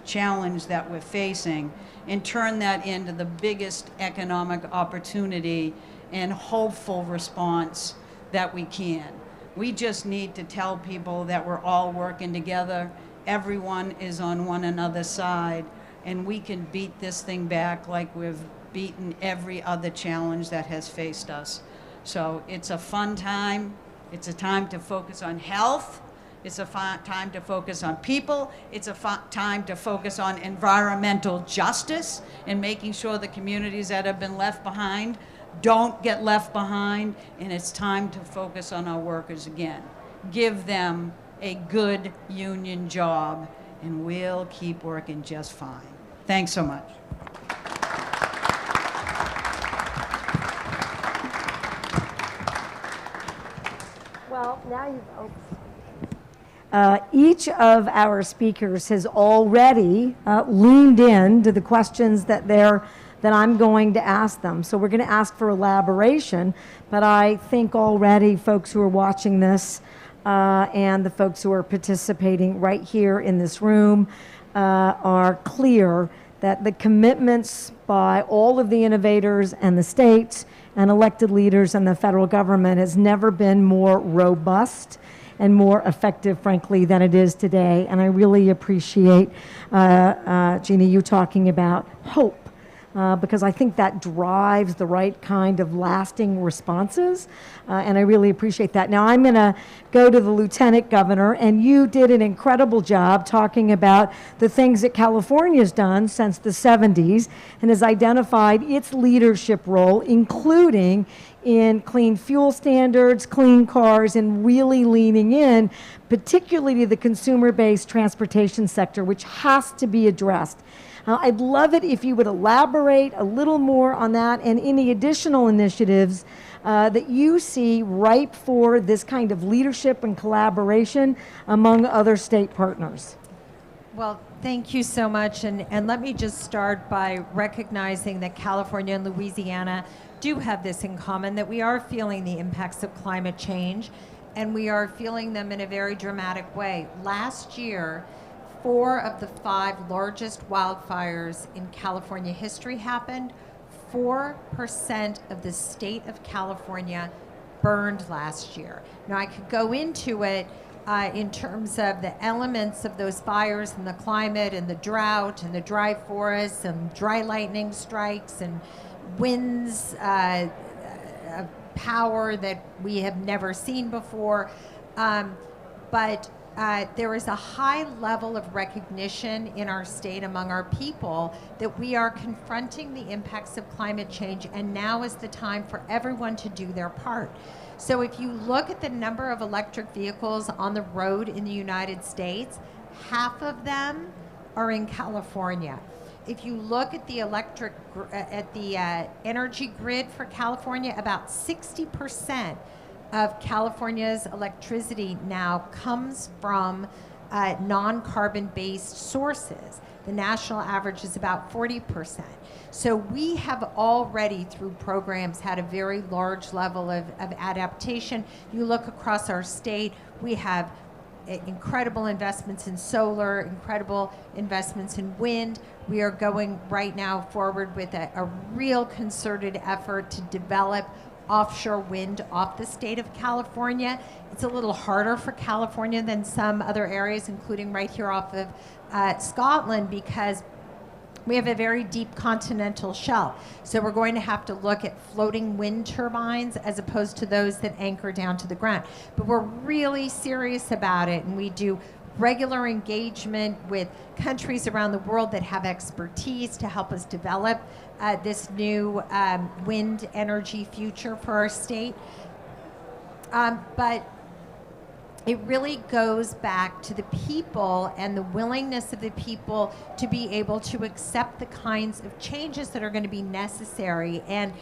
challenge that we're facing and turn that into the biggest economic opportunity and hopeful response that we can. We just need to tell people that we're all working together, everyone is on one another's side, and we can beat this thing back like we've beaten every other challenge that has faced us. So it's a fun time. It's a time to focus on health. It's a time to focus on people. It's a time to focus on environmental justice and making sure the communities that have been left behind don't get left behind. And it's time to focus on our workers again. Give them a good union job, and we'll keep working just fine. Thanks so much. Well, now each of our speakers has already leaned in to the questions that I'm going to ask them. So we're going to ask for elaboration, but I think already folks who are watching this and the folks who are participating right here in this room are clear that the commitments by all of the innovators and the states and elected leaders and the federal government has never been more robust and more effective, frankly, than it is today. And I really appreciate, Jeannie, you talking about hope. Because I think that drives the right kind of lasting responses, and I really appreciate that. Now I'm going to go to the Lieutenant Governor, and you did an incredible job talking about the things that California's done since the 70s and has identified its leadership role, including in clean fuel standards, clean cars, and really leaning in, particularly to the consumer-based transportation sector, which has to be addressed. I'd love it if you would elaborate a little more on that and any additional initiatives that you see ripe for this kind of leadership and collaboration among other state partners. Well, thank you so much. And let me just start by recognizing that California and Louisiana do have this in common, that we are feeling the impacts of climate change, and we are feeling them in a very dramatic way. Last year, 4 of the 5 largest wildfires in California history happened. 4% of the state of California burned last year. Now, I could go into it in terms of the elements of those fires and the climate and the drought and the dry forests and dry lightning strikes and winds, power that we have never seen before. But there is a high level of recognition in our state among our people that we are confronting the impacts of climate change, and now is the time for everyone to do their part. So if you look at the number of electric vehicles on the road in the United States, half of them are in California. If you look at the energy grid for California, about 60% of California's electricity now comes from non-carbon based sources. The national average is about 40%. So we have already, through programs, had a very large level of adaptation. You look across our state, we have incredible investments in solar, incredible investments in wind. We are going right now forward with a real concerted effort to develop offshore wind off the state of California. It's a little harder for California than some other areas, including right here off of Scotland, because we have a very deep continental shelf. So we're going to have to look at floating wind turbines as opposed to those that anchor down to the ground. But we're really serious about it, and we do regular engagement with countries around the world that have expertise to help us develop this new wind energy future for our state. But it really goes back to the people and the willingness of the people to be able to accept the kinds of changes that are going to be necessary. And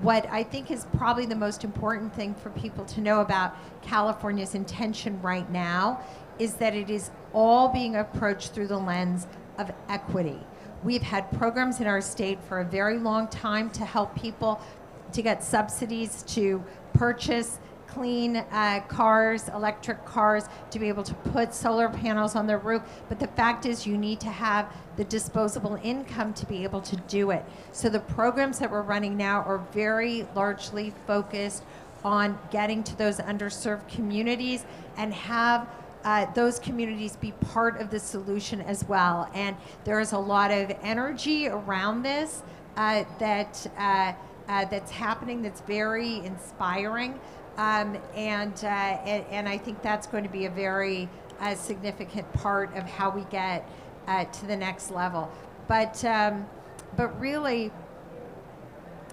what I think is probably the most important thing for people to know about California's intention right now is that it is all being approached through the lens of equity. We've had programs in our state for a very long time to help people to get subsidies to purchase clean cars, electric cars, to be able to put solar panels on their roof. But the fact is you need to have the disposable income to be able to do it. So the programs that we're running now are very largely focused on getting to those underserved communities and have those communities be part of the solution as well. And there is a lot of energy around this that's happening that's very inspiring. And I think that's going to be a very significant part of how we get to the next level. But really,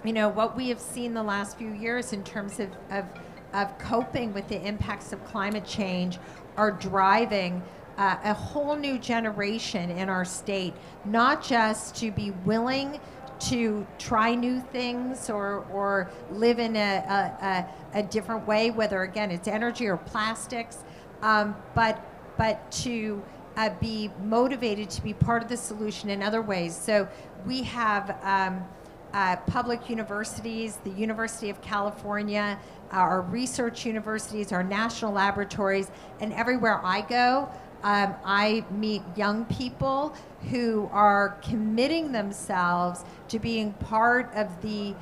you know, what we have seen the last few years in terms of coping with the impacts of climate change are driving a whole new generation in our state, not just to be willing to try new things or live in a different way, whether again it's energy or plastics, but to be motivated to be part of the solution in other ways. So we have public universities, the University of California, our research universities, our national laboratories, and everywhere I go, I meet young people who are committing themselves to being part of the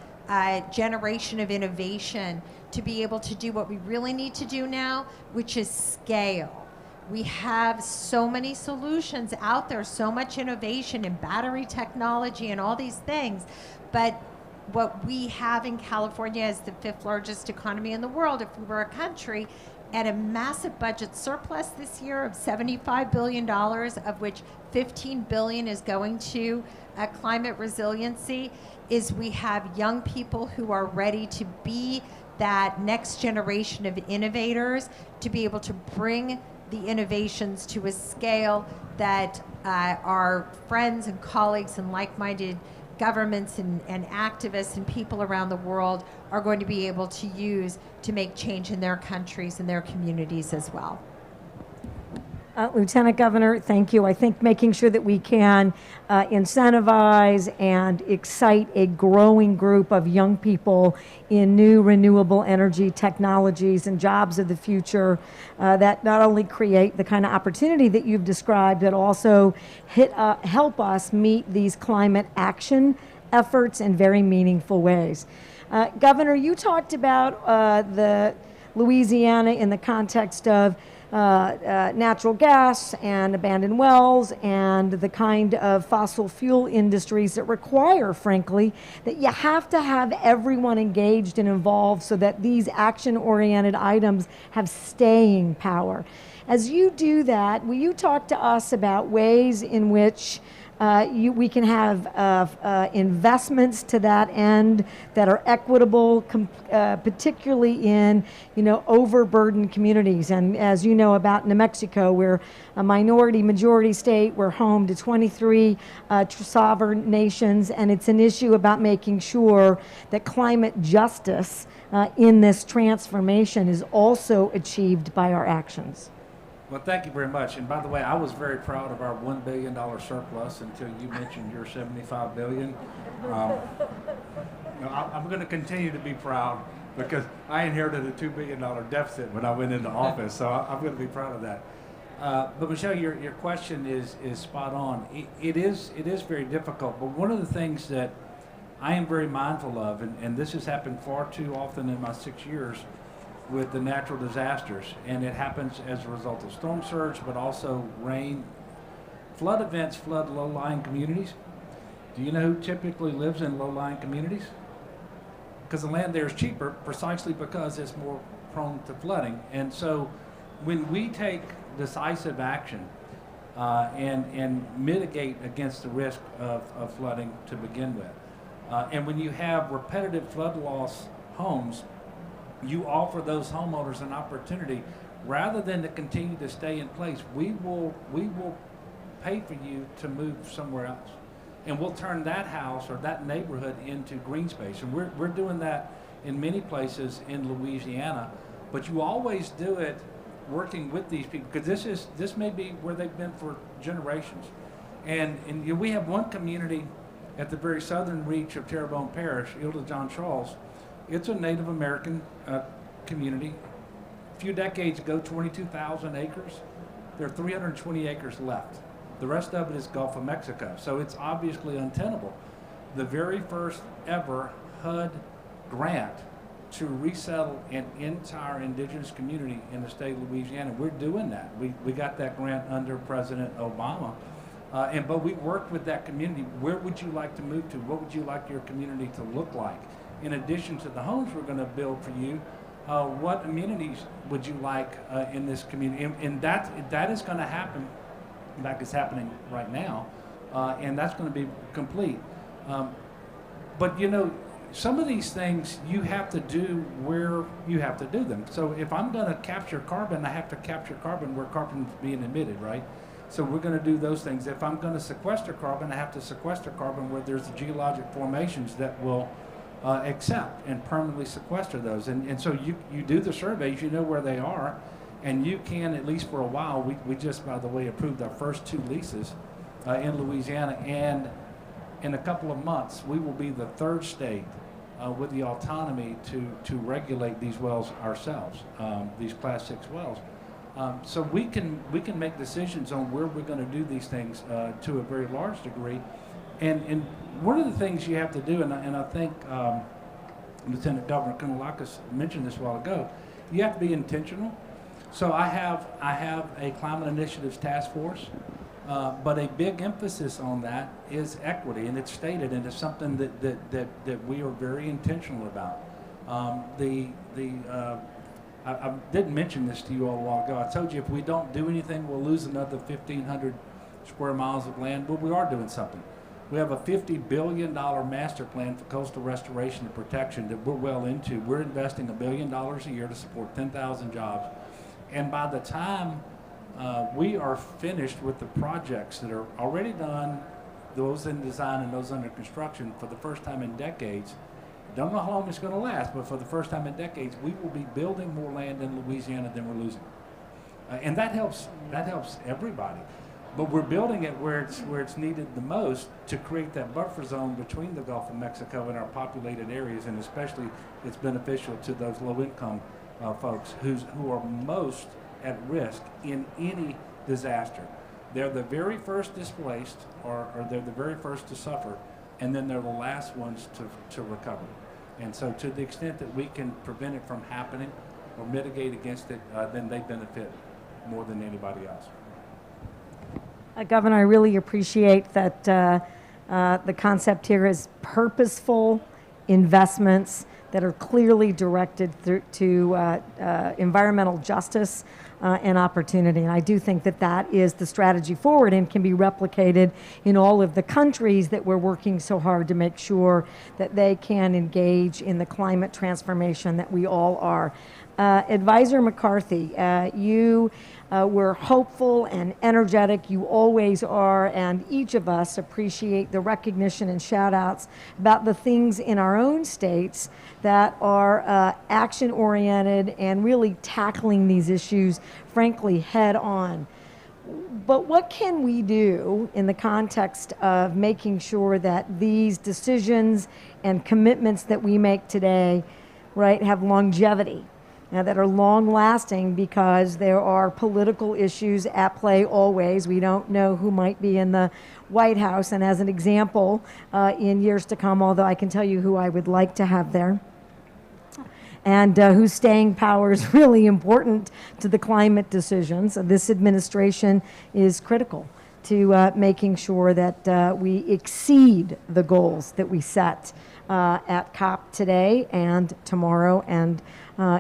generation of innovation to be able to do what we really need to do now, which is scale. We have so many solutions out there, so much innovation in battery technology and all these things, but what we have in California is the 5th largest economy in the world, if we were a country, and a massive budget surplus this year of $75 billion, of which $15 billion is going to climate resiliency, is we have young people who are ready to be that next generation of innovators, to be able to bring the innovations to a scale that our friends and colleagues and like-minded governments and activists and people around the world are going to be able to use to make change in their countries and their communities as well. Lieutenant Governor, thank you. I think making sure that we can incentivize and excite a growing group of young people in new renewable energy technologies and jobs of the future that not only create the kind of opportunity that you've described, but also help us meet these climate action efforts in very meaningful ways. Governor, you talked about the Louisiana in the context of natural gas and abandoned wells and the kind of fossil fuel industries that require, frankly, that you have to have everyone engaged and involved so that these action-oriented items have staying power. As you do that, will you talk to us about ways in which we can have investments to that end that are equitable, particularly in, overburdened communities. And as you know about New Mexico, we're a majority state. We're home to 23 sovereign nations, and it's an issue about making sure that climate justice in this transformation is also achieved by our actions. Well, thank you very much. And by the way, I was very proud of our $1 billion surplus until you mentioned your $75 billion. I'm going to continue to be proud because I inherited a $2 billion deficit when I went into office, so I'm going to be proud of that. But Michelle, your question is spot on. It is very difficult, but one of the things that I am very mindful of, and this has happened far too often in my 6 years, with the natural disasters, and it happens as a result of storm surge, but also rain. Flood events flood low-lying communities. Do you know who typically lives in low-lying communities? Because the land there is cheaper, precisely because it's more prone to flooding. And so when we take decisive action and mitigate against the risk of flooding to begin with, and when you have repetitive flood loss homes, you offer those homeowners an opportunity rather than to continue to stay in place. We will pay for you to move somewhere else, and we'll turn that house or that neighborhood into green space. And we're doing that in many places in Louisiana, but you always do it working with these people, because this may be where they've been for generations. And we have one community at the very southern reach of Terrebonne Parish, Ile de John Charles. It's a Native American community. A few decades ago, 22,000 acres. There are 320 acres left. The rest of it is Gulf of Mexico, so it's obviously untenable. The very first ever HUD grant to resettle an entire indigenous community in the state of Louisiana. We're doing that. We got that grant under President Obama. But we worked with that community. Where would you like to move to? What would you like your community to look like? In addition to the homes we're going to build for you, what amenities would you like in this community? And that is going to happen. In fact, it's happening right now, and that's going to be complete. But some of these things you have to do where you have to do them. So if I'm going to capture carbon, I have to capture carbon where carbon is being emitted, right? So we're going to do those things. If I'm going to sequester carbon, I have to sequester carbon where there's geologic formations that will accept and permanently sequester those. And so you do the surveys, you know where they are, and you can, at least for a while, we just, by the way, approved our first 2 leases in Louisiana, and in a couple of months, we will be the 3rd state with the autonomy to regulate these wells ourselves, these Class 6 wells. So we can make decisions on where we're going to do these things to a very large degree. And one of the things you have to do, and I think Lieutenant Governor Kounalakis mentioned this a while ago, you have to be intentional. So I have a climate initiatives task force, but a big emphasis on that is equity, and it's stated, and it's something that we are very intentional about. I didn't mention this to you all a while ago. I told you if we don't do anything, we'll lose another 1,500 square miles of land. Well, we are doing something. We have a $50 billion master plan for coastal restoration and protection that we're well into. We're investing $1 billion a year to support 10,000 jobs. And by the time we are finished with the projects that are already done, those in design and those under construction, for the first time in decades, don't know how long it's going to last, but for the first time in decades, we will be building more land in Louisiana than we're losing. And that helps everybody. But we're building it where it's needed the most to create that buffer zone between the Gulf of Mexico and our populated areas, and especially it's beneficial to those low-income folks who are most at risk in any disaster. They're the very first displaced, or they're the very first to suffer, and then they're the last ones to recover. And so to the extent that we can prevent it from happening or mitigate against it, then they benefit more than anybody else. Governor, I really appreciate that the concept here is purposeful investments that are clearly directed to environmental justice and opportunity. And I do think that that is the strategy forward and can be replicated in all of the countries that we're working so hard to make sure that they can engage in the climate transformation that we all are. Advisor McCarthy, you were hopeful and energetic. You always are, and each of us appreciate the recognition and shout outs about the things in our own states that are action-oriented and really tackling these issues, frankly, head on. But what can we do in the context of making sure that these decisions and commitments that we make today, right, have longevity? That are long-lasting, because there are political issues at play always. We don't know who might be in the White House, and as an example, in years to come, although I can tell you who I would like to have there, and whose staying power is really important to the climate decisions. This administration is critical to making sure that we exceed the goals that we set at COP today and tomorrow and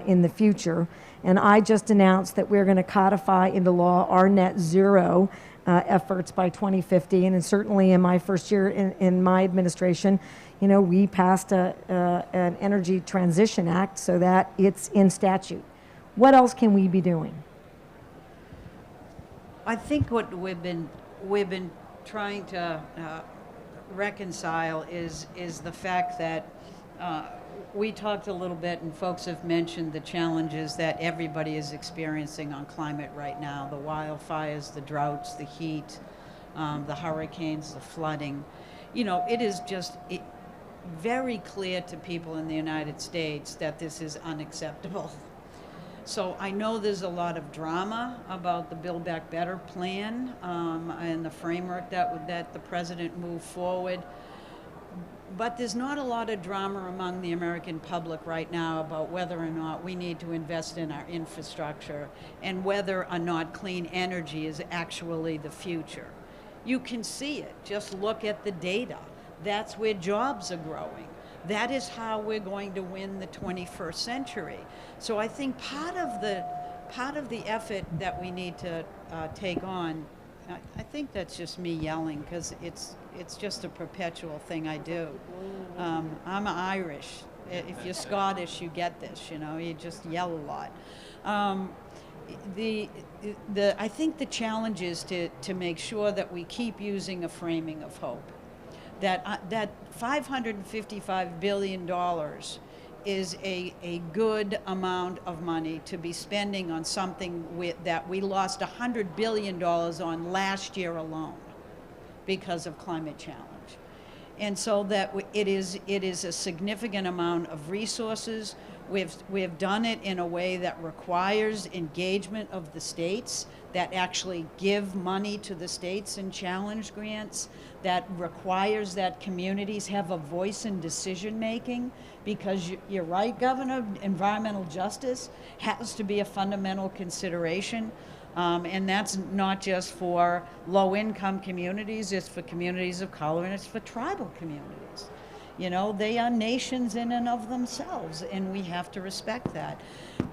in the future. And I just announced that we're going to codify into law our net zero efforts by 2050. And certainly in my first year in my administration, you know, we passed an Energy Transition Act so that it's in statute. What else can we be doing? I think what we've been trying to reconcile is the fact that we talked a little bit, and folks have mentioned the challenges that everybody is experiencing on climate right now: the wildfires, the droughts, the heat, the hurricanes, the flooding. You know, it is just very clear to people in the United States that this is unacceptable. So I know there's a lot of drama about the Build Back Better plan and the framework that the president moved forward. But there's not a lot of drama among the American public right now about whether or not we need to invest in our infrastructure and whether or not clean energy is actually the future. You can see it. Just look at the data. That's where jobs are growing. That is how we're going to win the 21st century. So I think part of the effort that we need to take on, I think that's just me yelling, because it's just a perpetual thing I do. I'm Irish. If you're Scottish, you get this, you know, you just yell a lot. I think the challenge is to make sure that we keep using a framing of hope. That $555 billion is a good amount of money to be spending on something that we lost $100 billion on last year alone because of climate challenge. And so that it is a significant amount of resources. We've done it in a way that requires engagement of the states, that actually give money to the states in challenge grants, that requires that communities have a voice in decision making, because you're right, Governor, environmental justice has to be a fundamental consideration. And that's not just for low-income communities, it's for communities of color, and it's for tribal communities. You know, they are nations in and of themselves, and we have to respect that.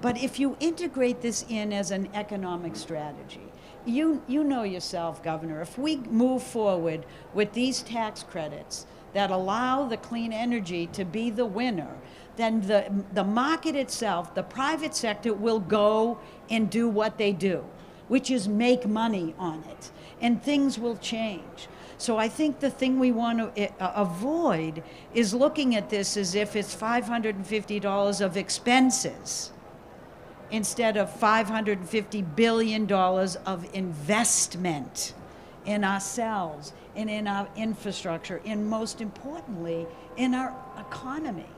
But if you integrate this in as an economic strategy, you know yourself, Governor, if we move forward with these tax credits that allow the clean energy to be the winner, then the market itself, the private sector, will go and do what they do, which is make money on it, and things will change. So I think the thing we want to avoid is looking at this as if it's $550 of expenses instead of $550 billion of investment in ourselves and in our infrastructure, and most importantly, in our economy.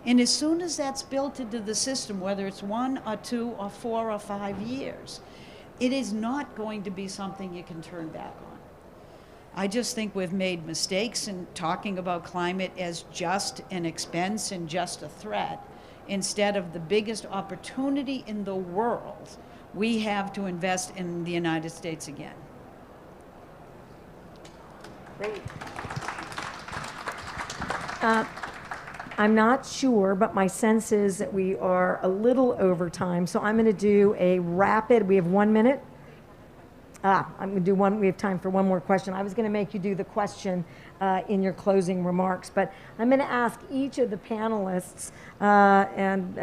And as soon as that's built into the system, whether it's 1 or 2 or 4 or 5 years, it is not going to be something you can turn back on. I just think we've made mistakes in talking about climate as just an expense and just a threat, instead of the biggest opportunity in the world. We have to invest in the United States again. Great. I'm not sure, but my sense is that we are a little over time, so I'm going to do a rapid, we have 1 minute. I'm going to do one, we have time for one more question. I was going to make you do the question in your closing remarks, but I'm going to ask each of the panelists, and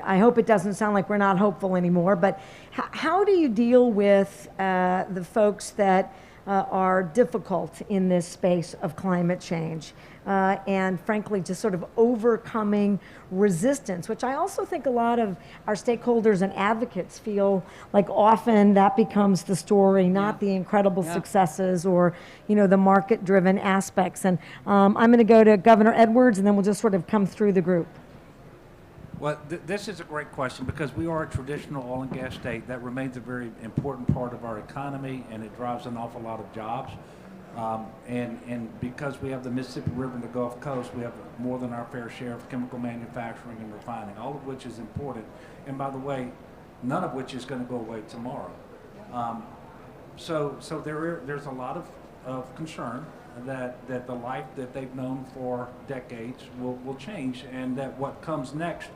I hope it doesn't sound like we're not hopeful anymore, but how do you deal with the folks that are difficult in this space of climate change? And frankly, just sort of overcoming resistance, which I also think a lot of our stakeholders and advocates feel like often that becomes the story, not the incredible successes or, you know, the market-driven aspects. And I'm going to go to Governor Edwards, and then we'll just sort of come through the group. Well, this is a great question, because we are a traditional oil and gas state. That remains a very important part of our economy, and it drives an awful lot of jobs. And because we have the Mississippi River and the Gulf Coast, we have more than our fair share of chemical manufacturing and refining, all of which is important. And by the way, none of which is going to go away tomorrow. So there's a lot of concern that the life that they've known for decades will change, and that what comes next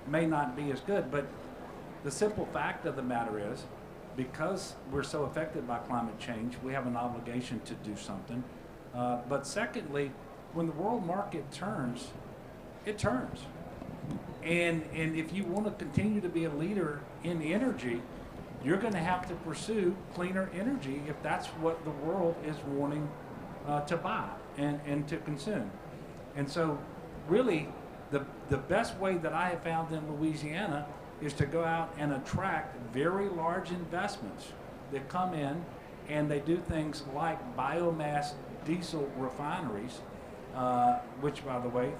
may not be as good. But the simple fact of the matter is, because we're so affected by climate change, we have an obligation to do something. But secondly, when the world market turns, it turns. And if you want to continue to be a leader in energy, you're going to have to pursue cleaner energy if that's what the world is wanting to buy and to consume. And so really, the best way that I have found in Louisiana is to go out and attract very large investments that come in, and they do things like biomass diesel refineries, which, by the way,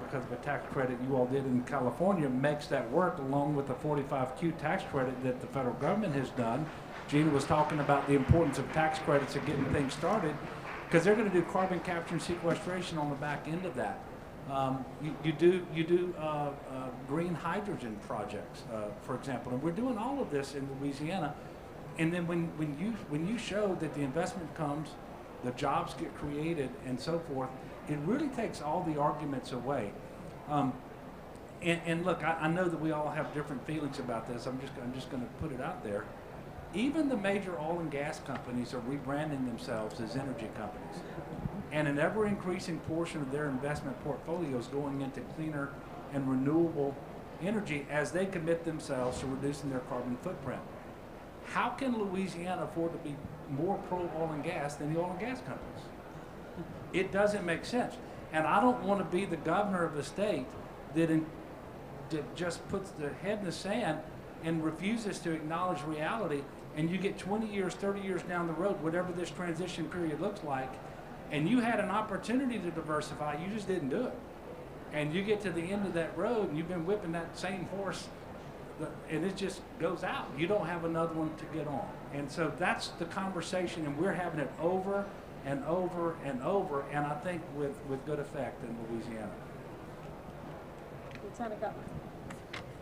because of a tax credit you all did in California, makes that work, along with the 45Q tax credit that the federal government has done. Gina was talking about the importance of tax credits and getting things started, because they're going to do carbon capture and sequestration on the back end of that. You do green hydrogen projects, for example, and we're doing all of this in Louisiana. And then when you show that the investment comes, the jobs get created, and so forth, it really takes all the arguments away. And look, I know that we all have different feelings about this. I'm just going to put it out there. Even the major oil and gas companies are rebranding themselves as energy companies. And an ever-increasing portion of their investment portfolio is going into cleaner and renewable energy as they commit themselves to reducing their carbon footprint. How can Louisiana afford to be more pro-oil and gas than the oil and gas companies? It doesn't make sense. And I don't want to be the governor of a state that just puts their head in the sand and refuses to acknowledge reality, and you get 20 years, 30 years down the road, whatever this transition period looks like, and you had an opportunity to diversify, you just didn't do it. And you get to the end of that road and you've been whipping that same horse and it just goes out. You don't have another one to get on. And so that's the conversation, and we're having it over and over and over, and I think with good effect in Louisiana.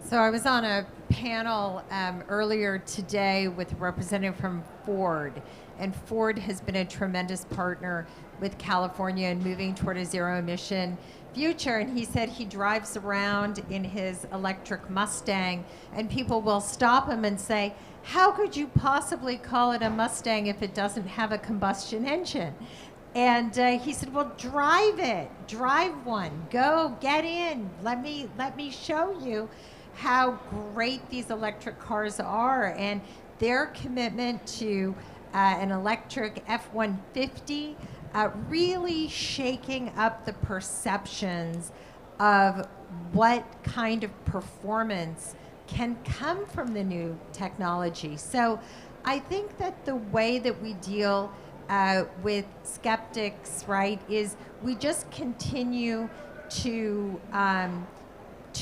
So I was on a panel earlier today with a representative from Ford, and Ford has been a tremendous partner with California in moving toward a zero emission future. And he said he drives around in his electric Mustang and people will stop him and say, how could you possibly call it a Mustang if it doesn't have a combustion engine? And he said, well, drive it, drive one, go get in. Let me show you how great these electric cars are. And their commitment to an electric F-150 really shaking up the perceptions of what kind of performance can come from the new technology. So I think that the way that we deal with skeptics, right, is we just continue to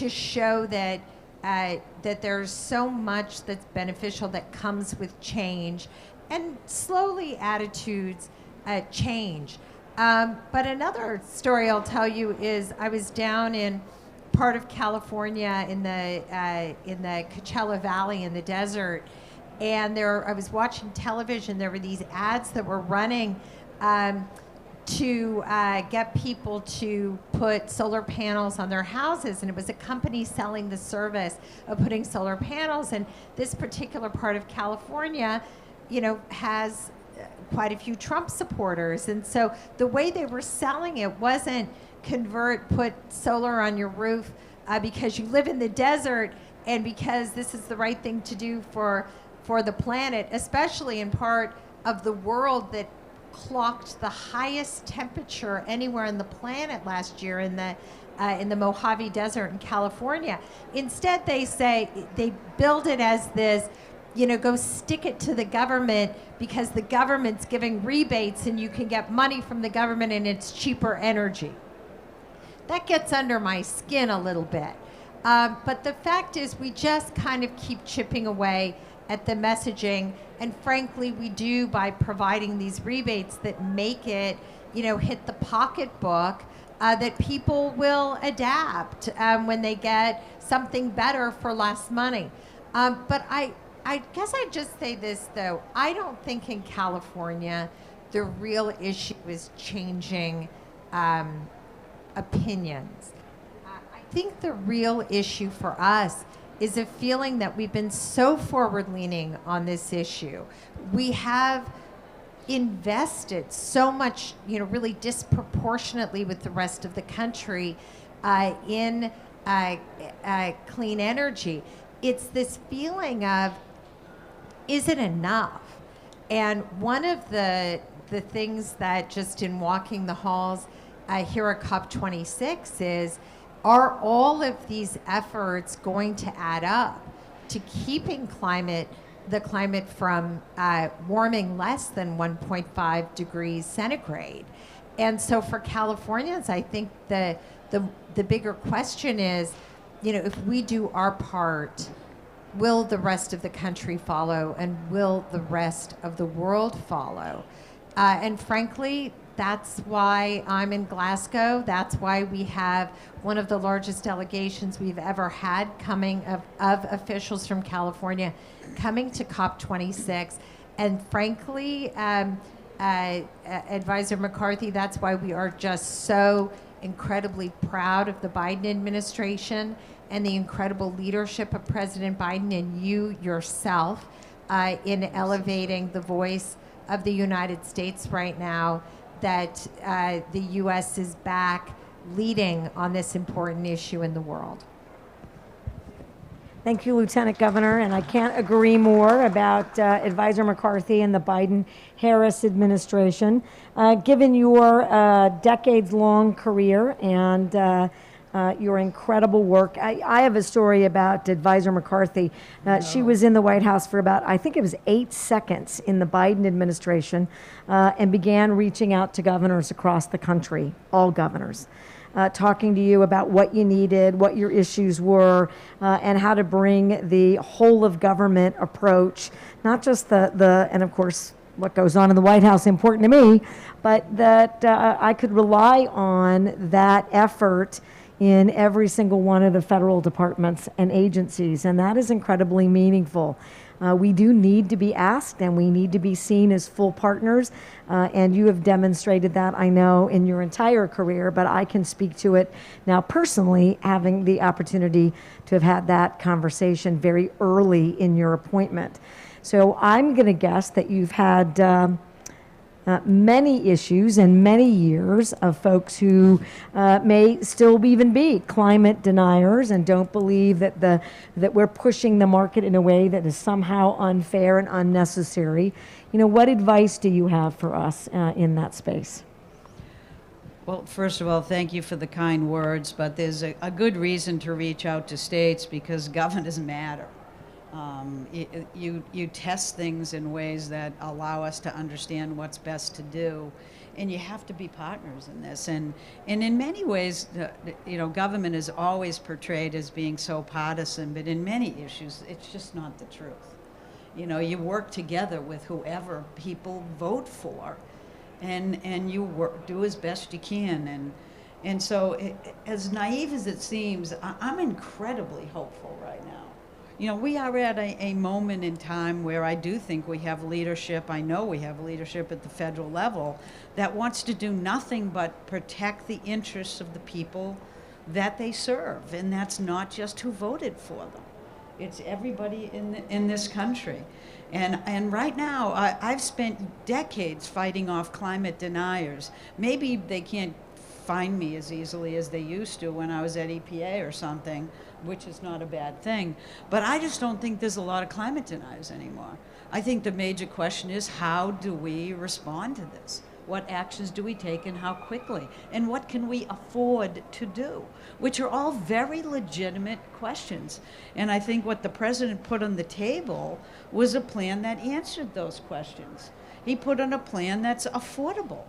show that that there's so much that's beneficial that comes with change, and slowly attitudes change. But another story I'll tell you is I was down in part of California in the Coachella Valley in the desert, and I was watching television. There were these ads that were running to get people to put solar panels on their houses, and it was a company selling the service of putting solar panels. And this particular part of California, you know, has quite a few Trump supporters, and so the way they were selling it wasn't put solar on your roof because you live in the desert and because this is the right thing to do for the planet, especially in part of the world that clocked the highest temperature anywhere on the planet last year in the Mojave Desert in California. Instead, they build it as this, you know, go stick it to the government because the government's giving rebates and you can get money from the government and it's cheaper energy. That gets under my skin a little bit. But the fact is we just kind of keep chipping away at the messaging, and frankly we do by providing these rebates that make it, you know, hit the pocketbook, that people will adapt when they get something better for less money. But I guess I'd just say this though, I don't think in California the real issue is changing opinions. I think the real issue for us is a feeling that we've been so forward-leaning on this issue. We have invested so much, you know, really disproportionately with the rest of the country in clean energy. It's this feeling of, is it enough? And one of the things that just in walking the halls here at COP26 is, are all of these efforts going to add up to keeping the climate from warming less than 1.5 degrees centigrade? And so for Californians, I think the bigger question is, you know, if we do our part, will the rest of the country follow, and will the rest of the world follow? And frankly, that's why I'm in Glasgow. That's why we have one of the largest delegations we've ever had coming of officials from California coming to COP26. And frankly, Advisor McCarthy, that's why we are just so incredibly proud of the Biden administration and the incredible leadership of President Biden and you yourself in elevating the voice of the United States right now, that the U.S. is back leading on this important issue in the world. Thank you, Lieutenant Governor, and I can't agree more about Advisor McCarthy and the Biden-Harris administration. Given your decades-long career and your incredible work, I have a story about Advisor McCarthy. She was in the White House for about, I think it was 8 seconds in the Biden administration, and began reaching out to governors across the country, all governors. talking to you about what you needed, what your issues were, and how to bring the whole of government approach, not just and of course, what goes on in the White House important to me, but that I could rely on that effort in every single one of the federal departments and agencies, and that is incredibly meaningful. We do need to be asked, and we need to be seen as full partners, and you have demonstrated that, I know, in your entire career, but I can speak to it now personally, having the opportunity to have had that conversation very early in your appointment. So I'm going to guess that you've had many issues and many years of folks who may still even be climate deniers and don't believe that we're pushing the market in a way that is somehow unfair and unnecessary. You know, what advice do you have for us in that space? Well, first of all, thank you for the kind words, but there's a good reason to reach out to states because governors matter. You test things in ways that allow us to understand what's best to do, and you have to be partners in this. And in many ways, government is always portrayed as being so partisan, but in many issues, it's just not the truth. You work together with whoever people vote for, and you do as best you can. And so, as naive as it seems, I'm incredibly hopeful right now. We are at a moment in time where I do think we have leadership, I know we have leadership at the federal level that wants to do nothing but protect the interests of the people that they serve. And that's not just who voted for them. It's everybody in this country. And right now, I've spent decades fighting off climate deniers. Maybe they can't find me as easily as they used to when I was at EPA or something, which is not a bad thing. But I just don't think there's a lot of climate deniers anymore. I think the major question is, how do we respond to this? What actions do we take and how quickly? And what can we afford to do? Which are all very legitimate questions. And I think what the president put on the table was a plan that answered those questions. He put on a plan that's affordable,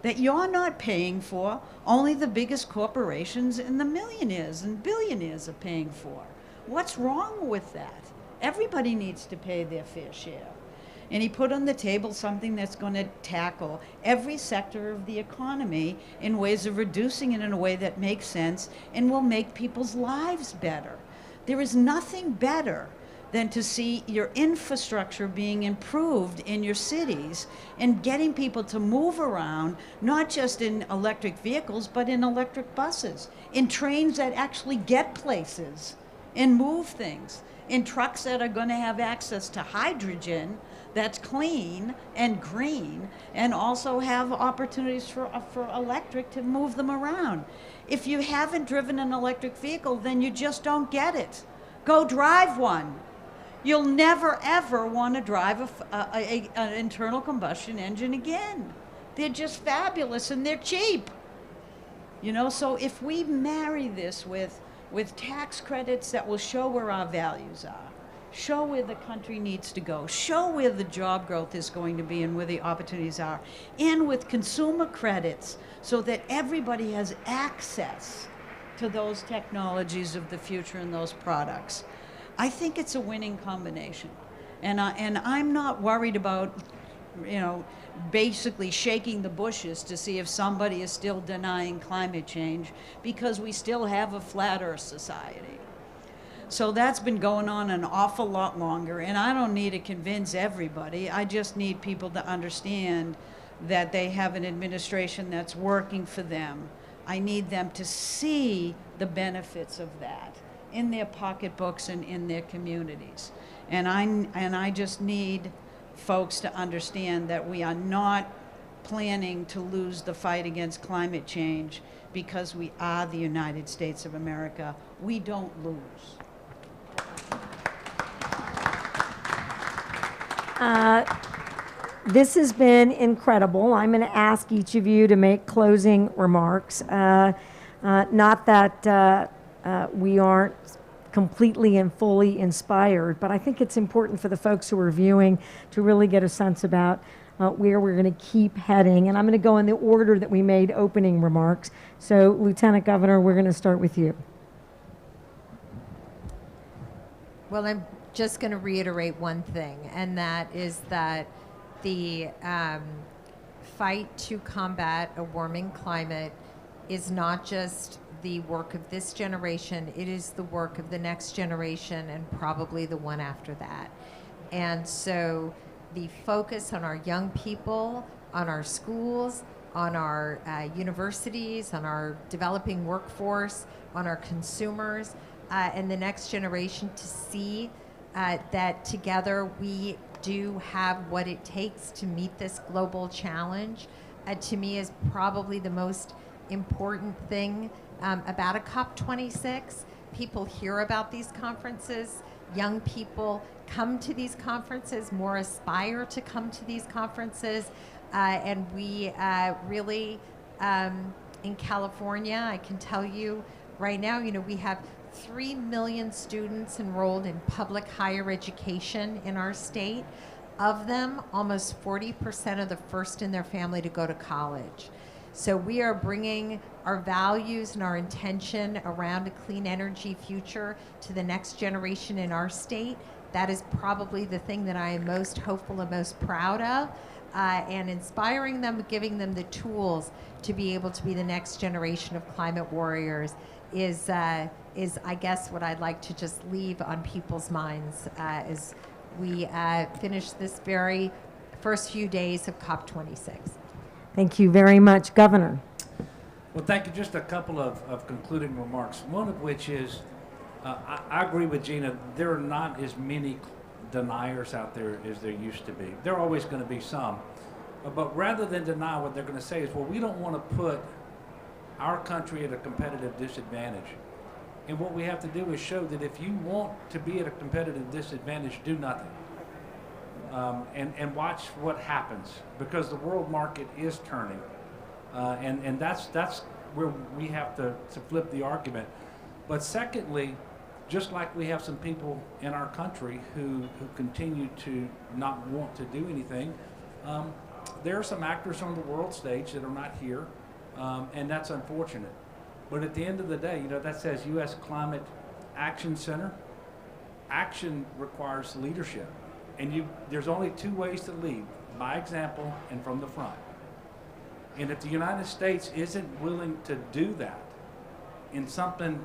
that you're not paying for, only the biggest corporations and the millionaires and billionaires are paying for. What's wrong with that? Everybody needs to pay their fair share. And he put on the table something that's going to tackle every sector of the economy in ways of reducing it in a way that makes sense and will make people's lives better. There is nothing better than to see your infrastructure being improved in your cities and getting people to move around, not just in electric vehicles, but in electric buses, in trains that actually get places and move things, in trucks that are going to have access to hydrogen that's clean and green, and also have opportunities for electric to move them around. If you haven't driven an electric vehicle, then you just don't get it. Go drive one. You'll never, ever want to drive an internal combustion engine again. They're just fabulous and they're cheap. So if we marry this with tax credits that will show where our values are, show where the country needs to go, show where the job growth is going to be and where the opportunities are, and with consumer credits so that everybody has access to those technologies of the future and those products, I think it's a winning combination. And I'm not worried about, basically shaking the bushes to see if somebody is still denying climate change, because we still have a flat earth society. So that's been going on an awful lot longer, and I don't need to convince everybody. I just need people to understand that they have an administration that's working for them. I need them to see the benefits of that in their pocketbooks and in their communities. And I just need folks to understand that we are not planning to lose the fight against climate change because we are the United States of America. We don't lose. This has been incredible. I'm going to ask each of you to make closing remarks. Not that we aren't completely and fully inspired, but I think it's important for the folks who are viewing to really get a sense about where we're going to keep heading. And I'm going to go in the order that we made opening remarks. So, Lieutenant Governor, we're going to start with you. Well, I'm just going to reiterate one thing, and that is that the fight to combat a warming climate is not just the work of this generation, it is the work of the next generation and probably the one after that. And so the focus on our young people, on our schools, on our universities, on our developing workforce, on our consumers, and the next generation to see that together we do have what it takes to meet this global challenge, to me is probably the most important thing about a COP26. People hear about these conferences. Young people come to these conferences, more aspire to come to these conferences. And we really, in California, I can tell you right now, we have 3 million students enrolled in public higher education in our state. Of them, almost 40% are the first in their family to go to college. So we are bringing our values and our intention around a clean energy future to the next generation in our state. That is probably the thing that I am most hopeful and most proud of. And inspiring them, giving them the tools to be able to be the next generation of climate warriors is I guess what I'd like to just leave on people's minds as we finish this very first few days of COP26. Thank you very much. Governor. Well, thank you. Just a couple of concluding remarks. One of which is, I agree with Gina, there are not as many deniers out there as there used to be. There are always going to be some. But rather than deny, what they're going to say is, well, we don't want to put our country at a competitive disadvantage. And what we have to do is show that if you want to be at a competitive disadvantage, do nothing. And watch what happens, because the world market is turning. And that's where we have to flip the argument. But secondly, just like we have some people in our country who continue to not want to do anything, there are some actors on the world stage that are not here, and that's unfortunate. But at the end of the day, that says U.S. Climate Action Center. Action requires leadership. And there's only 2 ways to lead, by example and from the front. And if the United States isn't willing to do that in something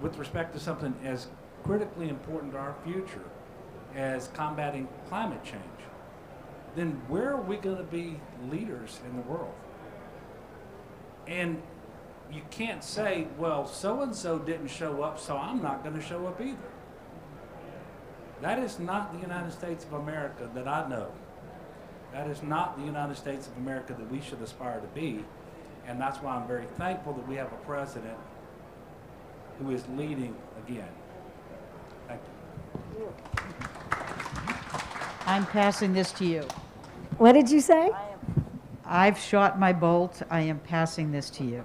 with respect to something as critically important to our future as combating climate change, then where are we going to be leaders in the world? And you can't say, well, so-and-so didn't show up, so I'm not going to show up either. That is not the United States of America that I know. That is not the United States of America that we should aspire to be. And that's why I'm very thankful that we have a president who is leading again. Thank you. I'm passing this to you. What did you say? I've shot my bolt. I am passing this to you.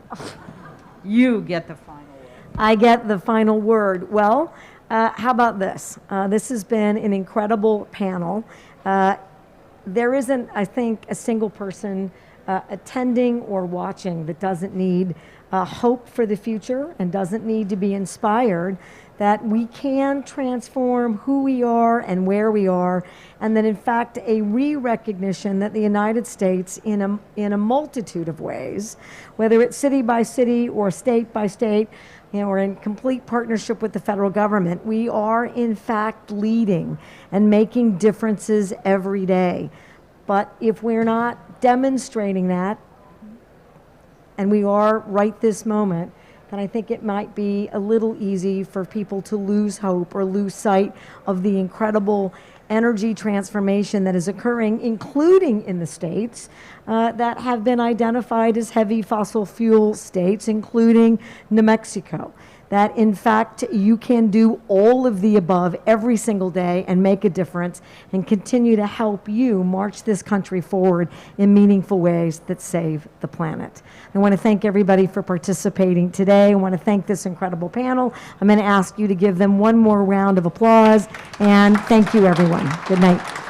You get the final word. I get the final word. Well, how about this? This has been an incredible panel. There isn't, I think, a single person attending or watching that doesn't need hope for the future and doesn't need to be inspired that we can transform who we are and where we are, and that in fact a re-recognition that the United States in a multitude of ways, whether it's city by city or state by state, or in complete partnership with the federal government, we are in fact leading and making differences every day. But if we're not demonstrating that, and we are right this moment, then I think it might be a little easy for people to lose hope or lose sight of the incredible energy transformation that is occurring, including in the states that have been identified as heavy fossil fuel states, including New Mexico. That in fact you can do all of the above every single day and make a difference and continue to help you march this country forward in meaningful ways that save the planet. I want to thank everybody for participating today. I want to thank this incredible panel. I'm going to ask you to give them one more round of applause, and thank you everyone. Good night.